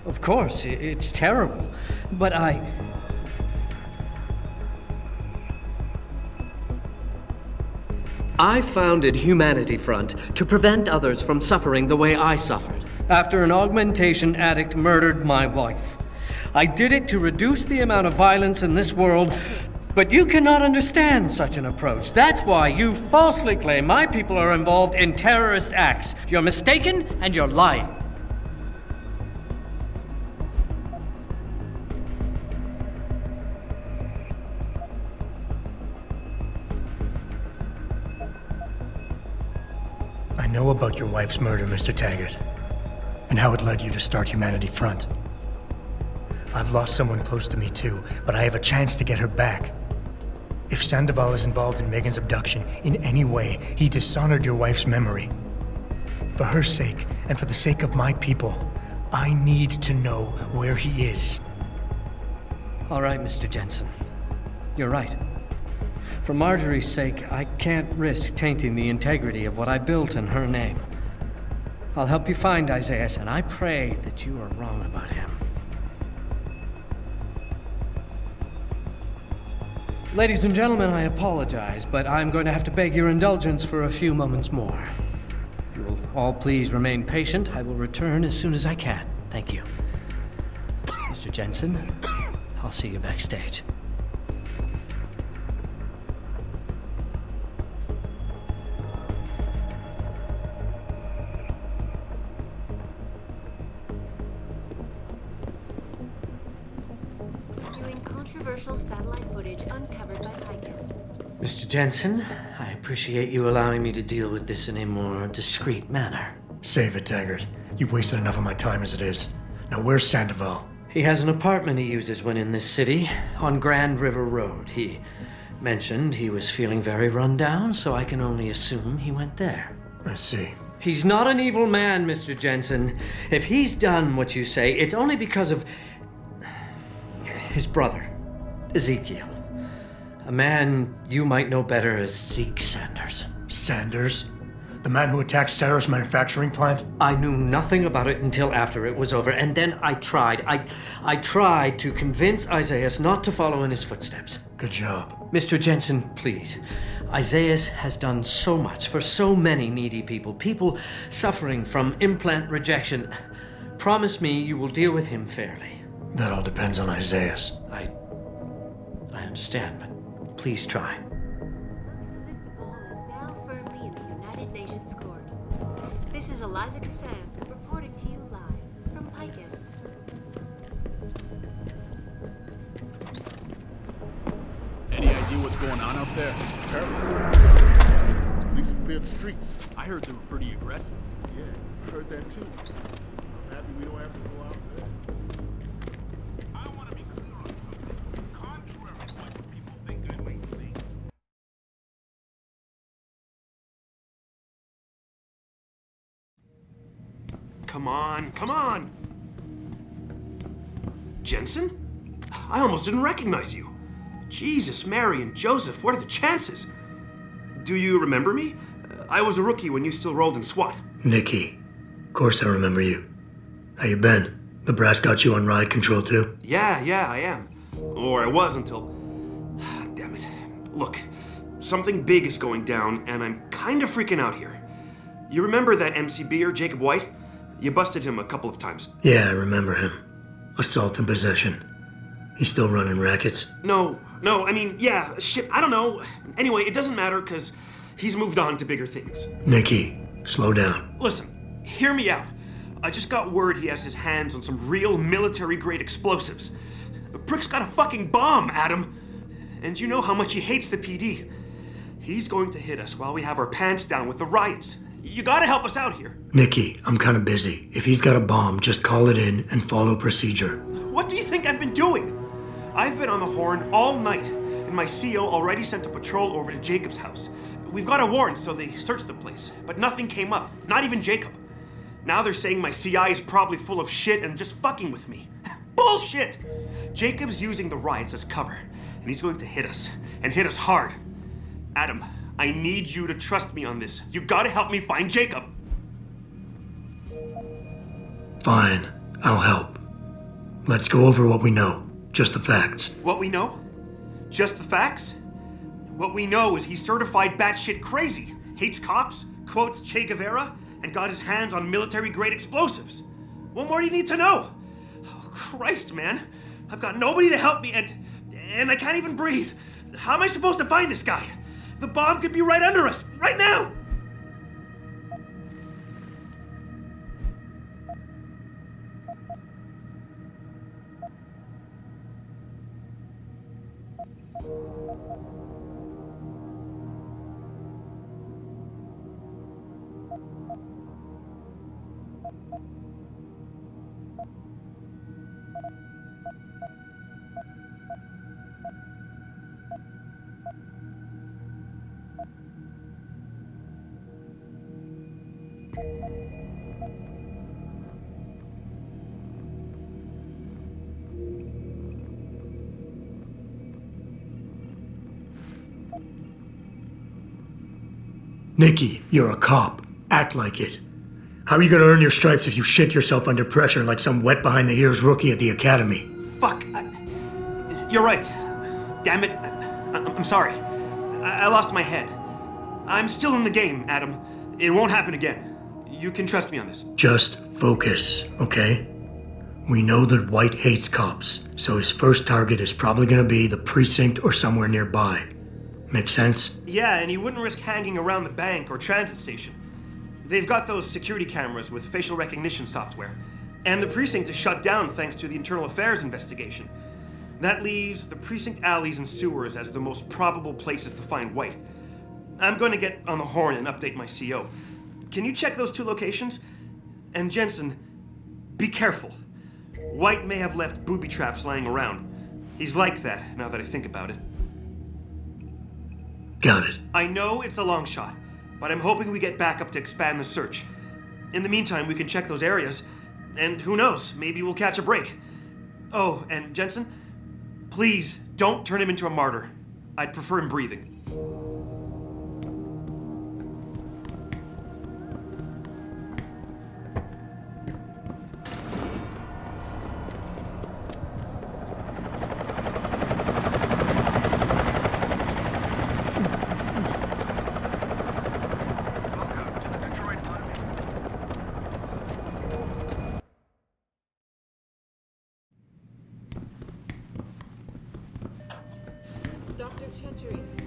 Of course, it's terrible, but I founded Humanity Front to prevent others from suffering the way I suffered after an augmentation addict murdered my wife. I did it to reduce the amount of violence in this world, but you cannot understand such an approach. That's why you falsely claim my people are involved in terrorist acts. You're mistaken and you're lying. I know about your wife's murder, Mr. Taggart, and how it led you to start Humanity Front. I've lost someone close to me too, but I have a chance to get her back. If Sandoval is involved in Megan's abduction in any way, he dishonored your wife's memory. For her sake, and for the sake of my people, I need to know where he is. All right, Mr. Jensen. You're right. For Marjorie's sake, I can't risk tainting the integrity of what I built in her name. I'll help you find Isaiah, and I pray that you are wrong about him. Ladies and gentlemen, I apologize, but I'm going to have to beg your indulgence for a few moments more. If you will all please remain patient, I will return as soon as I can. Thank you. Mr. Jensen, I'll see you backstage. Satellite footage uncovered by Picus. Mr. Jensen, I appreciate you allowing me to deal with this in a more discreet manner. Save it, Taggart. You've wasted enough of my time as it is. Now, where's Sandoval? He has an apartment he uses when in this city, on Grand River Road. He mentioned he was feeling very run down, so I can only assume he went there. I see. He's not an evil man, Mr. Jensen. If he's done what you say, it's only because of his brother, Ezekiel. A man you might know better as Zeke Sanders. Sanders? The man who attacked Sarah's manufacturing plant? I knew nothing about it until after it was over, and then I tried. I tried to convince Isaiah not to follow in his footsteps. Good job. Mr. Jensen, please. Isaiah has done so much for so many needy people, people suffering from implant rejection. Promise me you will deal with him fairly. That all depends on Isaiah. I understand, but please try. This is Eliza Cassan, reporting to you live from Picus. Any idea what's going on up there? At least clear the streets. I heard they were pretty aggressive. Yeah, I heard that too. I'm happy we don't have to go out there. I want to be clear on something. Contrary to what people think I'm going to be. Come on, come on! Jensen? I almost didn't recognize you. Jesus, Mary, and Joseph, what are the chances? Do you remember me? I was a rookie when you still rolled in SWAT. Nikki. Of course I remember you. How you been? The brass got you on ride control too? Yeah, I am. Or I was until... Damn it. Look, something big is going down, and I'm kind of freaking out here. You remember that MCBer, Jacob White? You busted him a couple of times. Yeah, I remember him. Assault and possession. He's still running rackets? No, I mean, yeah, shit, I don't know. Anyway, it doesn't matter, because he's moved on to bigger things. Nikki, slow down. Listen, hear me out. I just got word he has his hands on some real military-grade explosives. The prick's got a fucking bomb, Adam. And you know how much he hates the PD. He's going to hit us while we have our pants down with the riots. You gotta help us out here. Nikki, I'm kinda busy. If he's got a bomb, just call it in and follow procedure. What do you think I've been doing? I've been on the horn all night, and my CO already sent a patrol over to Jacob's house. We've got a warrant, so they searched the place, but nothing came up, not even Jacob. Now they're saying my CI is probably full of shit and just fucking with me. Bullshit! Jacob's using the riots as cover, and he's going to hit us, and hit us hard. Adam, I need you to trust me on this. You gotta help me find Jacob. Fine, I'll help. Let's go over what we know. Just the facts. What we know? Just the facts? What we know is he's certified batshit crazy, hates cops, quotes Che Guevara, and got his hands on military-grade explosives. What more do you need to know? Oh, Christ, man. I've got nobody to help me, and I can't even breathe. How am I supposed to find this guy? The bomb could be right under us, right now! Nikki, you're a cop. Act like it. How are you gonna earn your stripes if you shit yourself under pressure like some wet behind the ears rookie at the academy? Fuck. You're right. Damn it. I'm sorry. I lost my head. I'm still in the game, Adam. It won't happen again. You can trust me on this. Just focus, okay? We know that White hates cops, so his first target is probably gonna be the precinct or somewhere nearby. Make sense? Yeah, and he wouldn't risk hanging around the bank or transit station. They've got those security cameras with facial recognition software. And the precinct is shut down thanks to the internal affairs investigation. That leaves the precinct alleys and sewers as the most probable places to find White. I'm going to get on the horn and update my CO. Can you check those two locations? And Jensen, be careful. White may have left booby traps lying around. He's like that, now that I think about it. Got it. I know it's a long shot, but I'm hoping we get backup to expand the search. In the meantime, we can check those areas, and who knows, maybe we'll catch a break. Oh, and Jensen, please don't turn him into a martyr. I'd prefer him breathing.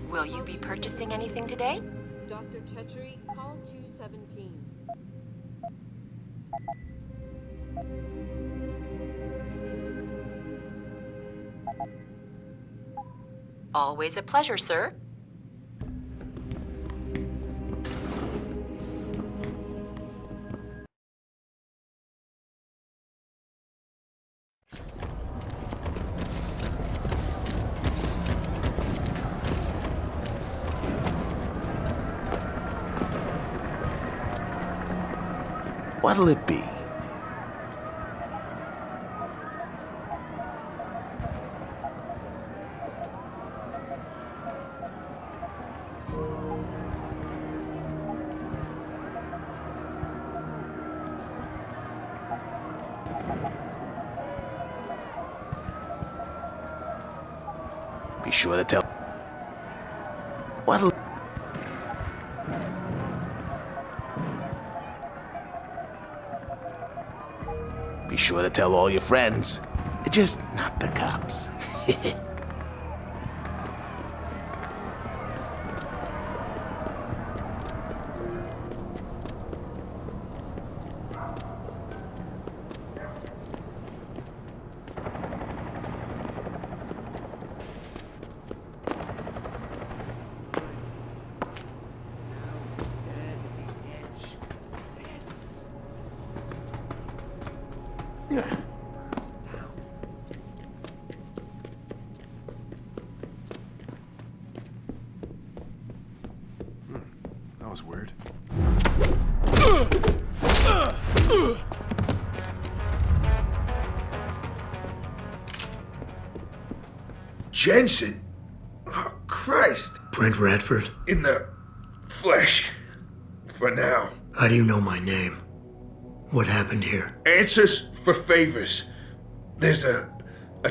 Will you be purchasing anything today? Dr. Chechery, call 217. Always a pleasure, sir. What'll it be? Be sure to tell. What'll... Be sure to tell all your friends. Just not the cops. That was weird. Jensen? Oh, Christ. Brent Radford? In the flesh. For now. How do you know my name? What happened here? Answers for favors. There's a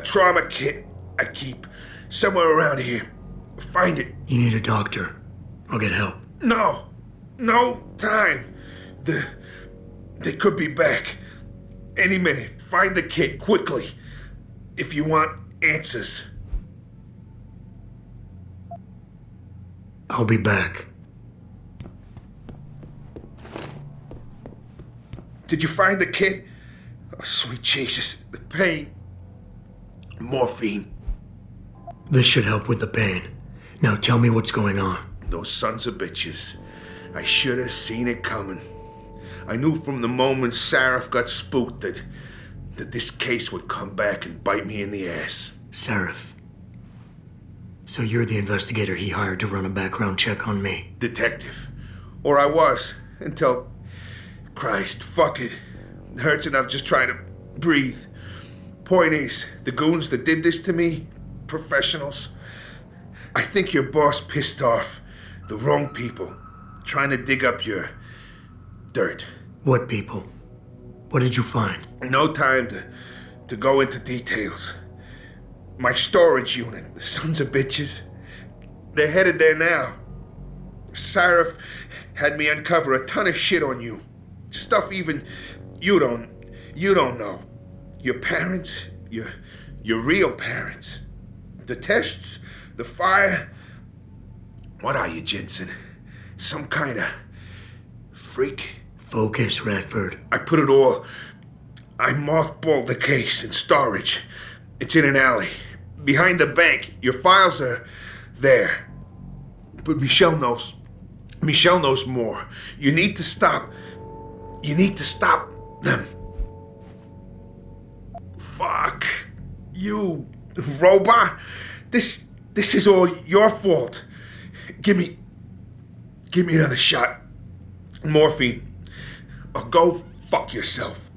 trauma kit I keep somewhere around here. Find it. You need a doctor. I'll get help. No time. They could be back any minute. Find the kit quickly if you want answers. I'll be back. Did you find the kit? Oh, sweet Jesus. The pain. Morphine. This should help with the pain. Now tell me what's going on. Those sons of bitches. I should have seen it coming. I knew from the moment Sarif got spooked that this case would come back and bite me in the ass. Sarif. So you're the investigator he hired to run a background check on me? Detective. Or I was, until... Christ, fuck it. It hurts enough just trying to breathe. Point is, the goons that did this to me, professionals, I think your boss pissed off the wrong people, trying to dig up your dirt. What people? What did you find? No time to go into details. My storage unit, the sons of bitches, they're headed there now. Sarif had me uncover a ton of shit on you. Stuff even you don't know. Your parents, your real parents. The tests, the fire. What are you, Jensen? Some kind of freak? Focus, Radford. I mothballed the case in storage. It's in an alley. Behind the bank. Your files are there. But Michelle knows more. You need to stop them. Fuck. You robot. This is all your fault. Give me another shot. Morphine. Or go fuck yourself.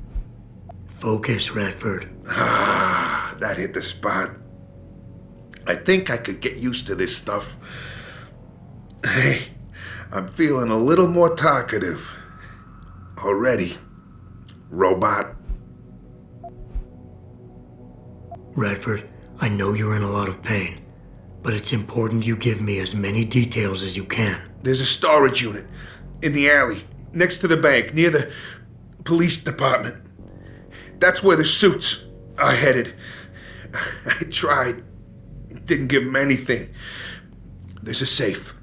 Focus, Radford. Ah, that hit the spot. I think I could get used to this stuff. Hey, I'm feeling a little more talkative. Already. Robot. Radford, I know you're in a lot of pain, but it's important you give me as many details as you can. There's a storage unit in the alley, next to the bank, near the police department. That's where the suits are headed. I tried. Didn't give them anything. There's a safe.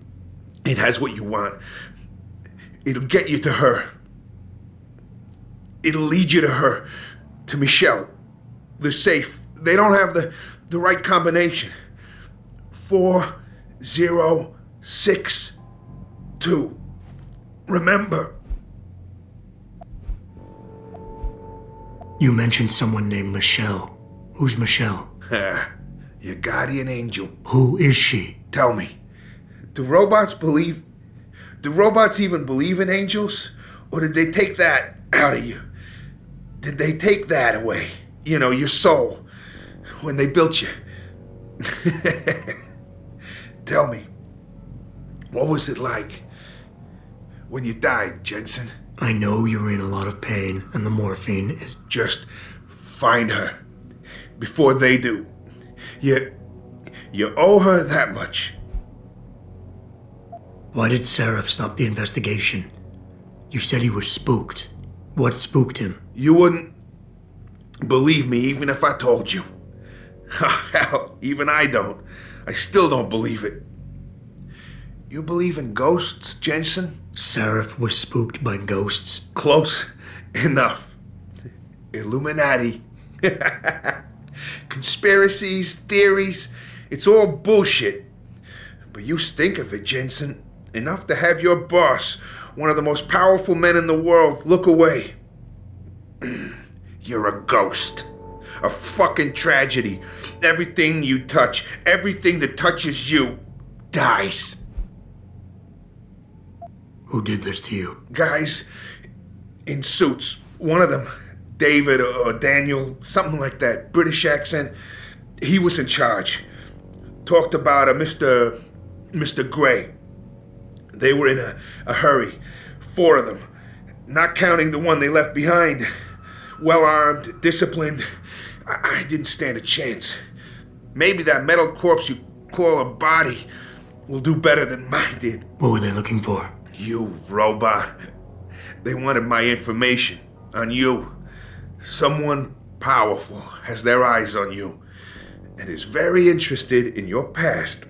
It has what you want. It'll get you to her. It'll lead you to her. To Michelle. The safe. They don't have the right combination. 4062. Remember. You mentioned someone named Michelle. Who's Michelle? Your guardian angel. Who is she? Tell me. Do robots even believe in angels? Or did they take that out of you? Did they take that away? You know, your soul. When they built you. Tell me. What was it like when you died, Jensen? I know you're in a lot of pain, and the morphine is... Just find her. Before they do. You owe her that much. Why did Seraph stop the investigation? You said he was spooked. What spooked him? You wouldn't believe me even if I told you. Hell, even I don't. I still don't believe it. You believe in ghosts, Jensen? Seraph was spooked by ghosts. Close enough. Illuminati. Conspiracies, theories, it's all bullshit. But you stink of it, Jensen. Enough to have your boss, one of the most powerful men in the world, look away. You're a ghost. A fucking tragedy. Everything you touch, everything that touches you, dies. Who did this to you? Guys in suits. One of them, David or Daniel, something like that, British accent. He was in charge. Talked about a Mr. Gray. They were in a hurry. 4 of them. Not counting the one they left behind. Well-armed, disciplined. I didn't stand a chance. Maybe that metal corpse you call a body will do better than mine did. What were they looking for? You robot. They wanted my information on you. Someone powerful has their eyes on you and is very interested in your past.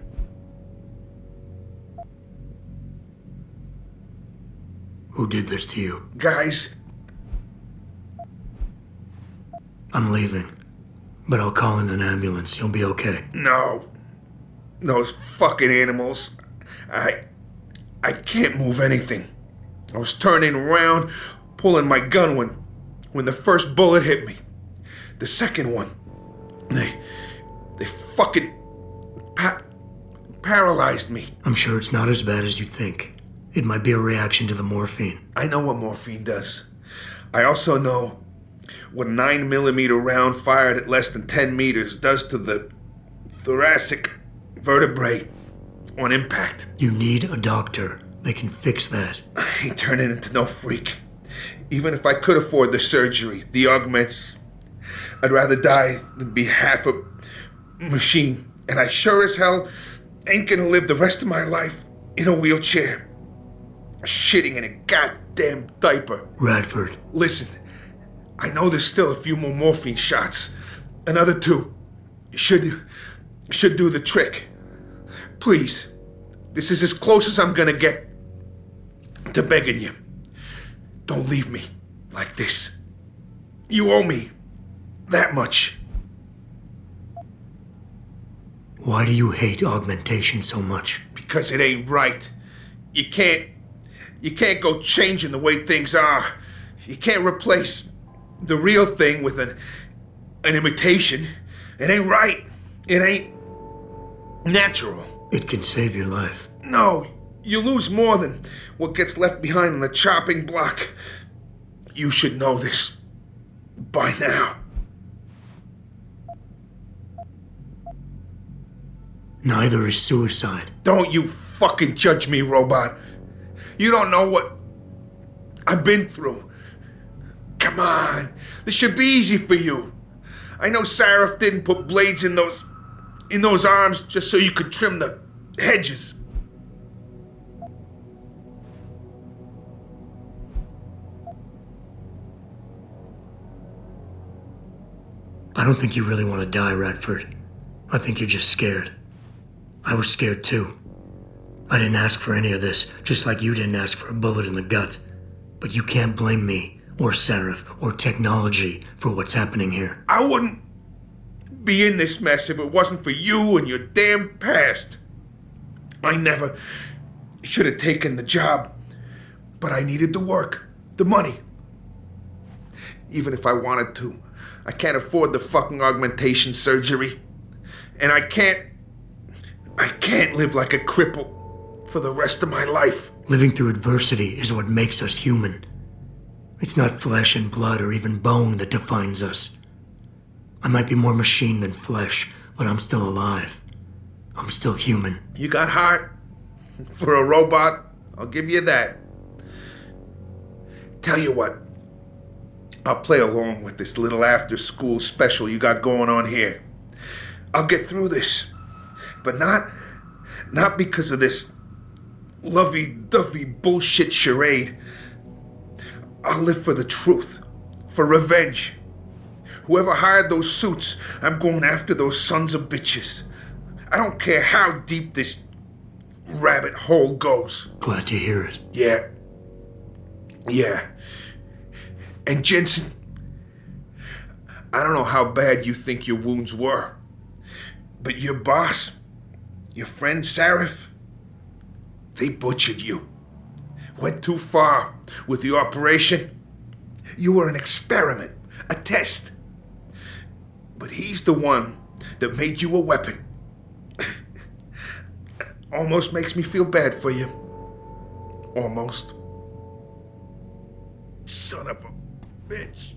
Who did this to you? Guys. I'm leaving, but I'll call in an ambulance. You'll be okay. No. Those fucking animals. I can't move anything. I was turning around, pulling my gun when the first bullet hit me. The second one, they fucking paralyzed me. I'm sure it's not as bad as you think. It might be a reaction to the morphine. I know what morphine does. I also know what a 9mm round fired at less than 10 meters does to the thoracic vertebrae on impact. You need a doctor. They can fix that. I ain't turning into no freak. Even if I could afford the surgery, the augments, I'd rather die than be half a machine. And I sure as hell ain't gonna live the rest of my life in a wheelchair, shitting in a goddamn diaper. Radford. Listen, I know there's still a few more morphine shots. Another 2 should do the trick. Please, this is as close as I'm gonna get to begging you. Don't leave me like this. You owe me that much. Why do you hate augmentation so much? Because it ain't right. You can't go changing the way things are. You can't replace the real thing with an imitation. It ain't right. It ain't natural. It can save your life. No, you lose more than what gets left behind on the chopping block. You should know this by now. Neither is suicide. Don't you fucking judge me, robot. You don't know what I've been through. Come on, this should be easy for you. I know Sarah didn't put blades in those arms just so you could trim the hedges. I don't think you really want to die, Radford. I think you're just scared. I was scared too. I didn't ask for any of this, just like you didn't ask for a bullet in the gut. But you can't blame me, or Seraph, or technology for what's happening here. I wouldn't be in this mess if it wasn't for you and your damn past. I never should have taken the job, but I needed the work, the money. Even if I wanted to, I can't afford the fucking augmentation surgery. And I can't live like a cripple for the rest of my life. Living through adversity is what makes us human. It's not flesh and blood or even bone that defines us. I might be more machine than flesh, but I'm still alive. I'm still human. You got heart for a robot. I'll give you that. Tell you what, I'll play along with this little after-school special you got going on here. I'll get through this, but not because of this lovey-dovey bullshit charade. I'll live for the truth, for revenge. Whoever hired those suits, I'm going after those sons of bitches. I don't care how deep this rabbit hole goes. Glad to hear it. Yeah. And Jensen, I don't know how bad you think your wounds were, but your boss, your friend Sarif, they butchered you. Went too far with the operation. You were an experiment, a test. But he's the one that made you a weapon. Almost makes me feel bad for you. Almost. Son of a bitch.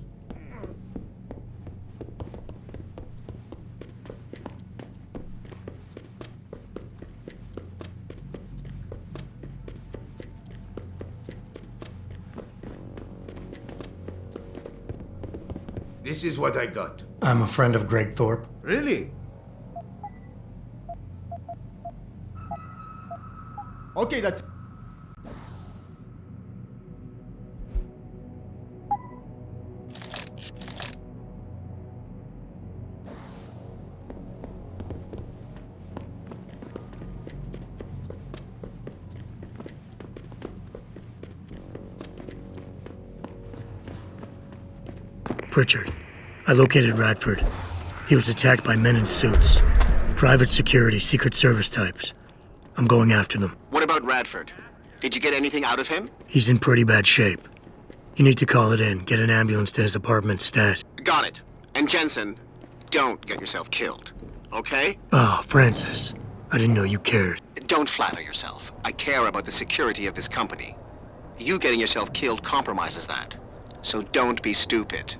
This is what I got. I'm a friend of Greg Thorpe. Really? Okay, that's... Pritchard. I located Radford. He was attacked by men in suits. Private security, Secret Service types. I'm going after them. What about Radford? Did you get anything out of him? He's in pretty bad shape. You need to call it in. Get an ambulance to his apartment stat. Got it. And Jensen, don't get yourself killed, okay? Oh, Francis. I didn't know you cared. Don't flatter yourself. I care about the security of this company. You getting yourself killed compromises that. So don't be stupid.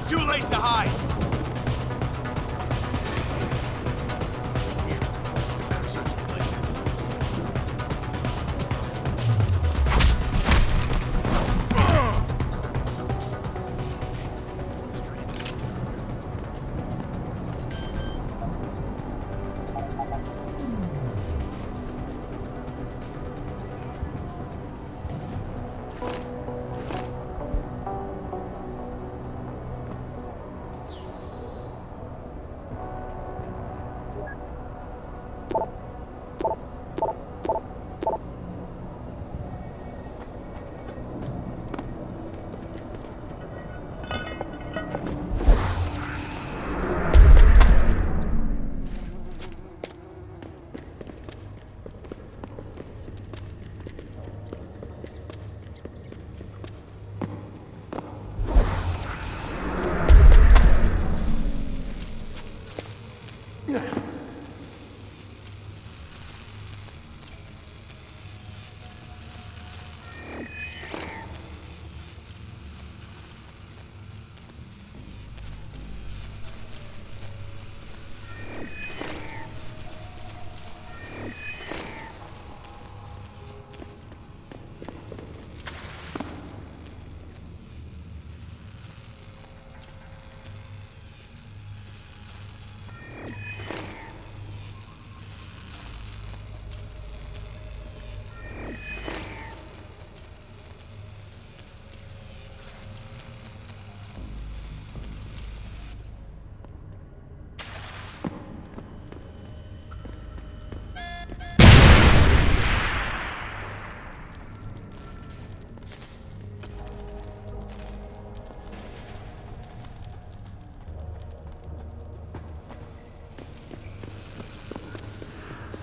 Too late to hide!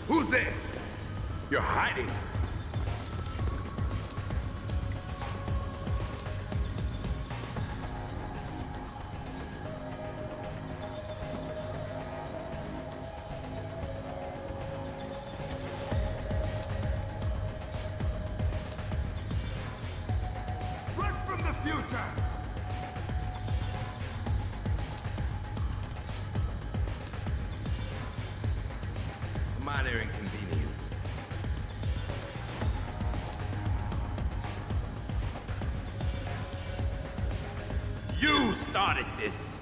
Who's there? You're hiding. this.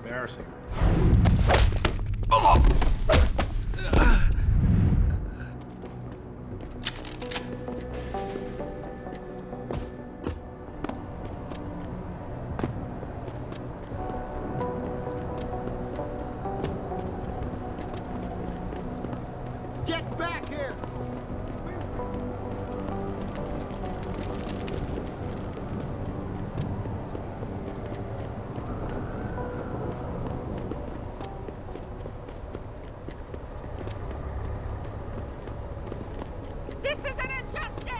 Embarrassing. Get back here! This is an injustice!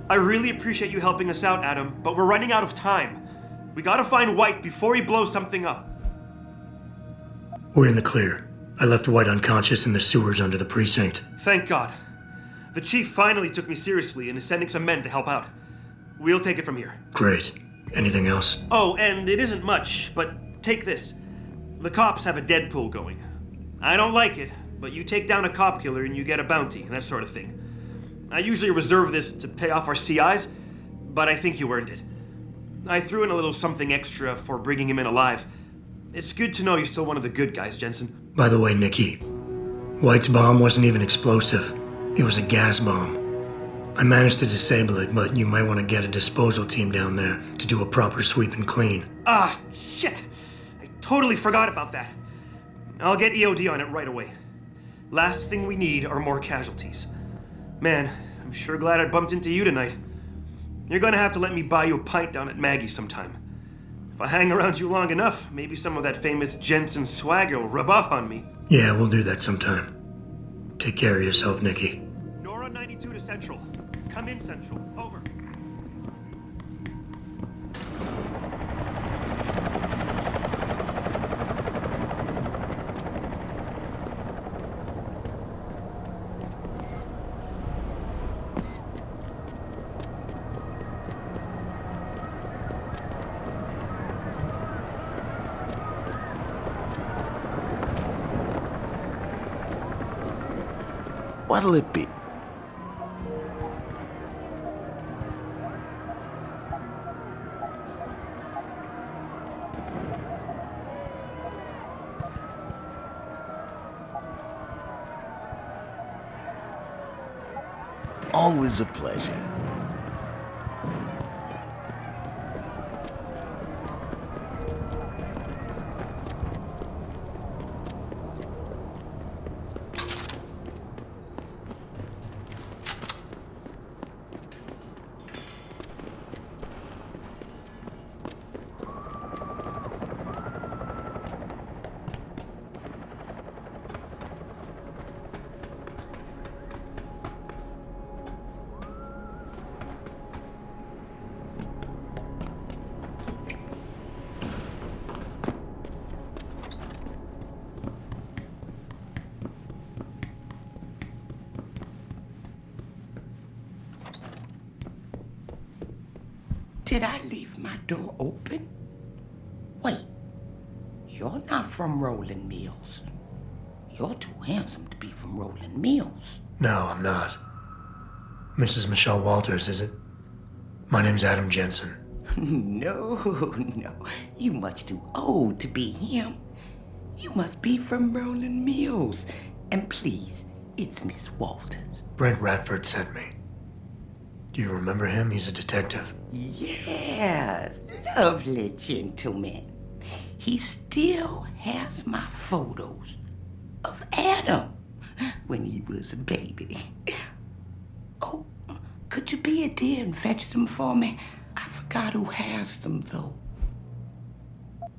I really appreciate you helping us out, Adam, but we're running out of time. We gotta find White before he blows something up. We're in the clear. I left White unconscious in the sewers under the precinct. Thank God. The chief finally took me seriously and is sending some men to help out. We'll take it from here. Great. Anything else? Oh, and it isn't much, but take this. The cops have a Deadpool going. I don't like it, but you take down a cop killer and you get a bounty, that sort of thing. I usually reserve this to pay off our CIs, but I think you earned it. I threw in a little something extra for bringing him in alive. It's good to know you're still one of the good guys, Jensen. By the way, Nikki, White's bomb wasn't even explosive. It was a gas bomb. I managed to disable it, but you might want to get a disposal team down there to do a proper sweep and clean. Ah, shit! I totally forgot about that. I'll get EOD on it right away. Last thing we need are more casualties. Man, I'm sure glad I bumped into you tonight. You're gonna have to let me buy you a pint down at Maggie's sometime. If I hang around you long enough, maybe some of that famous Jensen swagger will rub off on me. Yeah, we'll do that sometime. Take care of yourself, Nikki. Nora 92 to Central. Come in, Central. Over. What'll it be? Always a pleasure. Did I leave my door open? Wait, you're not from Rolling Mills. You're too handsome to be from Rolling Mills. No, I'm not. Mrs. Michelle Walters, is it? My name's Adam Jensen. No, you much too old to be him. You must be from Rolling Mills. And please, it's Miss Walters. Brent Radford sent me. Do you remember him? He's a detective. Yes, lovely gentleman. He still has my photos of Adam when he was a baby. Oh, could you be a dear and fetch them for me? I forgot who has them, though.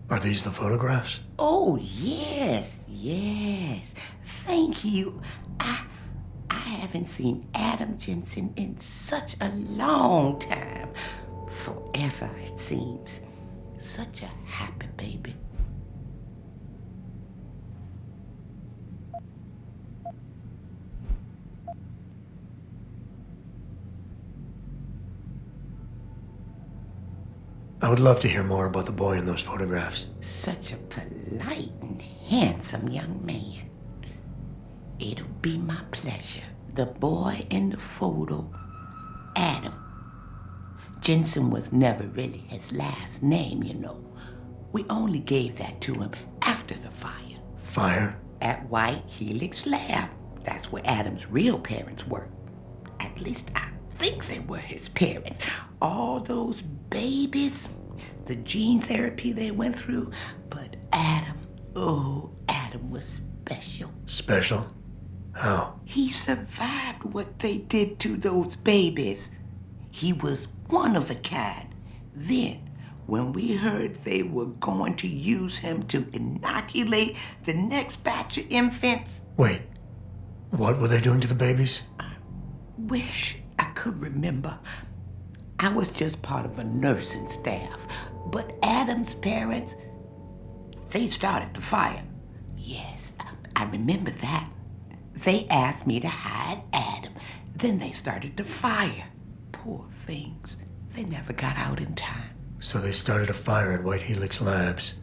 Are these the photographs? Oh, yes. Thank you. I haven't seen Adam Jensen in such a long time. Forever, it seems. Such a happy baby. I would love to hear more about the boy in those photographs. Such a polite and handsome young man. It'll be my pleasure. The boy in the photo, Adam. Jensen was never really his last name, you know. We only gave that to him after the fire. Fire? At White Helix Lab. That's where Adam's real parents worked. At least I think they were his parents. All those babies, the gene therapy they went through. But Adam, Adam was special. Special? How? He survived what they did to those babies. He was one of a kind. Then, when we heard they were going to use him to inoculate the next batch of infants... Wait, what were they doing to the babies? I wish I could remember. I was just part of a nursing staff. But Adam's parents, they started the fire. Yes, I remember that. They asked me to hide Adam. Then they started the fire. Poor things. They never got out in time. So they started a fire at White Helix Labs.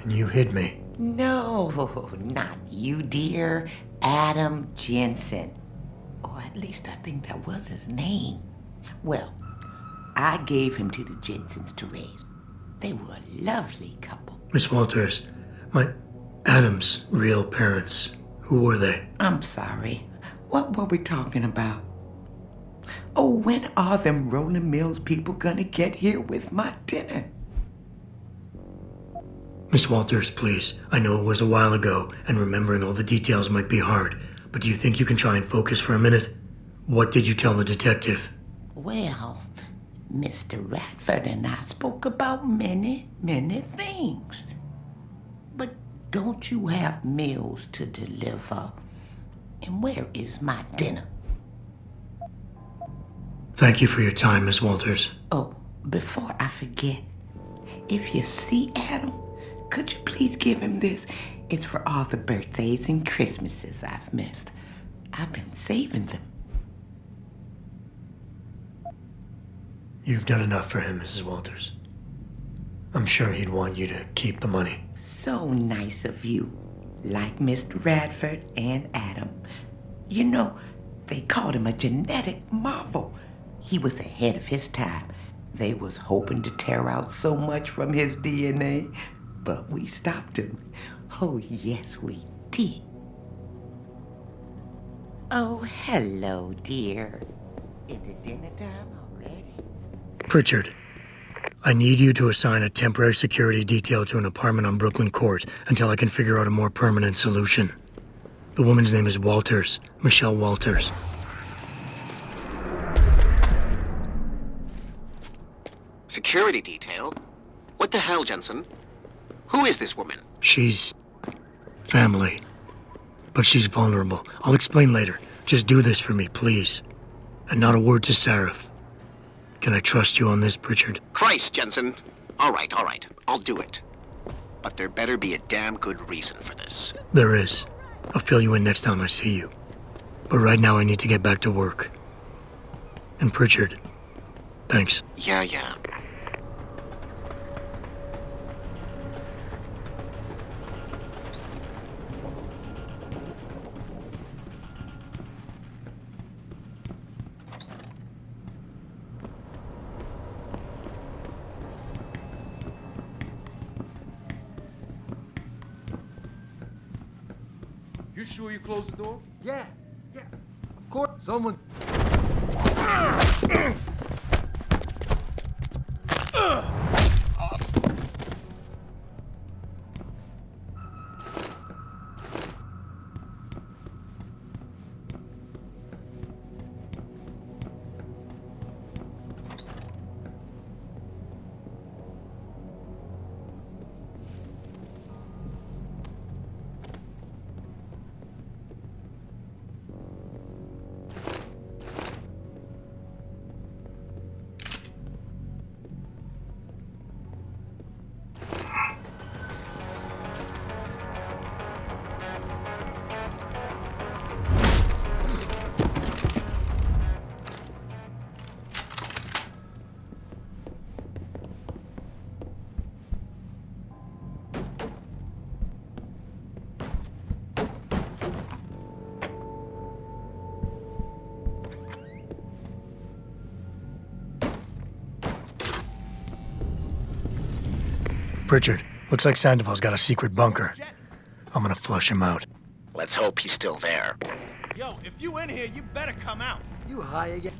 And you hid me. No, not you, dear. Adam Jensen. Or at least I think that was his name. Well, I gave him to the Jensens to raise. They were a lovely couple. Miss Walters, my Adam's real parents, who were they? I'm sorry. What were we talking about? Oh, when are them Rolling Mills people gonna get here with my dinner? Miss Walters, please. I know it was a while ago, and remembering all the details might be hard, but do you think you can try and focus for a minute? What did you tell the detective? Well, Mr. Radford and I spoke about many, many things. But don't you have meals to deliver? And where is my dinner? Thank you for your time, Miss Walters. Oh, before I forget, if you see Adam, could you please give him this? It's for all the birthdays and Christmases I've missed. I've been saving them. You've done enough for him, Mrs. Walters. I'm sure he'd want you to keep the money. So nice of you. Like Mr. Radford and Adam. You know, they called him a genetic marvel. He was ahead of his time. They was hoping to tear out so much from his DNA, but we stopped him. Oh, yes, we did. Oh, hello, dear. Is it dinner time already? Pritchard, I need you to assign a temporary security detail to an apartment on Brooklyn Court until I can figure out a more permanent solution. The woman's name is Walters, Michelle Walters. Security detail? What the hell, Jensen? Who is this woman? She's family, but she's vulnerable. I'll explain later. Just do this for me, please. And not a word to Sarif. Can I trust you on this, Pritchard? Christ, Jensen. All right. I'll do it. But there better be a damn good reason for this. There is. I'll fill you in next time I see you. But right now I need to get back to work. And Pritchard, thanks. Yeah. You sure you closed the door? Yeah. Of course. Someone. Pritchard, looks like Sandoval's got a secret bunker. I'm gonna flush him out. Let's hope he's still there. Yo, if you in here, you better come out. You high again?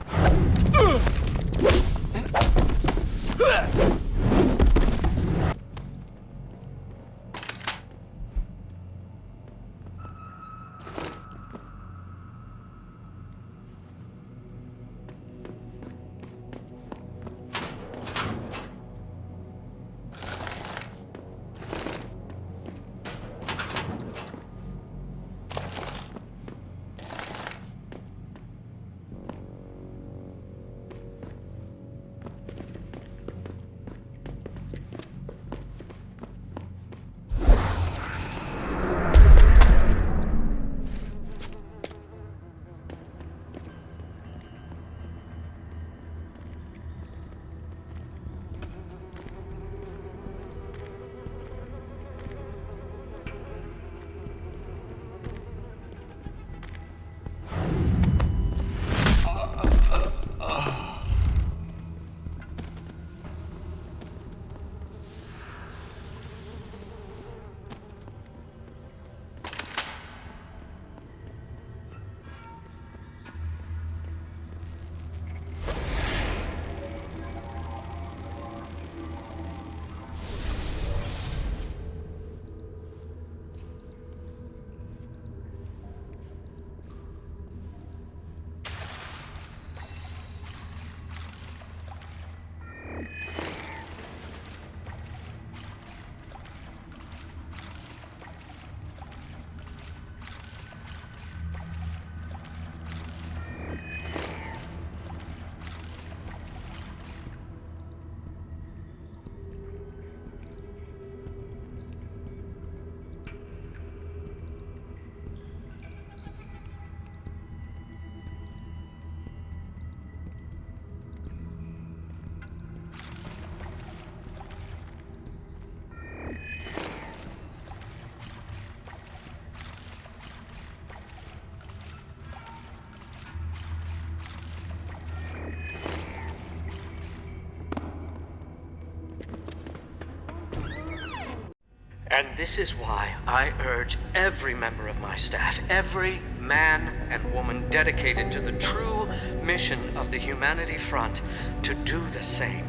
And this is why I urge every member of my staff, every man and woman dedicated to the true mission of the Humanity Front, to do the same.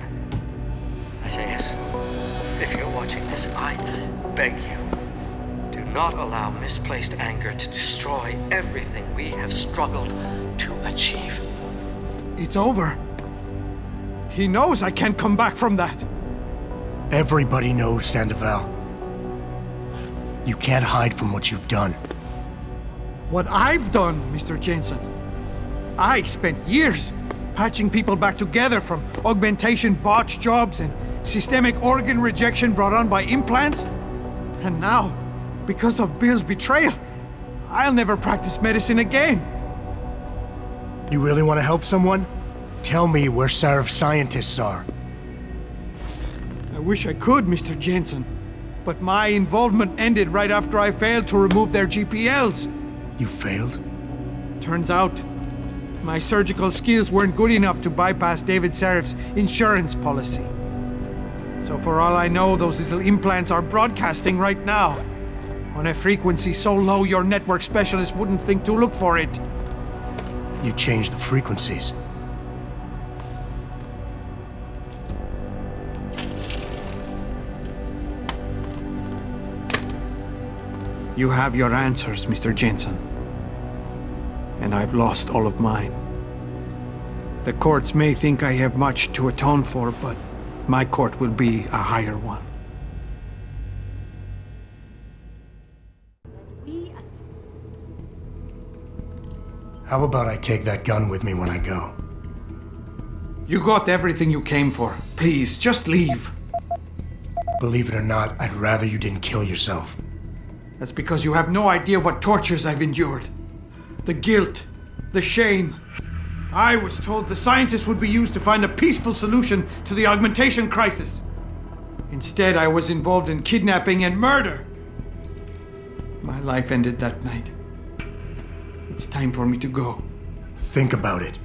Isaias, if you're watching this, I beg you, do not allow misplaced anger to destroy everything we have struggled to achieve. It's over. He knows I can't come back from that. Everybody knows, Sandoval. You can't hide from what you've done. What I've done, Mr. Jensen. I spent years patching people back together from augmentation botch jobs and systemic organ rejection brought on by implants. And now, because of Bill's betrayal, I'll never practice medicine again. You really want to help someone? Tell me where Sarif's scientists are. I wish I could, Mr. Jensen. But my involvement ended right after I failed to remove their GPLs. You failed? Turns out, my surgical skills weren't good enough to bypass David Sarif's insurance policy. So for all I know, those little implants are broadcasting right now, on a frequency so low your network specialist wouldn't think to look for it. You changed the frequencies. You have your answers, Mr. Jensen. And I've lost all of mine. The courts may think I have much to atone for, but my court will be a higher one. How about I take that gun with me when I go? You got everything you came for. Please, just leave. Believe it or not, I'd rather you didn't kill yourself. That's because you have no idea what tortures I've endured. The guilt, the shame. I was told the scientists would be used to find a peaceful solution to the augmentation crisis. Instead, I was involved in kidnapping and murder. My life ended that night. It's time for me to go. Think about it.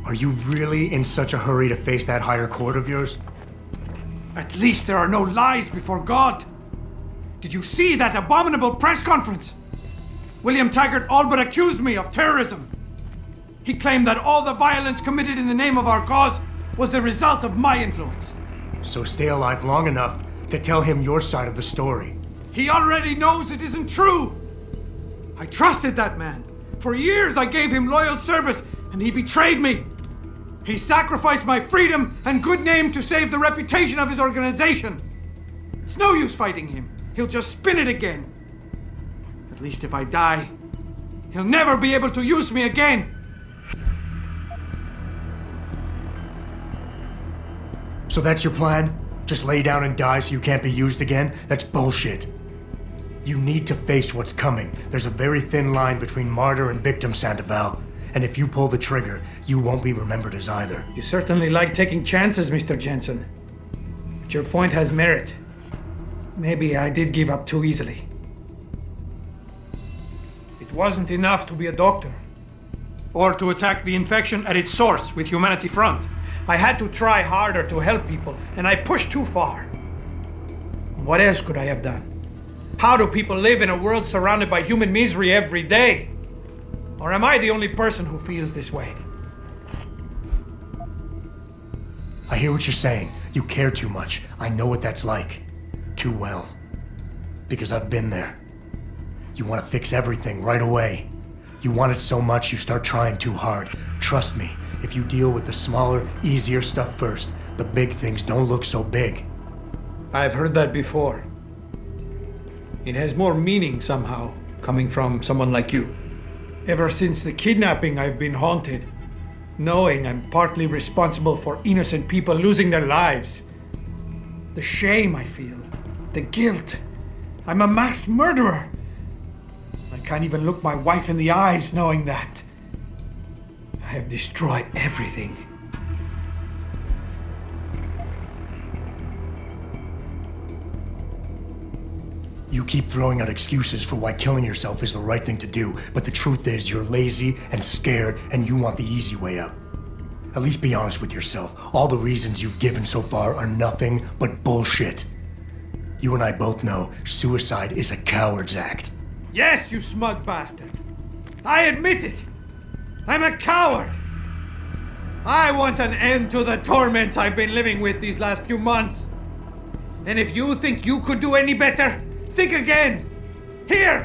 Are you really in such a hurry to face that higher court of yours? At least there are no lies before God. Did you see that abominable press conference? William Taggart all but accused me of terrorism. He claimed that all the violence committed in the name of our cause was the result of my influence. So stay alive long enough to tell him your side of the story. He already knows it isn't true. I trusted that man. For years I gave him loyal service, and he betrayed me. He sacrificed my freedom and good name to save the reputation of his organization. It's no use fighting him. He'll just spin it again. At least if I die, he'll never be able to use me again. So that's your plan? Just lay down and die so you can't be used again? That's bullshit. You need to face what's coming. There's a very thin line between martyr and victim, Sandoval. And if you pull the trigger, you won't be remembered as either. You certainly like taking chances, Mr. Jensen. But your point has merit. Maybe I did give up too easily. It wasn't enough to be a doctor, or to attack the infection at its source with Humanity Front. I had to try harder to help people, and I pushed too far. What else could I have done? How do people live in a world surrounded by human misery every day? Or am I the only person who feels this way? I hear what you're saying. You care too much. I know what that's like. Too well. Because I've been there. You want to fix everything right away. You want it so much you start trying too hard. Trust me, if you deal with the smaller, easier stuff first, the big things don't look so big. I've heard that before. It has more meaning somehow, coming from someone like you. Ever since the kidnapping, I've been haunted, knowing I'm partly responsible for innocent people losing their lives. The shame I feel, the guilt. I'm a mass murderer. I can't even look my wife in the eyes knowing that. I have destroyed everything. You keep throwing out excuses for why killing yourself is the right thing to do, but the truth is you're lazy and scared and you want the easy way out. At least be honest with yourself. All the reasons you've given so far are nothing but bullshit. You and I both know suicide is a coward's act. Yes, you smug bastard. I admit it. I'm a coward. I want an end to the torments I've been living with these last few months. And if you think you could do any better, think again. Here,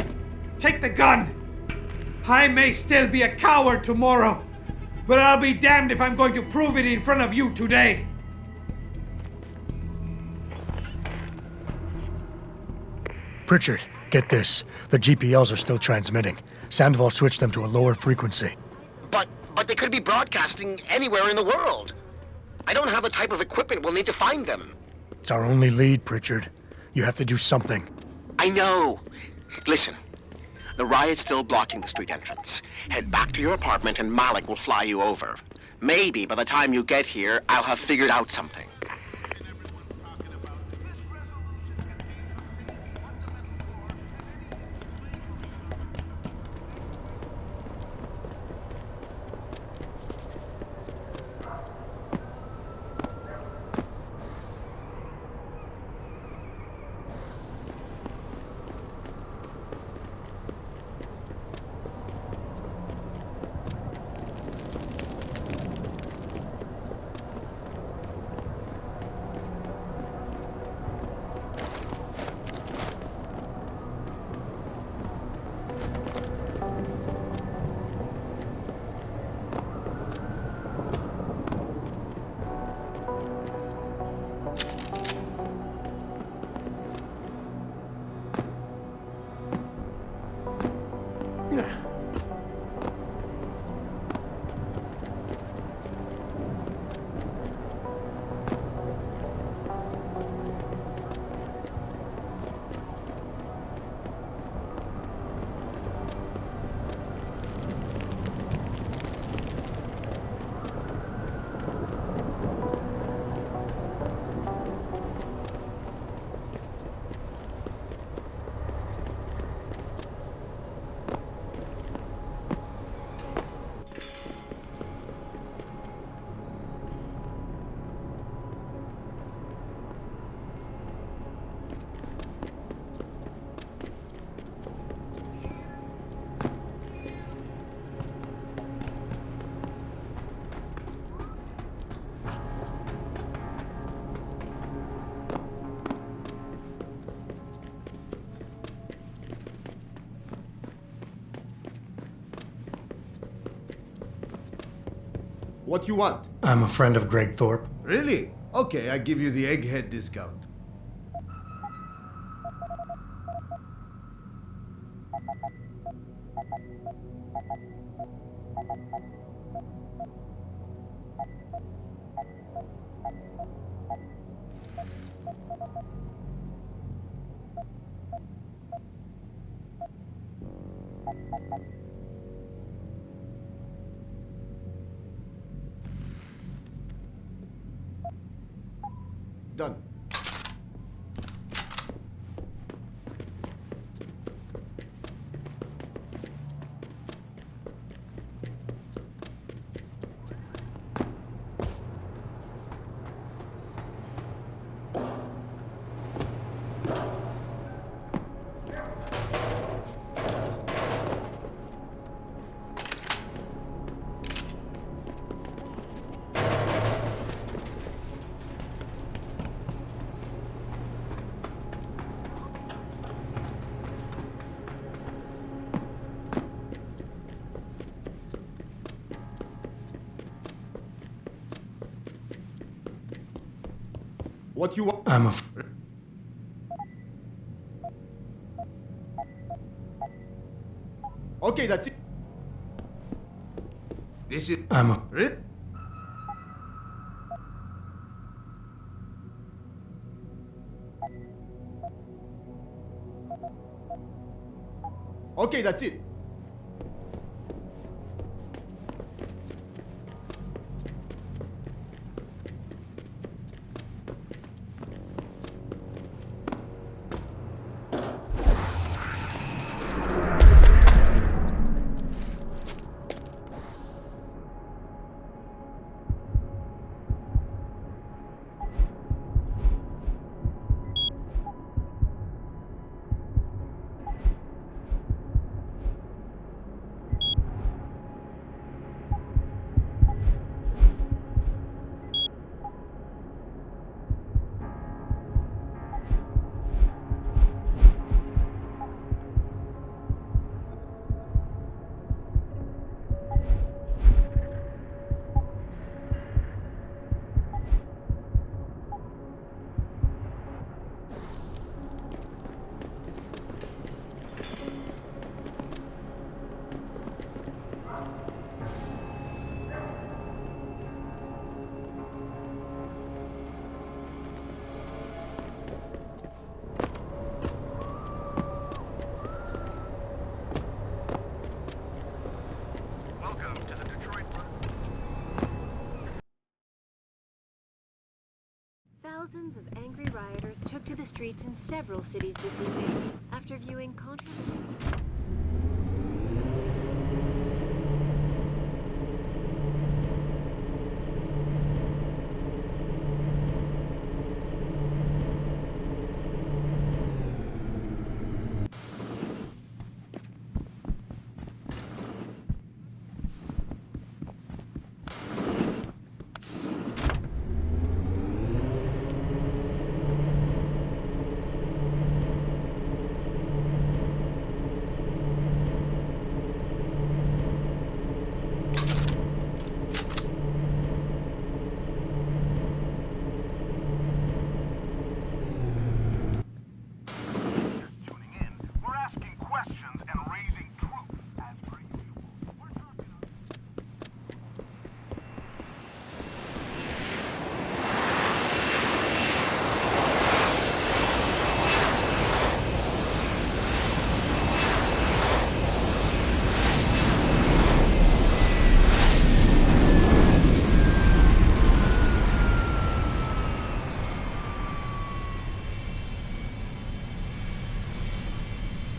take the gun. I may still be a coward tomorrow, but I'll be damned if I'm going to prove it in front of you today. Pritchard, get this. The GPLs are still transmitting. Sandoval switched them to a lower frequency. But they could be broadcasting anywhere in the world. I don't have the type of equipment we'll need to find them. It's our only lead, Pritchard. You have to do something. I know. Listen, the riot's still blocking the street entrance. Head back to your apartment and Malik will fly you over. Maybe by the time you get here, I'll have figured out something. What you want? I'm a friend of Greg Thorpe. Really? Okay, I give you the egghead discount. Done. What you want? I'm a... Okay, that's it. This is... I'm a... Okay, that's it. Thousands of angry rioters took to the streets in several cities this evening after viewing controversial...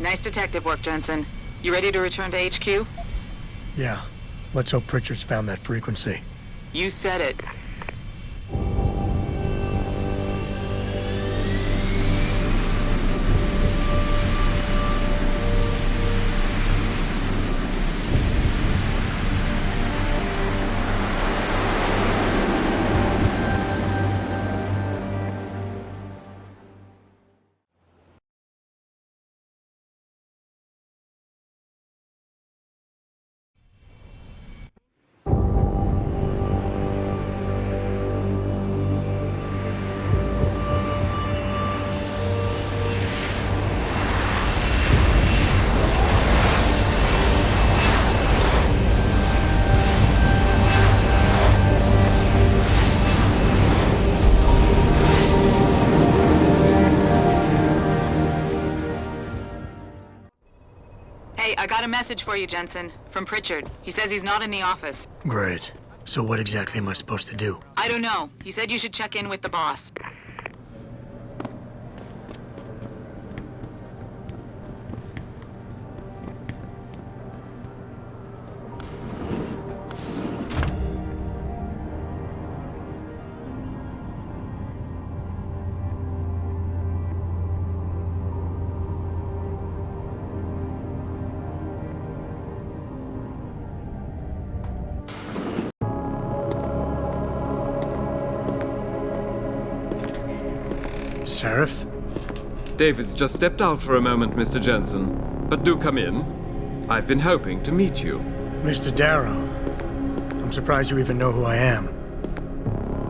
Nice detective work, Jensen. You ready to return to HQ? Yeah. Let's hope Pritchard's found that frequency. You said it. Hey, I got a message for you, Jensen. From Pritchard. He says he's not in the office. Great. So what exactly am I supposed to do? I don't know. He said you should check in with the boss. Sheriff? David's just stepped out for a moment, Mr. Jensen. But do come in. I've been hoping to meet you. Mr. Darrow. I'm surprised you even know who I am.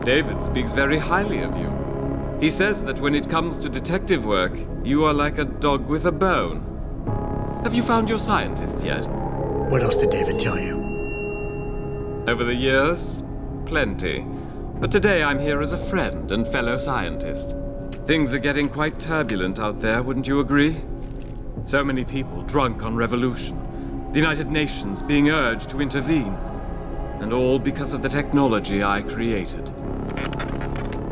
David speaks very highly of you. He says that when it comes to detective work, you are like a dog with a bone. Have you found your scientist yet? What else did David tell you? Over the years, plenty. But today I'm here as a friend and fellow scientist. Things are getting quite turbulent out there, wouldn't you agree? So many people drunk on revolution. The United Nations being urged to intervene. And all because of the technology I created.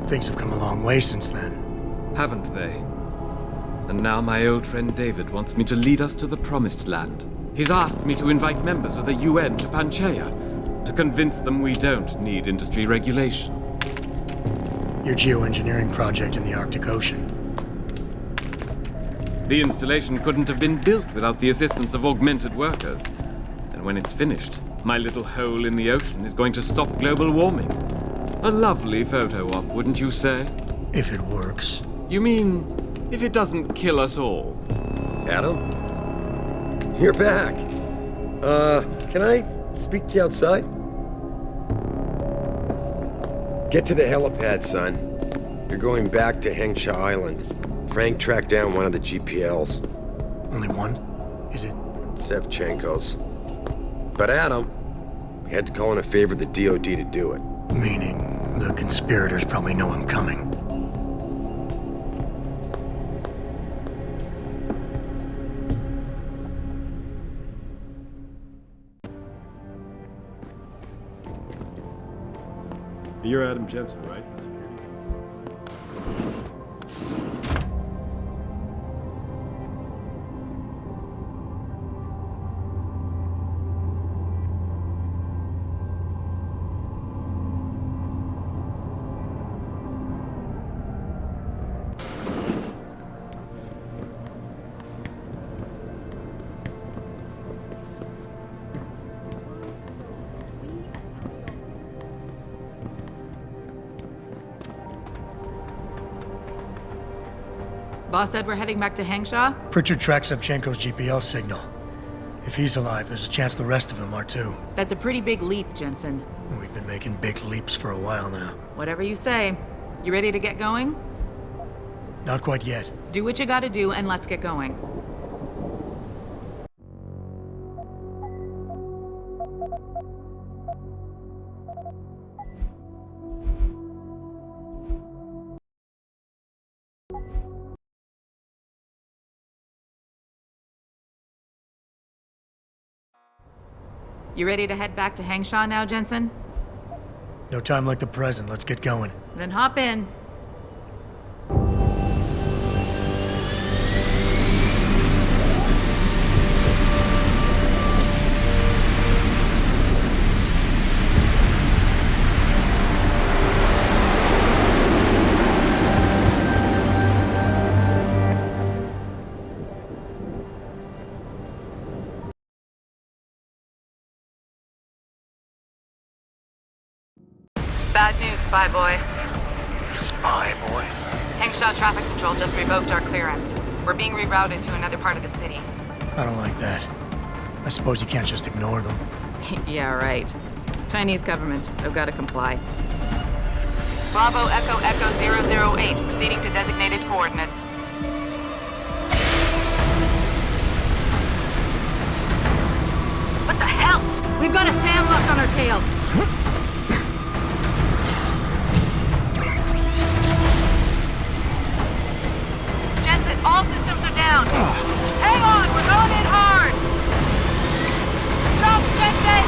Things have come a long way since then. Haven't they? And now my old friend David wants me to lead us to the Promised Land. He's asked me to invite members of the UN to Panchaea, to convince them we don't need industry regulation. Your geoengineering project in the Arctic Ocean. The installation couldn't have been built without the assistance of augmented workers. And when it's finished, my little hole in the ocean is going to stop global warming. A lovely photo op, wouldn't you say? If it works. You mean, if it doesn't kill us all? Adam? You're back. Can I speak to you outside? Get to the helipad, son. You're going back to Hengsha Island. Frank tracked down one of the GPLs. Only one? Is it? Sevchenko's. But Adam, we had to call in a favor of the DOD to do it. Meaning the conspirators probably know I'm coming. You're Adam Jensen, right? Boss said we're heading back to Hangshaw? Pritchard tracks Savchenko's GPL signal. If he's alive, there's a chance the rest of them are too. That's a pretty big leap, Jensen. We've been making big leaps for a while now. Whatever you say. You ready to get going? Not quite yet. Do what you gotta do and let's get going. You ready to head back to Hangshaw now, Jensen? No time like the present. Let's get going. Then hop in. Bad news, Spy Boy. Spy Boy? Hangshaw Traffic Control just revoked our clearance. We're being rerouted to another part of the city. I don't like that. I suppose you can't just ignore them. Yeah, right. Chinese government. I've got to comply. Bravo Echo Echo 008, proceeding to designated coordinates. What the hell? We've got a sandlock on our tail. Jensen, all systems are down. Hang on, we're going in hard. Jump, Jensen!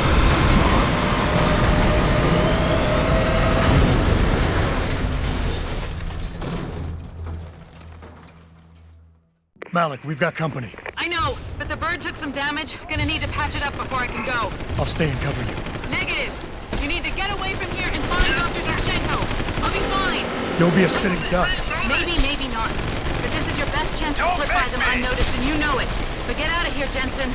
Malik, we've got company. I know, but the bird took some damage. Gonna need to patch it up before I can go. I'll stay and cover you. Negative. You need to get away from here and find Dr. Savchenko. I'll be fine. You'll be a sitting duck. Maybe, maybe not. But this is your best chance to slip by them unnoticed, and you know it. So get out of here, Jensen.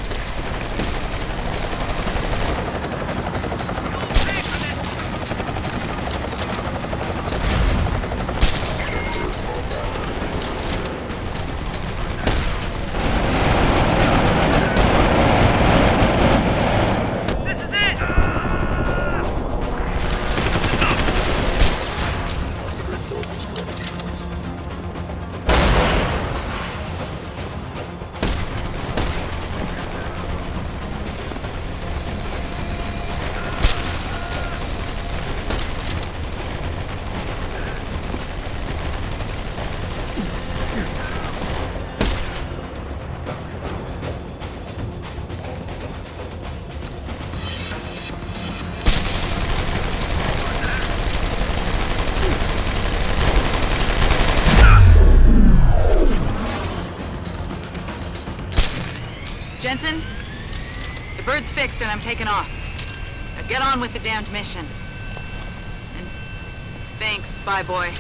Jensen, the bird's fixed and I'm taking off. Now get on with the damned mission. And thanks, Spy Boy.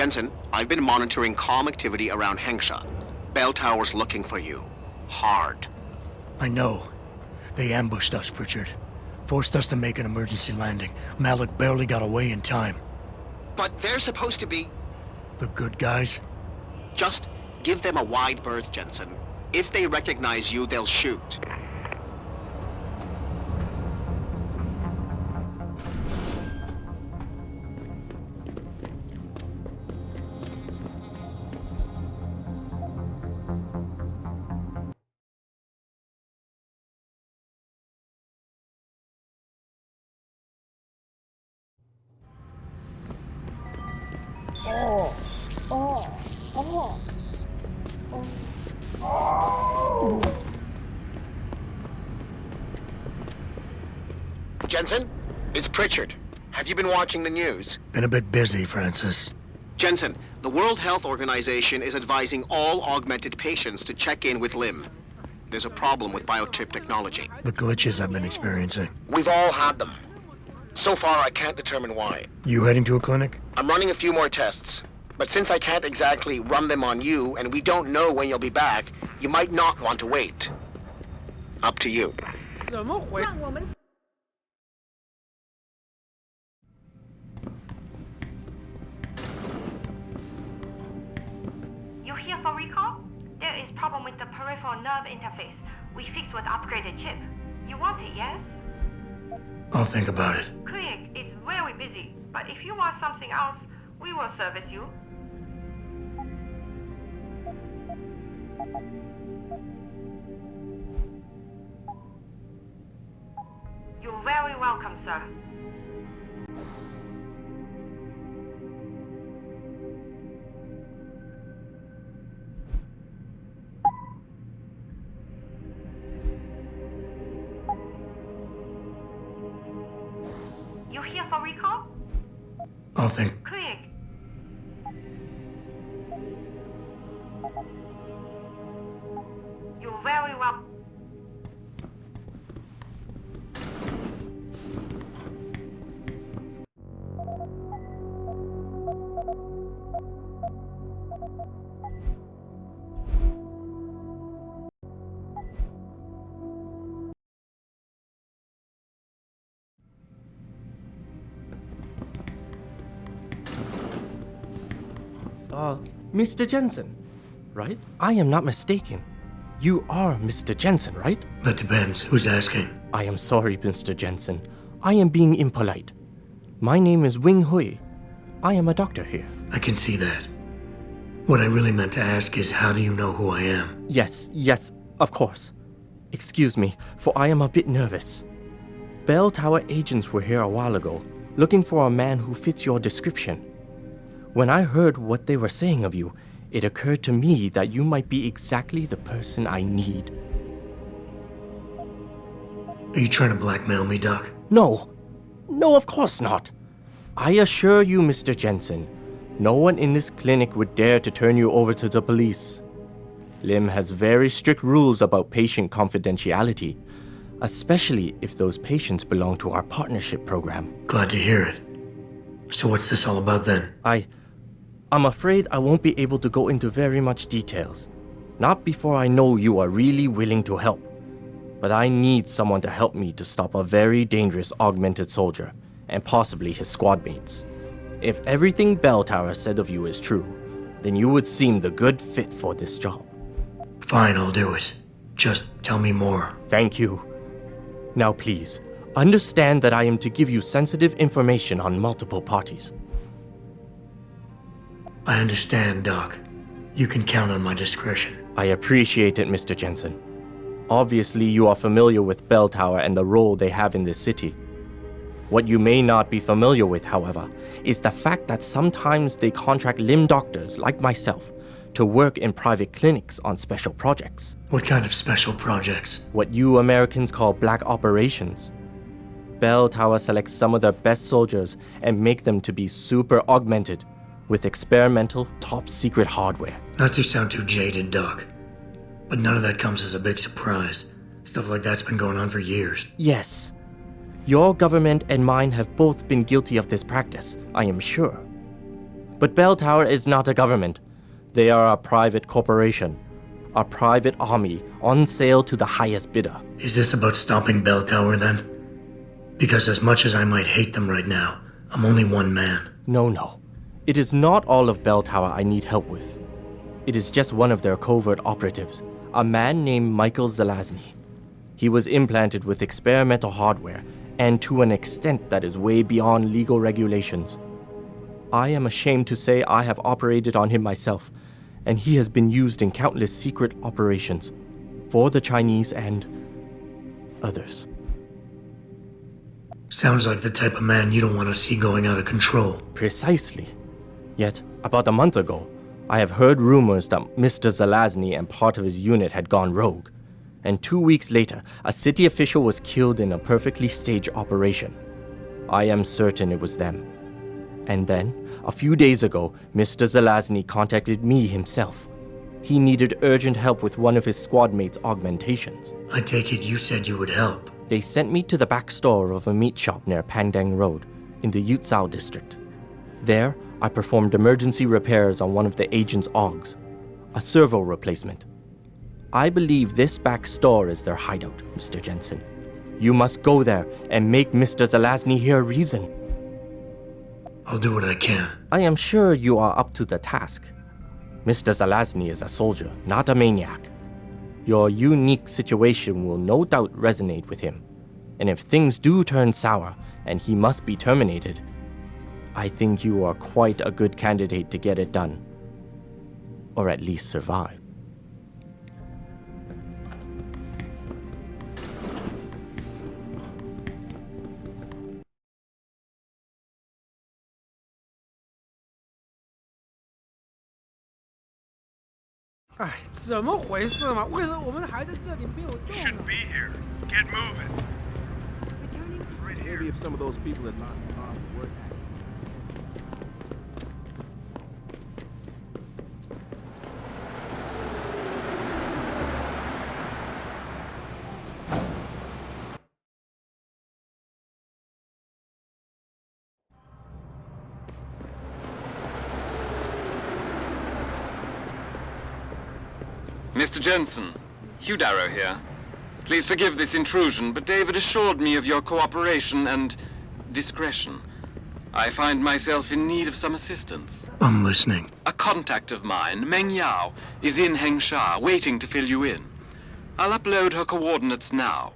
Jensen, I've been monitoring comm activity around Hengsha. Bell Tower's looking for you. Hard. I know. They ambushed us, Pritchard. Forced us to make an emergency landing. Malik barely got away in time. But they're supposed to be... The good guys? Just give them a wide berth, Jensen. If they recognize you, they'll shoot. Jensen, it's Pritchard. Have you been watching the news? Been a bit busy, Francis. Jensen, the World Health Organization is advising all augmented patients to check in with Lim. There's a problem with biochip technology. The glitches I've been experiencing. We've all had them. So far, I can't determine why. You heading to a clinic? I'm running a few more tests. But since I can't exactly run them on you, and we don't know when you'll be back, you might not want to wait. Up to you. You here for recall? There is problem with the peripheral nerve interface. We fixed with upgraded chip. You want it, yes? I'll think about it. Clinic is very busy, but if you want something else, we will service you. You're very welcome, sir. You here for recall? I'll think. Clinic. You're very welcome. Mr. Jensen, right? I am not mistaken. You are Mr. Jensen, right? That depends. Who's asking? I am sorry, Mr. Jensen. I am being impolite. My name is Wing Hui. I am a doctor here. I can see that. What I really meant to ask is, how do you know who I am? Yes, of course. Excuse me, for I am a bit nervous. Bell Tower agents were here a while ago, looking for a man who fits your description. When I heard what they were saying of you, it occurred to me that you might be exactly the person I need. Are you trying to blackmail me, Doc? No, of course not. I assure you, Mr. Jensen, no one in this clinic would dare to turn you over to the police. Lim has very strict rules about patient confidentiality, especially if those patients belong to our partnership program. Glad to hear it. So what's this all about then? I'm afraid I won't be able to go into very much details. Not before I know you are really willing to help. But I need someone to help me to stop a very dangerous augmented soldier, and possibly his squad mates. If everything Bell Tower said of you is true, then you would seem the good fit for this job. Fine, I'll do it. Just tell me more. Thank you. Now please, understand that I am to give you sensitive information on multiple parties. I understand, Doc. You can count on my discretion. I appreciate it, Mr. Jensen. Obviously, you are familiar with Bell Tower and the role they have in this city. What you may not be familiar with, however, is the fact that sometimes they contract limb doctors like myself to work in private clinics on special projects. What kind of special projects? What you Americans call black operations. Bell Tower selects some of their best soldiers and make them to be super augmented with experimental, top-secret hardware. Not to sound too jaded, Doc, but none of that comes as a big surprise. Stuff like that's been going on for years. Yes. Your government and mine have both been guilty of this practice, I am sure. But Bell Tower is not a government. They are a private corporation. A private army on sale to the highest bidder. Is this about stopping Bell Tower then? Because as much as I might hate them right now, I'm only one man. No. It is not all of Bell Tower I need help with. It is just one of their covert operatives, a man named Michael Zelazny. He was implanted with experimental hardware, and to an extent that is way beyond legal regulations. I am ashamed to say I have operated on him myself, and he has been used in countless secret operations for the Chinese and others. Sounds like the type of man you don't want to see going out of control. Precisely. Yet, about a month ago, I have heard rumors that Mr. Zelazny and part of his unit had gone rogue. And 2 weeks later, a city official was killed in a perfectly staged operation. I am certain it was them. And then, a few days ago, Mr. Zelazny contacted me himself. He needed urgent help with one of his squad mates' augmentations. I take it you said you would help. They sent me to the back store of a meat shop near Pandang Road, in the Yutzao district. There, I performed emergency repairs on one of the agent's augs, a servo replacement. I believe this back store is their hideout, Mr. Jensen. You must go there and make Mr. Zelazny hear reason. I'll do what I can. I am sure you are up to the task. Mr. Zelazny is a soldier, not a maniac. Your unique situation will no doubt resonate with him. And if things do turn sour and he must be terminated, I think you are quite a good candidate to get it done. Or at least survive. Shouldn't be here. Get moving. Right here. Maybe if some of those people had not off work. Mr. Jensen, Hugh Darrow here. Please forgive this intrusion, but David assured me of your cooperation and discretion. I find myself in need of some assistance. I'm listening. A contact of mine, Meng Yao, is in Hengsha, waiting to fill you in. I'll upload her coordinates now.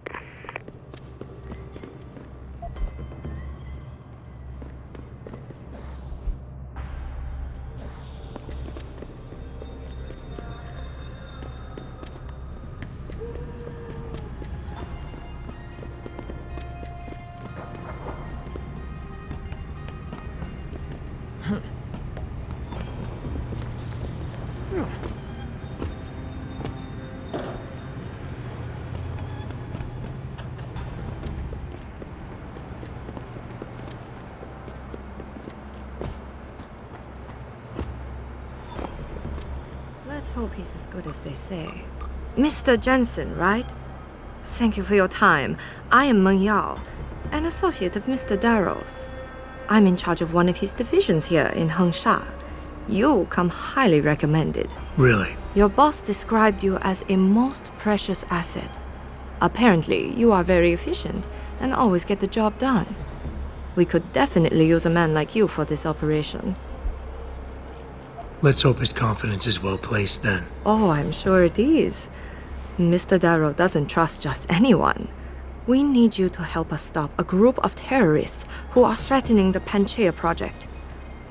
Let's hope he's as good as they say. Mr. Jensen, right? Thank you for your time. I am Meng Yao, an associate of Mr. Darrow's. I'm in charge of one of his divisions here in Hengsha. You come highly recommended. Really? Your boss described you as a most precious asset. Apparently, you are very efficient and always get the job done. We could definitely use a man like you for this operation. Let's hope his confidence is well placed then. Oh, I'm sure it is. Mr. Darrow doesn't trust just anyone. We need you to help us stop a group of terrorists who are threatening the Panchaea project.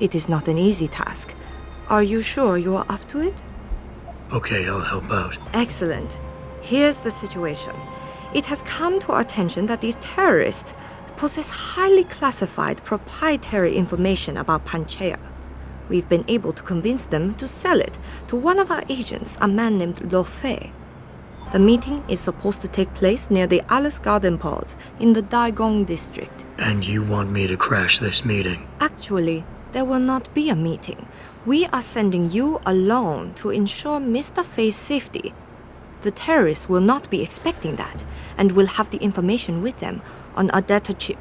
It is not an easy task. Are you sure you are up to it? Okay, I'll help out. Excellent. Here's the situation. It has come to our attention that these terrorists possess highly classified proprietary information about Panchaea. We've been able to convince them to sell it to one of our agents, a man named Lo Fei. The meeting is supposed to take place near the Alice Garden Pods in the Daigong district. And you want me to crash this meeting? Actually, there will not be a meeting. We are sending you alone to ensure Mr. Fei's safety. The terrorists will not be expecting that and will have the information with them on a data chip.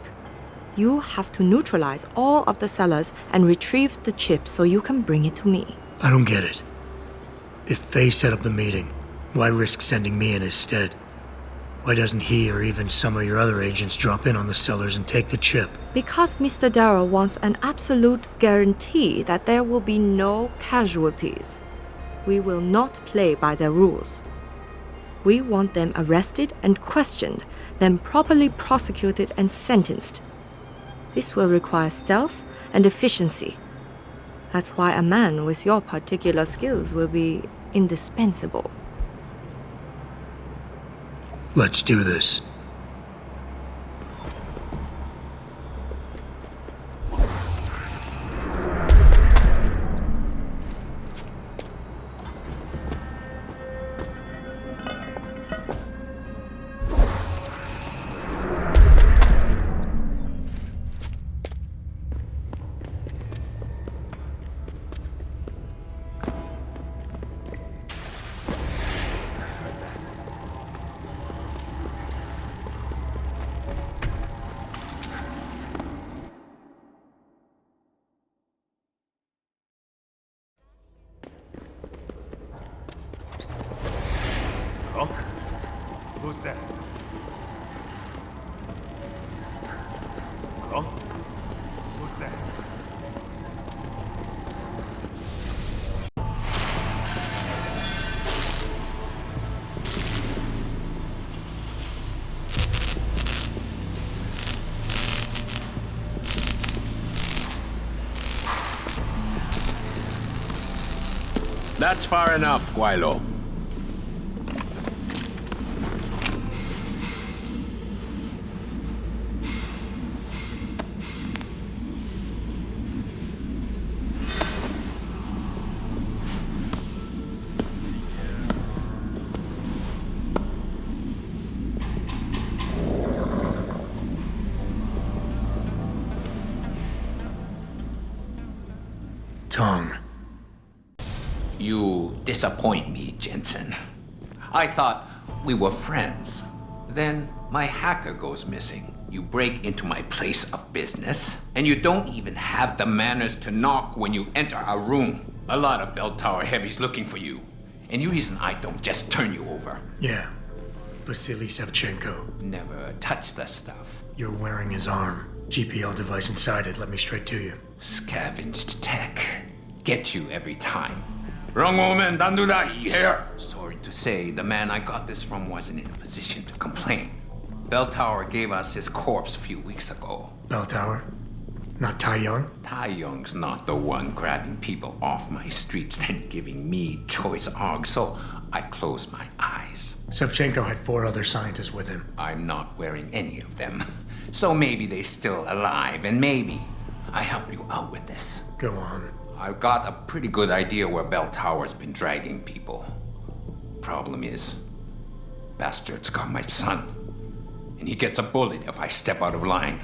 You have to neutralize all of the cellars and retrieve the chip so you can bring it to me. I don't get it. If Faye set up the meeting, why risk sending me in his stead? Why doesn't he or even some of your other agents drop in on the cellars and take the chip? Because Mr. Darrow wants an absolute guarantee that there will be no casualties. We will not play by their rules. We want them arrested and questioned, then properly prosecuted and sentenced. This will require stealth and efficiency. That's why a man with your particular skills will be indispensable. Let's do this. Hello? Who's there? Hello? Who's there? That's far enough, Guaylo. Tongue. You disappoint me, Jensen. I thought we were friends. Then my hacker goes missing. You break into my place of business, and you don't even have the manners to knock when you enter our room. A lot of bell tower heavies looking for you. Any reason I don't just turn you over? Yeah. Vasily Savchenko. Never touch the stuff. You're wearing his arm. GPL device inside it. Let me straight to you. Scavenged tech. Get you every time. Wrong woman, don't do that here. Sorry to say, the man I got this from wasn't in a position to complain. Bell Tower gave us his corpse a few weeks ago. Bell Tower? Not Tai Young? Tai Young's not the one grabbing people off my streets and giving me choice args, so I closed my eyes. Savchenko had 4 other scientists with him. I'm not wearing any of them. So maybe they're still alive, and maybe I help you out with this. Go on. I've got a pretty good idea where Bell Tower's been dragging people. Problem is, bastard's got my son. And he gets a bullet if I step out of line.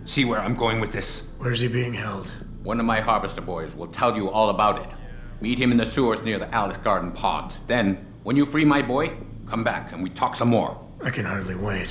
See where I'm going with this? Where's he being held? One of my harvester boys will tell you all about it. Meet him in the sewers near the Alice Garden pods. Then, when you free my boy, come back and we talk some more. I can hardly wait.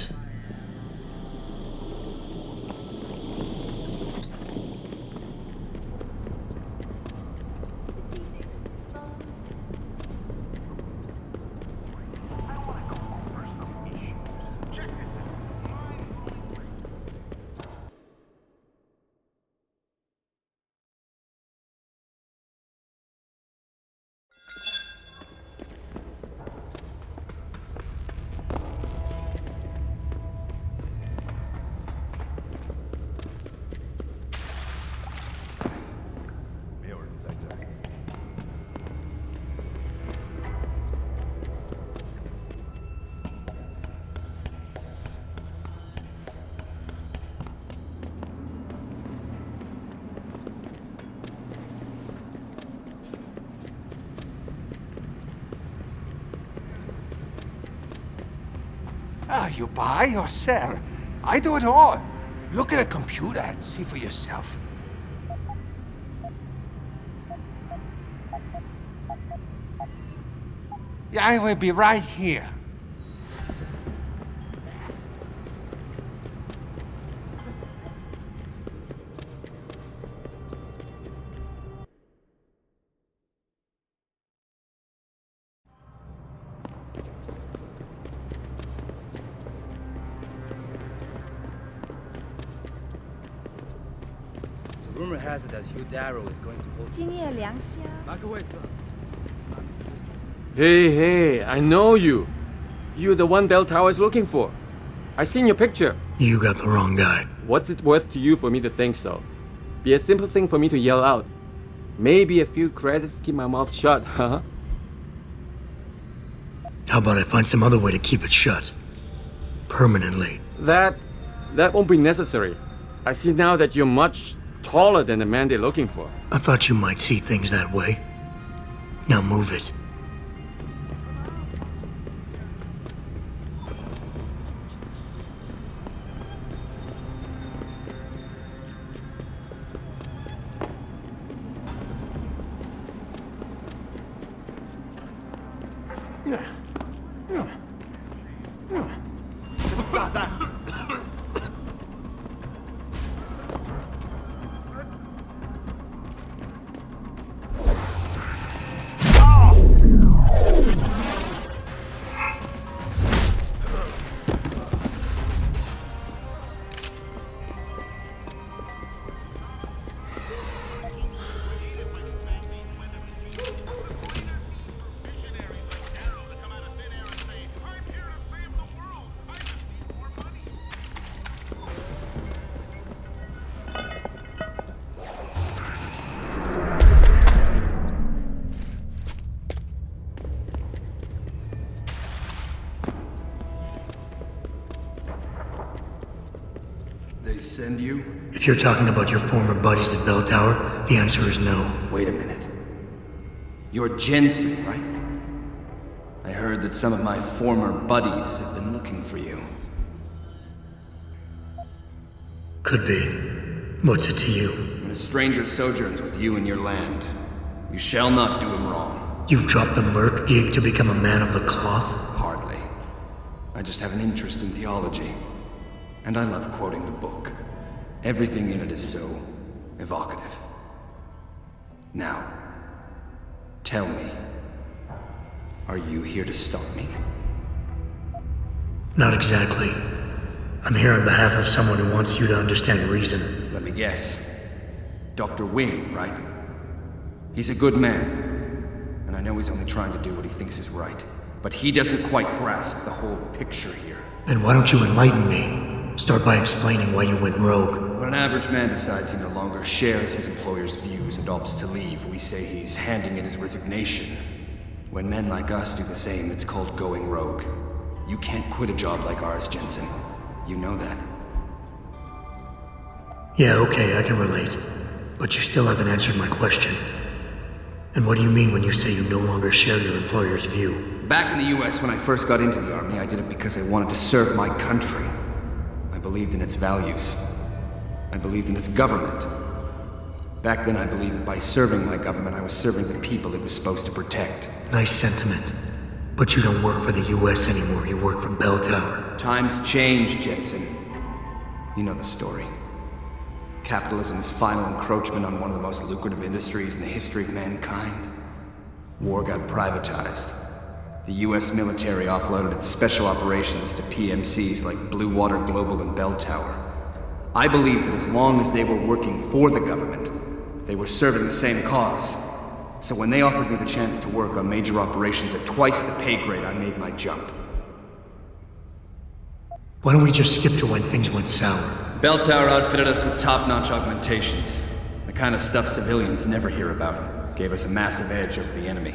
You buy or sell? I do it all. Look at a computer and see for yourself. Yeah, I will be right here. Rumor has it that Hugh Darrow is going to hold... 今夜良宵。 Hey, I know you. You're the one Bell Tower is looking for. I seen your picture. You got the wrong guy. What's it worth to you for me to think so? Be a simple thing for me to yell out. Maybe a few credits keep my mouth shut, huh? How about I find some other way to keep it shut? Permanently. That won't be necessary. I see now that you're much taller than the man they're looking for. I thought you might see things that way. Now move it. They send you? If you're talking about your former buddies at Bell Tower, the answer is no. Wait a minute. You're Jensen, right? I heard that some of my former buddies have been looking for you. Could be. What's it to you? When a stranger sojourns with you in your land, you shall not do him wrong. You've dropped the merc gig to become a man of the cloth? Hardly. I just have an interest in theology. And I love quoting the book. Everything in it is so evocative. Now, tell me, are you here to stop me? Not exactly. I'm here on behalf of someone who wants you to understand reason. Let me guess. Dr. Wing, right? He's a good man. And I know he's only trying to do what he thinks is right. But he doesn't quite grasp the whole picture here. Then why don't you enlighten me? Start by explaining why you went rogue. When an average man decides he no longer shares his employer's views and opts to leave, we say he's handing in his resignation. When men like us do the same, it's called going rogue. You can't quit a job like ours, Jensen. You know that. Yeah, okay, I can relate. But you still haven't answered my question. And what do you mean when you say you no longer share your employer's view? Back in the US, when I first got into the Army, I did it because I wanted to serve my country. I believed in its values. I believed in its government. Back then I believed that by serving my government, I was serving the people it was supposed to protect. Nice sentiment. But you don't work for the US anymore, you work for Bell Tower. Times change, Jensen. You know the story. Capitalism's final encroachment on one of the most lucrative industries in the history of mankind. War got privatized. The US military offloaded its special operations to PMCs like Blue Water Global and Bell Tower. I believed that as long as they were working for the government, they were serving the same cause. So when they offered me the chance to work on major operations at twice the pay grade, I made my jump. Why don't we just skip to when things went sour? Bell Tower outfitted us with top-notch augmentations. The kind of stuff civilians never hear about. Gave us a massive edge over the enemy.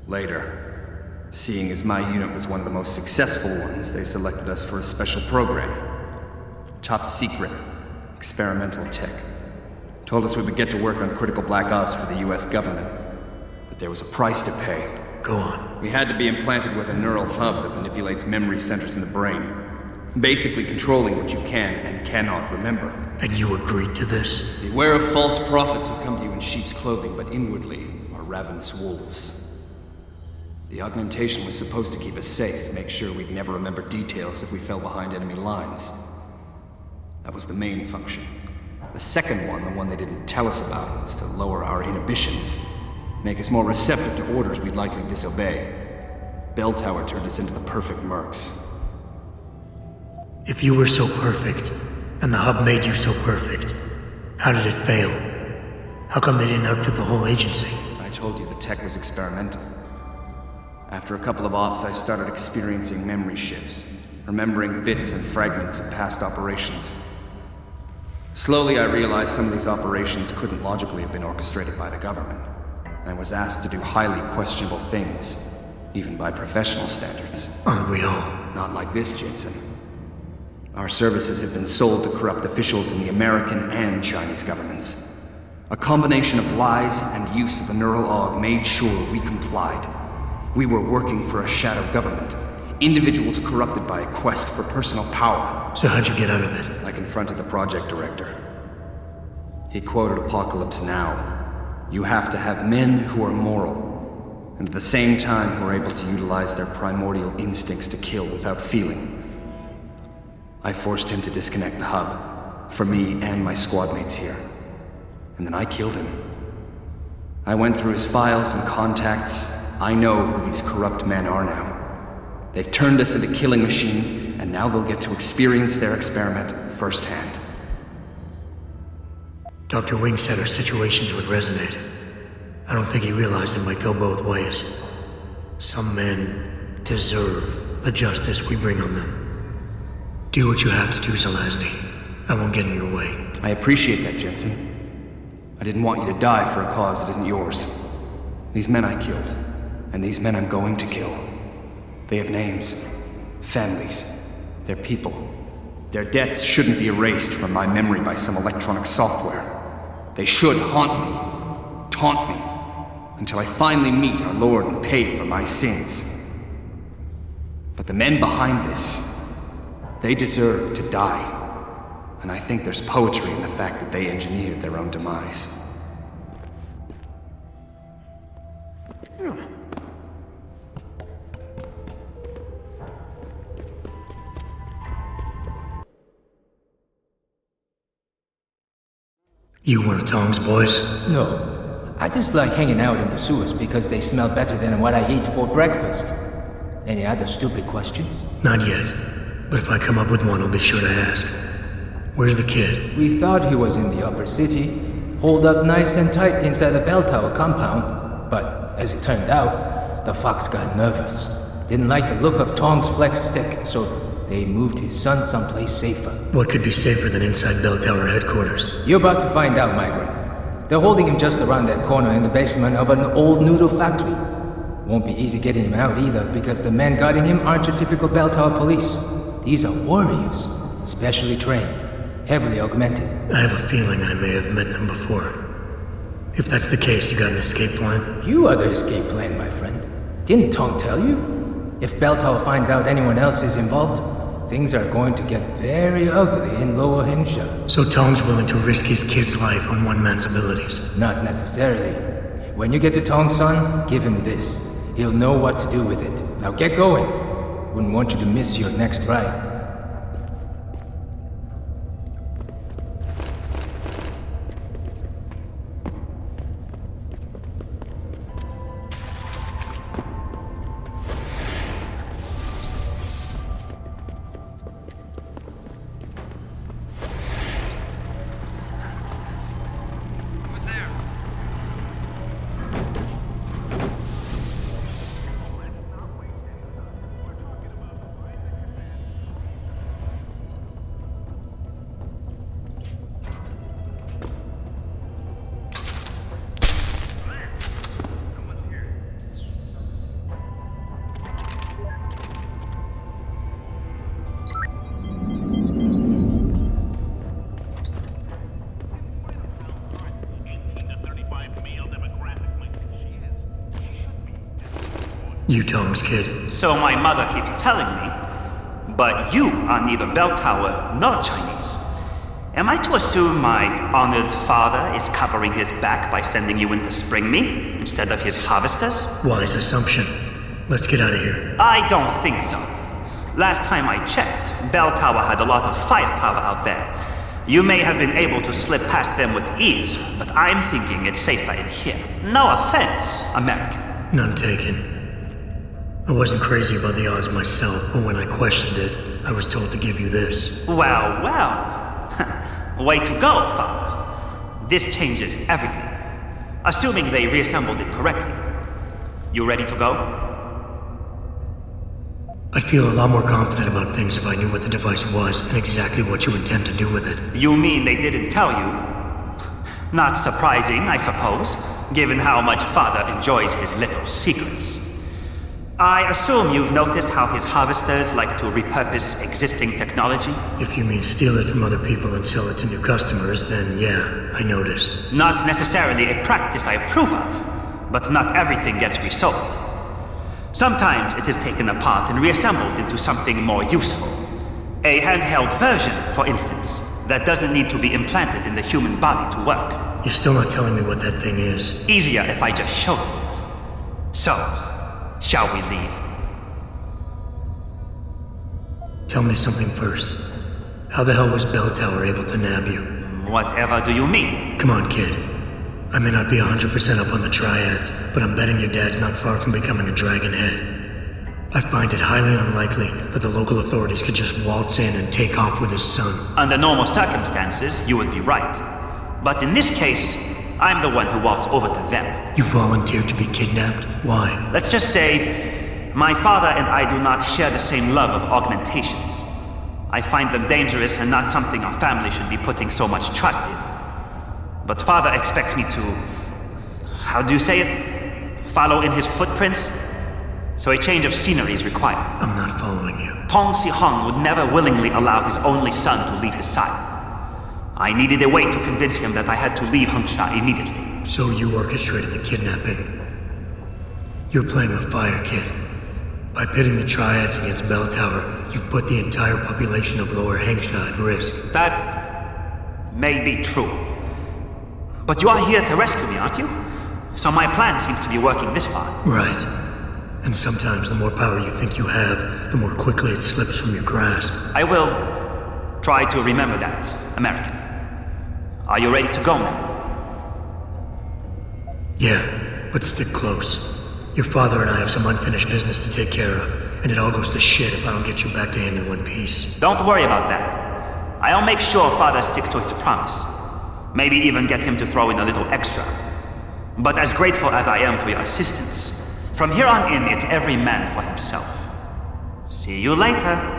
Later, seeing as my unit was one of the most successful ones, they selected us for a special program. Top secret, experimental tech. Told us we would get to work on critical black ops for the US government. But there was a price to pay. Go on. We had to be implanted with a neural hub that manipulates memory centers in the brain. Basically controlling what you can and cannot remember. And you agreed to this? Beware of false prophets who come to you in sheep's clothing, but inwardly are ravenous wolves. The augmentation was supposed to keep us safe, make sure we'd never remember details if we fell behind enemy lines. That was the main function. The second one, the one they didn't tell us about, was to lower our inhibitions. Make us more receptive to orders we'd likely disobey. Bell Tower turned us into the perfect mercs. If you were so perfect, and the hub made you so perfect, How did it fail? How come they didn't outfit the whole agency? I told you the tech was experimental. After a couple of ops, I started experiencing memory shifts, remembering bits and fragments of past operations. Slowly, I realized some of these operations couldn't logically have been orchestrated by the government, and I was asked to do highly questionable things, even by professional standards. Aren't we all? Not like this, Jensen. Our services have been sold to corrupt officials in the American and Chinese governments. A combination of lies and use of the neural aug made sure we complied. We were working for a shadow government. Individuals corrupted by a quest for personal power. So how'd you get out of it? I confronted the project director. He quoted Apocalypse Now. You have to have men who are moral, and at the same time who are able to utilize their primordial instincts to kill without feeling. I forced him to disconnect the hub, for me and my squad mates here. And then I killed him. I went through his files and contacts. I know who these corrupt men are now. They've turned us into killing machines, and now they'll get to experience their experiment firsthand. Dr. Wing said our situations would resonate. I don't think he realized it might go both ways. Some men deserve the justice we bring on them. Do what you have to do, Zelazny. I won't get in your way. I appreciate that, Jensen. I didn't want you to die for a cause that isn't yours. These men I killed, and these men I'm going to kill. They have names, families, they're people. Their deaths shouldn't be erased from my memory by some electronic software. They should haunt me, taunt me, until I finally meet our Lord and pay for my sins. But the men behind this, they deserve to die. And I think there's poetry in the fact that they engineered their own demise. You one of Tong's boys? No. I just like hanging out in the sewers because they smell better than what I eat for breakfast. Any other stupid questions? Not yet. But if I come up with one, I'll be sure to ask. Where's the kid? We thought he was in the upper city, holed up nice and tight inside the bell tower compound. But as it turned out, the fox got nervous. Didn't like the look of Tong's flex stick, so they moved his son someplace safer. What could be safer than inside bell tower headquarters? You're about to find out, Migrant. They're holding him just around that corner in the basement of an old noodle factory. Won't be easy getting him out either, because the men guarding him aren't your typical bell tower police. These are warriors, specially trained, heavily augmented. I have a feeling I may have met them before. If that's the case, you got an escape plan? You are the escape plan, my friend. Didn't Tong tell you? If Bell Tower finds out anyone else is involved, things are going to get very ugly in Lower Hengsha. So Tong's willing to risk his kid's life on one man's abilities? Not necessarily. When you get to Tong's son, give him this. He'll know what to do with it. Now get going. Wouldn't want you to miss your next ride. You Tong's kid. So my mother keeps telling me. But you are neither bell tower nor Chinese. Am I to assume my honored father is covering his back by sending you in to spring me instead of his harvesters? Wise assumption. Let's get out of here. I don't think so. Last time I checked, Bell Tower had a lot of firepower out there. You may have been able to slip past them with ease, but I'm thinking it's safer in here. No offense, American. None taken. I wasn't crazy about the odds myself, but when I questioned it, I was told to give you this. Well, well. Way to go, father. this changes everything. Assuming they reassembled it correctly. You ready to go? I'd feel a lot more confident about things if I knew what the device was and exactly what you intend to do with it. You mean they didn't tell you? Not surprising, I suppose, given how much Father enjoys his little secrets. I assume you've noticed how his harvesters like to repurpose existing technology? If you mean steal it from other people and sell it to new customers, then yeah, I noticed. Not necessarily a practice I approve of, but not everything gets resold. Sometimes it is taken apart and reassembled into something more useful. A handheld version, for instance, that doesn't need to be implanted in the human body to work. You're still not telling me what that thing is. Easier if I just show you. So, shall we leave? Tell me something first. How the hell was Bell Tower able to nab you? Whatever do you mean? Come on, kid. I may not be 100% up on the triads, but I'm betting your dad's not far from becoming a dragonhead. I find it highly unlikely that the local authorities could just waltz in and take off with his son. Under normal circumstances, you would be right. But in this case, I'm the one who waltzed over to them. You volunteered to be kidnapped? Why? Let's just say, my father and I do not share the same love of augmentations. I find them dangerous and not something our family should be putting so much trust in. But Father expects me to... how do you say it? Follow in his footprints? So a change of scenery is required. I'm not following you. Tong Si-hung would never willingly allow his only son to leave his side. I needed a way to convince him that I had to leave Hengsha immediately. So you orchestrated the kidnapping. You're playing with fire, kid. By pitting the triads against Bell Tower, you've put the entire population of Lower Hengsha at risk. That may be true. But you are here to rescue me, aren't you? So my plan seems to be working this far. Right. And sometimes the more power you think you have, the more quickly it slips from your grasp. I will try to remember that, American. Are you ready to go now? Yeah, but stick close. Your father and I have some unfinished business to take care of, and it all goes to shit if I don't get you back to him in one piece. Don't worry about that. I'll make sure Father sticks to his promise. Maybe even get him to throw in a little extra. But as grateful as I am for your assistance, from here on in, it's every man for himself. See you later.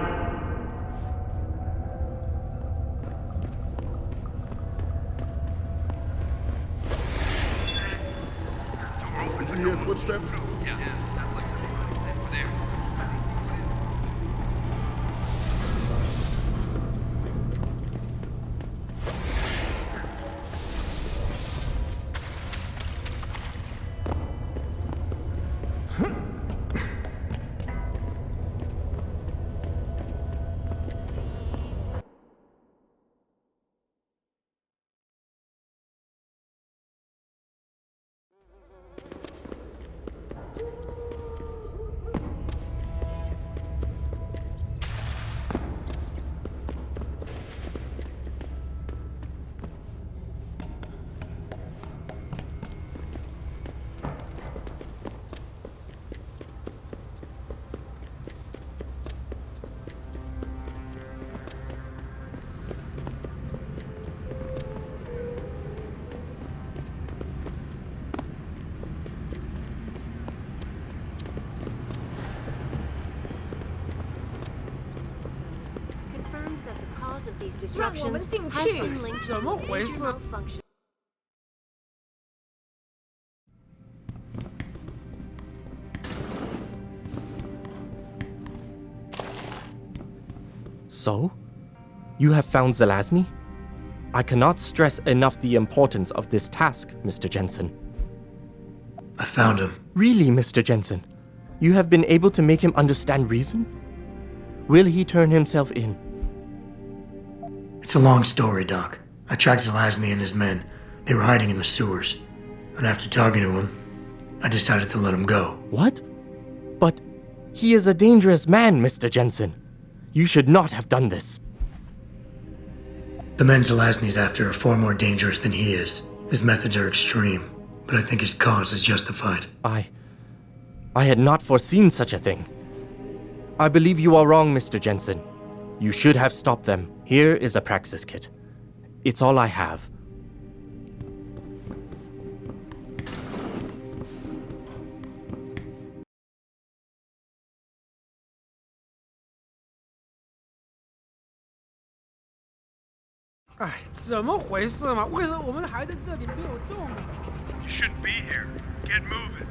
You hear footsteps? These disruptions has been linked to a major malfunction. So? You have found Zelazny? I cannot stress enough the importance of this task, Mr. Jensen. I found him. Really, Mr. Jensen? You have been able to make him understand reason? Will he turn himself in? It's a long story, Doc. I tracked Zelazny and his men. They were hiding in the sewers. And after talking to him, I decided to let him go. What? But he is a dangerous man, Mr. Jensen. You should not have done this. The men Zelazny's after are far more dangerous than he is. His methods are extreme, but I think his cause is justified. I had not foreseen such a thing. I believe you are wrong, Mr. Jensen. You should have stopped them. Here is a praxis kit. It's all I have. 哎，怎么回事嘛？为什么我们还在这里没有动啊？ You shouldn't be here. Get moving.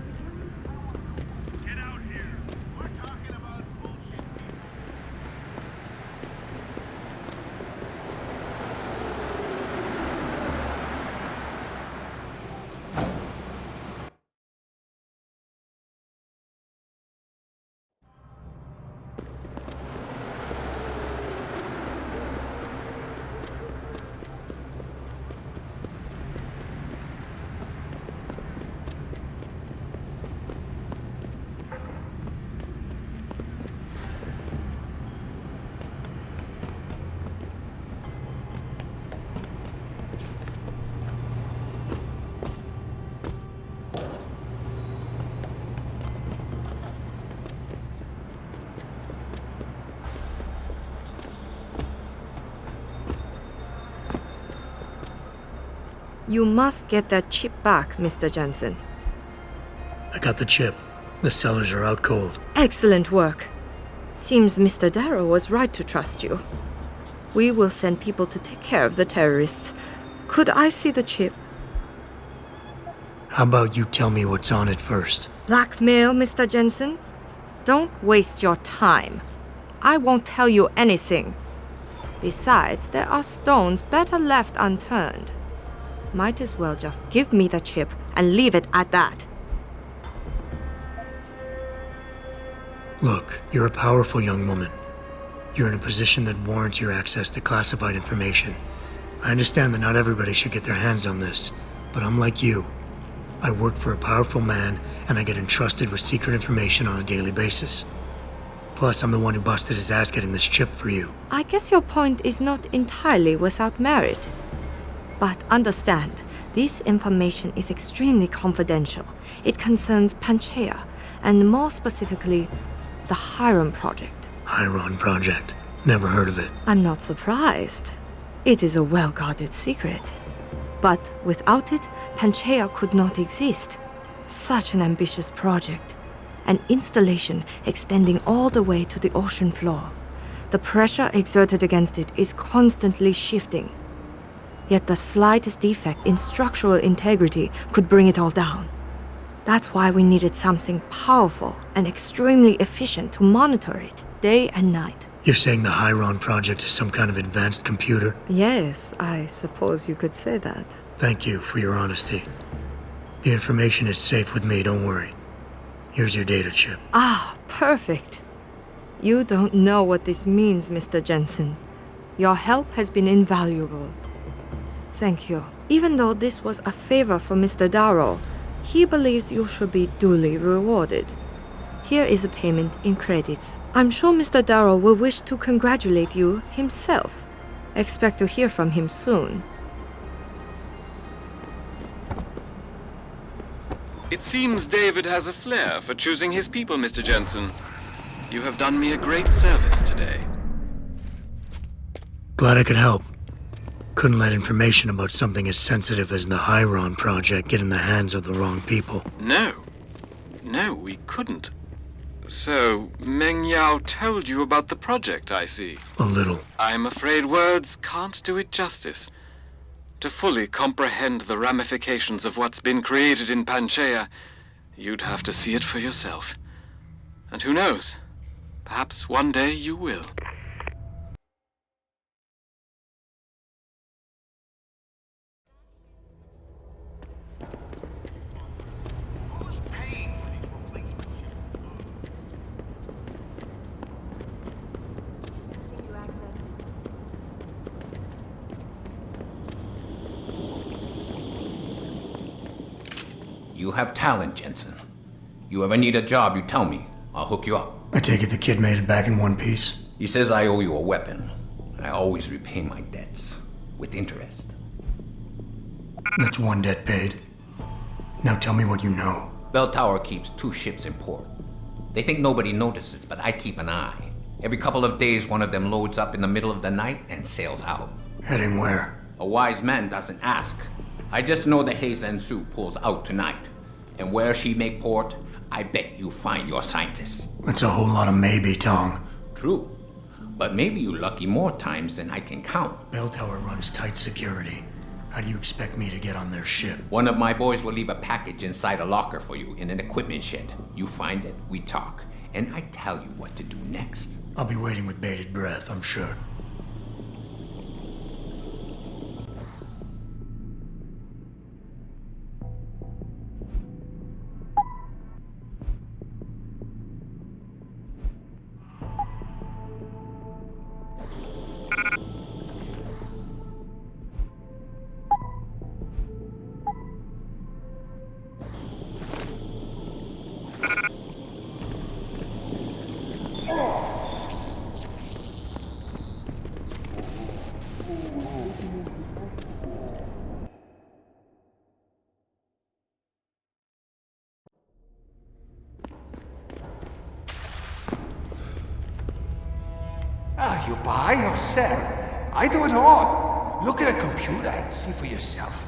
You must get that chip back, Mr. Jensen. I got the chip. The sellers are out cold. Excellent work. Seems Mr. Darrow was right to trust you. We will send people to take care of the terrorists. Could I see the chip? How about you tell me what's on it first? Blackmail, Mr. Jensen? Don't waste your time. I won't tell you anything. Besides, there are stones better left unturned. Might as well just give me the chip and leave it at that. Look, you're a powerful young woman. You're in a position that warrants your access to classified information. I understand that not everybody should get their hands on this, but I'm like you. I work for a powerful man, and I get entrusted with secret information on a daily basis. Plus, I'm the one who busted his ass getting this chip for you. I guess your point is not entirely without merit. But understand, this information is extremely confidential. It concerns Panchaea, and more specifically, the Hiron Project. Hiron Project. Never heard of it. I'm not surprised. It is a well-guarded secret. But without it, Panchaea could not exist. Such an ambitious project. An installation extending all the way to the ocean floor. The pressure exerted against it is constantly shifting. Yet the slightest defect in structural integrity could bring it all down. That's why we needed something powerful and extremely efficient to monitor it, day and night. You're saying the Hiron Project is some kind of advanced computer? Yes, I suppose you could say that. Thank you for your honesty. The information is safe with me, don't worry. Here's your data chip. Ah, perfect. You don't know what this means, Mr. Jensen. Your help has been invaluable. Thank you. Even though this was a favor for Mr. Darrow, he believes you should be duly rewarded. Here is a payment in credits. I'm sure Mr. Darrow will wish to congratulate you himself. Expect to hear from him soon. It seems David has a flair for choosing his people, Mr. Jensen. You have done me a great service today. Glad I could help. Couldn't let information about something as sensitive as the Hiron Project get in the hands of the wrong people. No. No, we couldn't. So, Meng Yao told you about the project, I see. A little. I'm afraid words can't do it justice. To fully comprehend the ramifications of what's been created in Panchaea, you'd have to see it for yourself. And who knows? Perhaps one day you will. You have talent, Jensen. You ever need a job, you tell me. I'll hook you up. I take it the kid made it back in one piece? He says I owe you a weapon. I always repay my debts. With interest. That's one debt paid. Now tell me what you know. Bell Tower keeps 2 ships in port. They think nobody notices, but I keep an eye. Every couple of days, one of them loads up in the middle of the night and sails out. Heading where? A wise man doesn't ask. I just know the Heizen Su pulls out tonight. And where she make port, I bet you find your scientists. That's a whole lot of maybe, Tong. True. but maybe you lucky more times than I can count. Bell Tower runs tight security. How do you expect me to get on their ship? One of my boys will leave a package inside a locker for you in an equipment shed. You find it, we talk, and I tell you what to do next. I'll be waiting with bated breath, I'm sure. You buy or sell? I do it all. Look at a computer and see for yourself.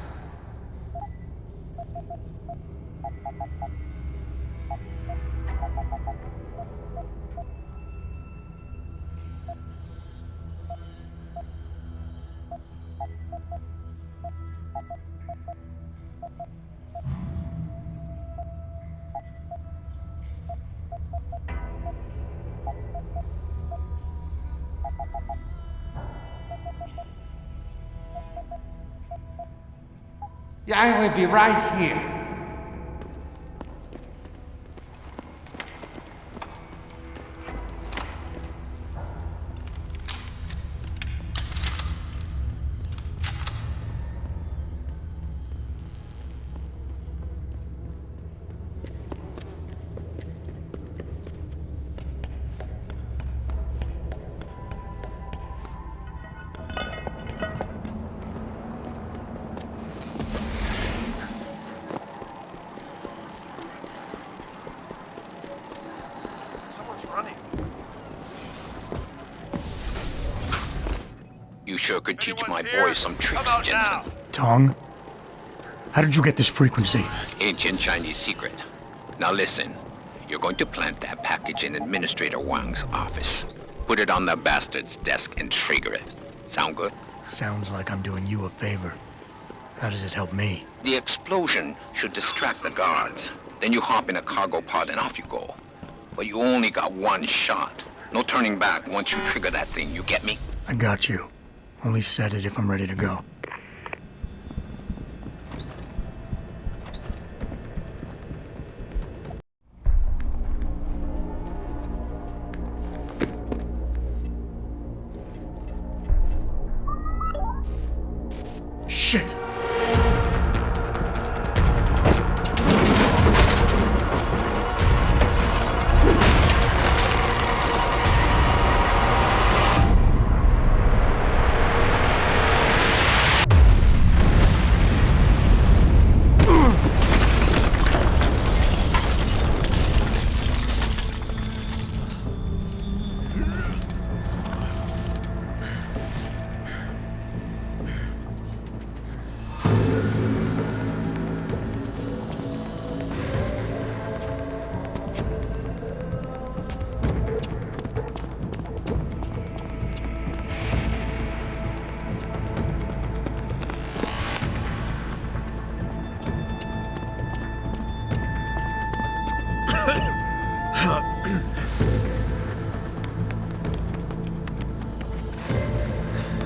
Yeah, I will be right here. You sure could teach my boys some tricks, Jensen. Tong? How did you get this frequency? Ancient Chinese secret. Now listen, you're going to plant that package in Administrator Wang's office. Put it on the bastard's desk and trigger it. Sound good? Sounds like I'm doing you a favor. How does it help me? The explosion should distract the guards. Then you hop in a cargo pod and off you go. But you only got one shot. No turning back once you trigger that thing, you get me? I got you. Only set it if I'm ready to go. Shit!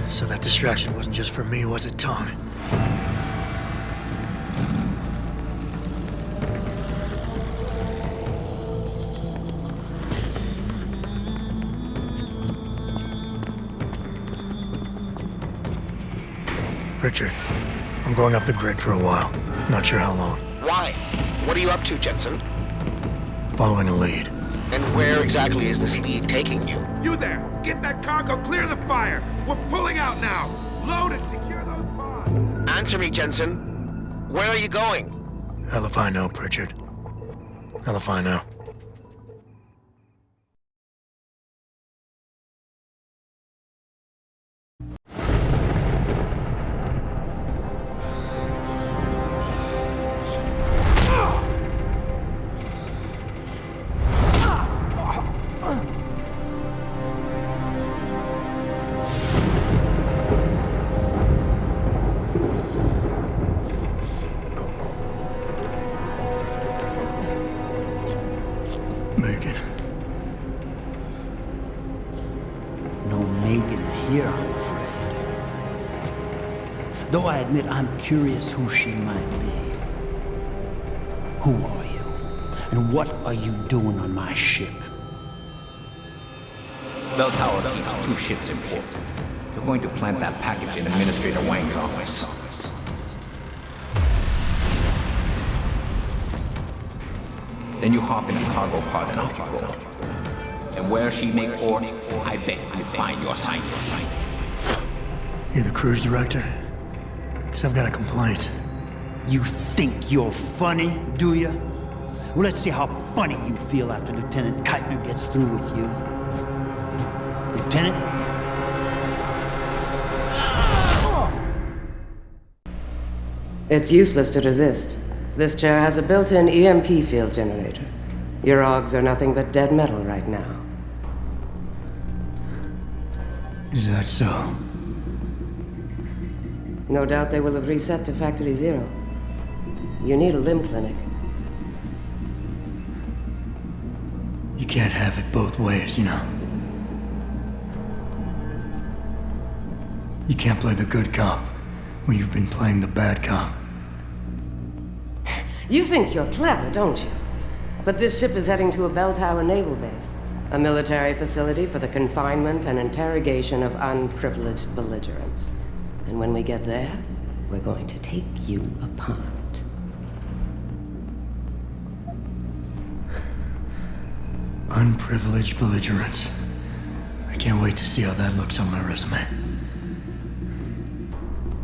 So that distraction wasn't just for me, was it, Tom? Richard, I'm going off the grid for a while. Not sure how long. Why? What are you up to, Jensen? Following a lead. And where exactly is this lead taking you? You there! Get that cargo, clear the fire! We're pulling out now! Load and secure those pods! Answer me, Jensen. Where are you going? Hell if I know, Pritchard. Hell if I know. here, I'm afraid. Though I admit I'm curious who she might be. Who are you? And what are you doing on my ship? Bell Tower keeps 2 ships in port. You're going to plant that package in Administrator Wang's office. Then you hop in a cargo pod and off you go. And where she make port, I bet you find your scientists. You're the cruise director? Because I've got a complaint. You think you're funny, do you? Well, let's see how funny you feel after Lieutenant Keitner gets through with you. Lieutenant? It's useless to resist. This chair has a built-in EMP field generator. Your augs are nothing but dead metal right now. Is that so? No doubt they will have reset to Factory 0. You need a limb clinic. You can't have it both ways, you know. You can't play the good cop when you've been playing the bad cop. You think you're clever, don't you? But this ship is heading to a bell tower naval base, a military facility for the confinement and interrogation of unprivileged belligerents. And when we get there, we're going to take you apart. Unprivileged belligerents. I can't wait to see how that looks on my resume.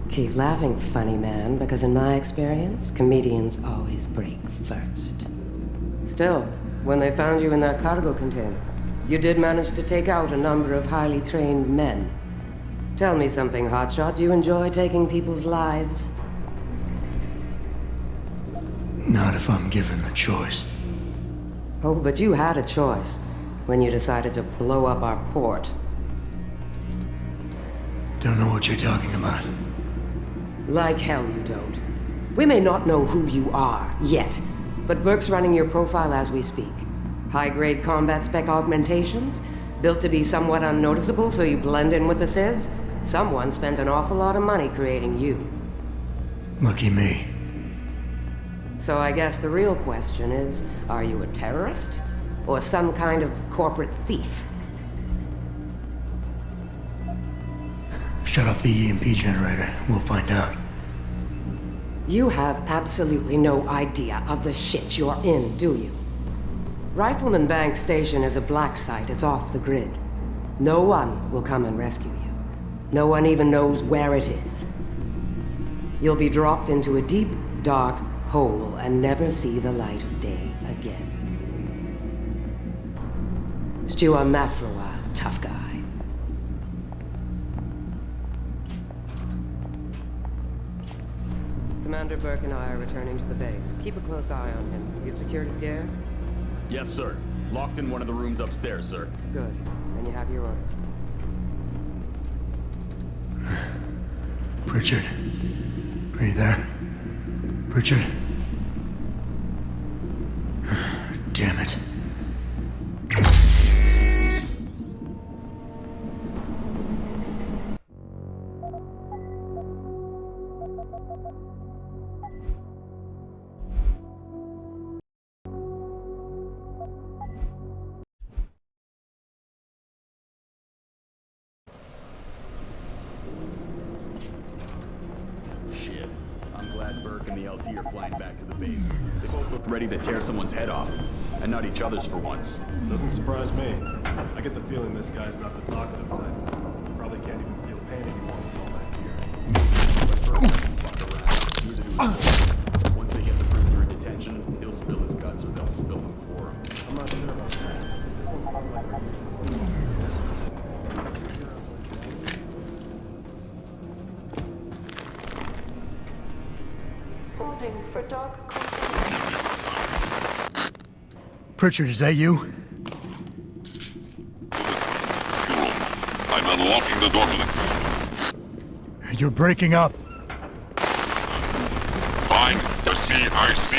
Keep laughing, funny man, because in my experience, comedians always break first. Still, when they found you in that cargo container, you did manage to take out a number of highly trained men. Tell me something, Hotshot. Do you enjoy taking people's lives? Not if I'm given the choice. Oh, but you had a choice when you decided to blow up our port. Don't know what you're talking about. Like hell you don't. We may not know who you are, yet, but Burke's running your profile as we speak. High-grade combat spec augmentations, built to be somewhat unnoticeable so you blend in with the civs. Someone spent an awful lot of money creating you. Lucky me. So I guess the real question is, are you a terrorist? Or some kind of corporate thief? Shut off the EMP generator. We'll find out. You have absolutely no idea of the shit you're in, do you? Rifleman Bank Station is a black site. It's off the grid. No one will come and rescue you. No one even knows where it is. You'll be dropped into a deep, dark hole and never see the light of day again. Stew on that for a while, tough guy. Commander Burke and I are returning to the base. Keep a close eye on him. You've secured his gear? Yes, sir. Locked in one of the rooms upstairs, sir. Good. Then you have your orders. Pritchard. Are you there? Pritchard? Damn it. Shit. I'm glad Burke and the LT are flying back to the base. They both looked ready to tear someone's head off. And not each other's for once. Doesn't surprise me. I get the feeling this guy's not the talkative type. Probably can't even feel pain anymore with all that gear. But Burke won't fuck around. Neither do we. Once they get the prisoner in detention, he'll spill his guts or they'll spill them for him. I'm not sure about that. This one's not like our usual. Holding for dog. Pritchard, is that you? I'm unlocking the door to the... You're breaking up. Find the CIC.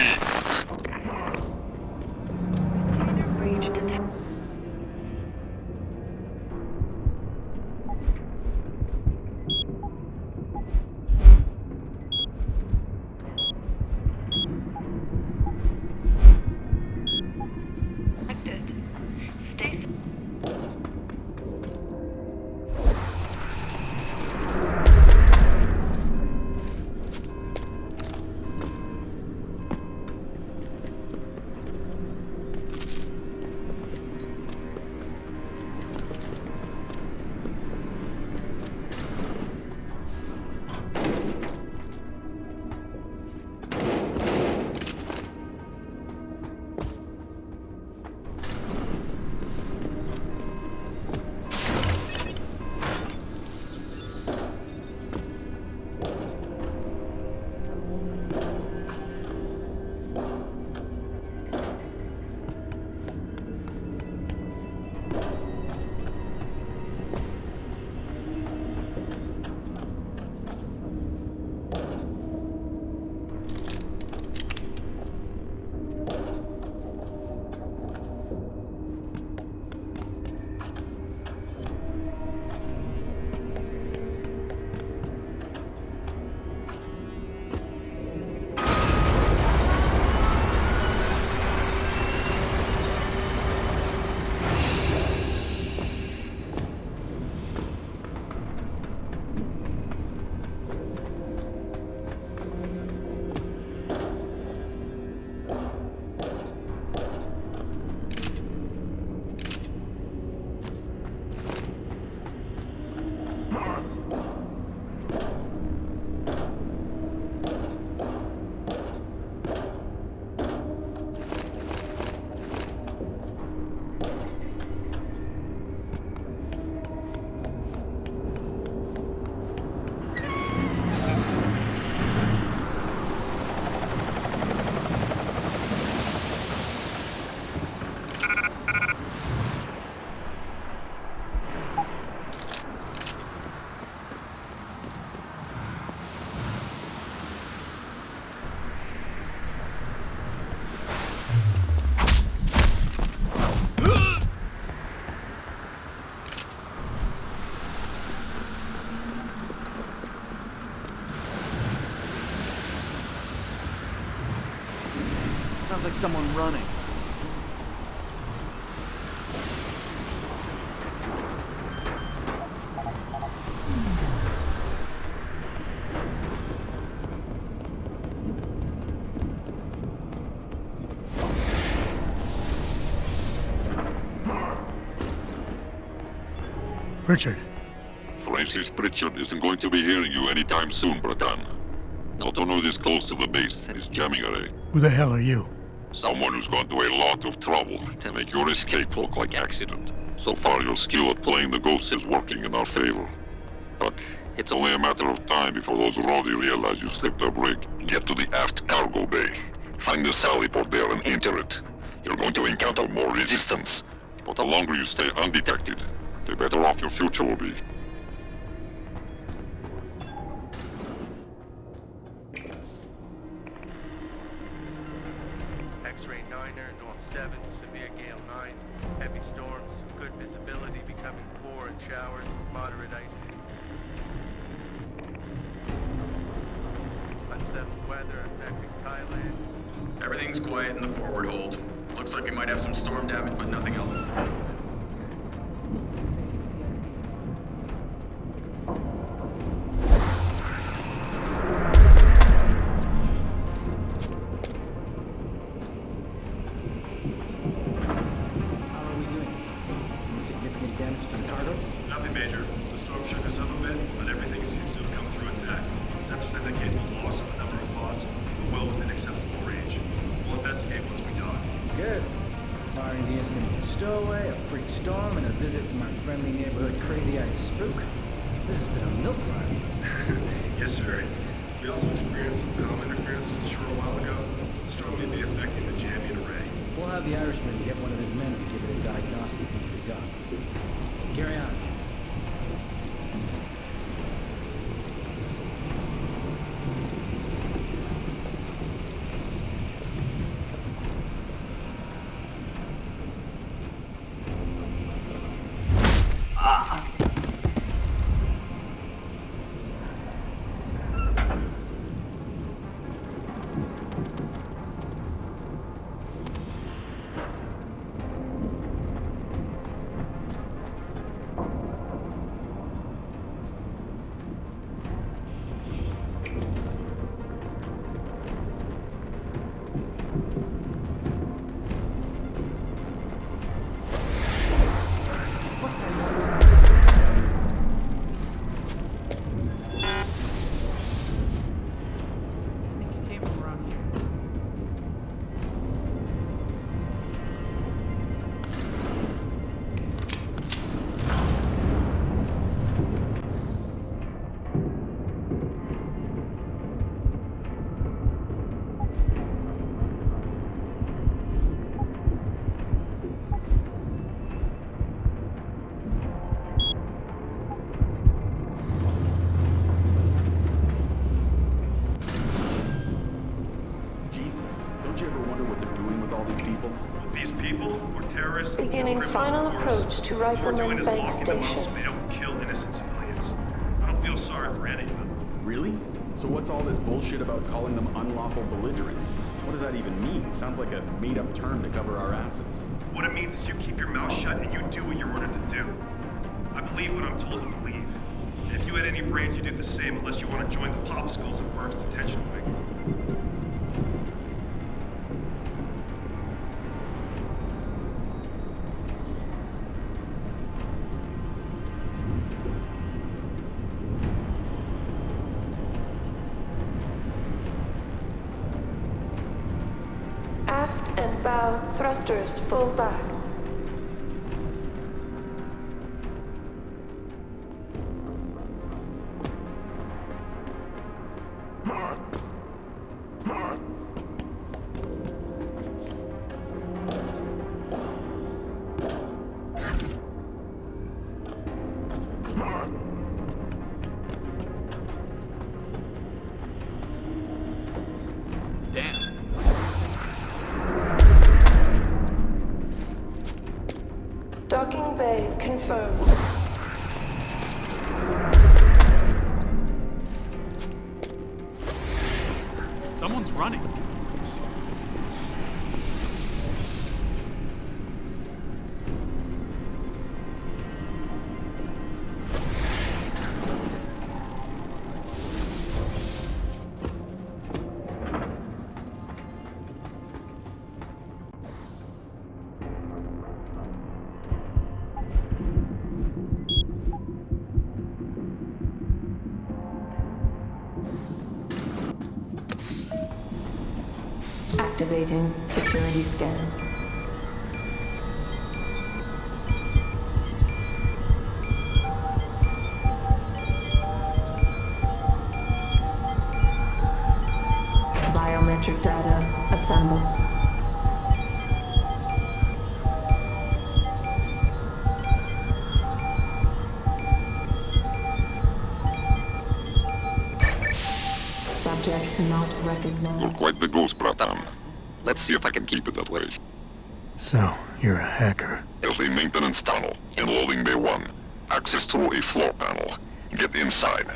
Sounds like someone running. Richard. Francis Pritchard isn't going to be hearing you anytime soon, Bratan. Autono is close to the base and is jamming away. Who the hell are you? Someone who's gone to a lot of trouble to make your escape look like accident. So far, your skill at playing the ghost is working in our favor. But it's only a matter of time before those Rowdy realize you slipped a break. Get to the aft cargo bay. Find the sally port there and enter it. You're going to encounter more resistance. But the longer you stay undetected, the better off your future will be. X-ray 9er, North 7, severe gale 9, heavy storms, good visibility, becoming poor in showers, moderate icing. Unsettled weather affecting Thailand. Everything's quiet in the forward hold. Looks like we might have some storm damage, but nothing else. Nothing major. The storm shook us up a bit, but everything seems to have come through intact. Sensors indicate the loss of a number of pods, but well within acceptable range. We'll investigate once we dock. Good. Barring the incident of a stowaway, a freak storm, and a visit from our friendly neighborhood crazy-eyed spook, this has been a milk run. Yes, sir. We also experienced some comm interference just a short while ago. The storm may be affecting the jamming array. We'll have the Irishman get one of his men to give it a diagnostic once we're done. Carry on. Beginning final approach to Rifleman Bank Station. So they don't kill innocent civilians. I don't feel sorry for any of them. Really? So what's all this bullshit about calling them unlawful belligerents? What does that even mean? Sounds like a made-up term to cover our asses. What it means is you keep your mouth shut and you do what you're ordered to do. I believe what I'm told to believe. And if you had any brains, you'd do the same unless you want to join the Popskulls at Burke's detention wing. Aft and bow thrusters full back. Damn. Docking bay confirmed. Someone's running. Activating security scan. Biometric data assembled. Subject not recognized. You're quite the ghost, Bratan. Let's see if I can keep it that way. So, you're a hacker. There's a maintenance tunnel in loading bay 1. Access through a floor panel. Get inside.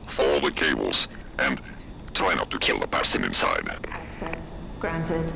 Follow the cables. And try not to kill the person inside. Access granted.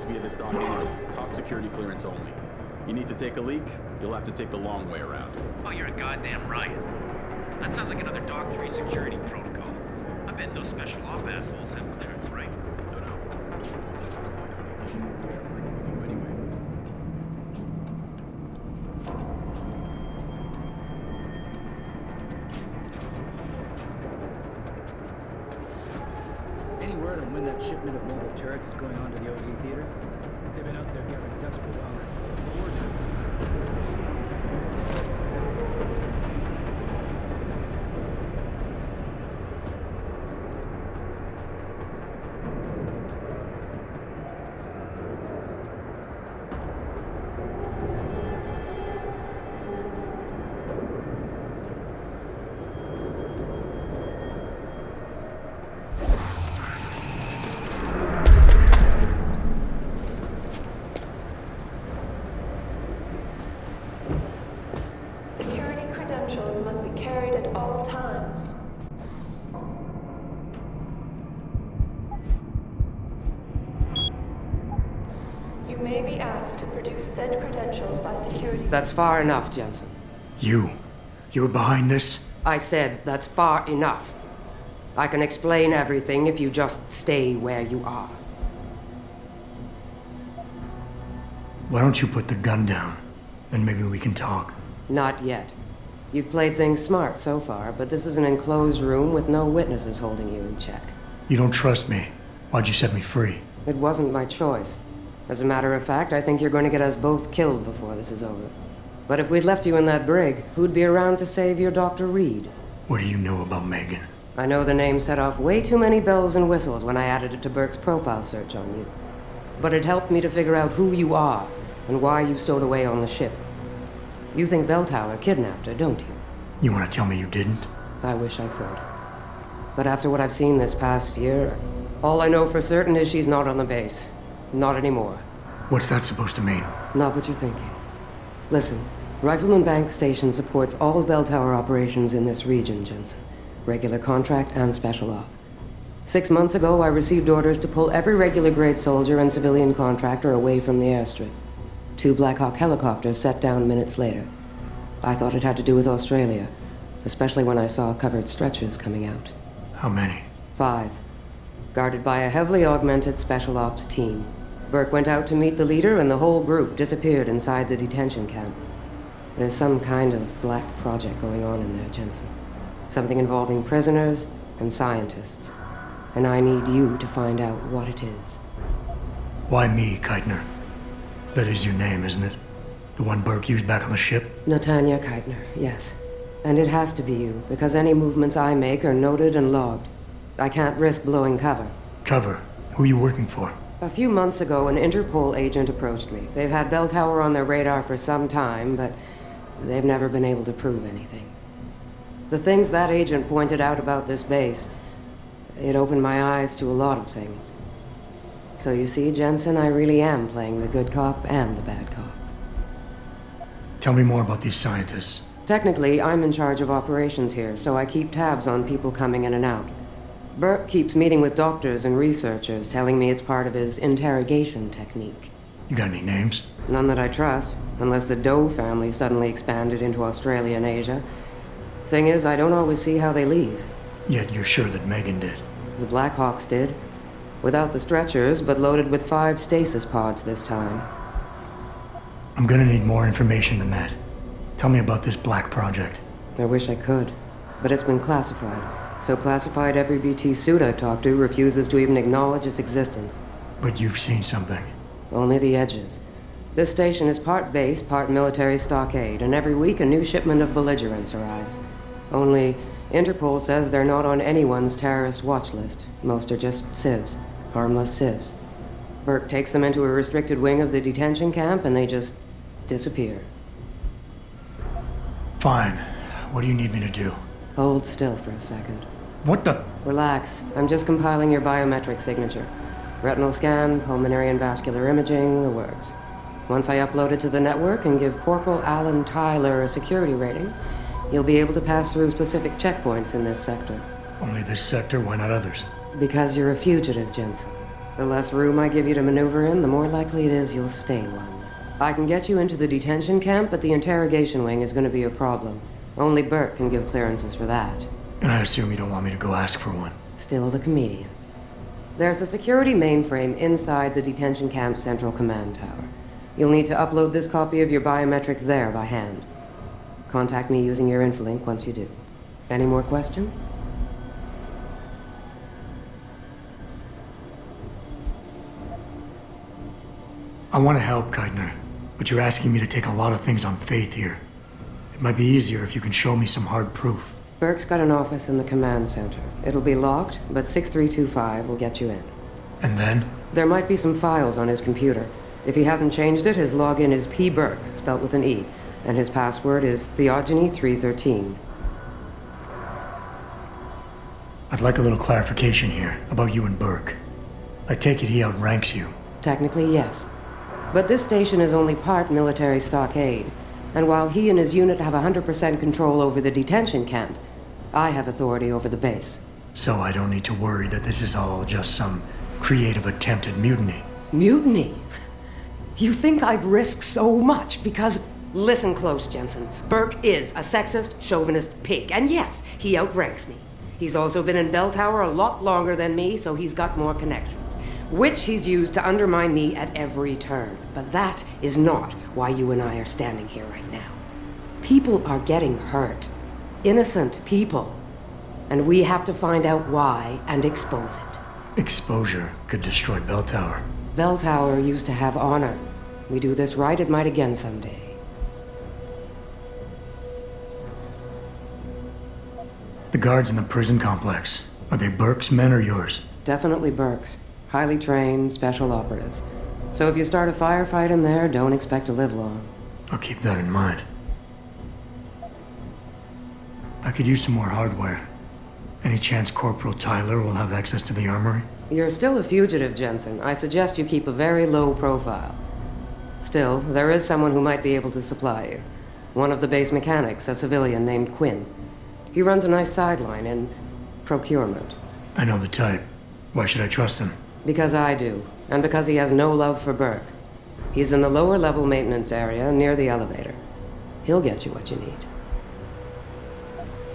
Via this dock anyway. Top security clearance only. You need to take a leak, you'll have to take the long way around. Oh, you're a goddamn riot. That sounds like another Dock 3 security protocol. I bet those special op assholes have clearance, right? Any word on when that shipment of mobile turrets is going on to the OZ Theater? They've been out there gathering dust for a while now. Security credentials must be carried at all times. You may be asked to produce said credentials by security. That's far enough, Jensen. You were behind this? I said that's far enough. I can explain everything if you just stay where you are. Why don't you put the gun down? Then maybe we can talk. Not yet. You've played things smart so far, but this is an enclosed room with no witnesses holding you in check. You don't trust me. Why'd you set me free? It wasn't my choice. As a matter of fact, I think you're going to get us both killed before this is over. But if we'd left you in that brig, who'd be around to save your Dr. Reed? What do you know about Megan? I know the name set off way too many bells and whistles when I added it to Burke's profile search on you. But it helped me to figure out who you are and why you stowed away on the ship. You think Belltower kidnapped her, don't you? You want to tell me you didn't? I wish I could. But after what I've seen this past year, all I know for certain is she's not on the base. Not anymore. What's that supposed to mean? Not what you're thinking. Listen, Rifleman Bank Station supports all Belltower operations in this region, Jensen. Regular contract and special op. 6 months ago, I received orders to pull every regular grade soldier and civilian contractor away from the airstrip. 2 Black Hawk helicopters set down minutes later. I thought it had to do with Australia, especially when I saw covered stretchers coming out. How many? 5. Guarded by a heavily augmented special ops team. Burke went out to meet the leader and the whole group disappeared inside the detention camp. There's some kind of black project going on in there, Jensen. Something involving prisoners and scientists. And I need you to find out what it is. Why me, Keitner? That is your name, isn't it? The one Burke used back on the ship? Natanya Keitner, yes. And it has to be you, because any movements I make are noted and logged. I can't risk blowing cover. Cover? Who are you working for? A few months ago, an Interpol agent approached me. They've had Belltower on their radar for some time, but they've never been able to prove anything. The things that agent pointed out about this base, it opened my eyes to a lot of things. So you see, Jensen, I really am playing the good cop and the bad cop. Tell me more about these scientists. Technically, I'm in charge of operations here, so I keep tabs on people coming in and out. Burke keeps meeting with doctors and researchers, telling me it's part of his interrogation technique. You got any names? None that I trust, unless the Doe family suddenly expanded into Australia and Asia. Thing is, I don't always see how they leave. Yet you're sure that Megan did. The Blackhawks did. Without the stretchers, but loaded with 5 stasis pods this time. I'm gonna need more information than that. Tell me about this Black Project. I wish I could, but it's been classified. So classified every BT suit I've talked to refuses to even acknowledge its existence. But you've seen something. Only the edges. This station is part base, part military stockade, and every week a new shipment of belligerents arrives. Only, Interpol says they're not on anyone's terrorist watch list. Most are just civs. Harmless civs. Burke takes them into a restricted wing of the detention camp, and they just disappear. Fine. What do you need me to do? Hold still for a second. What the? Relax. I'm just compiling your biometric signature. Retinal scan, pulmonary and vascular imaging, the works. Once I upload it to the network and give Corporal Alan Tyler a security rating, you'll be able to pass through specific checkpoints in this sector. Only this sector? Why not others? Because you're a fugitive, Jensen. The less room I give you to maneuver in, the more likely it is you'll stay one. I can get you into the detention camp, but the interrogation wing is going to be a problem. Only Burke can give clearances for that. And I assume you don't want me to go ask for one. Still the comedian. There's a security mainframe inside the detention camp's central command tower. You'll need to upload this copy of your biometrics there by hand. Contact me using your Infolink once you do. Any more questions? I want to help, Keitner, but you're asking me to take a lot of things on faith here. It might be easier if you can show me some hard proof. Burke's got an office in the command center. It'll be locked, but 6325 will get you in. And then? There might be some files on his computer. If he hasn't changed it, his login is P. Burke, spelt with an E, and his password is Theogony313. I'd like a little clarification here about you and Burke. I take it he outranks you. Technically, yes. But this station is only part military stockade, and while he and his unit have 100% control over the detention camp, I have authority over the base. So I don't need to worry that this is all just some creative attempt at mutiny. Mutiny? You think I'd risk so much because... Listen close, Jensen. Burke is a sexist, chauvinist pig, and yes, he outranks me. He's also been in Bell Tower a lot longer than me, so he's got more connections, which he's used to undermine me at every turn. But that is not why you and I are standing here right now. People are getting hurt. Innocent people. And we have to find out why and expose it. Exposure could destroy Bell Tower. Bell Tower used to have honor. We do this right, it might again someday. The guards in the prison complex, are they Burke's men or yours? Definitely Burke's. Highly trained, special operatives. So if you start a firefight in there, don't expect to live long. I'll keep that in mind. I could use some more hardware. Any chance Corporal Tyler will have access to the armory? You're still a fugitive, Jensen. I suggest you keep a very low profile. Still, there is someone who might be able to supply you. One of the base mechanics, a civilian named Quinn. He runs a nice sideline in procurement. I know the type. Why should I trust him? Because I do, and because he has no love for Burke. He's in the lower level maintenance area near the elevator. He'll get you what you need.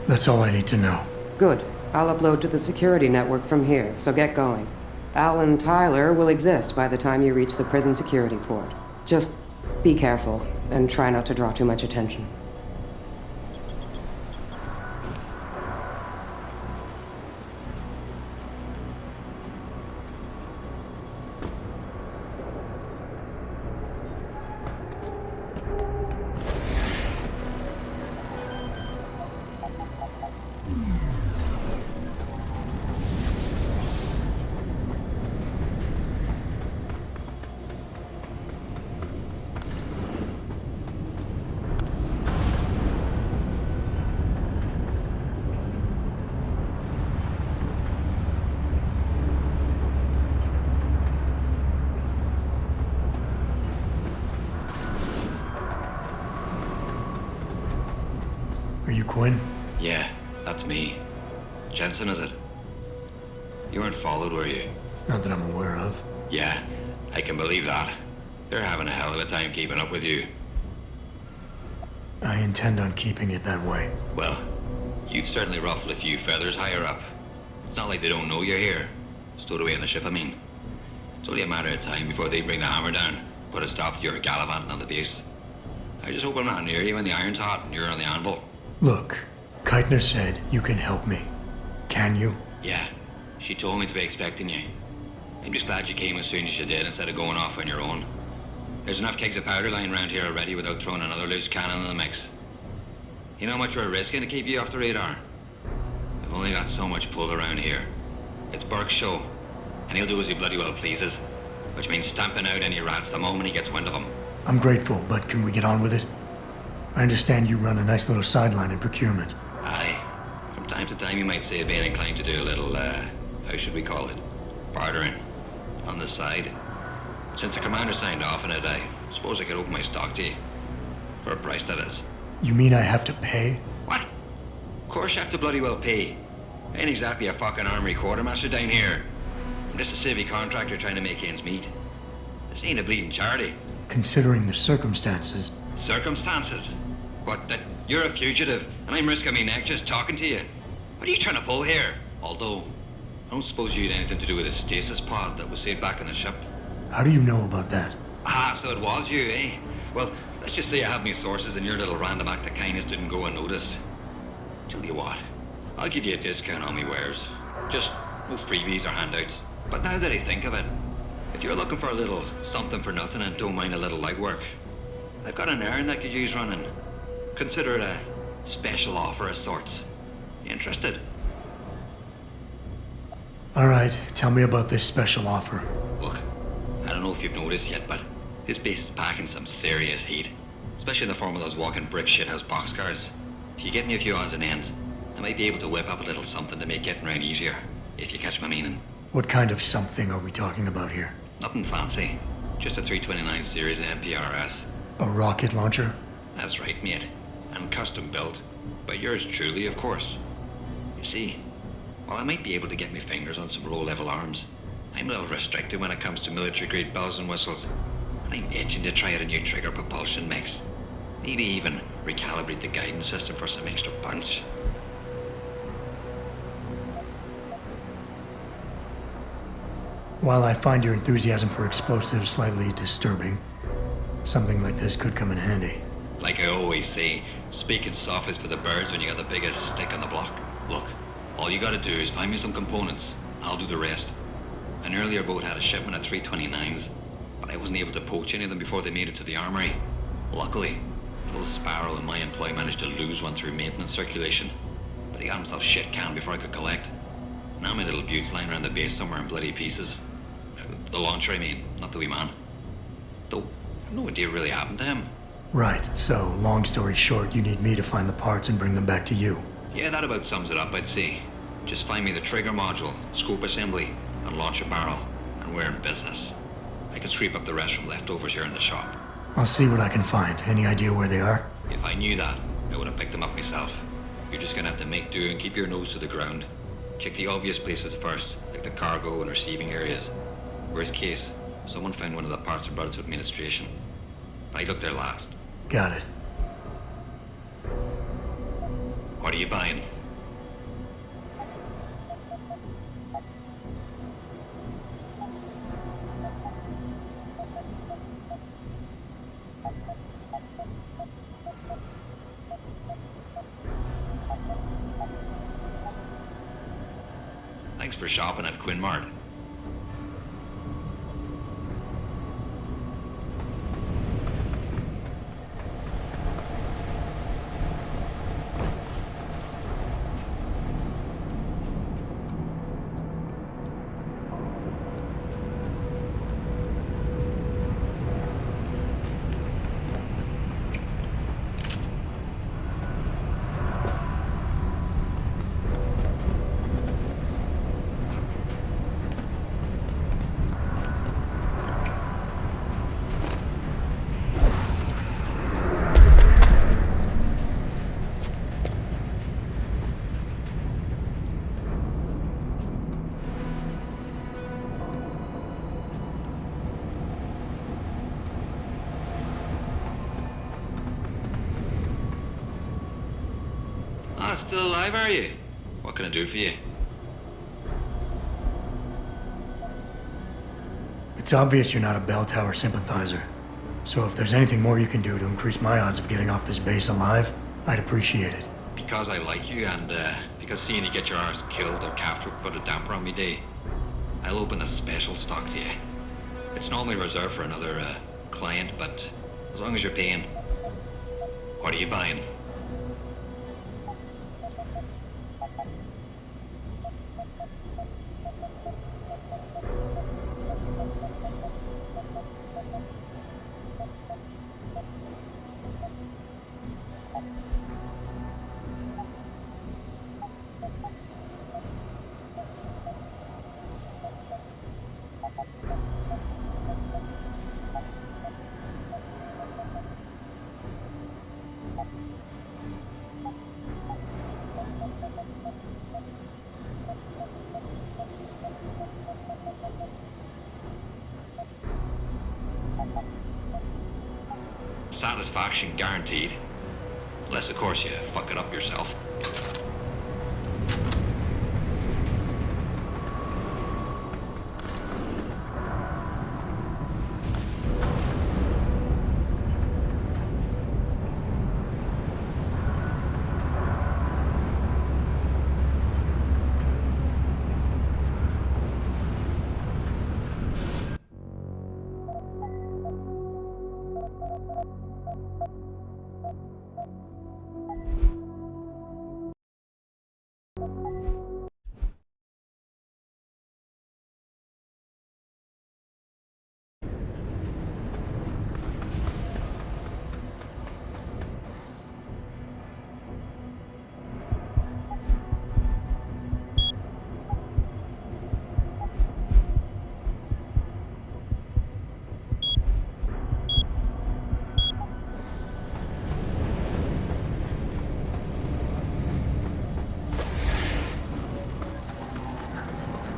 That's all I need to know. Good. I'll upload to the security network from here, so get going. Alan Tyler will exist by the time you reach the prison security port. Just be careful, and try not to draw too much attention. Quinn? Yeah, that's me. Jensen, is it? You weren't followed, were you? Not that I'm aware of. Yeah, I can believe that. They're having a hell of a time keeping up with you. I intend on keeping it that way. Well, you've certainly ruffled a few feathers higher up. It's not like they don't know you're here. Stowed away on the ship, I mean. It's only a matter of time before they bring the hammer down. Put a stop to your gallivanting on the base. I just hope I'm not near you when the iron's hot and you're on the anvil. Look, Keitner said you can help me. Can you? Yeah, she told me to be expecting you. I'm just glad you came as soon as you did instead of going off on your own. There's enough kegs of powder lying around here already without throwing another loose cannon in the mix. You know how much we're risking to keep you off the radar? I've only got so much pull around here. It's Burke's show, and he'll do as he bloody well pleases, which means stamping out any rats the moment he gets wind of them. I'm grateful, but can we get on with it? I understand you run a nice little sideline in procurement. Aye. From time to time you might say being inclined to do a little, how should we call it? Bartering. On the side. Since the commander signed off on it, I suppose I could open my stock to you. For a price, that is. You mean I have to pay? What? Of course you have to bloody well pay. I ain't exactly a fucking armory quartermaster down here. I'm just a civvy contractor trying to make ends meet. This ain't a bleeding charity. Considering the circumstances. Circumstances? What, that you're a fugitive and I'm risking my neck just talking to you? What are you trying to pull here? Although, I don't suppose you had anything to do with the stasis pod that was saved back on the ship. How do you know about that? Ah, so it was you, eh? Well, let's just say I have my sources and your little random act of kindness didn't go unnoticed. Tell you what, I'll give you a discount on me wares. Just no freebies or handouts. But now that I think of it, if you're looking for a little something for nothing and don't mind a little light work, I've got an errand that could use running. Consider it a special offer of sorts. You interested? All right, tell me about this special offer. Look, I don't know if you've noticed yet, but this base is packing some serious heat. Especially in the form of those walking brick shithouse boxcars. If you get me a few odds and ends, I might be able to whip up a little something to make getting around easier, if you catch my meaning. What kind of something are we talking about here? Nothing fancy. Just a 329 series MPRS. A rocket launcher? That's right, mate. And custom built. By yours truly, of course. You see, while I might be able to get my fingers on some low-level arms, I'm a little restricted when it comes to military-grade bells and whistles. And I'm itching to try out a new trigger propulsion mix. Maybe even recalibrate the guidance system for some extra punch. While I find your enthusiasm for explosives slightly disturbing, something like this could come in handy. Like I always say, speaking soft is for the birds when you got the biggest stick on the block. Look, all you gotta do is find me some components. I'll do the rest. An earlier boat had a shipment of 329s, but I wasn't able to poach any of them before they made it to the armory. Luckily, little Sparrow in my employ managed to lose one through maintenance circulation, but he got himself shit canned before I could collect. Now my little bute's lying around the base somewhere in bloody pieces. The launcher, I mean, not the wee man. Though, I've no idea what really happened to him. Right, so, long story short, you need me to find the parts and bring them back to you. Yeah, that about sums it up, I'd say. Just find me the trigger module, scope assembly, and launch a barrel, and we're in business. I can scrape up the rest from leftovers here in the shop. I'll see what I can find. Any idea where they are? If I knew that, I would have picked them up myself. You're just gonna have to make do and keep your nose to the ground. Check the obvious places first, like the cargo and receiving areas. Worst case, someone found one of the parts and brought it to administration. But I looked there last. Got it. What are you buying? Thanks for shopping at Quinn Mart. alive, are you? What can I do for you? It's obvious you're not a bell tower sympathizer. So if there's anything more you can do to increase my odds of getting off this base alive, I'd appreciate it. Because I like you, and because seeing you get your arse killed or captured put a damper on me day, I'll open a special stock to you. It's normally reserved for another client, but as long as you're paying. What are you buying? Satisfaction guaranteed. Unless, of course, you fuck it up yourself.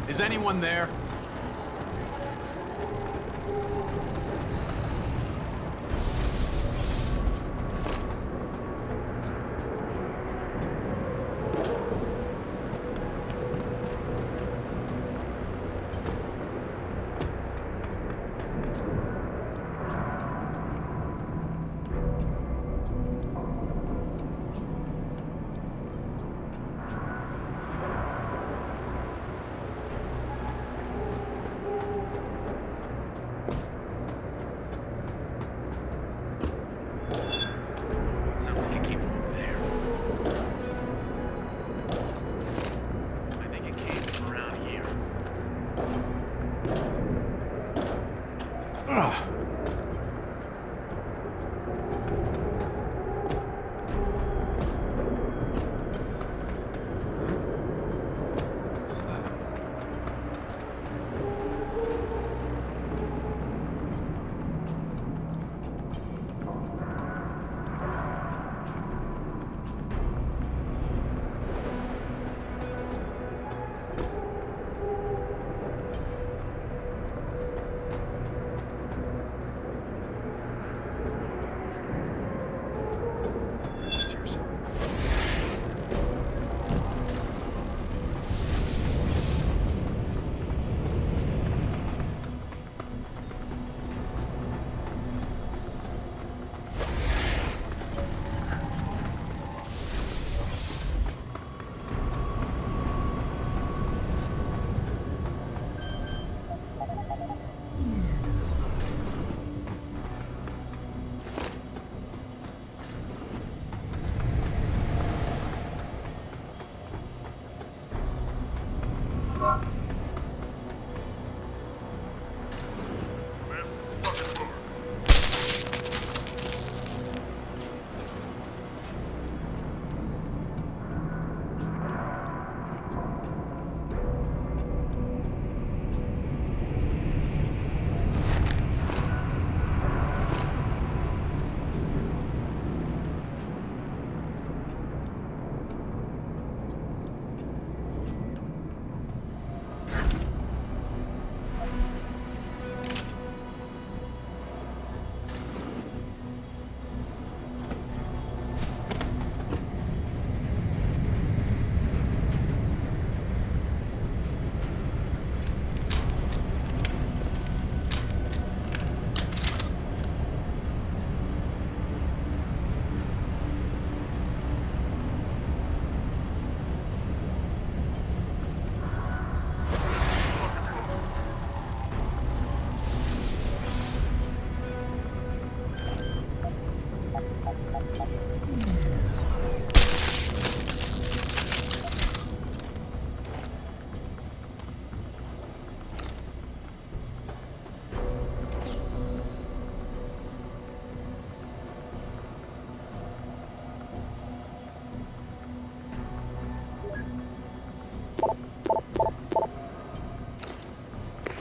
Is anyone there?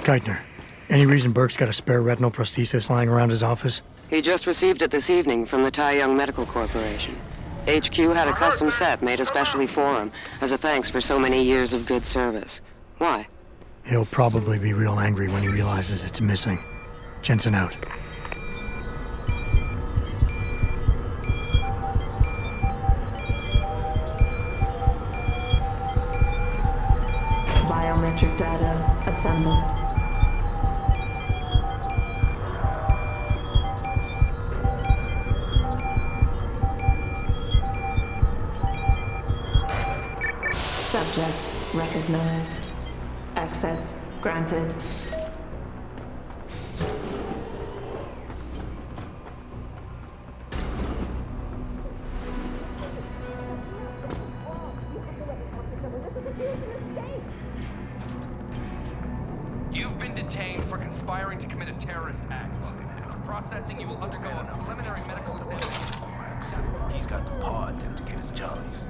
Keitner, any reason Burke's got a spare retinal prosthesis lying around his office? He just received it this evening from the Tai Young Medical Corporation. HQ had a custom set made especially for him, as a thanks for so many years of good service. Why? He'll probably be real angry when he realizes it's missing. Jensen out. Biometric data assembled. Subject recognized. Access granted. You've been detained for conspiring to commit a terrorist act. For processing, you will undergo a preliminary medical examination. He's got the paw at them to get his jollies.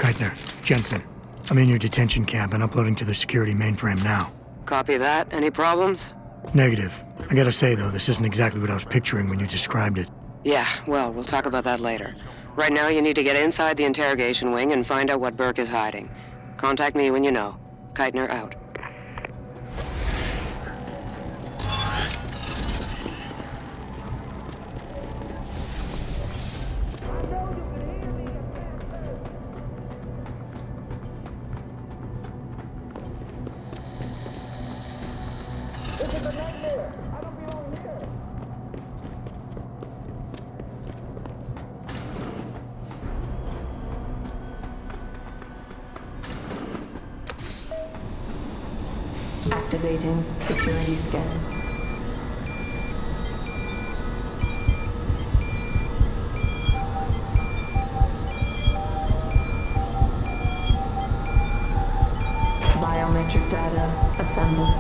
Keitner, Jensen, I'm in your detention camp and uploading to the security mainframe now. Copy that. Any problems? Negative. I gotta say, though, this isn't exactly what I was picturing when you described it. Yeah, well, we'll talk about that later. Right now, you need to get inside the interrogation wing and find out what Burke is hiding. Contact me when you know. Keitner out. Activating security scan. Biometric data assembled.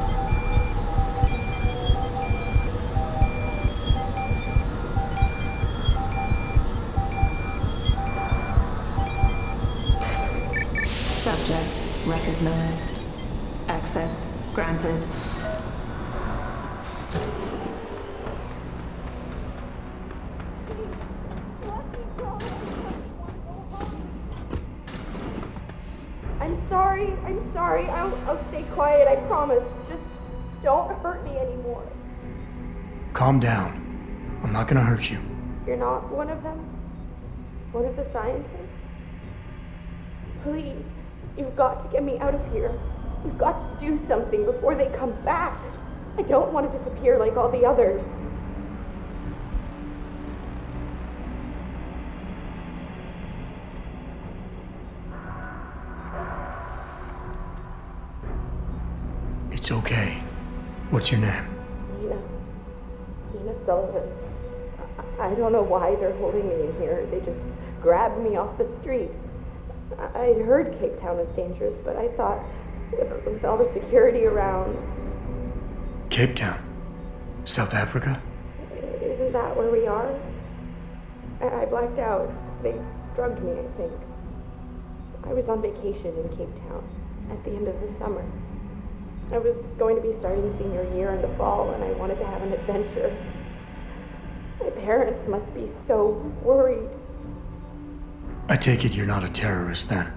Subject recognized. Access granted. I'm sorry. I'll stay quiet, I promise. Just don't hurt me anymore. Calm down. I'm not gonna hurt you. You're not one of them? One of the scientists? Please, you've got to get me out of here. We've got to do something before they come back. I don't want to disappear like all the others. It's okay. What's your name? Nina Sullivan. I don't know why they're holding me in here. They just grabbed me off the street. I'd heard Cape Town was dangerous, but I thought with all the security around... Cape Town? South Africa? Isn't that where we are? I blacked out. They drugged me, I think. I was on vacation in Cape Town at the end of the summer. I was going to be starting senior year in the fall, and I wanted to have an adventure. My parents must be so worried. I take it you're not a terrorist, then?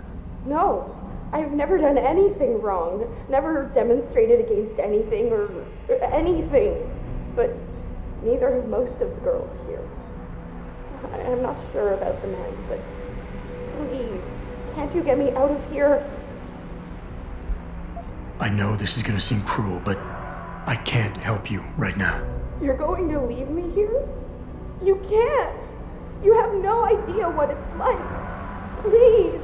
No, I've never done anything wrong. Never demonstrated against anything or anything. But neither have most of the girls here. I'm not sure about the men, but please, can't you get me out of here? I know this is gonna seem cruel, but I can't help you right now. You're going to leave me here? You can't! You have no idea what it's like. Please!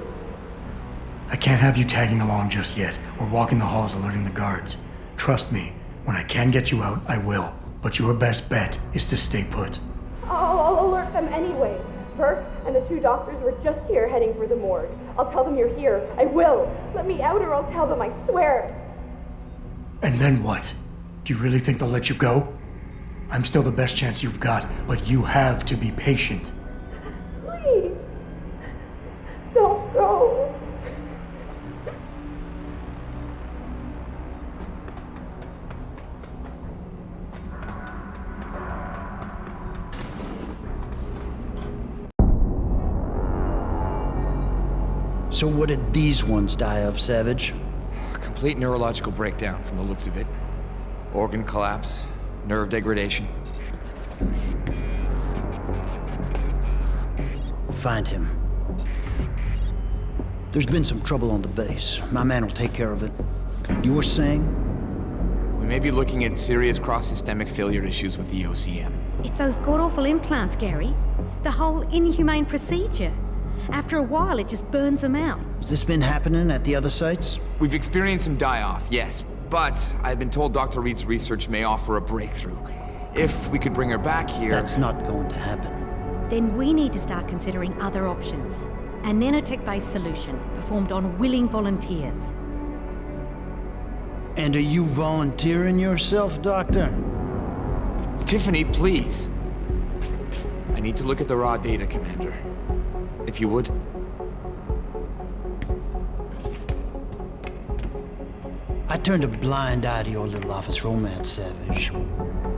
I can't have you tagging along just yet, or walking the halls alerting the guards. Trust me, when I can get you out, I will. But your best bet is to stay put. I'll alert them anyway. Burke and the 2 doctors were just here heading for the morgue. I'll tell them you're here. I will. Let me out or I'll tell them, I swear. And then what? Do you really think they'll let you go? I'm still the best chance you've got, but you have to be patient. Please. Don't go. So what did these ones die of, Savage? Complete neurological breakdown from the looks of it. Organ collapse, nerve degradation. Find him. There's been some trouble on the base. My man will take care of it. You were saying? We may be looking at serious cross-systemic failure issues with the OCM. It's those god-awful implants, Gary. The whole inhumane procedure. After a while, it just burns them out. Has this been happening at the other sites? We've experienced some die-off, yes. But I've been told Dr. Reed's research may offer a breakthrough. If we could bring her back here... That's not going to happen. Then we need to start considering other options. A nanotech-based solution performed on willing volunteers. And are you volunteering yourself, Doctor? Tiffany, please. I need to look at the raw data, Commander. If you would. I turned a blind eye to your little office romance, Savage.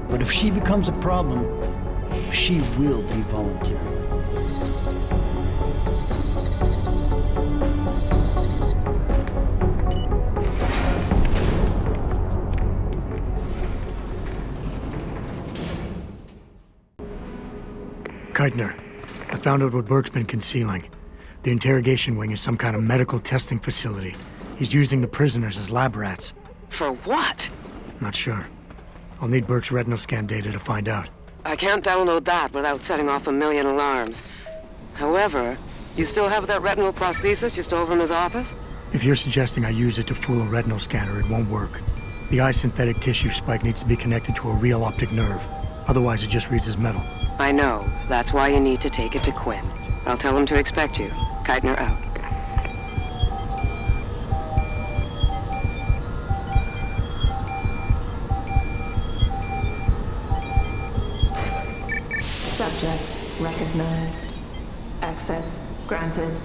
But if she becomes a problem, she will be volunteering. Keitner, I found out what Burke's been concealing. The interrogation wing is some kind of medical testing facility. He's using the prisoners as lab rats. For what? Not sure. I'll need Burke's retinal scan data to find out. I can't download that without setting off a million alarms. However, you still have that retinal prosthesis you stole from his office? If you're suggesting I use it to fool a retinal scanner, it won't work. The eye synthetic tissue spike needs to be connected to a real optic nerve. Otherwise, it just reads as metal. I know. That's why you need to take it to Quinn. I'll tell him to expect you. Keitner out. Subject recognized. Access granted.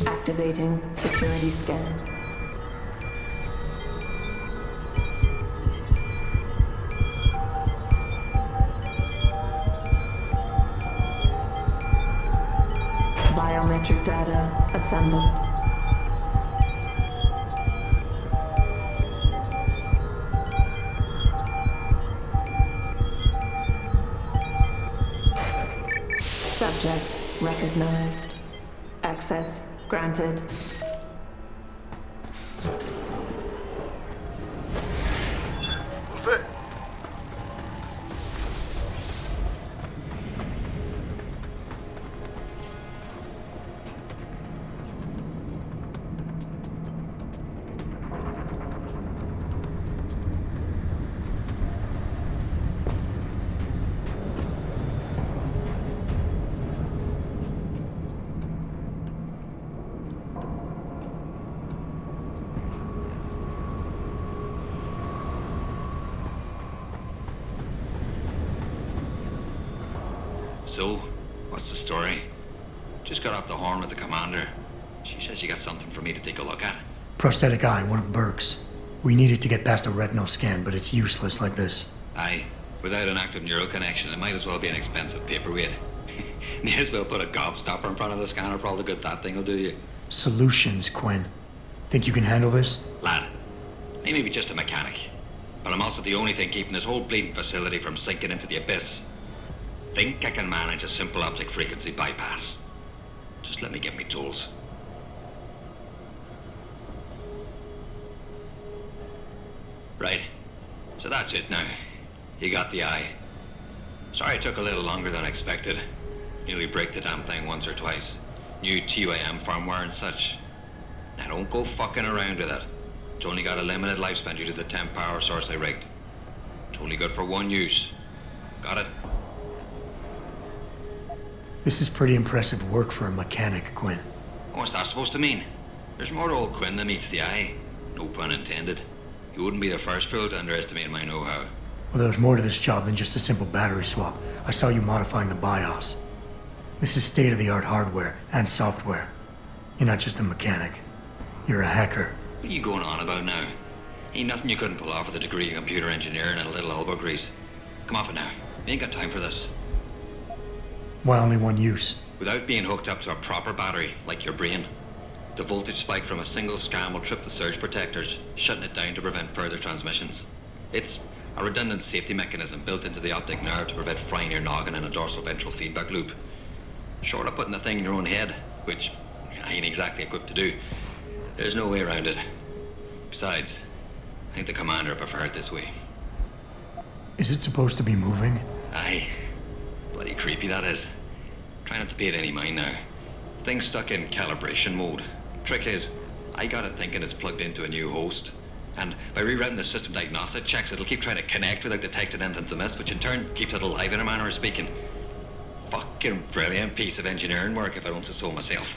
Activating security scan. Biometric data assembled. Subject recognized. Access granted. So, what's the story? Just got off the horn with the commander. She says you got something for me to take a look at. Prosthetic eye, one of Burke's. We needed to get past a retinal scan, but it's useless like this. Aye. Without an active neural connection, it might as well be an expensive paperweight. May as well put a gobstopper in front of the scanner for all the good that thing will do you. Solutions, Quinn. Think you can handle this? Lad, I may be just a mechanic, but I'm also the only thing keeping this whole bleeding facility from sinking into the abyss. Think I can manage a simple optic frequency bypass. Just let me get me tools. Right. So that's it now. You got the eye. Sorry it took a little longer than expected. Nearly break the damn thing once or twice. New TUAM firmware and such. Now don't go fucking around with it. It's only got a limited lifespan due to the 10 power source I rigged. It's only good for one use. Got it? This is pretty impressive work for a mechanic, Quinn. What's that supposed to mean? There's more to old Quinn than meets the eye. No pun intended. You wouldn't be the first fool to underestimate my know-how. Well, there's more to this job than just a simple battery swap. I saw you modifying the BIOS. This is state-of-the-art hardware and software. You're not just a mechanic. You're a hacker. What are you going on about now? Ain't nothing you couldn't pull off with a degree in computer engineering and a little elbow grease. Come off it now. We ain't got time for this. Why only one use? Without being hooked up to a proper battery, like your brain. The voltage spike from a single scan will trip the surge protectors, shutting it down to prevent further transmissions. It's a redundant safety mechanism built into the optic nerve to prevent frying your noggin in a dorsal ventral feedback loop. Short of putting the thing in your own head, which I ain't exactly equipped to do, there's no way around it. Besides, I think the commander preferred it this way. Is it supposed to be moving? Aye. Bloody creepy, that is. Try not to pay it any mind now. Thing's stuck in calibration mode. Trick is, I got it thinking it's plugged into a new host. And by rewriting the system diagnostic checks, it'll keep trying to connect without detecting anything's amiss, which in turn keeps it alive in a manner of speaking. Fucking brilliant piece of engineering work, if I don't say so myself.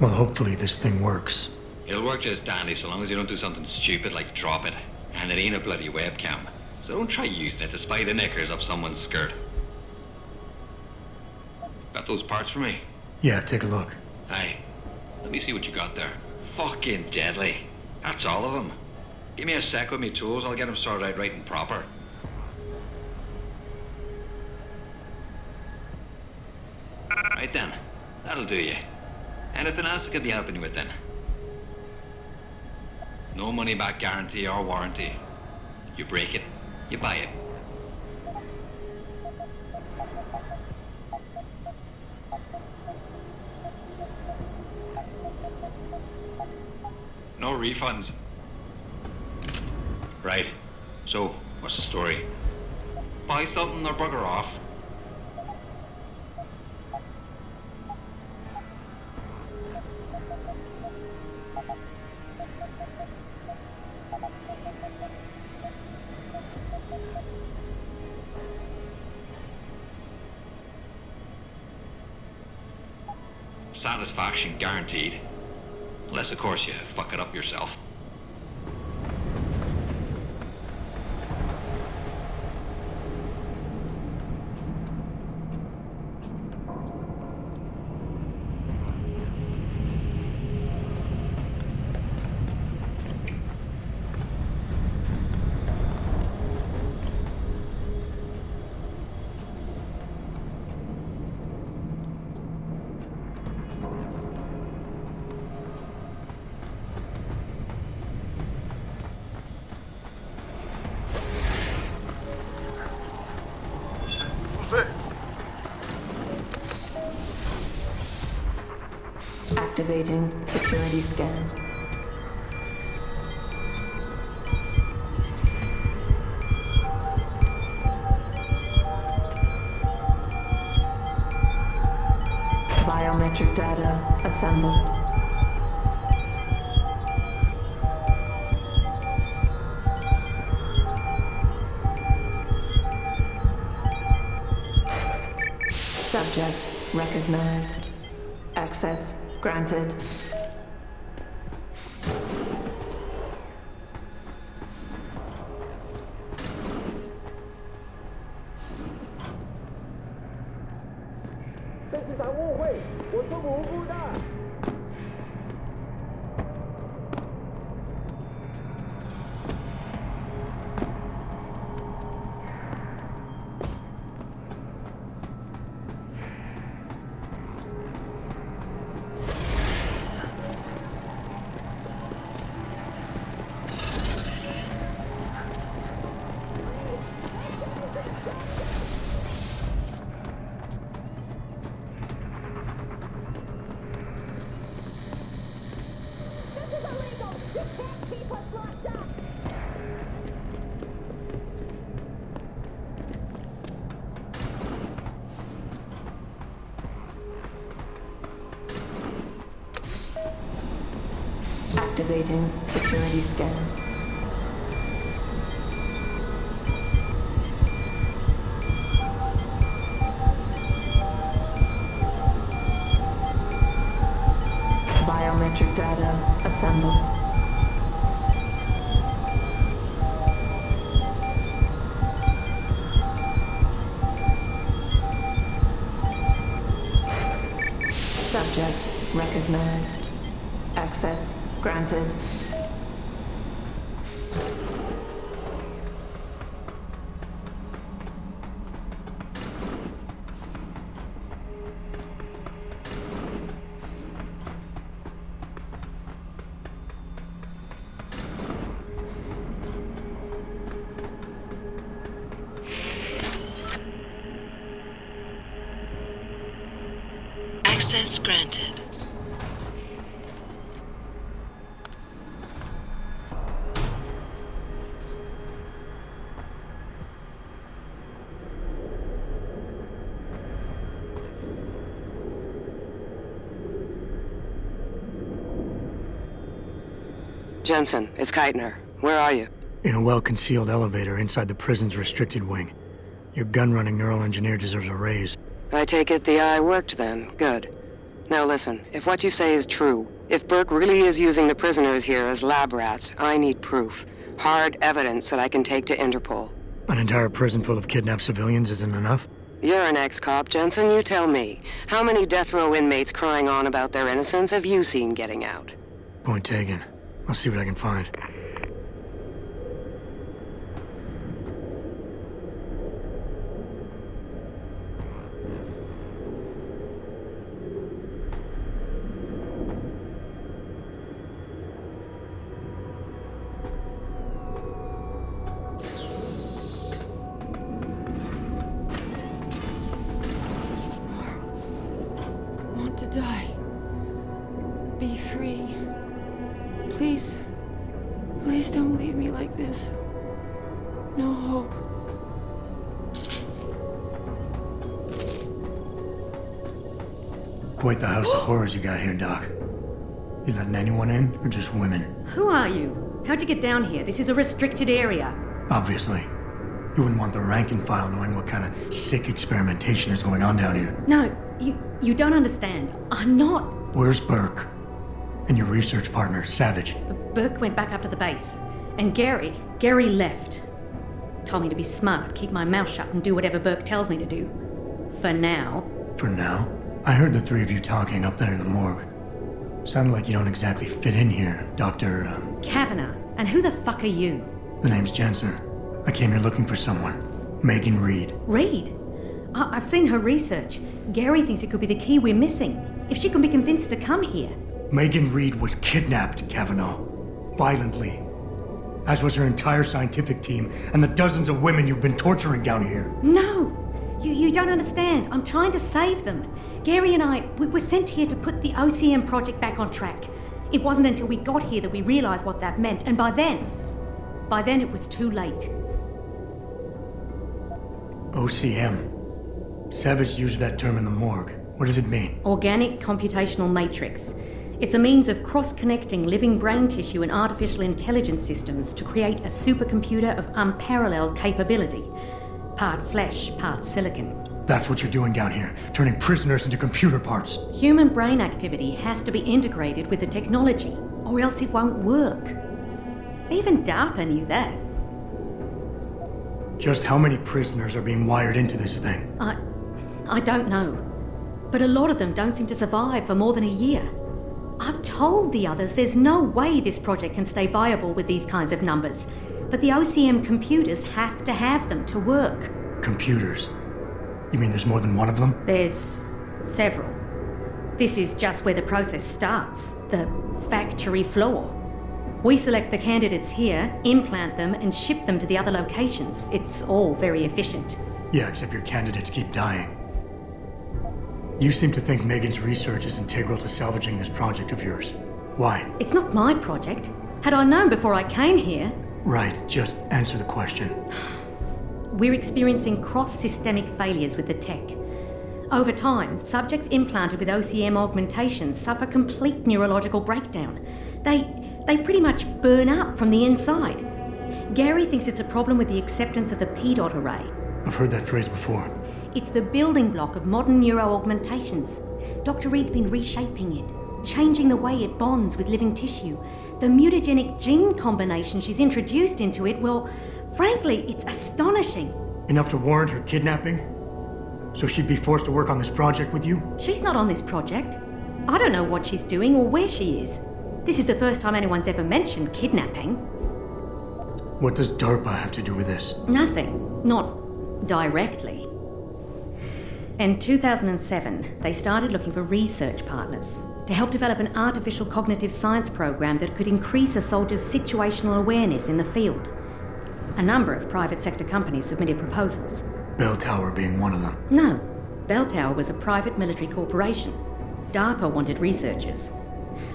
Well, hopefully this thing works. It'll work just dandy so long as you don't do something stupid like drop it. And it ain't a bloody webcam. So don't try using it to spy the knickers up someone's skirt. Got those parts for me? Yeah, take a look. Aye. Let me see what you got there. Fucking deadly. That's all of them. Give me a sec with me tools, I'll get them sorted out right and proper. Right then. That'll do you. Anything else I could be helping you with then? No money back guarantee or warranty. You break it, you buy it. No refunds. Right. So, what's the story? Buy something or bugger off. Satisfaction guaranteed. Unless, of course, you fuck it up yourself. Activating security scan. Biometric data assembled. Subject recognized. Access granted. Activating security scan. Data assembled. Subject recognized. Access granted. Access granted. Jensen, it's Keitner. Where are you? In a well-concealed elevator inside the prison's restricted wing. Your gun-running neural engineer deserves a raise. I take it the eye worked then. Good. Now listen, if what you say is true, if Burke really is using the prisoners here as lab rats, I need proof. Hard evidence that I can take to Interpol. An entire prison full of kidnapped civilians isn't enough? You're an ex-cop, Jensen, you tell me. How many death row inmates crying on about their innocence have you seen getting out? Point taken. I'll see what I can find. Want to die. Be free. Please. Please don't leave me like this. No hope. Quite the house of horrors you got here, Doc. You letting anyone in, or just women? Who are you? How'd you get down here? This is a restricted area. Obviously. You wouldn't want the rank and file knowing what kind of sick experimentation is going on down here. No, you don't understand. I'm not. Where's Burke? And your research partner, Savage? Burke went back up to the base. And Gary left. Told me to be smart, keep my mouth shut, and do whatever Burke tells me to do. For now. For now? I heard the three of you talking up there in the morgue. Sounded like you don't exactly fit in here, Dr. Kavanagh. And who the fuck are you? The name's Jensen. I came here looking for someone. Megan Reed. Reed? I've seen her research. Gary thinks it could be the key we're missing. If she can be convinced to come here. Megan Reed was kidnapped, Kavanagh. Violently. As was her entire scientific team and the dozens of women you've been torturing down here. No! You don't understand. I'm trying to save them. Gary and I, we were sent here to put the OCM project back on track. It wasn't until we got here that we realized what that meant, and by then it was too late. OCM. Savage used that term in the morgue. What does it mean? Organic computational matrix. It's a means of cross-connecting living brain tissue and artificial intelligence systems to create a supercomputer of unparalleled capability. Part flesh, part silicon. That's what you're doing down here, turning prisoners into computer parts. Human brain activity has to be integrated with the technology, or else it won't work. Even DARPA knew that. Just how many prisoners are being wired into this thing? I don't know. But a lot of them don't seem to survive for more than a year. I've told the others there's no way this project can stay viable with these kinds of numbers. But the OCM computers have to have them to work. Computers? You mean there's more than one of them? There's several. This is just where the process starts, the factory floor. We select the candidates here, implant them, and ship them to the other locations. It's all very efficient. Yeah, except your candidates keep dying. You seem to think Megan's research is integral to salvaging this project of yours. Why? It's not my project. Had I known before I came here... Right, just answer the question. We're experiencing cross-systemic failures with the tech. Over time, subjects implanted with OCM augmentations suffer complete neurological breakdown. They pretty much burn up from the inside. Gary thinks it's a problem with the acceptance of the P-dot array. I've heard that phrase before. It's the building block of modern neuro-augmentations. Dr. Reed's been reshaping it. changing the way it bonds with living tissue. The mutagenic gene combination she's introduced into it, well, frankly, it's astonishing. Enough to warrant her kidnapping? So she'd be forced to work on this project with you? She's not on this project. I don't know what she's doing or where she is. This is the first time anyone's ever mentioned kidnapping. What does DARPA have to do with this? Nothing. Not directly. In 2007, they started looking for research partners to help develop an artificial cognitive science program that could increase a soldier's situational awareness in the field. A number of private sector companies submitted proposals. Bell Tower being one of them. No. Bell Tower was a private military corporation. DARPA wanted researchers.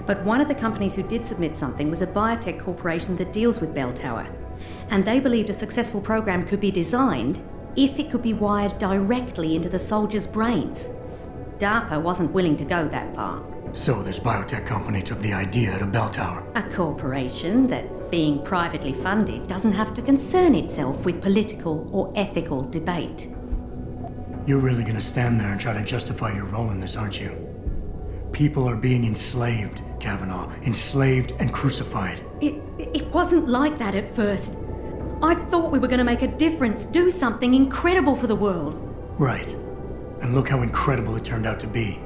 But one of the companies who did submit something was a biotech corporation that deals with Bell Tower. And they believed a successful program could be designed if it could be wired directly into the soldiers' brains. DARPA wasn't willing to go that far. So this biotech company took the idea to Bell Tower. A corporation that, being privately funded, doesn't have to concern itself with political or ethical debate. You're really gonna stand there and try to justify your role in this, aren't you? People are being enslaved, Kavanaugh. Enslaved and crucified. It wasn't like that at first. I thought we were going to make a difference, do something incredible for the world. Right. And look how incredible it turned out to be.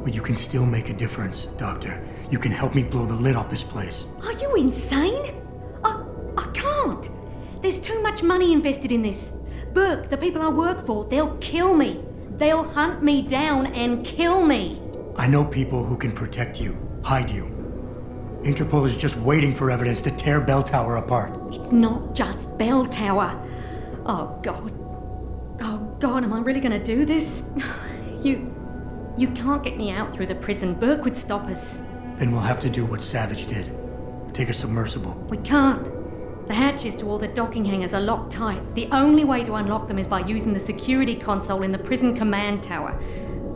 But you can still make a difference, Doctor. You can help me blow the lid off this place. Are you insane? I can't. There's too much money invested in this. Burke, the people I work for, they'll kill me. They'll hunt me down and kill me. I know people who can protect you, hide you. Interpol is just waiting for evidence to tear Bell Tower apart. It's not just Bell Tower. Oh, God. Oh, God, am I really going to do this? You can't get me out through the prison. Burke would stop us. Then we'll have to do what Savage did. Take a submersible. We can't. The hatches to all the docking hangars are locked tight. The only way to unlock them is by using the security console in the prison command tower.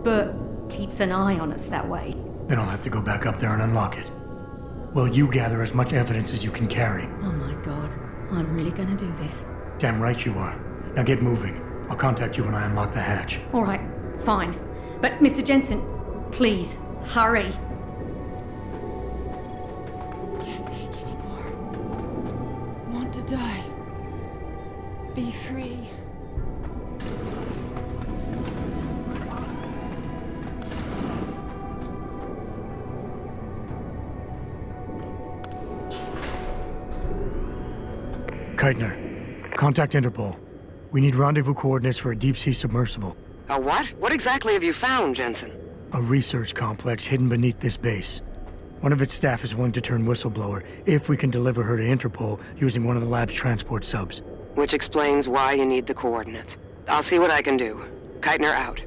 Burke keeps an eye on us that way. Then I'll have to go back up there and unlock it. Well, you gather as much evidence as you can carry. Oh my God, I'm really gonna do this. Damn right you are. Now get moving. I'll contact you when I unlock the hatch. All right, fine. But Mr. Jensen, please, hurry. Can't take anymore. Want to die. Be free. Keitner, contact Interpol. We need rendezvous coordinates for a deep-sea submersible. A what? What exactly have you found, Jensen? A research complex hidden beneath this base. One of its staff is willing to turn whistleblower if we can deliver her to Interpol using one of the lab's transport subs. Which explains why you need the coordinates. I'll see what I can do. Keitner out.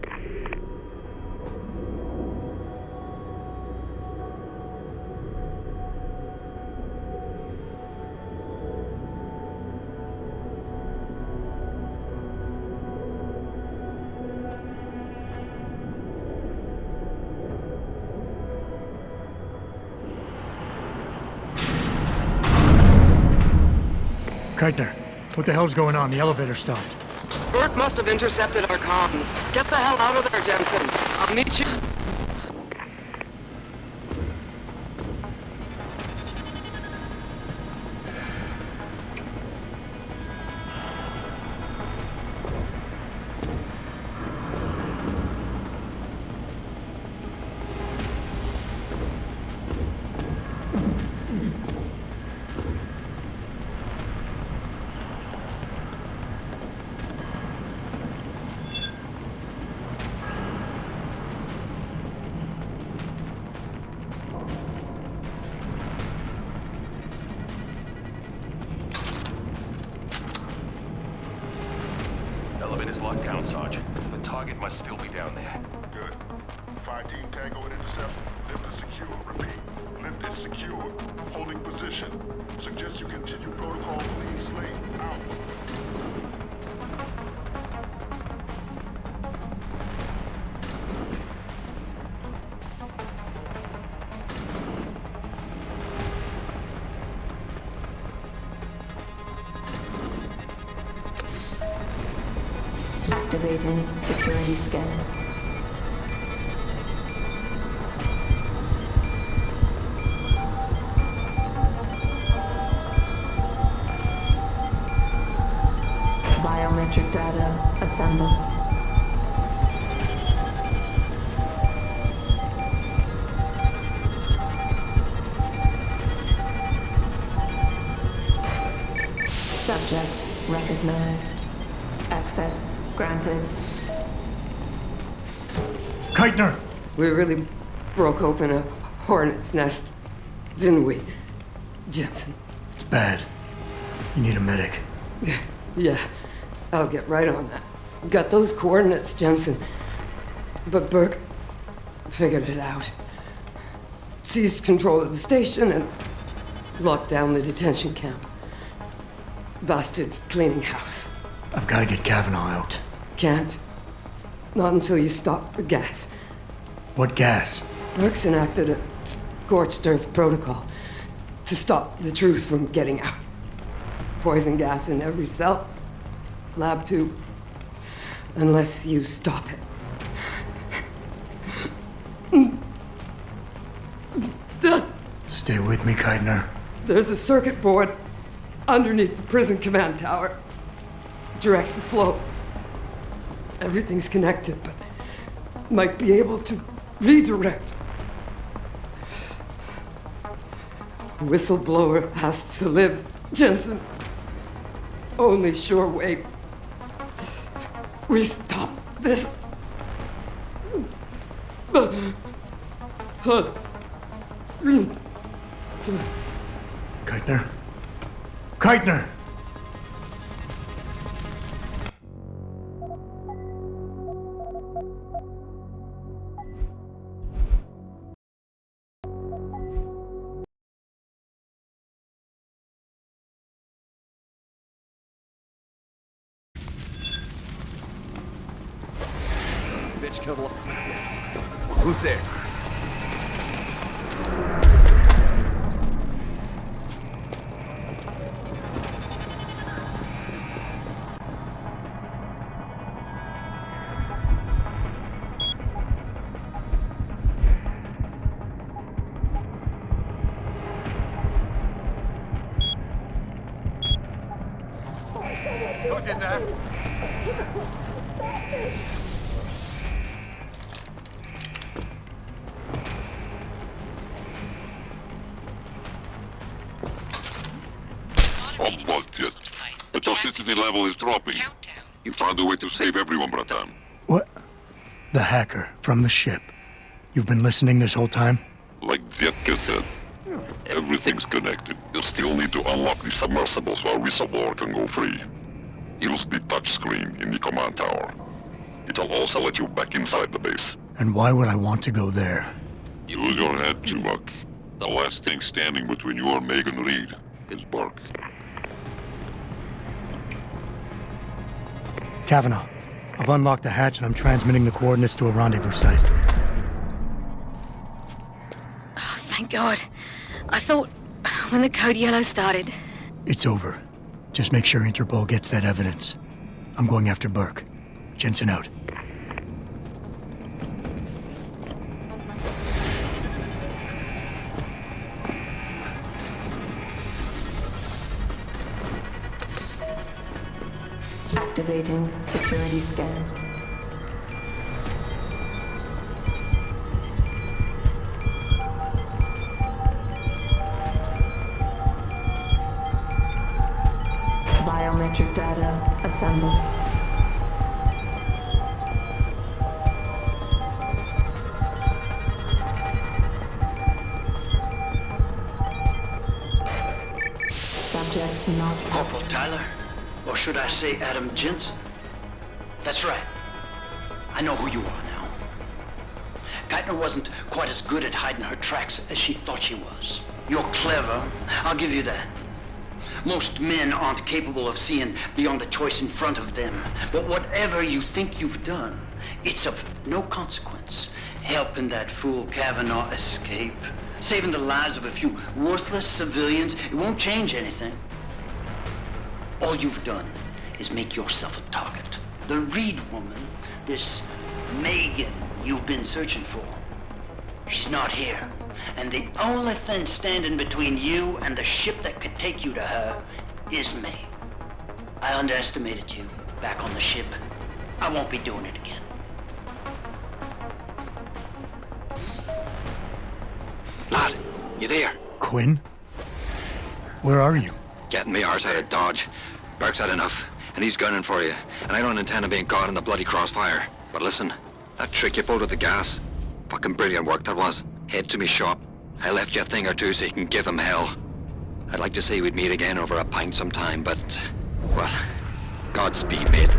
Keitner, what the hell's going on? The elevator stopped. Burke must have intercepted our comms. Get the hell out of there, Jensen. I'll meet you. Elevator's locked down, Sergeant. The target must still be down there. Good. 5-Team Tango and Intercept. Lift is secure. Repeat. Lift is secure. Holding position. Suggest you continue protocol clean slate. Out. Activating security scanner. Biometric data assembled. Subject recognized. Access granted. Keitner! We really broke open a hornet's nest, didn't we, Jensen? It's bad. You need a medic. Yeah, I'll get right on that. Got those coordinates, Jensen. But Burke figured it out. Seized control of the station and locked down the detention camp. Bastards cleaning house. I've got to get Kavanaugh out. Can't. Not until you stop the gas. What gas? Burke's enacted a scorched earth protocol to stop the truth from getting out. Poison gas in every cell. Lab tube. Unless you stop it. Stay with me, Keitner. There's a circuit board underneath the prison command tower. Directs the flow. Everything's connected, but might be able to redirect. Whistleblower has to live, Jensen. Only sure way we stop this. Keitner? Keitner! Bitch killed a lot of footsteps. Who's there? Who did that? Oh, bullshit. The toxicity level is dropping. You found a way to save everyone, Bratan. What? The hacker from the ship. You've been listening this whole time? Like Zetka said, everything's connected. You'll still need to unlock the submersible so our whistleblower can go free. Use the touchscreen in the command tower. It'll also let you back inside the base. And why would I want to go there? Use your head, Chubak. The last thing standing between you and Megan Reed is Burke. Kavanaugh, I've unlocked the hatch and I'm transmitting the coordinates to a rendezvous site. Oh, thank God. I thought when the code yellow started. It's over. Just make sure Interpol gets that evidence. I'm going after Burke. Jensen out. Activating security scan. Biometric data assembled. Subject not... Corporal Tyler? Or should I say Adam Jensen? That's right. I know who you are now. Keitner wasn't quite as good at hiding her tracks as she thought she was. You're clever, I'll give you that. Most men aren't capable of seeing beyond the choice in front of them. But whatever you think you've done, it's of no consequence. Helping that fool Kavanaugh escape, saving the lives of a few worthless civilians, it won't change anything. All you've done is make yourself a target. The Reed woman, this Megan you've been searching for, she's not here. And the only thing standing between you and the ship that could take you to her is me. I underestimated you, back on the ship. I won't be doing it again. Lad, you there? Quinn? Where are you? Getting me arse out of Dodge. Burke's had enough, and he's gunning for you. And I don't intend on being caught in the bloody crossfire. But listen, that trick you pulled with the gas, fucking brilliant work that was. Head to me shop. I left you a thing or two so you can give him hell. I'd like to say we'd meet again over a pint sometime, but, well, Godspeed, mate.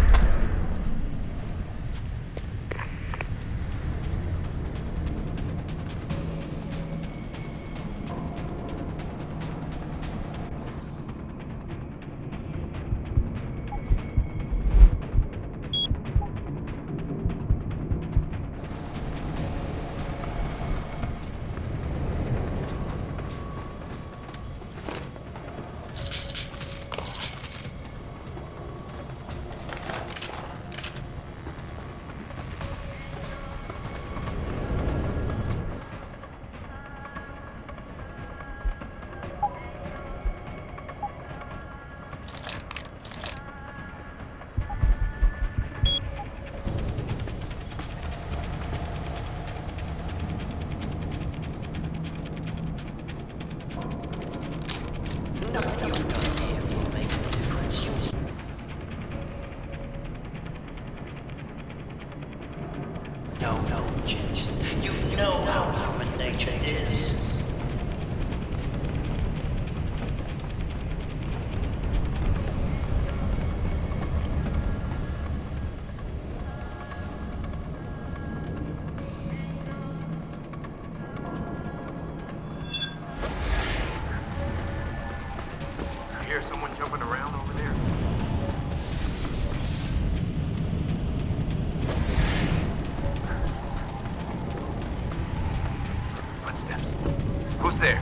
Nothing you've done here will make a difference. No, gents. You know how human nature is. I hear someone jumping around over there. Footsteps. Who's there?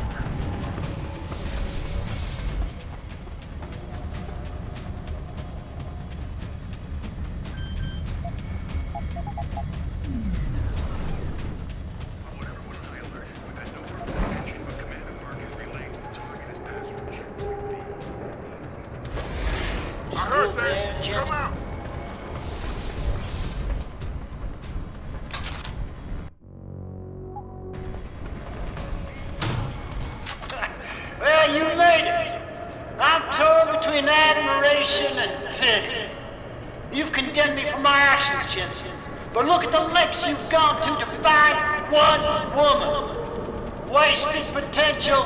I heard that. Come out. Well, you made it. I'm torn between admiration and pity. You've condemned me for my actions, Jensen. But look at the lengths you've gone to find one woman. Wasted potential.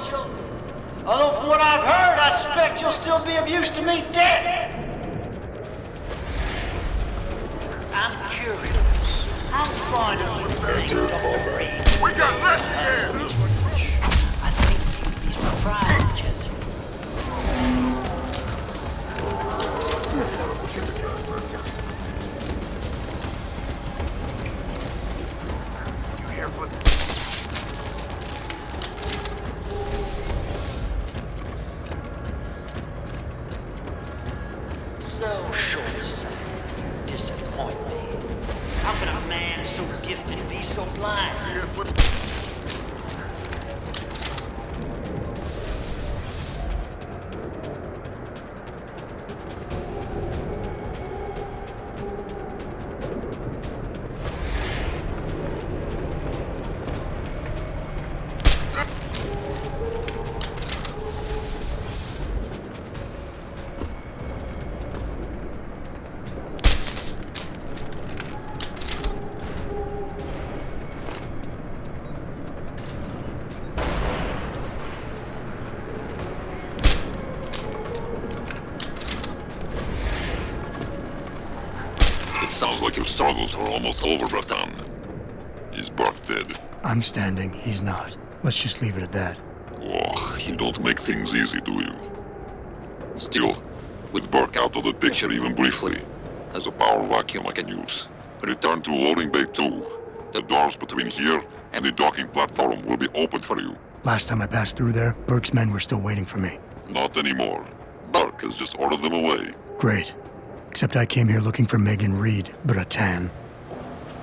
Although from what I've heard, I suspect you'll still be of use to me dead. I'm curious. How far do you think Dr. Reed? We got left here. I think you'd be surprised, Jensen. You hear footsteps? So short-sighted, you disappoint me. How can a man so gifted be so blind? It sounds like your struggles are almost over, Bratan. Is Burke dead? I'm standing, he's not. Let's just leave it at that. Oh, you don't make things easy, do you? Still, with Burke out of the picture even briefly, there's a power vacuum I can use. Return to loading bay 2. The doors between here and the docking platform will be open for you. Last time I passed through there, Burke's men were still waiting for me. Not anymore. Burke has just ordered them away. Great. Except I came here looking for Megan Reed, Bratan.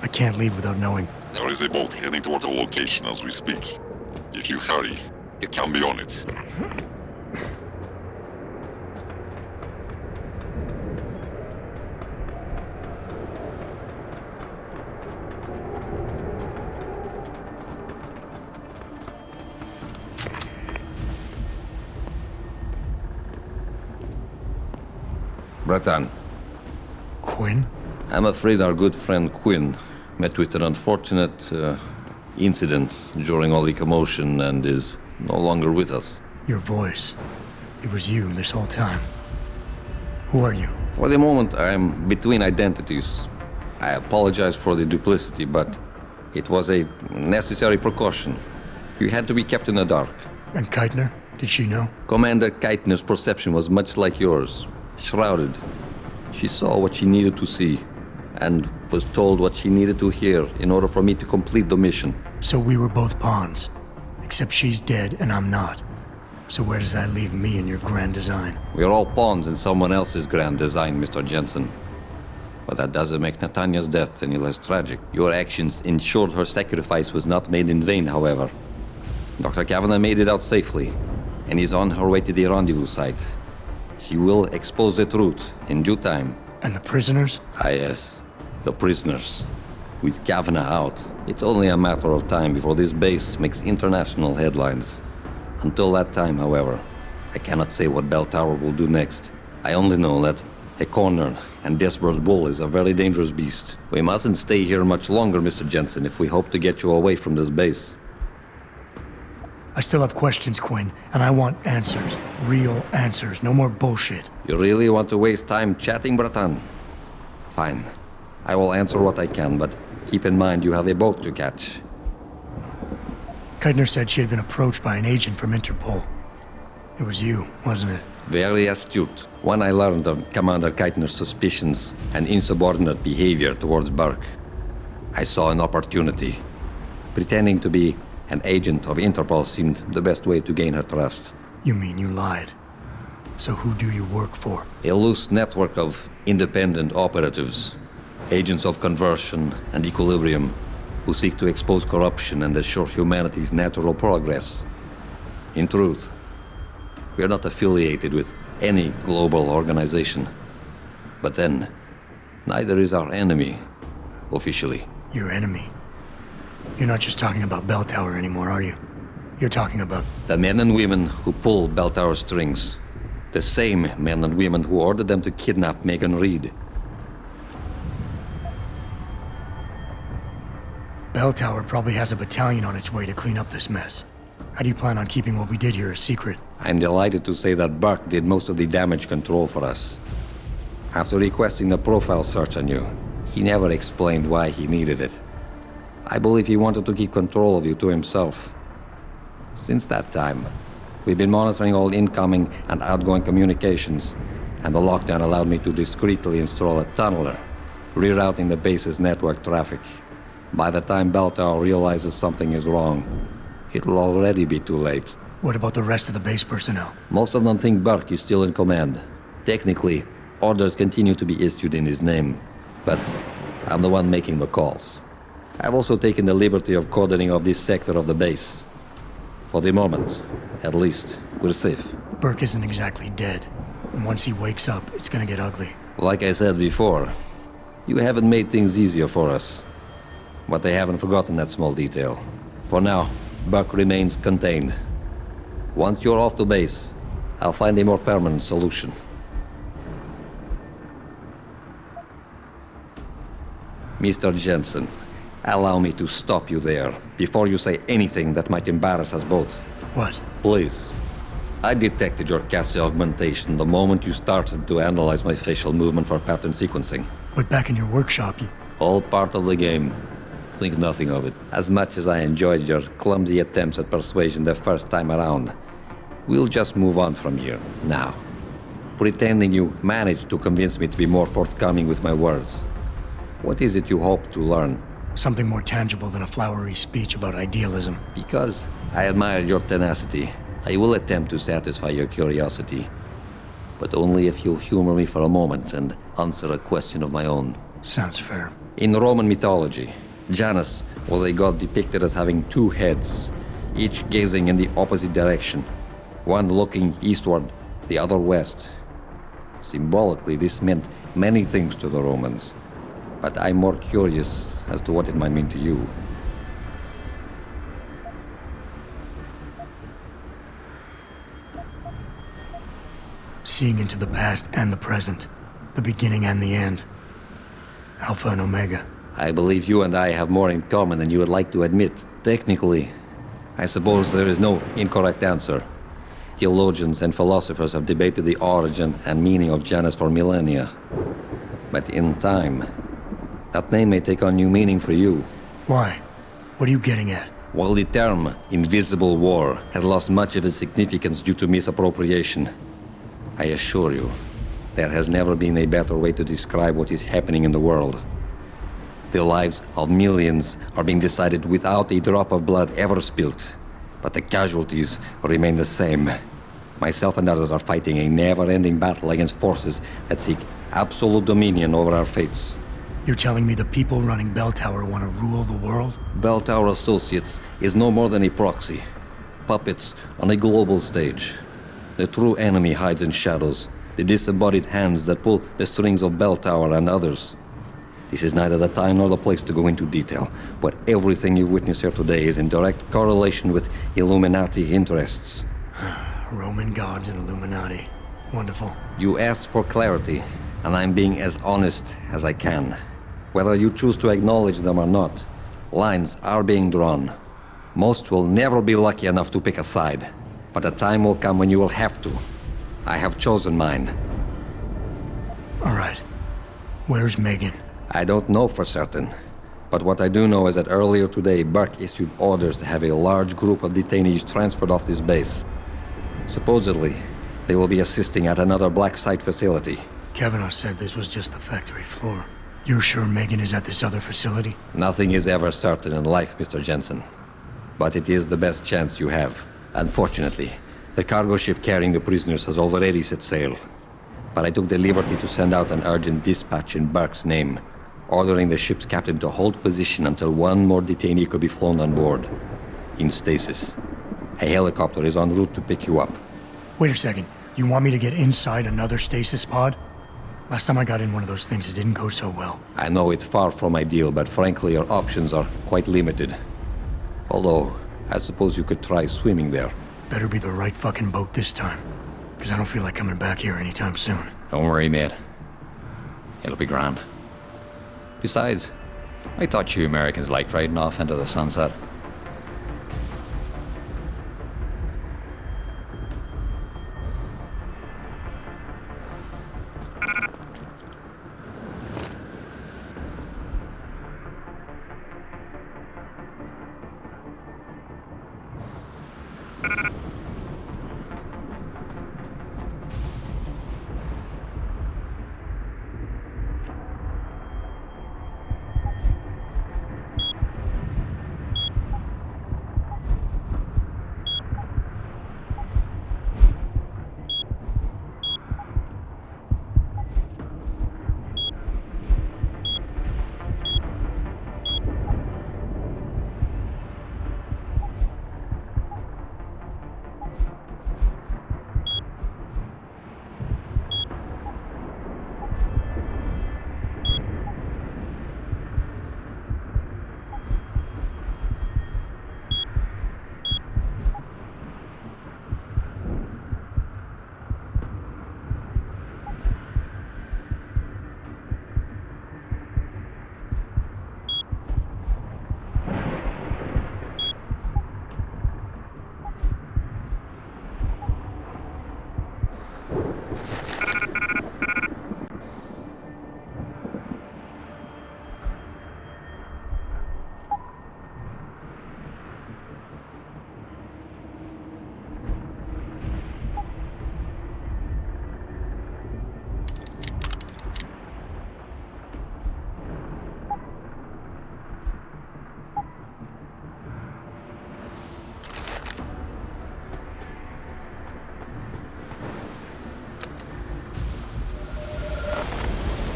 I can't leave without knowing. There is a boat heading toward the location as we speak. If you hurry, you can be on it. Breton. Quinn? I'm afraid our good friend Quinn met with an unfortunate incident during all the commotion and is no longer with us. Your voice. It was you this whole time. Who are you? For the moment, I'm between identities. I apologize for the duplicity, but it was a necessary precaution. You had to be kept in the dark. And Keitner? Did she know? Commander Keitner's perception was much like yours. Shrouded. She saw what she needed to see, and was told what she needed to hear in order for me to complete the mission. So we were both pawns. Except she's dead and I'm not. So where does that leave me in your grand design? We're all pawns in someone else's grand design, Mr. Jensen. But that doesn't make Natanya's death any less tragic. Your actions ensured her sacrifice was not made in vain, however. Dr. Kavanagh made it out safely, and is on her way to the rendezvous site. She will expose the truth in due time. And the prisoners? Ah, yes. The prisoners. With Kavanagh out, it's only a matter of time before this base makes international headlines. Until that time, however, I cannot say what Bell Tower will do next. I only know that a cornered and desperate bull is a very dangerous beast. We mustn't stay here much longer, Mr. Jensen, if we hope to get you away from this base. I still have questions, Quinn, and I want answers. Real answers, no more bullshit. You really want to waste time chatting, Breton? Fine. I will answer what I can, but keep in mind you have a boat to catch. Keitner said she had been approached by an agent from Interpol. It was you, wasn't it? Very astute. When I learned of Commander Keitner's suspicions and insubordinate behavior towards Burke, I saw an opportunity. Pretending to be an agent of Interpol seemed the best way to gain her trust. You mean you lied? So who do you work for? A loose network of independent operatives, agents of conversion and equilibrium, who seek to expose corruption and assure humanity's natural progress. In truth, we are not affiliated with any global organization. But then, neither is our enemy, officially. Your enemy? You're not just talking about Bell Tower anymore, are you? You're talking about... The men and women who pull Bell Tower strings. The same men and women who ordered them to kidnap Megan Reed. Bell Tower probably has a battalion on its way to clean up this mess. How do you plan on keeping what we did here a secret? I'm delighted to say that Burke did most of the damage control for us. After requesting the profile search on you, he never explained why he needed it. I believe he wanted to keep control of you to himself. Since that time, we've been monitoring all incoming and outgoing communications, and the lockdown allowed me to discreetly install a tunneler, rerouting the base's network traffic. By the time Bell Tower realizes something is wrong, it will already be too late. What about the rest of the base personnel? Most of them think Burke is still in command. Technically, orders continue to be issued in his name, but I'm the one making the calls. I've also taken the liberty of cordoning off this sector of the base. For the moment, at least, we're safe. Burke isn't exactly dead, and once he wakes up, it's gonna get ugly. Like I said before, you haven't made things easier for us. But they haven't forgotten that small detail. For now, Burke remains contained. Once you're off the base, I'll find a more permanent solution. Mr. Jensen, allow me to stop you there, before you say anything that might embarrass us both. What? Please. I detected your Cassie augmentation the moment you started to analyze my facial movement for pattern sequencing. But back in your workshop, you... All part of the game. Think nothing of it. As much as I enjoyed your clumsy attempts at persuasion the first time around, we'll just move on from here, now. Pretending you managed to convince me to be more forthcoming with my words. What is it you hope to learn? Something more tangible than a flowery speech about idealism. Because I admire your tenacity, I will attempt to satisfy your curiosity. But only if you'll humor me for a moment and answer a question of my own. Sounds fair. In Roman mythology, Janus was a god depicted as having two heads, each gazing in the opposite direction, one looking eastward, the other west. Symbolically, this meant many things to the Romans, but I'm more curious as to what it might mean to you. Seeing into the past and the present. The beginning and the end. Alpha and Omega. I believe you and I have more in common than you would like to admit. Technically, I suppose there is no incorrect answer. Theologians and philosophers have debated the origin and meaning of Janus for millennia. But in time, that name may take on new meaning for you. Why? What are you getting at? While the term invisible war has lost much of its significance due to misappropriation, I assure you, there has never been a better way to describe what is happening in the world. The lives of millions are being decided without a drop of blood ever spilt, but the casualties remain the same. Myself and others are fighting a never-ending battle against forces that seek absolute dominion over our fates. You're telling me the people running Bell Tower want to rule the world? Bell Tower Associates is no more than a proxy. Puppets on a global stage. The true enemy hides in shadows. The disembodied hands that pull the strings of Bell Tower and others. This is neither the time nor the place to go into detail, but everything you've witnessed here today is in direct correlation with Illuminati interests. Roman gods and Illuminati. Wonderful. You asked for clarity, and I'm being as honest as I can. Whether you choose to acknowledge them or not, lines are being drawn. Most will never be lucky enough to pick a side, but a time will come when you will have to. I have chosen mine. All right. Where's Megan? I don't know for certain, but what I do know is that earlier today, Burke issued orders to have a large group of detainees transferred off this base. Supposedly, they will be assisting at another black site facility. Kavanaugh said this was just the factory floor. You're sure Megan is at this other facility? Nothing is ever certain in life, Mr. Jensen. But it is the best chance you have. Unfortunately, the cargo ship carrying the prisoners has already set sail. But I took the liberty to send out an urgent dispatch in Burke's name, ordering the ship's captain to hold position until one more detainee could be flown on board. In stasis. A helicopter is en route to pick you up. Wait a second. You want me to get inside another stasis pod? Last time I got in one of those things, it didn't go so well. I know it's far from ideal, but frankly, your options are quite limited. Although, I suppose you could try swimming there. Better be the right fucking boat this time. Because I don't feel like coming back here anytime soon. Don't worry, mate. It'll be grand. Besides, I thought you Americans liked riding off into the sunset.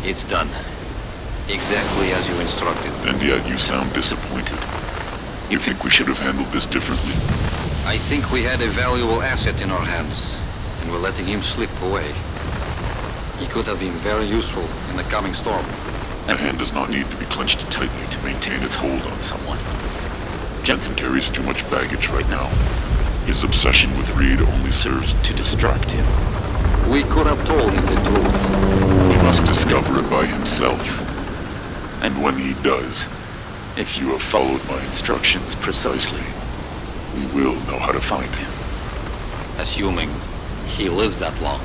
It's done. Exactly as you instructed. And yet you sound disappointed. You think we should have handled this differently? I think we had a valuable asset in our hands, and we're letting him slip away. He could have been very useful in the coming storm. A hand does not need to be clenched tightly to maintain its hold on someone. Jensen carries too much baggage right now. His obsession with Reed only serves to distract him. We could have told him the truth. He must discover it by himself. And when he does, if you have followed my instructions precisely, we will know how to find him. Assuming he lives that long.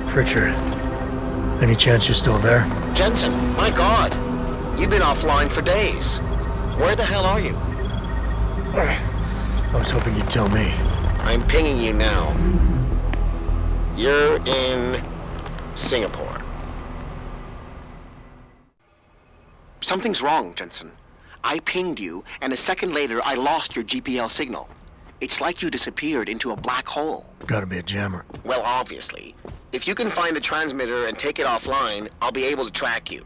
Pritchard, any chance you're still there? Jensen, my God. You've been offline for days. Where the hell are you? I was hoping you'd tell me. I'm pinging you now. You're in Singapore. Something's wrong, Jensen. I pinged you, and a second later I lost your GPL signal. It's like you disappeared into a black hole. Gotta be a jammer. Well, obviously. If you can find the transmitter and take it offline, I'll be able to track you.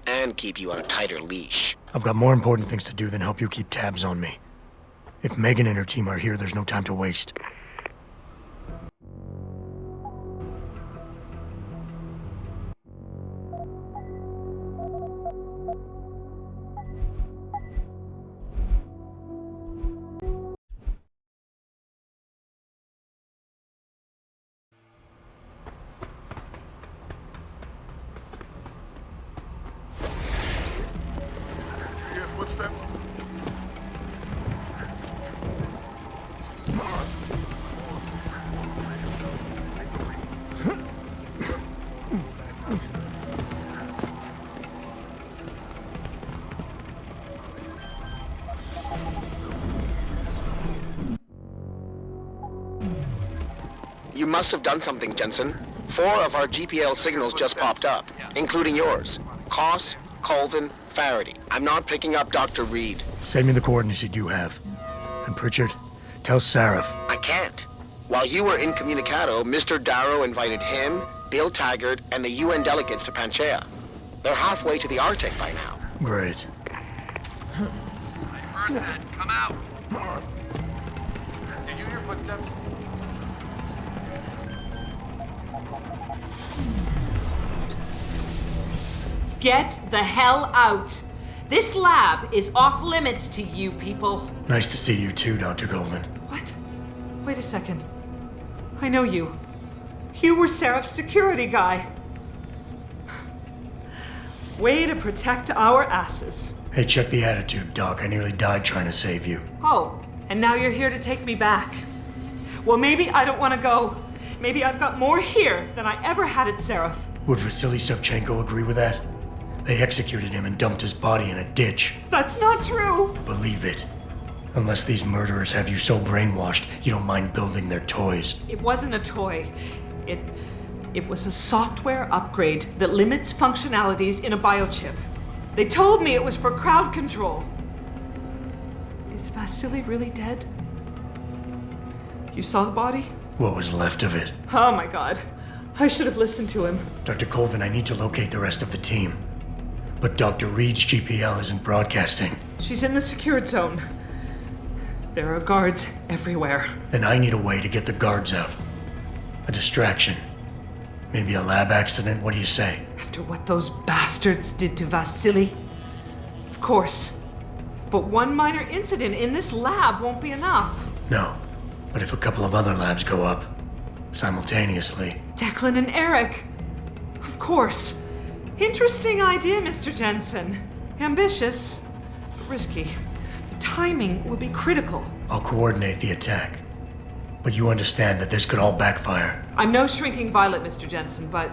And keep you on a tighter leash. I've got more important things to do than help you keep tabs on me. If Megan and her team are here, there's no time to waste. Footsteps? You must have done something, Jensen. 4 of our GPL signals just popped up, including yours. Koss, Colvin, Faraday. I'm not picking up Dr. Reed. Send me the coordinates you do have. And Pritchard, tell Sarif. I can't. While you were incommunicado, Mr. Darrow invited him, Bill Taggart, and the UN delegates to Panchea. They're halfway to the Arctic by now. Great. I heard that. Come out. Did you hear footsteps? Get the hell out! This lab is off limits to you people. Nice to see you too, Dr. Goldman. What? Wait a second. I know you. You were Serif's security guy. Way to protect our asses. Hey, check the attitude, Doc. I nearly died trying to save you. Oh, and now you're here to take me back. Well, maybe I don't want to go. Maybe I've got more here than I ever had at Serif. Would Vasily Savchenko agree with that? They executed him and dumped his body in a ditch. That's not true! Believe it. Unless these murderers have you so brainwashed, you don't mind building their toys. It wasn't a toy. It was a software upgrade that limits functionalities in a biochip. They told me it was for crowd control. Is Vasily really dead? You saw the body? What was left of it? Oh my God. I should have listened to him. Dr. Colvin, I need to locate the rest of the team. But Dr. Reed's GPL isn't broadcasting. She's in the secured zone. There are guards everywhere. Then I need a way to get the guards out. A distraction. Maybe a lab accident, what do you say? After what those bastards did to Vasily? Of course. But one minor incident in this lab won't be enough. No. But if a couple of other labs go up, simultaneously... Declan and Eric. Of course. Interesting idea, Mr. Jensen. Ambitious, but risky. The timing will be critical. I'll coordinate the attack. But you understand that this could all backfire. I'm no shrinking violet, Mr. Jensen, but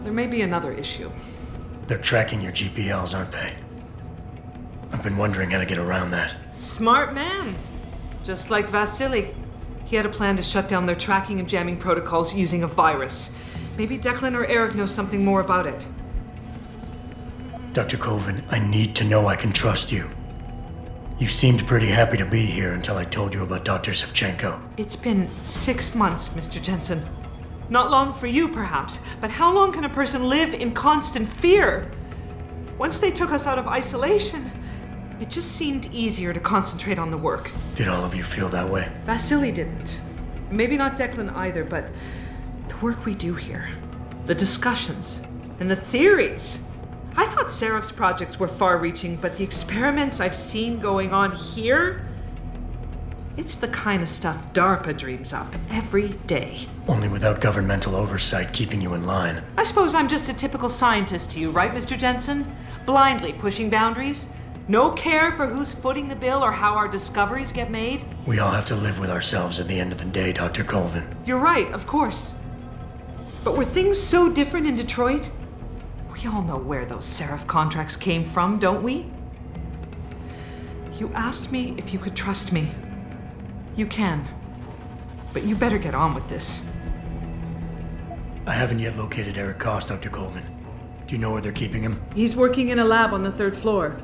there may be another issue. They're tracking your GPLs, aren't they? I've been wondering how to get around that. Smart man. Just like Vasily. He had a plan to shut down their tracking and jamming protocols using a virus. Maybe Declan or Eric know something more about it. Dr. Colvin, I need to know I can trust you. You seemed pretty happy to be here until I told you about Dr. Savchenko. It's been 6 months, Mr. Jensen. Not long for you, perhaps, but how long can a person live in constant fear? Once they took us out of isolation, it just seemed easier to concentrate on the work. Did all of you feel that way? Vasily didn't. Maybe not Declan either, but the work we do here, the discussions, and the theories. I thought Seraph's projects were far-reaching, but the experiments I've seen going on here, it's the kind of stuff DARPA dreams up every day. Only without governmental oversight keeping you in line. I suppose I'm just a typical scientist to you, right, Mr. Jensen? Blindly pushing boundaries? No care for who's footing the bill or how our discoveries get made? We all have to live with ourselves at the end of the day, Dr. Colvin. You're right, of course. But were things so different in Detroit? We all know where those Seraph contracts came from, don't we? You asked me if you could trust me. You can. But you better get on with this. I haven't yet located Eric Koss, Dr. Colvin. Do you know where they're keeping him? He's working in a lab on the 3rd floor.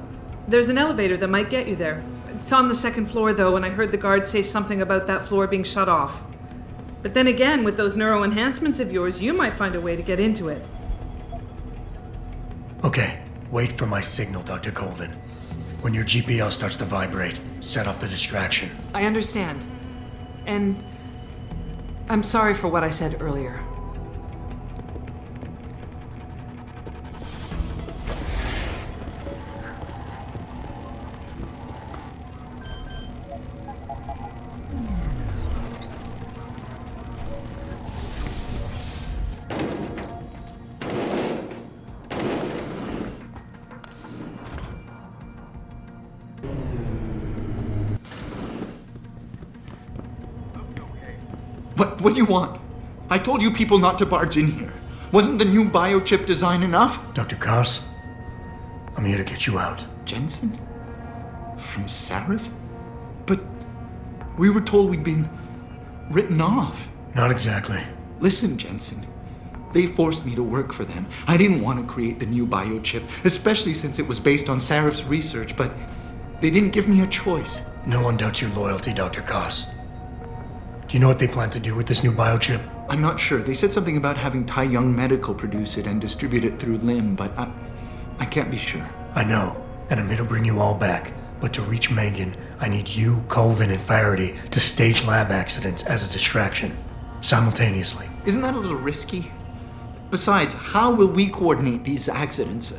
There's an elevator that might get you there. It's on the 2nd floor, though, and I heard the guard say something about that floor being shut off. But then again, with those neuro enhancements of yours, you might find a way to get into it. Okay, wait for my signal, Dr. Colvin. When your GPL starts to vibrate, set off the distraction. I understand. And I'm sorry for what I said earlier. What do you want? I told you people not to barge in here. Wasn't the new biochip design enough? Dr. Koss, I'm here to get you out. Jensen? From Seraph? But we were told we'd been written off. Not exactly. Listen, Jensen. They forced me to work for them. I didn't want to create the new biochip, especially since it was based on Seraph's research, but they didn't give me a choice. No one doubts your loyalty, Dr. Koss. Do you know what they plan to do with this new biochip? I'm not sure. They said something about having Tai Young Medical produce it and distribute it through LIM, but I can't be sure. I know, and I'm here to bring you all back. But to reach Megan, I need you, Colvin, and Faraday to stage lab accidents as a distraction, simultaneously. Isn't that a little risky? Besides, how will we coordinate these accidents?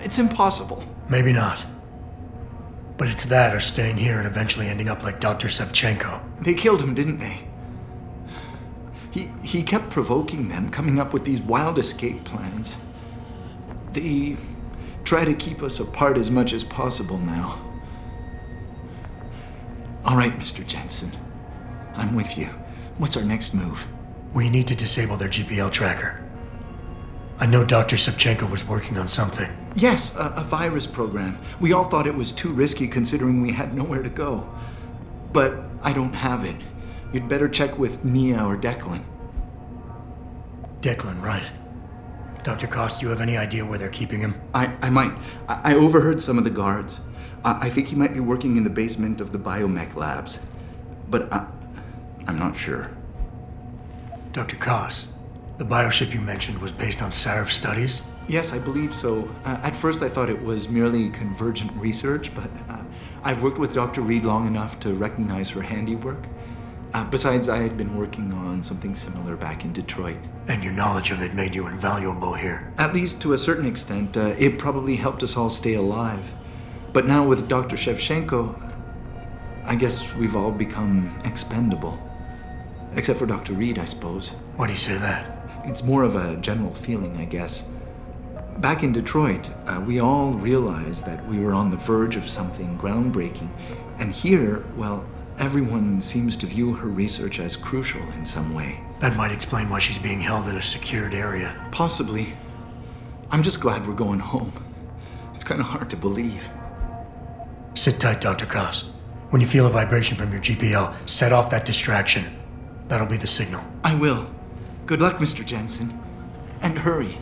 It's impossible. Maybe not. But it's that or staying here and eventually ending up like Dr. Savchenko. They killed him, didn't they? He kept provoking them, coming up with these wild escape plans. They try to keep us apart as much as possible now. All right, Mr. Jensen. I'm with you. What's our next move? We need to disable their GPL tracker. I know Dr. Savchenko was working on something. Yes, a virus program. We all thought it was too risky considering we had nowhere to go. But I don't have it. You'd better check with Nia or Declan. Declan, right. Dr. Koss, do you have any idea where they're keeping him? I might. I overheard some of the guards. I think he might be working in the basement of the biomech labs. But I'm not sure. Dr. Koss, the bioship you mentioned was based on Seraph studies? Yes, I believe so. At first I thought it was merely convergent research, but I've worked with Dr. Reed long enough to recognize her handiwork. Besides, I had been working on something similar back in Detroit. And your knowledge of it made you invaluable here. At least to a certain extent, it probably helped us all stay alive. But now with Dr. Shevchenko, I guess we've all become expendable. Except for Dr. Reed, I suppose. Why do you say that? It's more of a general feeling, I guess. Back in Detroit, we all realized that we were on the verge of something groundbreaking. And here, well, everyone seems to view her research as crucial in some way. That might explain why she's being held in a secured area. Possibly. I'm just glad we're going home. It's kind of hard to believe. Sit tight, Dr. Koss. When you feel a vibration from your GPL, set off that distraction. That'll be the signal. I will. Good luck, Mr. Jensen. And hurry.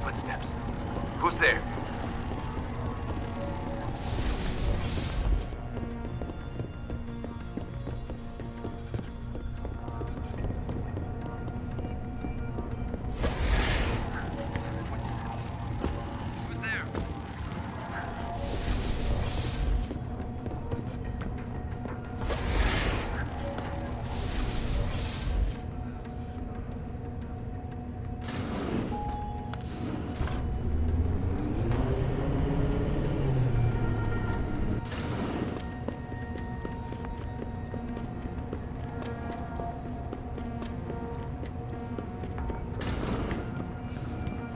Footsteps. Who's there?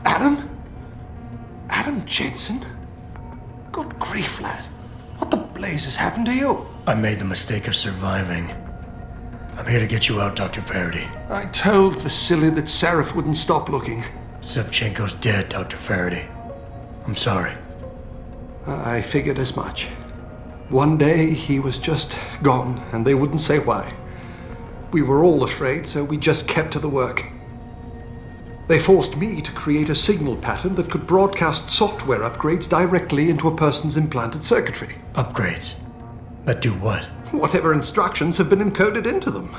Adam? Adam Jensen? Good grief, lad. What the blazes happened to you? I made the mistake of surviving. I'm here to get you out, Dr. Faraday. I told Vasily that Seraph wouldn't stop looking. Sevchenko's dead, Dr. Faraday. I'm sorry. I figured as much. One day he was just gone, and they wouldn't say why. We were all afraid, so we just kept to the work. They forced me to create a signal pattern that could broadcast software upgrades directly into a person's implanted circuitry. Upgrades? That do what? Whatever instructions have been encoded into them.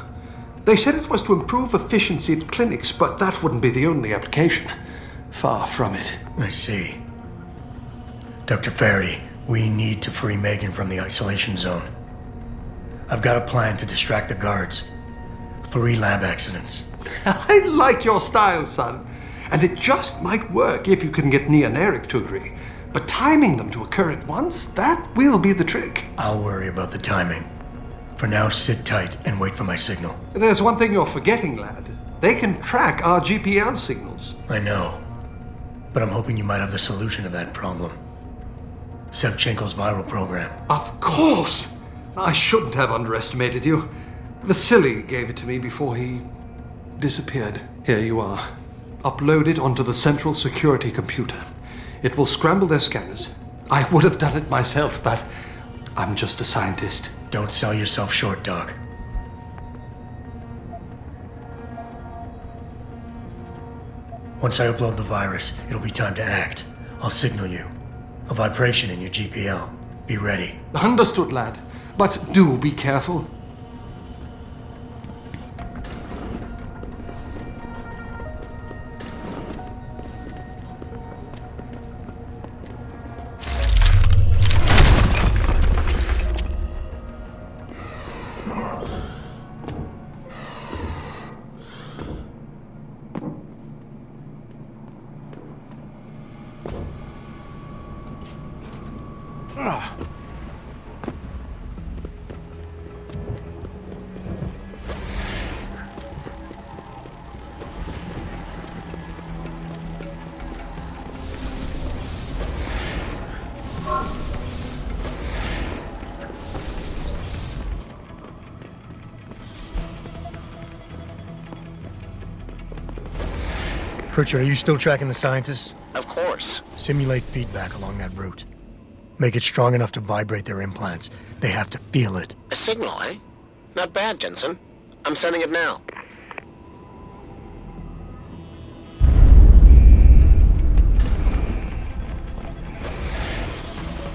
They said it was to improve efficiency at clinics, but that wouldn't be the only application. Far from it. I see. Dr. Faraday, we need to free Megan from the isolation zone. I've got a plan to distract the guards. 3 lab accidents. I like your style, son. And it just might work if you can get Nia and Eric to agree. But timing them to occur at once, that will be the trick. I'll worry about the timing. For now, sit tight and wait for my signal. There's one thing you're forgetting, lad. They can track our GPL signals. I know. But I'm hoping you might have the solution to that problem. Sevchenko's viral program. Of course! I shouldn't have underestimated you. Vasily gave it to me before he disappeared. Here you are. Upload it onto the central security computer. It will scramble their scanners. I would have done it myself, but I'm just a scientist. Don't sell yourself short, Doc. Once I upload the virus, it'll be time to act. I'll signal you. A vibration in your GPL. Be ready. Understood, lad. But do be careful. Pritchard, are you still tracking the scientists? Of course. Simulate feedback along that route. Make it strong enough to vibrate their implants. They have to feel it. A signal, eh? Not bad, Jensen. I'm sending it now.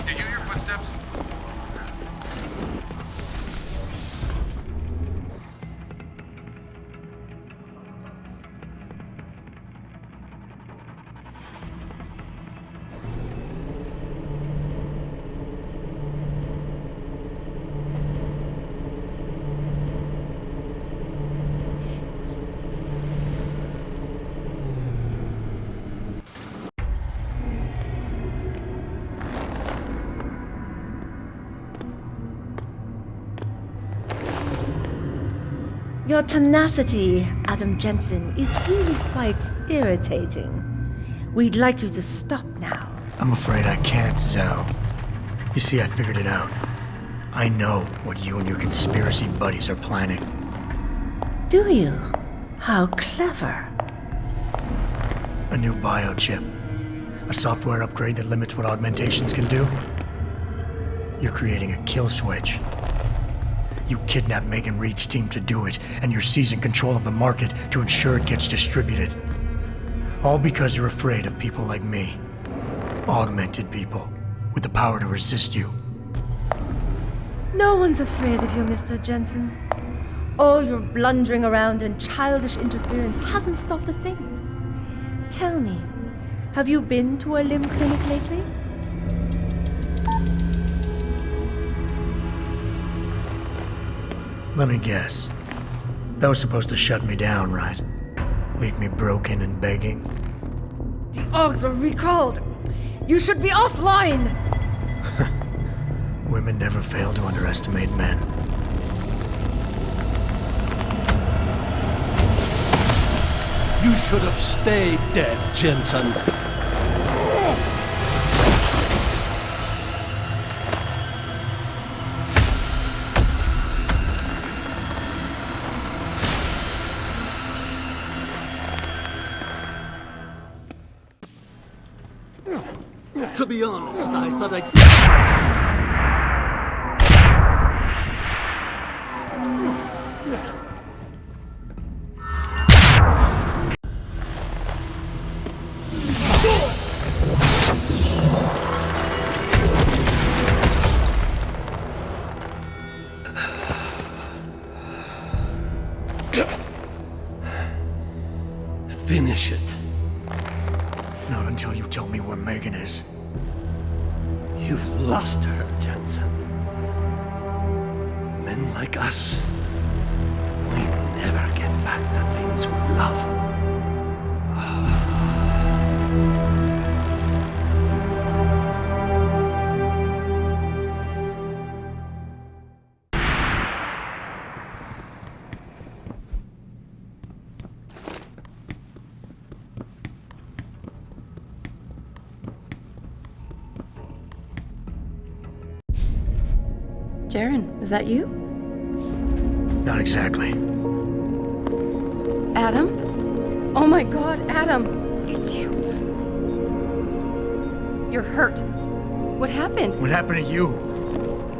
Did you hear footsteps? Your tenacity, Adam Jensen, is really quite irritating. We'd like you to stop now. I'm afraid I can't, Zhao. You see, I figured it out. I know what you and your conspiracy buddies are planning. Do you? How clever. A new biochip. A software upgrade that limits what augmentations can do. You're creating a kill switch. You kidnapped Megan Reed's team to do it, and you're seizing control of the market to ensure it gets distributed. All because you're afraid of people like me. Augmented people, with the power to resist you. No one's afraid of you, Mr. Jensen. All your blundering around and childish interference hasn't stopped a thing. Tell me, have you been to a limb clinic lately? Let me guess. That was supposed to shut me down, right? Leave me broken and begging. The Augs are recalled. You should be offline! Women never fail to underestimate men. You should have stayed dead, Jensen. To be honest, I thought finish it. Not until you tell me where Megan is. You've lost her, Jensen. Men like us, we never get back the things we love. Jaren, is that you? Not exactly. Adam? Oh my god, Adam! It's you. You're hurt. What happened? What happened to you?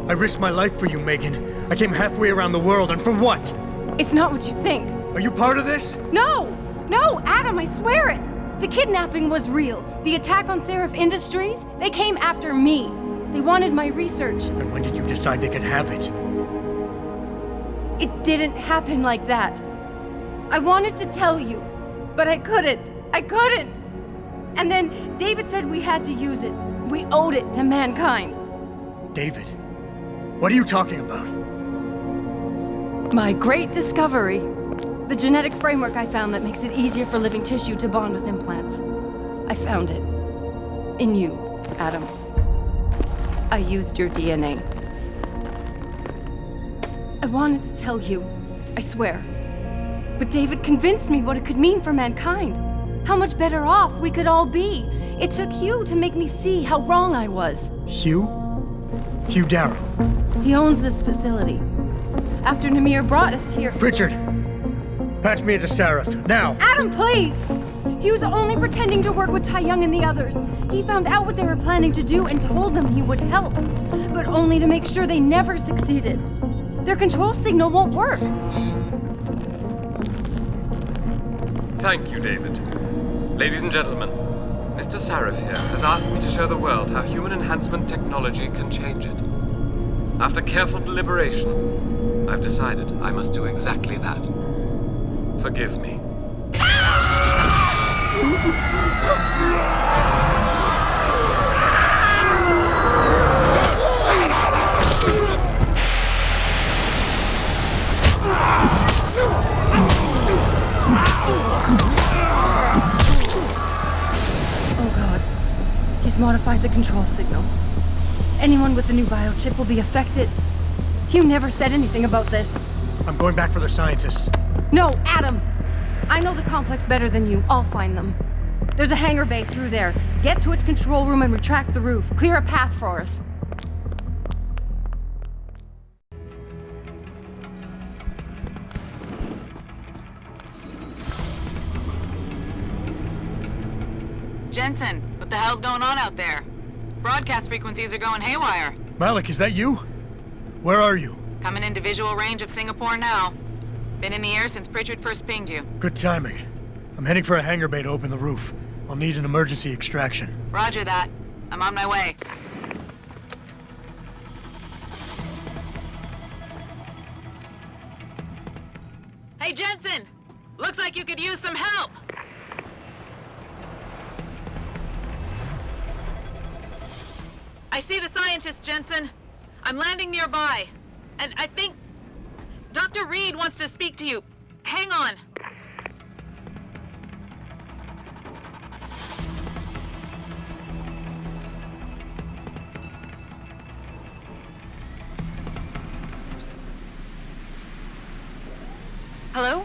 I risked my life for you, Megan. I came halfway around the world, and for what? It's not what you think. Are you part of this? No! No, Adam, I swear it! The kidnapping was real. The attack on Seraph Industries, they came after me. They wanted my research. And when did you decide they could have it? It didn't happen like that. I wanted to tell you, but I couldn't. I couldn't! And then David said we had to use it. We owed it to mankind. David? What are you talking about? My great discovery. The genetic framework I found that makes it easier for living tissue to bond with implants. I found it. In you, Adam. I used your DNA. I wanted to tell you, I swear. But David convinced me what it could mean for mankind. How much better off we could all be. It took Hugh to make me see how wrong I was. Hugh? Hugh Darrow. He owns this facility. After Namir brought us here... Richard! Patch me into Seraph, now! Adam, please! He was only pretending to work with Tai Young and the others. He found out what they were planning to do and told them he would help. But only to make sure they never succeeded. Their control signal won't work. Thank you, David. Ladies and gentlemen, Mr. Sarif here has asked me to show the world how human enhancement technology can change it. After careful deliberation, I've decided I must do exactly that. Forgive me. Oh god. He's modified the control signal. Anyone with the new biochip will be affected. Hugh never said anything about this. I'm going back for the scientists. No, Adam! I know the complex better than you. I'll find them. There's a hangar bay through there. Get to its control room and retract the roof. Clear a path for us. Jensen, what the hell's going on out there? Broadcast frequencies are going haywire. Malik, is that you? Where are you? Coming into visual range of Singapore now. Been in the air since Pritchard first pinged you. Good timing. I'm heading for a hangar bay to open the roof. I'll need an emergency extraction. Roger that. I'm on my way. Hey, Jensen! Looks like you could use some help! I see the scientist, Jensen. I'm landing nearby. And I think Dr. Reed wants to speak to you. Hang on. Hello?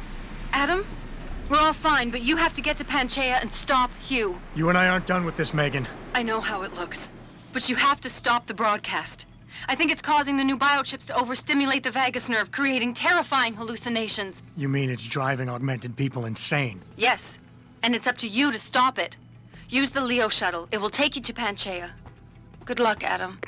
Adam? We're all fine, but you have to get to Panchaea and stop Hugh. You and I aren't done with this, Megan. I know how it looks, but you have to stop the broadcast. I think it's causing the new biochips to overstimulate the vagus nerve, creating terrifying hallucinations. You mean it's driving augmented people insane? Yes, and it's up to you to stop it. Use the Leo shuttle. It will take you to Panchaea. Good luck, Adam.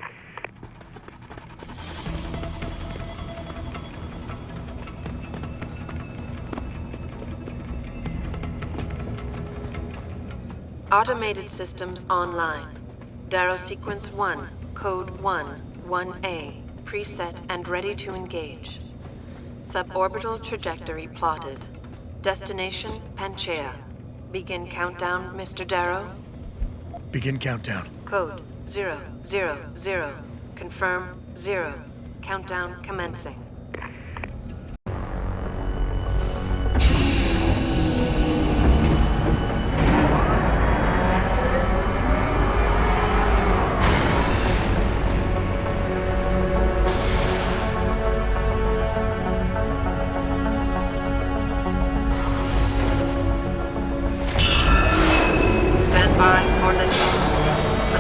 Automated systems online. Darrow sequence 1, code 1, 1A, preset and ready to engage. Suborbital trajectory plotted. Destination Panchaea. Begin countdown, Mr. Darrow. Begin countdown. Code 000. Confirm 0. Countdown commencing.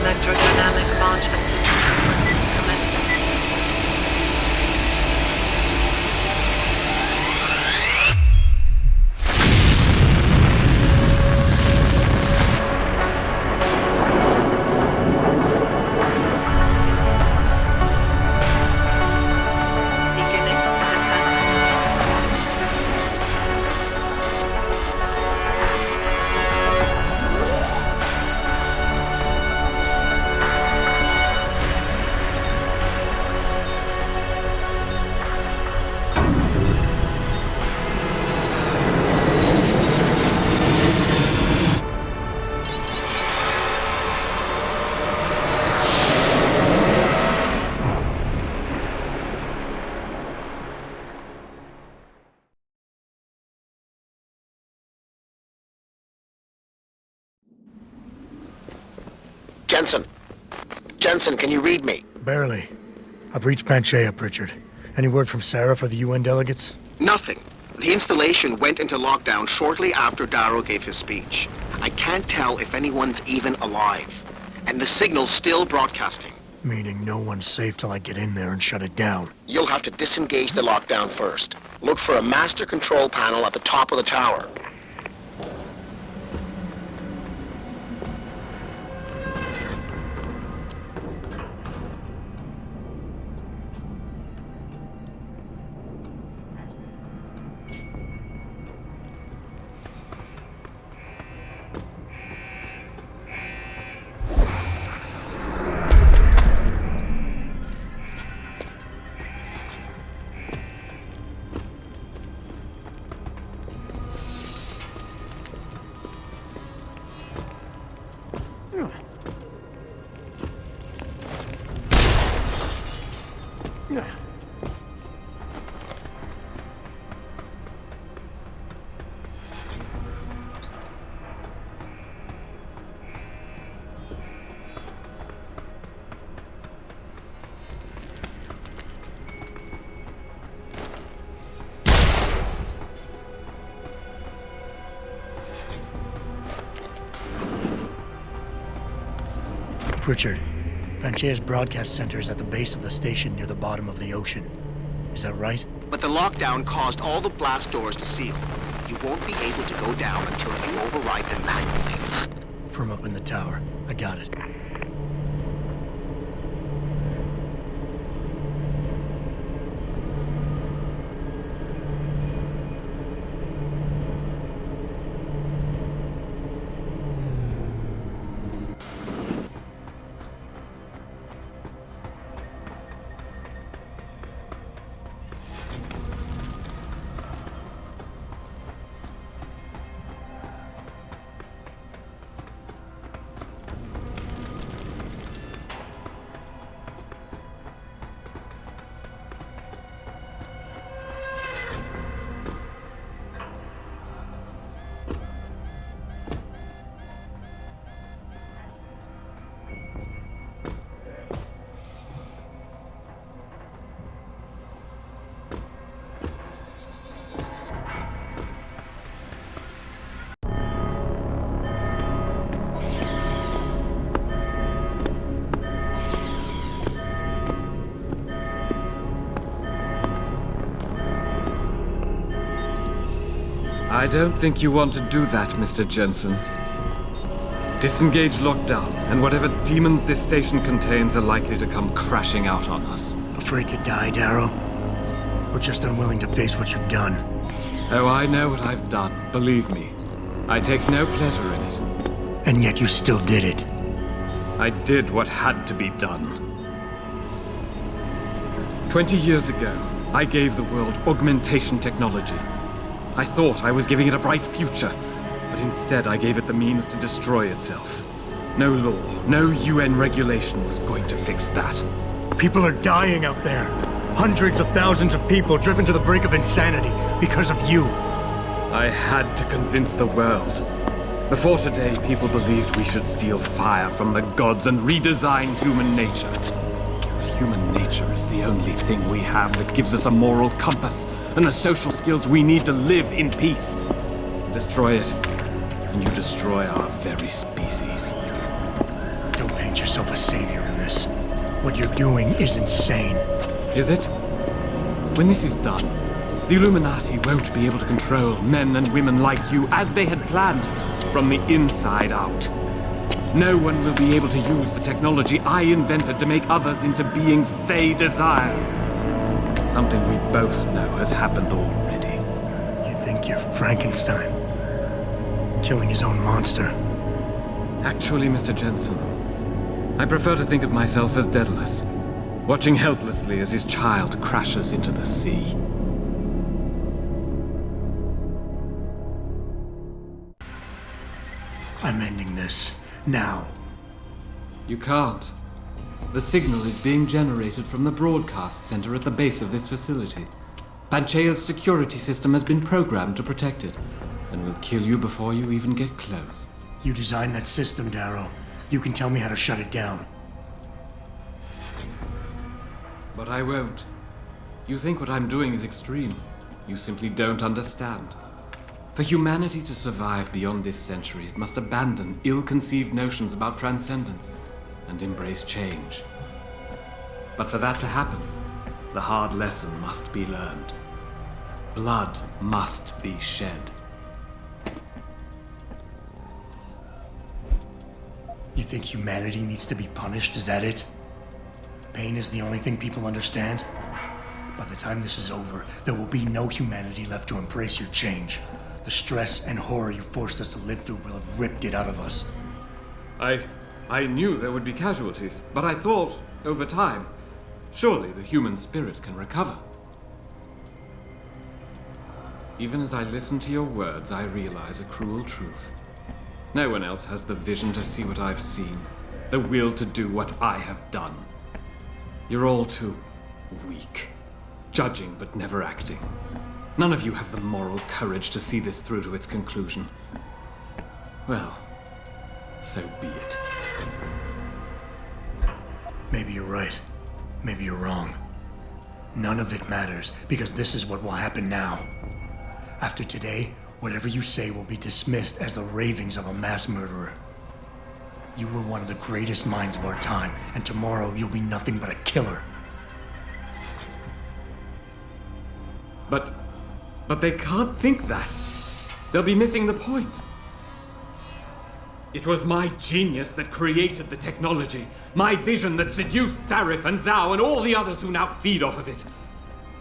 Electrodynamic launch assist sequence commencing. Beginning descent. Jensen, can you read me? Barely. I've reached Panchaea, Pritchard. Any word from Sarah for the UN delegates? Nothing. The installation went into lockdown shortly after Darrow gave his speech. I can't tell if anyone's even alive. And the signal's still broadcasting. Meaning no one's safe till I get in there and shut it down. You'll have to disengage the lockdown first. Look for a master control panel at the top of the tower. Pritchard, Panchaea's broadcast center is at the base of the station near the bottom of the ocean. Is that right? But the lockdown caused all the blast doors to seal. You won't be able to go down until you override them manually. from up in the tower. I got it. I don't think you want to do that, Mr. Jensen. Disengage lockdown, and whatever demons this station contains are likely to come crashing out on us. Afraid to die, Darrow? Or just unwilling to face what you've done? Oh, I know what I've done, believe me. I take no pleasure in it. And yet you still did it. I did what had to be done. 20 years ago, I gave the world augmentation technology. I thought I was giving it a bright future, but instead I gave it the means to destroy itself. No law, no UN regulation was going to fix that. People are dying out there. Hundreds of thousands of people driven to the brink of insanity because of you. I had to convince the world. Before today, people believed we should steal fire from the gods and redesign human nature. Human nature is the only thing we have that gives us a moral compass and the social skills we need to live in peace. Destroy it, and you destroy our very species. Don't paint yourself a savior in this. What you're doing is insane. Is it? When this is done, the Illuminati won't be able to control men and women like you as they had planned, from the inside out. No one will be able to use the technology I invented to make others into beings they desire. Something we both know has happened already. You think you're Frankenstein? Killing his own monster? Actually, Mr. Jensen, I prefer to think of myself as Daedalus, watching helplessly as his child crashes into the sea. I'm ending this. Now. You can't. The signal is being generated from the broadcast center at the base of this facility. Panchea's security system has been programmed to protect it, and will kill you before you even get close. You designed that system, Darrow. You can tell me how to shut it down. But I won't. You think what I'm doing is extreme. You simply don't understand. For humanity to survive beyond this century, it must abandon ill-conceived notions about transcendence and embrace change. But for that to happen, the hard lesson must be learned. Blood must be shed. You think humanity needs to be punished? Is that it? Pain is the only thing people understand? By the time this is over, there will be no humanity left to embrace your change. The stress and horror you forced us to live through will have ripped it out of us. I knew there would be casualties, but I thought, over time, surely the human spirit can recover. Even as I listen to your words, I realize a cruel truth. No one else has the vision to see what I've seen, the will to do what I have done. You're all too weak, judging but never acting. None of you have the moral courage to see this through to its conclusion. Well, so be it. Maybe you're right. Maybe you're wrong. None of it matters, because this is what will happen now. After today, whatever you say will be dismissed as the ravings of a mass murderer. You were one of the greatest minds of our time, and tomorrow you'll be nothing but a killer. But they can't think that. They'll be missing the point. It was my genius that created the technology. My vision that seduced Sarif and Zhao and all the others who now feed off of it.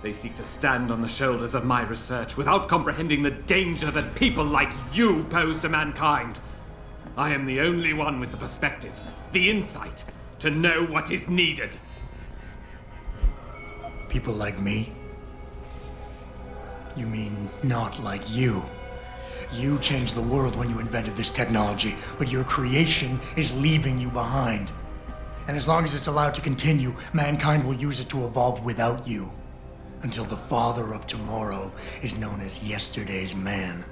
They seek to stand on the shoulders of my research without comprehending the danger that people like you pose to mankind. I am the only one with the perspective, the insight, to know what is needed. People like me? You mean not like you? You changed the world when you invented this technology, but your creation is leaving you behind. And as long as it's allowed to continue, mankind will use it to evolve without you. Until the father of tomorrow is known as yesterday's man.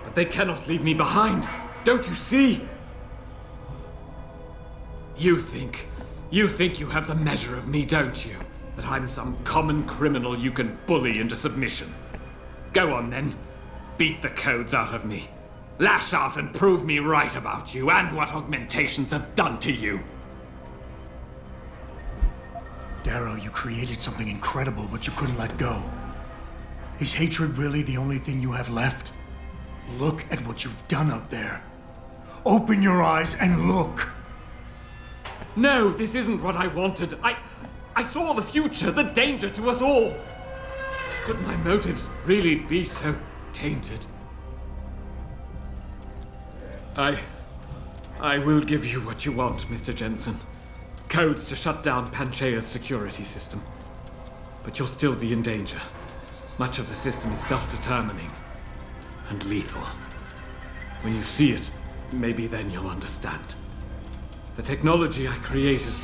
But they cannot leave me behind. Don't you see? You think you have the measure of me, don't you? That I'm some common criminal you can bully into submission. Go on then. Beat the codes out of me. Lash out and prove me right about you and what augmentations have done to you. Darrow, you created something incredible, but you couldn't let go. Is hatred really the only thing you have left? Look at what you've done out there. Open your eyes and look. No, this isn't what I wanted. I saw the future, the danger to us all. Could my motives really be so tainted? I will give you what you want, Mr. Jensen. Codes to shut down Panchaea's security system. But you'll still be in danger. Much of the system is self-determining and lethal. When you see it, maybe then you'll understand. The technology I created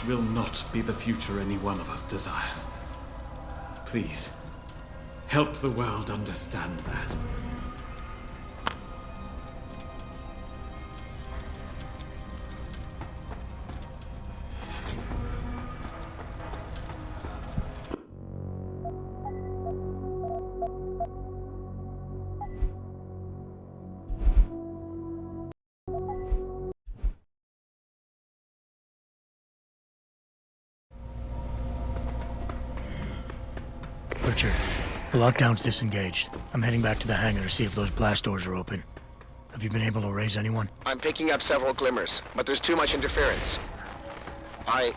will not be the future any one of us desires. Please, help the world understand that. Richard, the lockdown's disengaged. I'm heading back to the hangar to see if those blast doors are open. Have you been able to raise anyone? I'm picking up several glimmers, but there's too much interference. I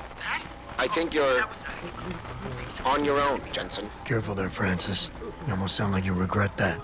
think you're on your own, Jensen. Careful there, Francis. You almost sound like you regret that.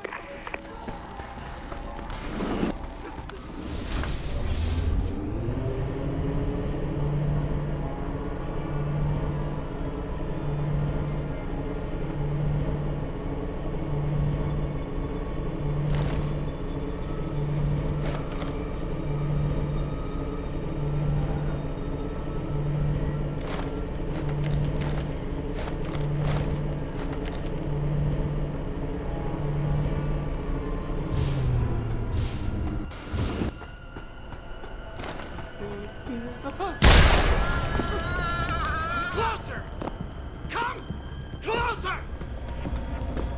Closer! Come closer!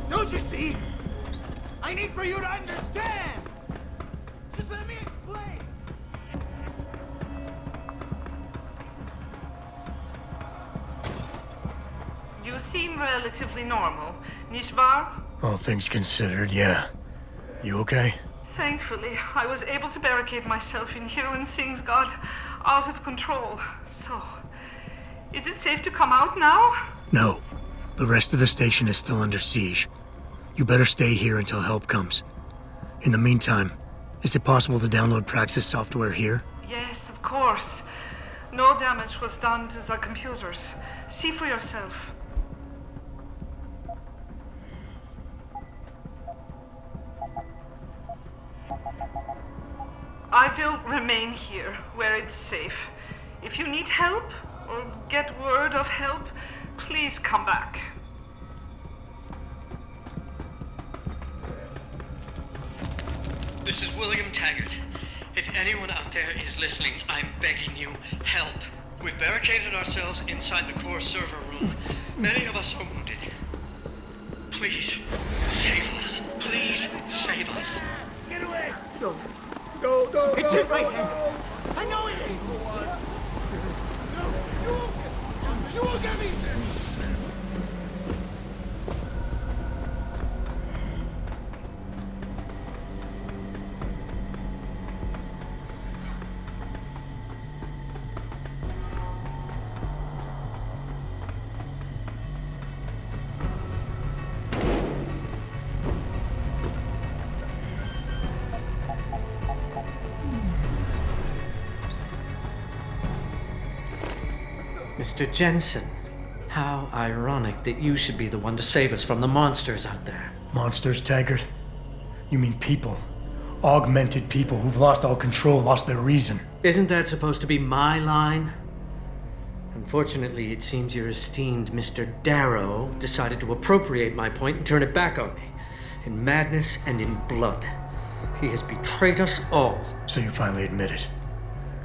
Don't you see? I need for you to understand! Just let me explain! You seem relatively normal, nicht wahr? All things considered, yeah. You okay? Thankfully, I was able to barricade myself in here when things got out of control. So, is it safe to come out now? No. The rest of the station is still under siege. You better stay here until help comes. In the meantime, is it possible to download Praxis software here? Yes, of course. No damage was done to the computers. See for yourself. I will remain here, where it's safe. If you need help, or get word of help, please come back. This is William Taggart. If anyone out there is listening, I'm begging you, help. We've barricaded ourselves inside the core server room. Many of us are wounded. Please, save us. Please, save us. Get away! No. No. It's in my head. I know it is. You won't get me. Mr. Jensen, how ironic that you should be the one to save us from the monsters out there. Monsters, Taggart? You mean people. Augmented people who've lost all control, lost their reason. Isn't that supposed to be my line? Unfortunately, it seems your esteemed Mr. Darrow decided to appropriate my point and turn it back on me. In madness and in blood. He has betrayed us all. So you finally admit it.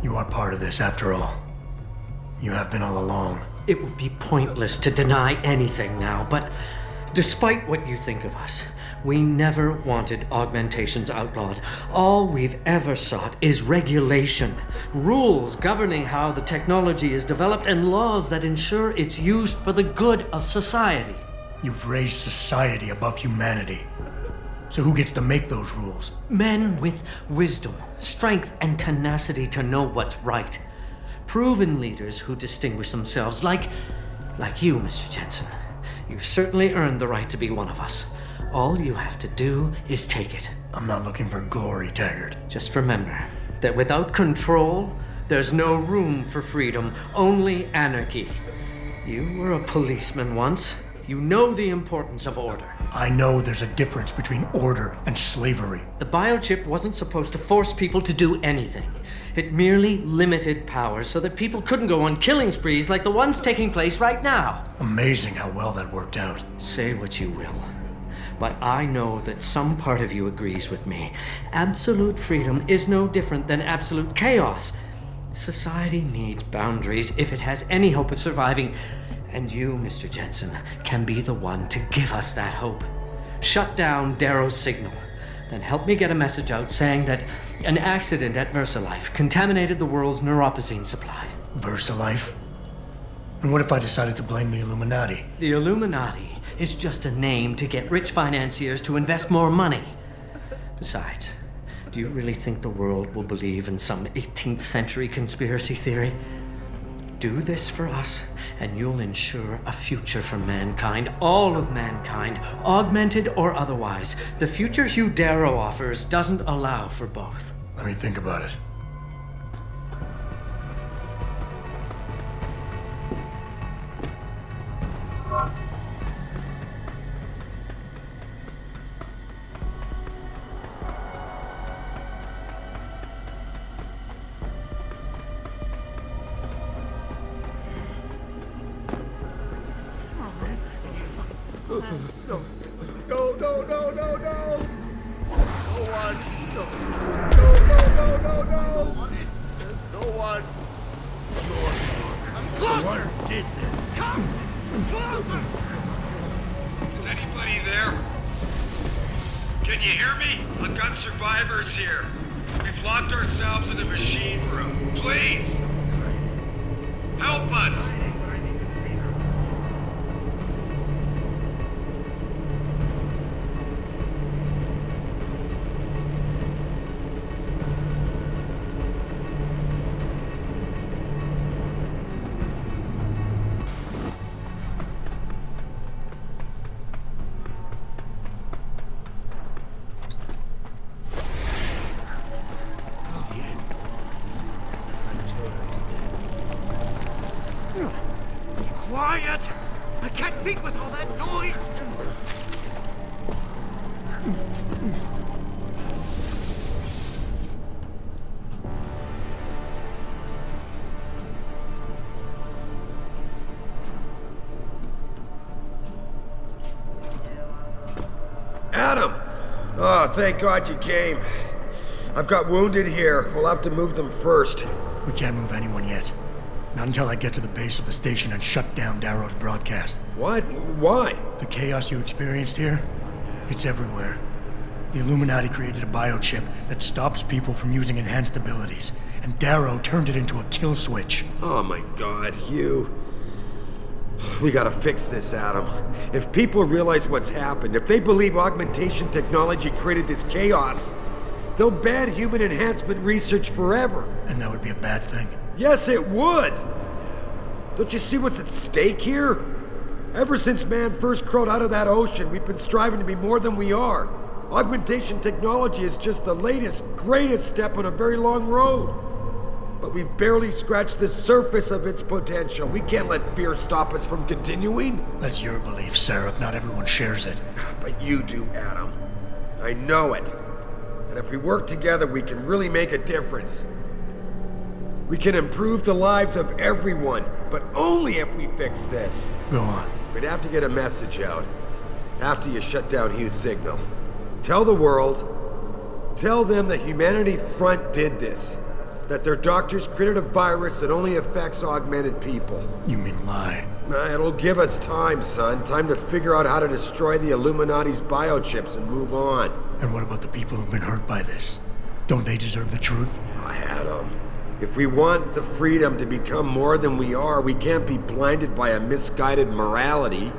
You are part of this after all. You have been all along. It would be pointless to deny anything now, but despite what you think of us, we never wanted augmentations outlawed. All we've ever sought is regulation, rules governing how the technology is developed, and laws that ensure it's used for the good of society. You've raised society above humanity. So who gets to make those rules? Men with wisdom, strength, and tenacity to know what's right. Proven leaders who distinguish themselves like you, Mr. Jensen. You've certainly earned the right to be one of us. All you have to do is take it. I'm not looking for glory, Taggart. Just remember that without control, there's no room for freedom, only anarchy. You were a policeman once. You know the importance of order. I know there's a difference between order and slavery. The biochip wasn't supposed to force people to do anything. It merely limited powers so that people couldn't go on killing sprees like the ones taking place right now. Amazing how well that worked out. Say what you will, but I know that some part of you agrees with me. Absolute freedom is no different than absolute chaos. Society needs boundaries if it has any hope of surviving. And you, Mr. Jensen, can be the one to give us that hope. Shut down Darrow's signal. Then help me get a message out saying that an accident at VersaLife contaminated the world's neuropozyne supply. VersaLife? And what if I decided to blame the Illuminati? The Illuminati is just a name to get rich financiers to invest more money. Besides, do you really think the world will believe in some 18th century conspiracy theory? Do this for us, and you'll ensure a future for mankind, all of mankind, augmented or otherwise. The future Hugh Darrow offers doesn't allow for both. Let me think about it. Is anybody there? Can you hear me? I've got survivors here. We've locked ourselves in the machine room. Please! Help us! Quiet! I can't think with all that noise! Adam! Oh, thank God you came. I've got wounded here. We'll have to move them first. We can't move anyone yet. Not until I get to the base of the station and shut down Darrow's broadcast. What? Why? The chaos you experienced here, it's everywhere. The Illuminati created a biochip that stops people from using enhanced abilities, and Darrow turned it into a kill switch. Oh my God, you... We gotta fix this, Adam. If people realize what's happened, if they believe augmentation technology created this chaos, they'll ban human enhancement research forever. And that would be a bad thing. Yes, it would! Don't you see what's at stake here? Ever since man first crawled out of that ocean, we've been striving to be more than we are. Augmentation technology is just the latest, greatest step on a very long road. But we've barely scratched the surface of its potential. We can't let fear stop us from continuing. That's your belief, Seraph. Not everyone shares it. But you do, Adam. I know it. And if we work together, we can really make a difference. We can improve the lives of everyone, but only if we fix this. Go on. We'd have to get a message out after you shut down Hugh's signal. Tell the world, tell them the Humanity Front did this. That their doctors created a virus that only affects augmented people. You mean lie? It'll give us time, son. Time to figure out how to destroy the Illuminati's biochips and move on. And what about the people who've been hurt by this? Don't they deserve the truth? Adam, if we want the freedom to become more than we are, we can't be blinded by a misguided morality.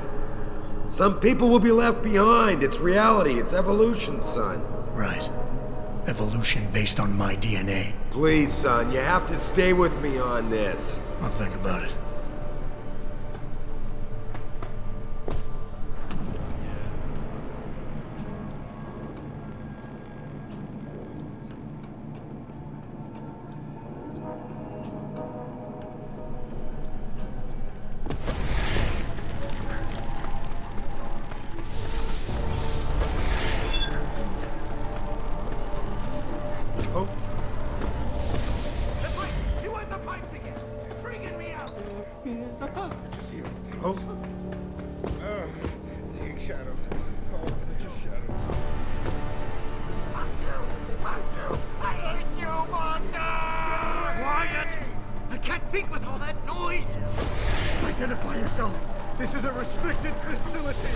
Some people will be left behind. It's reality. It's evolution, son. Right. Evolution based on my DNA. Please, son, you have to stay with me on this. I'll think about it. Identify yourself. This is a restricted facility.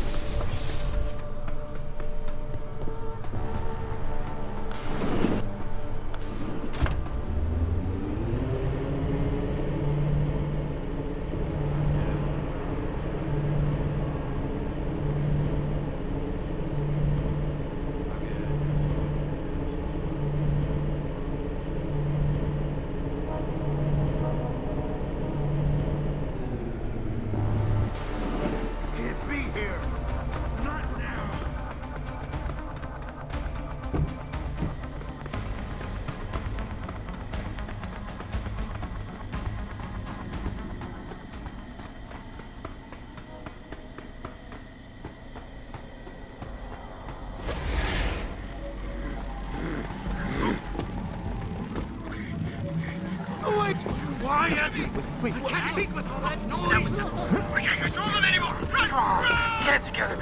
Wait, I can't speak with all that noise! I can't control them anymore! Run! Run! Get it together!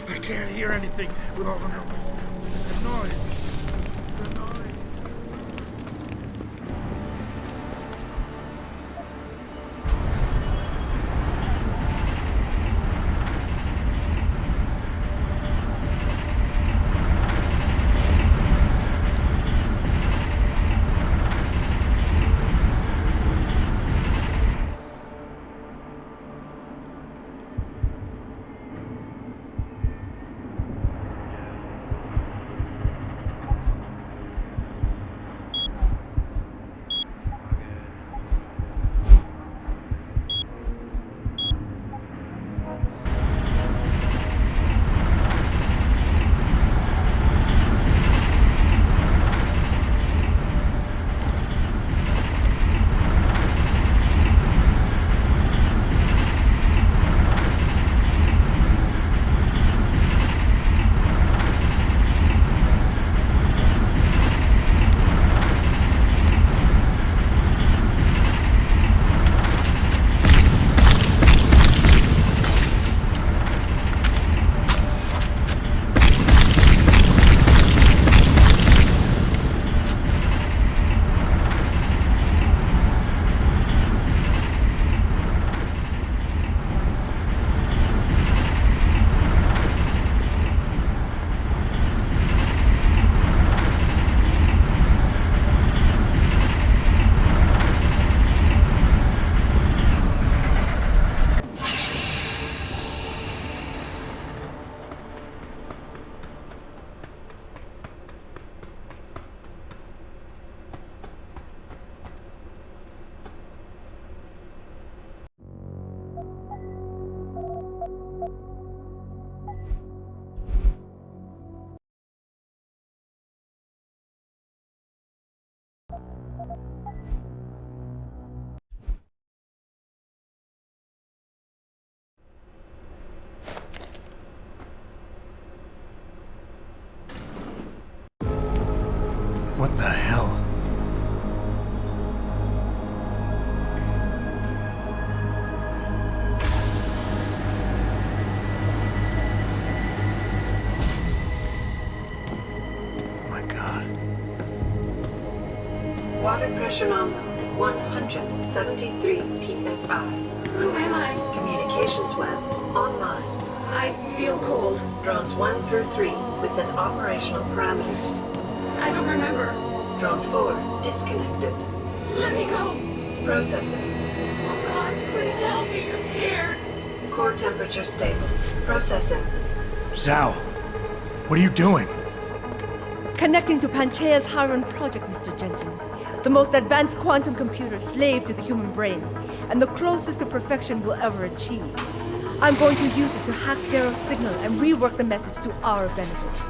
I can't hear anything with all the noise. The noise. What the hell? Water pressure nominal at 173 psi. Who am I? Communications web online. I feel cold. Drones 1 through 3 within operational parameters. I don't remember. Drone 4 disconnected. Let me go. Processing. Oh God, please help me. I'm scared. Core temperature stable. Processing. Zhao, what are you doing? Connecting to Panchaea's Haron project, Mr. Jensen. The most advanced quantum computer slave to the human brain, and the closest to perfection we'll ever achieve. I'm going to use it to hack Darrow's signal and rework the message to our benefit.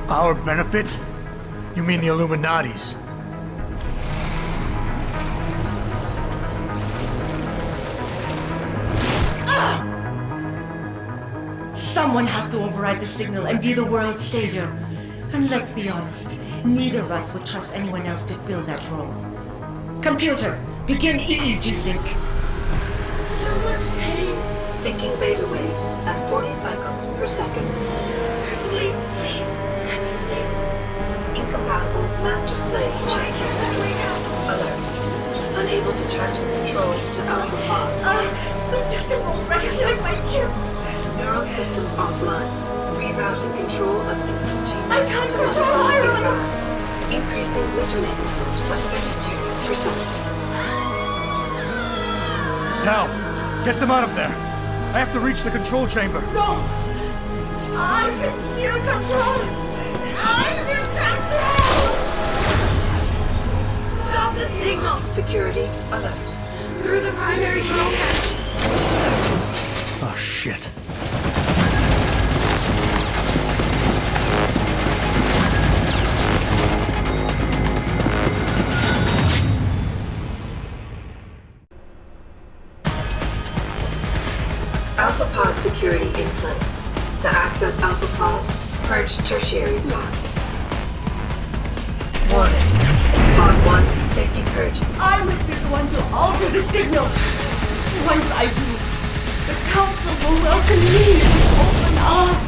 Our benefit? You mean the Illuminati's? Someone has to override the signal and be the world's savior. And let's be honest, neither of us would trust anyone else to fill that role. Computer, begin EEG sync. So much pain. Syncing beta waves at 40 cycles per second. Sleep, please. Let me sleep. Incompatible master-slave chain detected. Alert. Unable to transfer control to Alpha Pod. The system won't recognize my chip. Neural systems offline. Rerouting control of energy. I can't control Iron! Increasing glutamate levels by 32%. Zhao, get them out of there. I have to reach the control chamber. No! I can still control it! I'm in control! Stop the signal! Security alert. Through the primary control panel. Oh, shit. Alpha Pod security in place. To access Alpha Pod, purge tertiary pods. Warning. Pod 1, safety purge. I must be the one to alter the signal. Once I do, the Council will welcome me with open arms.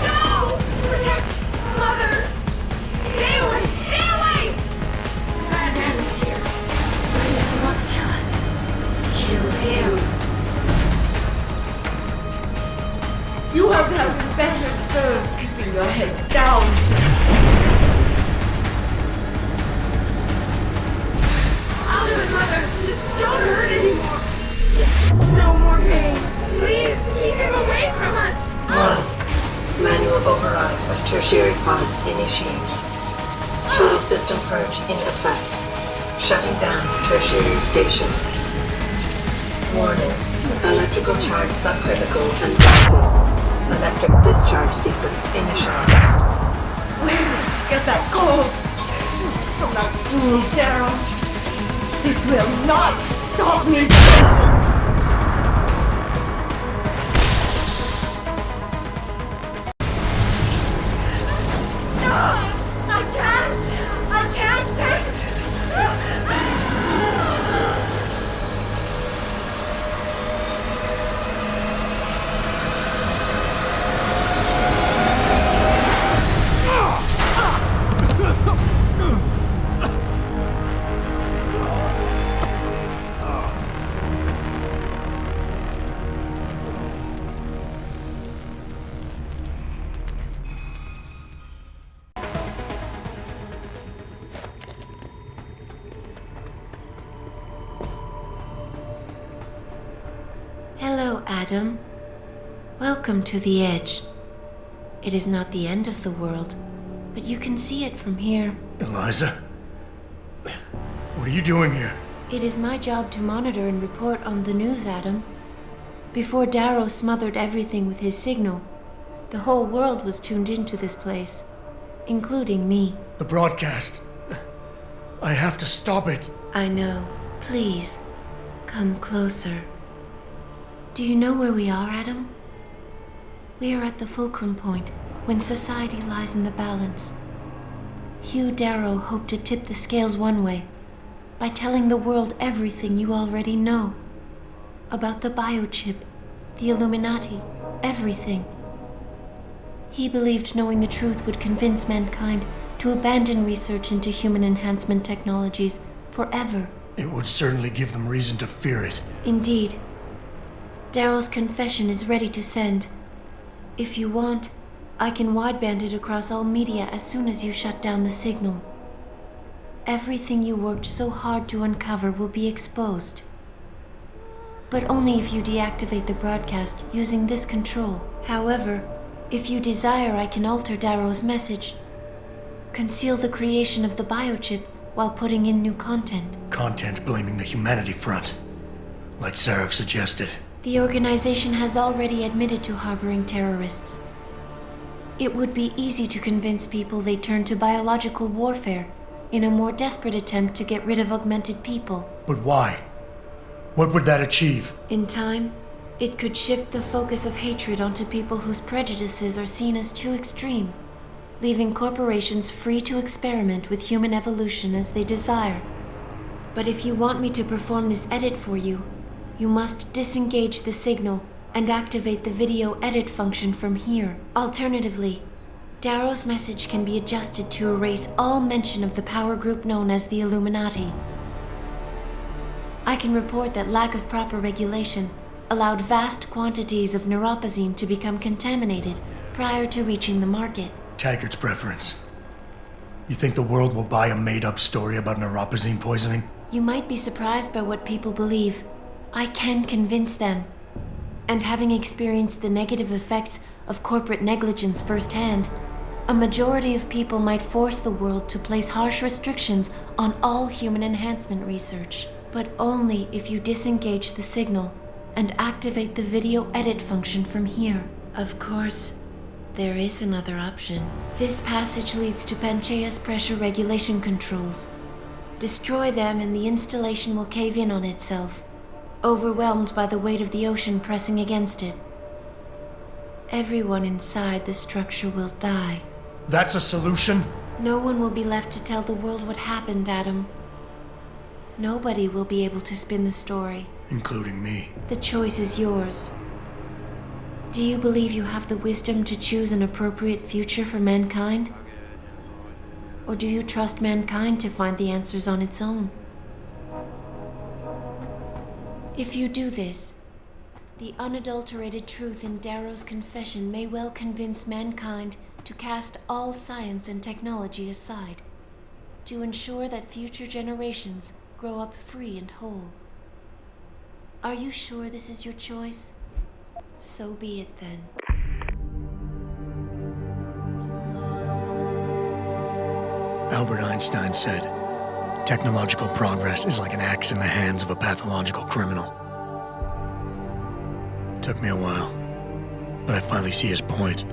No! Protect Mother! Stay away! Stay away! Bad man is here. Ready to want to kill us. Kill him. You have been better served keeping your head down. I'll do it, Mother. Just don't hurt anymore. Just no more pain. Please, keep him away from us. Manual override of tertiary pods initiated. Total system purge in effect. Shutting down tertiary stations. Warning. Electrical charge subcritical and active. Electric discharge sequence initialized. Where did you get that gold? From that fool Darrow. This will not stop me. I can't take it. Hello, Adam. Welcome to the Edge. It is not the end of the world, but you can see it from here. Eliza? What are you doing here? It is my job to monitor and report on the news, Adam. Before Darrow smothered everything with his signal, the whole world was tuned into this place, including me. The broadcast. I have to stop it. I know. Please, come closer. Do you know where we are, Adam? We are at the fulcrum point, when society lies in the balance. Hugh Darrow hoped to tip the scales one way by telling the world everything you already know. About the biochip, the Illuminati, everything. He believed knowing the truth would convince mankind to abandon research into human enhancement technologies forever. It would certainly give them reason to fear it. Indeed. Darrow's confession is ready to send. If you want, I can wideband it across all media as soon as you shut down the signal. Everything you worked so hard to uncover will be exposed. But only if you deactivate the broadcast using this control. However, if you desire, I can alter Darrow's message. Conceal the creation of the biochip while putting in new content. Content blaming the humanity front, like Sarif suggested. The organization has already admitted to harboring terrorists. It would be easy to convince people they turn to biological warfare in a more desperate attempt to get rid of augmented people. But why? What would that achieve? In time, it could shift the focus of hatred onto people whose prejudices are seen as too extreme, leaving corporations free to experiment with human evolution as they desire. But if you want me to perform this edit for you, you must disengage the signal and activate the video edit function from here. Alternatively, Darrow's message can be adjusted to erase all mention of the power group known as the Illuminati. I can report that lack of proper regulation allowed vast quantities of neuropozyne to become contaminated prior to reaching the market. Taggart's preference. You think the world will buy a made-up story about neuropozyne poisoning? You might be surprised by what people believe. I can convince them. And having experienced the negative effects of corporate negligence firsthand, a majority of people might force the world to place harsh restrictions on all human enhancement research. But only if you disengage the signal and activate the video edit function from here. Of course, there is another option. This passage leads to Panchaea's pressure regulation controls. Destroy them and the installation will cave in on itself, overwhelmed by the weight of the ocean pressing against it. Everyone inside the structure will die. That's a solution? No one will be left to tell the world what happened, Adam. Nobody will be able to spin the story. Including me. The choice is yours. Do you believe you have the wisdom to choose an appropriate future for mankind? Or do you trust mankind to find the answers on its own? If you do this, the unadulterated truth in Darrow's confession may well convince mankind to cast all science and technology aside, to ensure that future generations grow up free and whole. Are you sure this is your choice? So be it then. Albert Einstein said, technological progress is like an axe in the hands of a pathological criminal. Took me a while, but I finally see his point.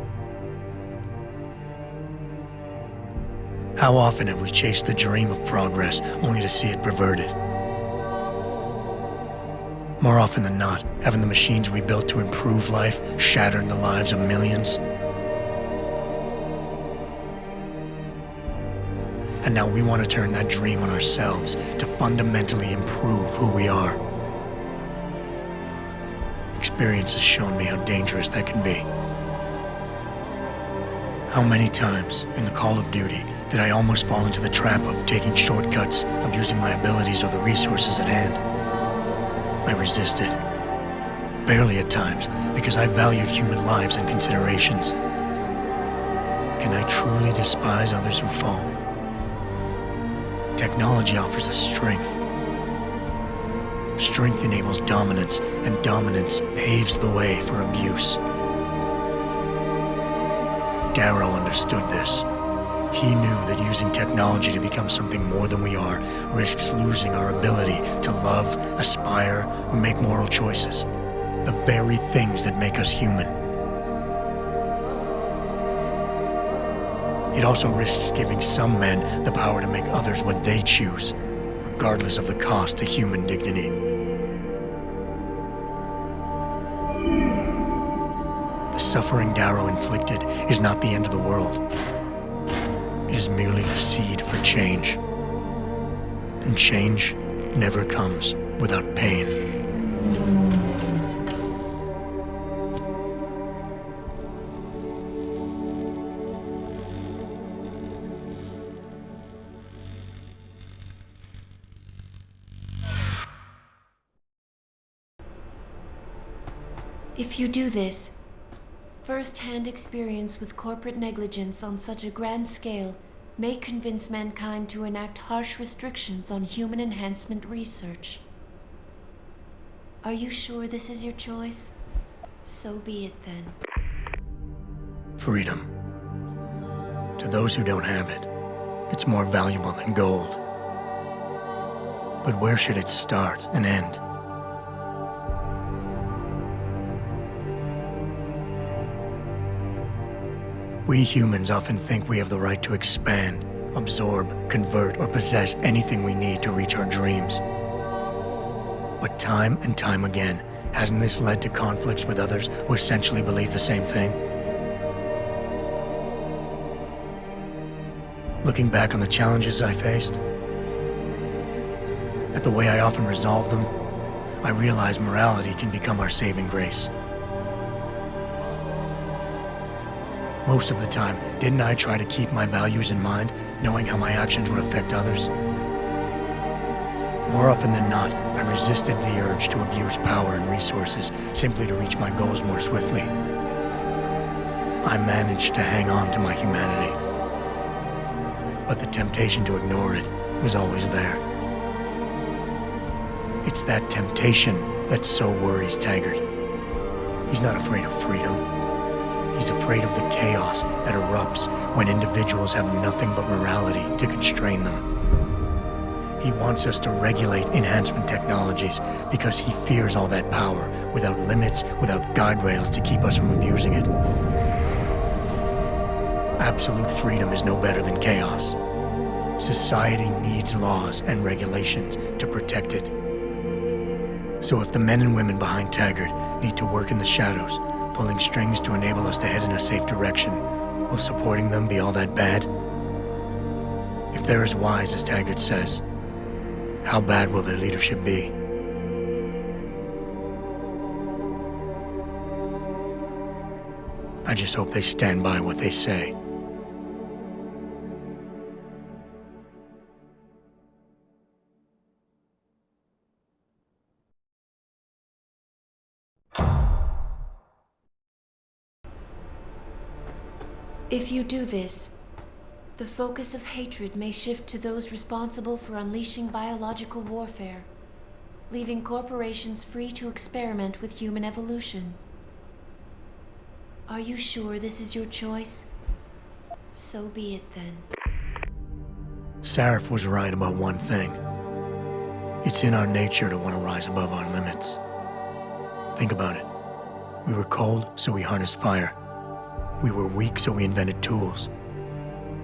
How often have we chased the dream of progress only to see it perverted? More often than not, haven't the machines we built to improve life shattered the lives of millions? And now we want to turn that dream on ourselves to fundamentally improve who we are. Experience has shown me how dangerous that can be. How many times in the Call of Duty did I almost fall into the trap of taking shortcuts, abusing my abilities or the resources at hand? I resisted. Barely at times, because I valued human lives and considerations. Can I truly despise others who fall? Technology offers us strength. Strength enables dominance, and dominance paves the way for abuse. Darrow understood this. He knew that using technology to become something more than we are risks losing our ability to love, aspire, or make moral choices. The very things that make us human. It also risks giving some men the power to make others what they choose, regardless of the cost to human dignity. The suffering Darrow inflicted is not the end of the world. It is merely the seed for change. And change never comes without pain. If you do this, first-hand experience with corporate negligence on such a grand scale may convince mankind to enact harsh restrictions on human enhancement research. Are you sure this is your choice? So be it then. Freedom. To those who don't have it, it's more valuable than gold. But where should it start and end? We humans often think we have the right to expand, absorb, convert, or possess anything we need to reach our dreams. But time and time again, hasn't this led to conflicts with others who essentially believe the same thing? Looking back on the challenges I faced, at the way I often resolve them, I realize morality can become our saving grace. Most of the time, didn't I try to keep my values in mind, knowing how my actions would affect others? More often than not, I resisted the urge to abuse power and resources simply to reach my goals more swiftly. I managed to hang on to my humanity, but the temptation to ignore it was always there. It's that temptation that so worries Taggart. He's not afraid of freedom. He's afraid of the chaos that erupts when individuals have nothing but morality to constrain them. He wants us to regulate enhancement technologies because he fears all that power, without limits, without guide rails to keep us from abusing it. Absolute freedom is no better than chaos. Society needs laws and regulations to protect it. So if the men and women behind Taggart need to work in the shadows, pulling strings to enable us to head in a safe direction, will supporting them be all that bad? If they're as wise as Taggart says, how bad will their leadership be? I just hope they stand by what they say. If you do this, the focus of hatred may shift to those responsible for unleashing biological warfare, leaving corporations free to experiment with human evolution. Are you sure this is your choice? So be it then. Sarif was right about one thing. It's in our nature to want to rise above our limits. Think about it. We were cold, so we harnessed fire. We were weak, so we invented tools.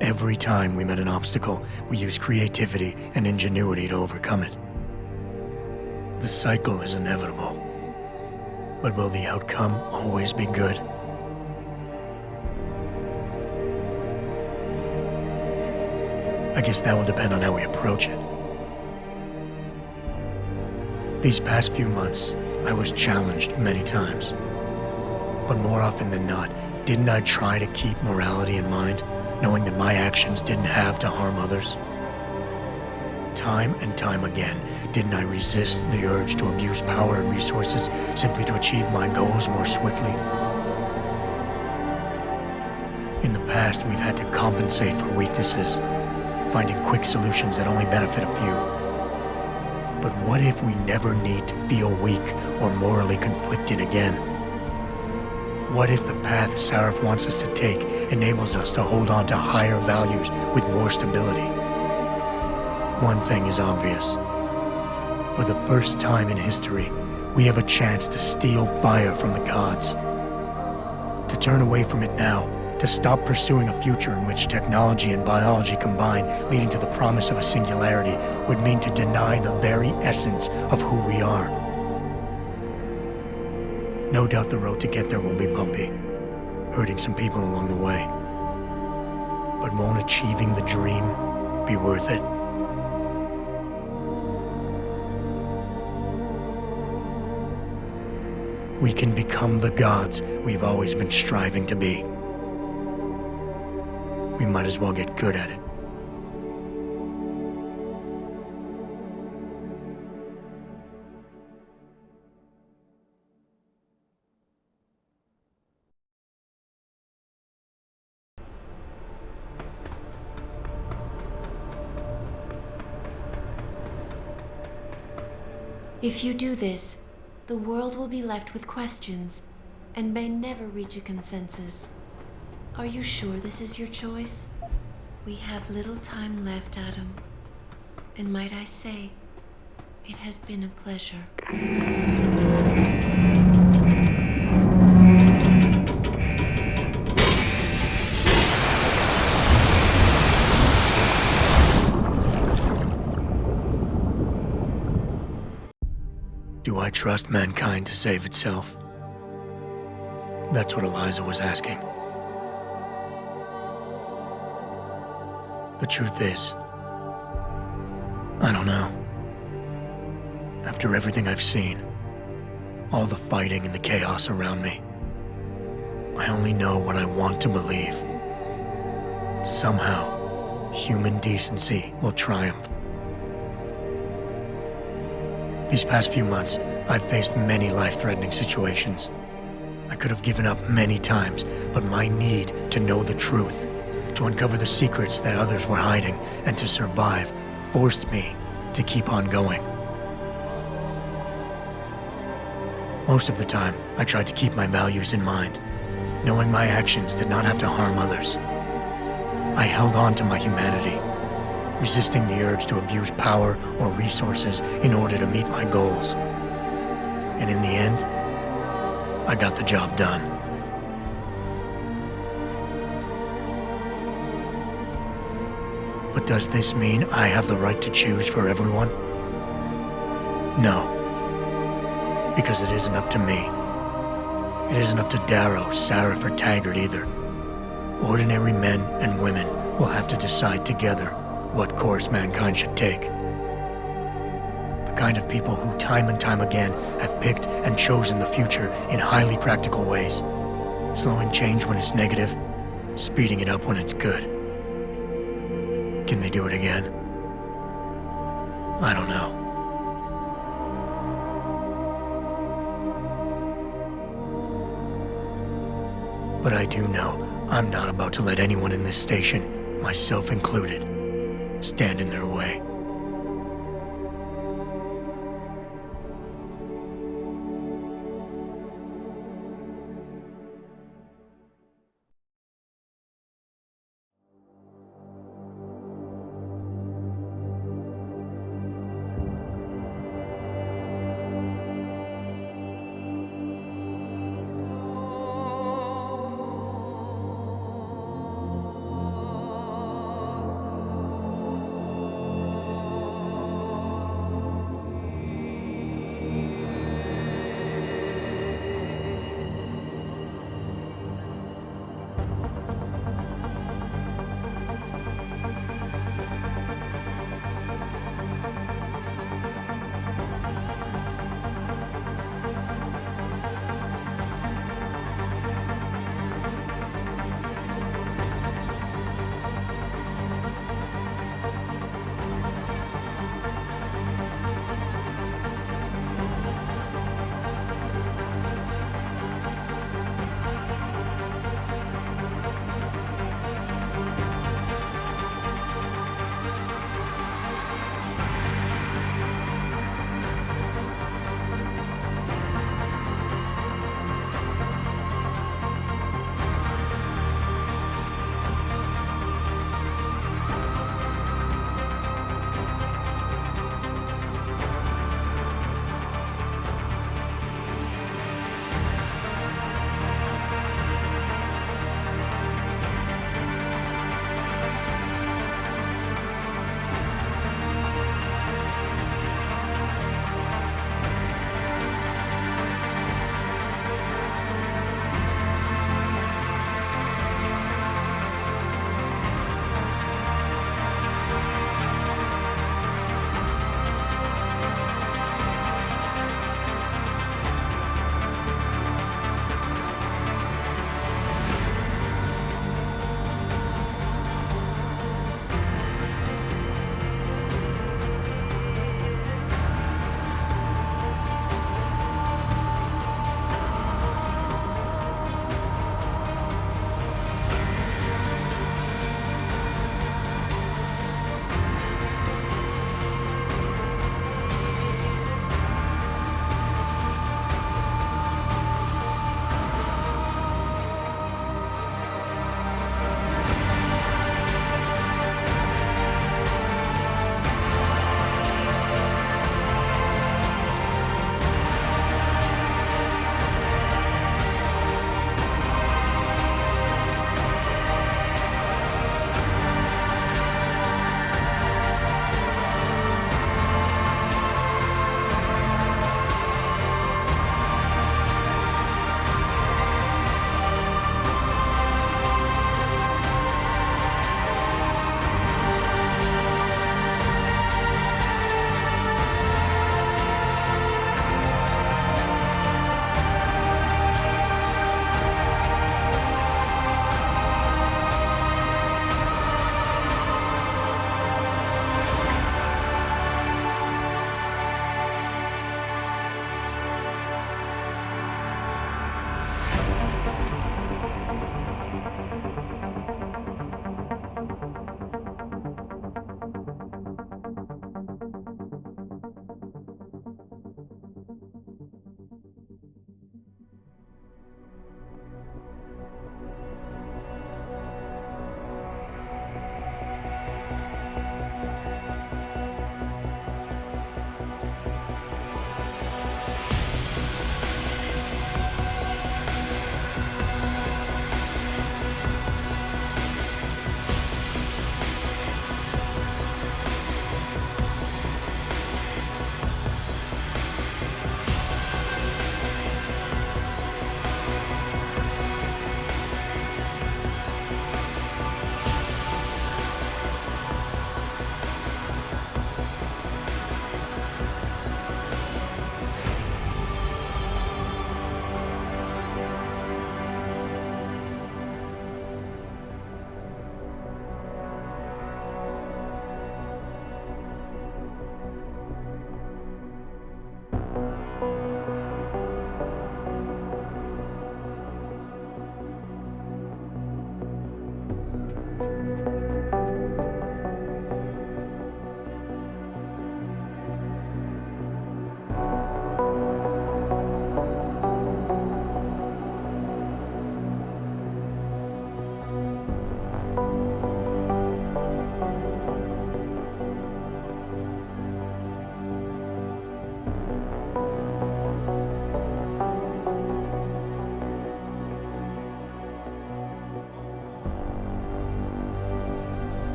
Every time we met an obstacle, we used creativity and ingenuity to overcome it. The cycle is inevitable. But will the outcome always be good? I guess that will depend on how we approach it. These past few months, I was challenged many times. But more often than not, didn't I try to keep morality in mind, knowing that my actions didn't have to harm others? Time and time again, didn't I resist the urge to abuse power and resources simply to achieve my goals more swiftly? In the past, we've had to compensate for weaknesses, finding quick solutions that only benefit a few. But what if we never need to feel weak or morally conflicted again? What if the path Sarif wants us to take enables us to hold on to higher values with more stability? One thing is obvious. For the first time in history, we have a chance to steal fire from the gods. To turn away from it now, to stop pursuing a future in which technology and biology combine, leading to the promise of a singularity, would mean to deny the very essence of who we are. No doubt the road to get there will be bumpy, hurting some people along the way. But won't achieving the dream be worth it? We can become the gods we've always been striving to be. We might as well get good at it. If you do this, the world will be left with questions and may never reach a consensus. Are you sure this is your choice? We have little time left, Adam. And might I say, it has been a pleasure. Do I trust mankind to save itself? That's what Eliza was asking. The truth is, I don't know. After everything I've seen, all the fighting and the chaos around me, I only know what I want to believe. Somehow, human decency will triumph. These past few months, I've faced many life-threatening situations. I could have given up many times, but my need to know the truth, to uncover the secrets that others were hiding, and to survive, forced me to keep on going. Most of the time, I tried to keep my values in mind, knowing my actions did not have to harm others. I held on to my humanity, resisting the urge to abuse power or resources in order to meet my goals. And in the end, I got the job done. But does this mean I have the right to choose for everyone? No. Because it isn't up to me. It isn't up to Darrow, Sarif, or Taggart either. Ordinary men and women will have to decide together what course mankind should take. The kind of people who time and time again have picked and chosen the future in highly practical ways, slowing change when it's negative, speeding it up when it's good. Can they do it again? I don't know. But I do know I'm not about to let anyone in this station, myself included, stand in their way.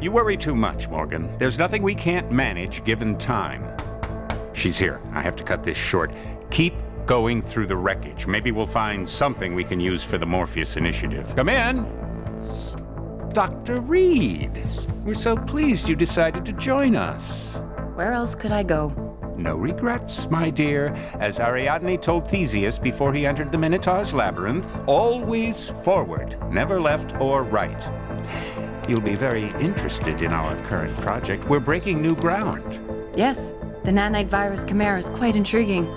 You worry too much, Morgan. There's nothing we can't manage given time. She's here. I have to cut this short. Keep going through the wreckage. Maybe we'll find something we can use for the Morpheus initiative. Come in. Dr. Reed. We're so pleased you decided to join us. Where else could I go? No regrets, my dear. As Ariadne told Theseus before he entered the Minotaur's labyrinth, always forward, never left or right. You'll be very interested in our current project. We're breaking new ground. Yes, the nanite virus chimera is quite intriguing.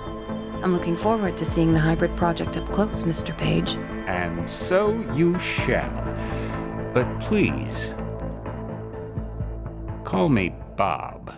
I'm looking forward to seeing the hybrid project up close, Mr. Page. And so you shall. But please, call me Bob.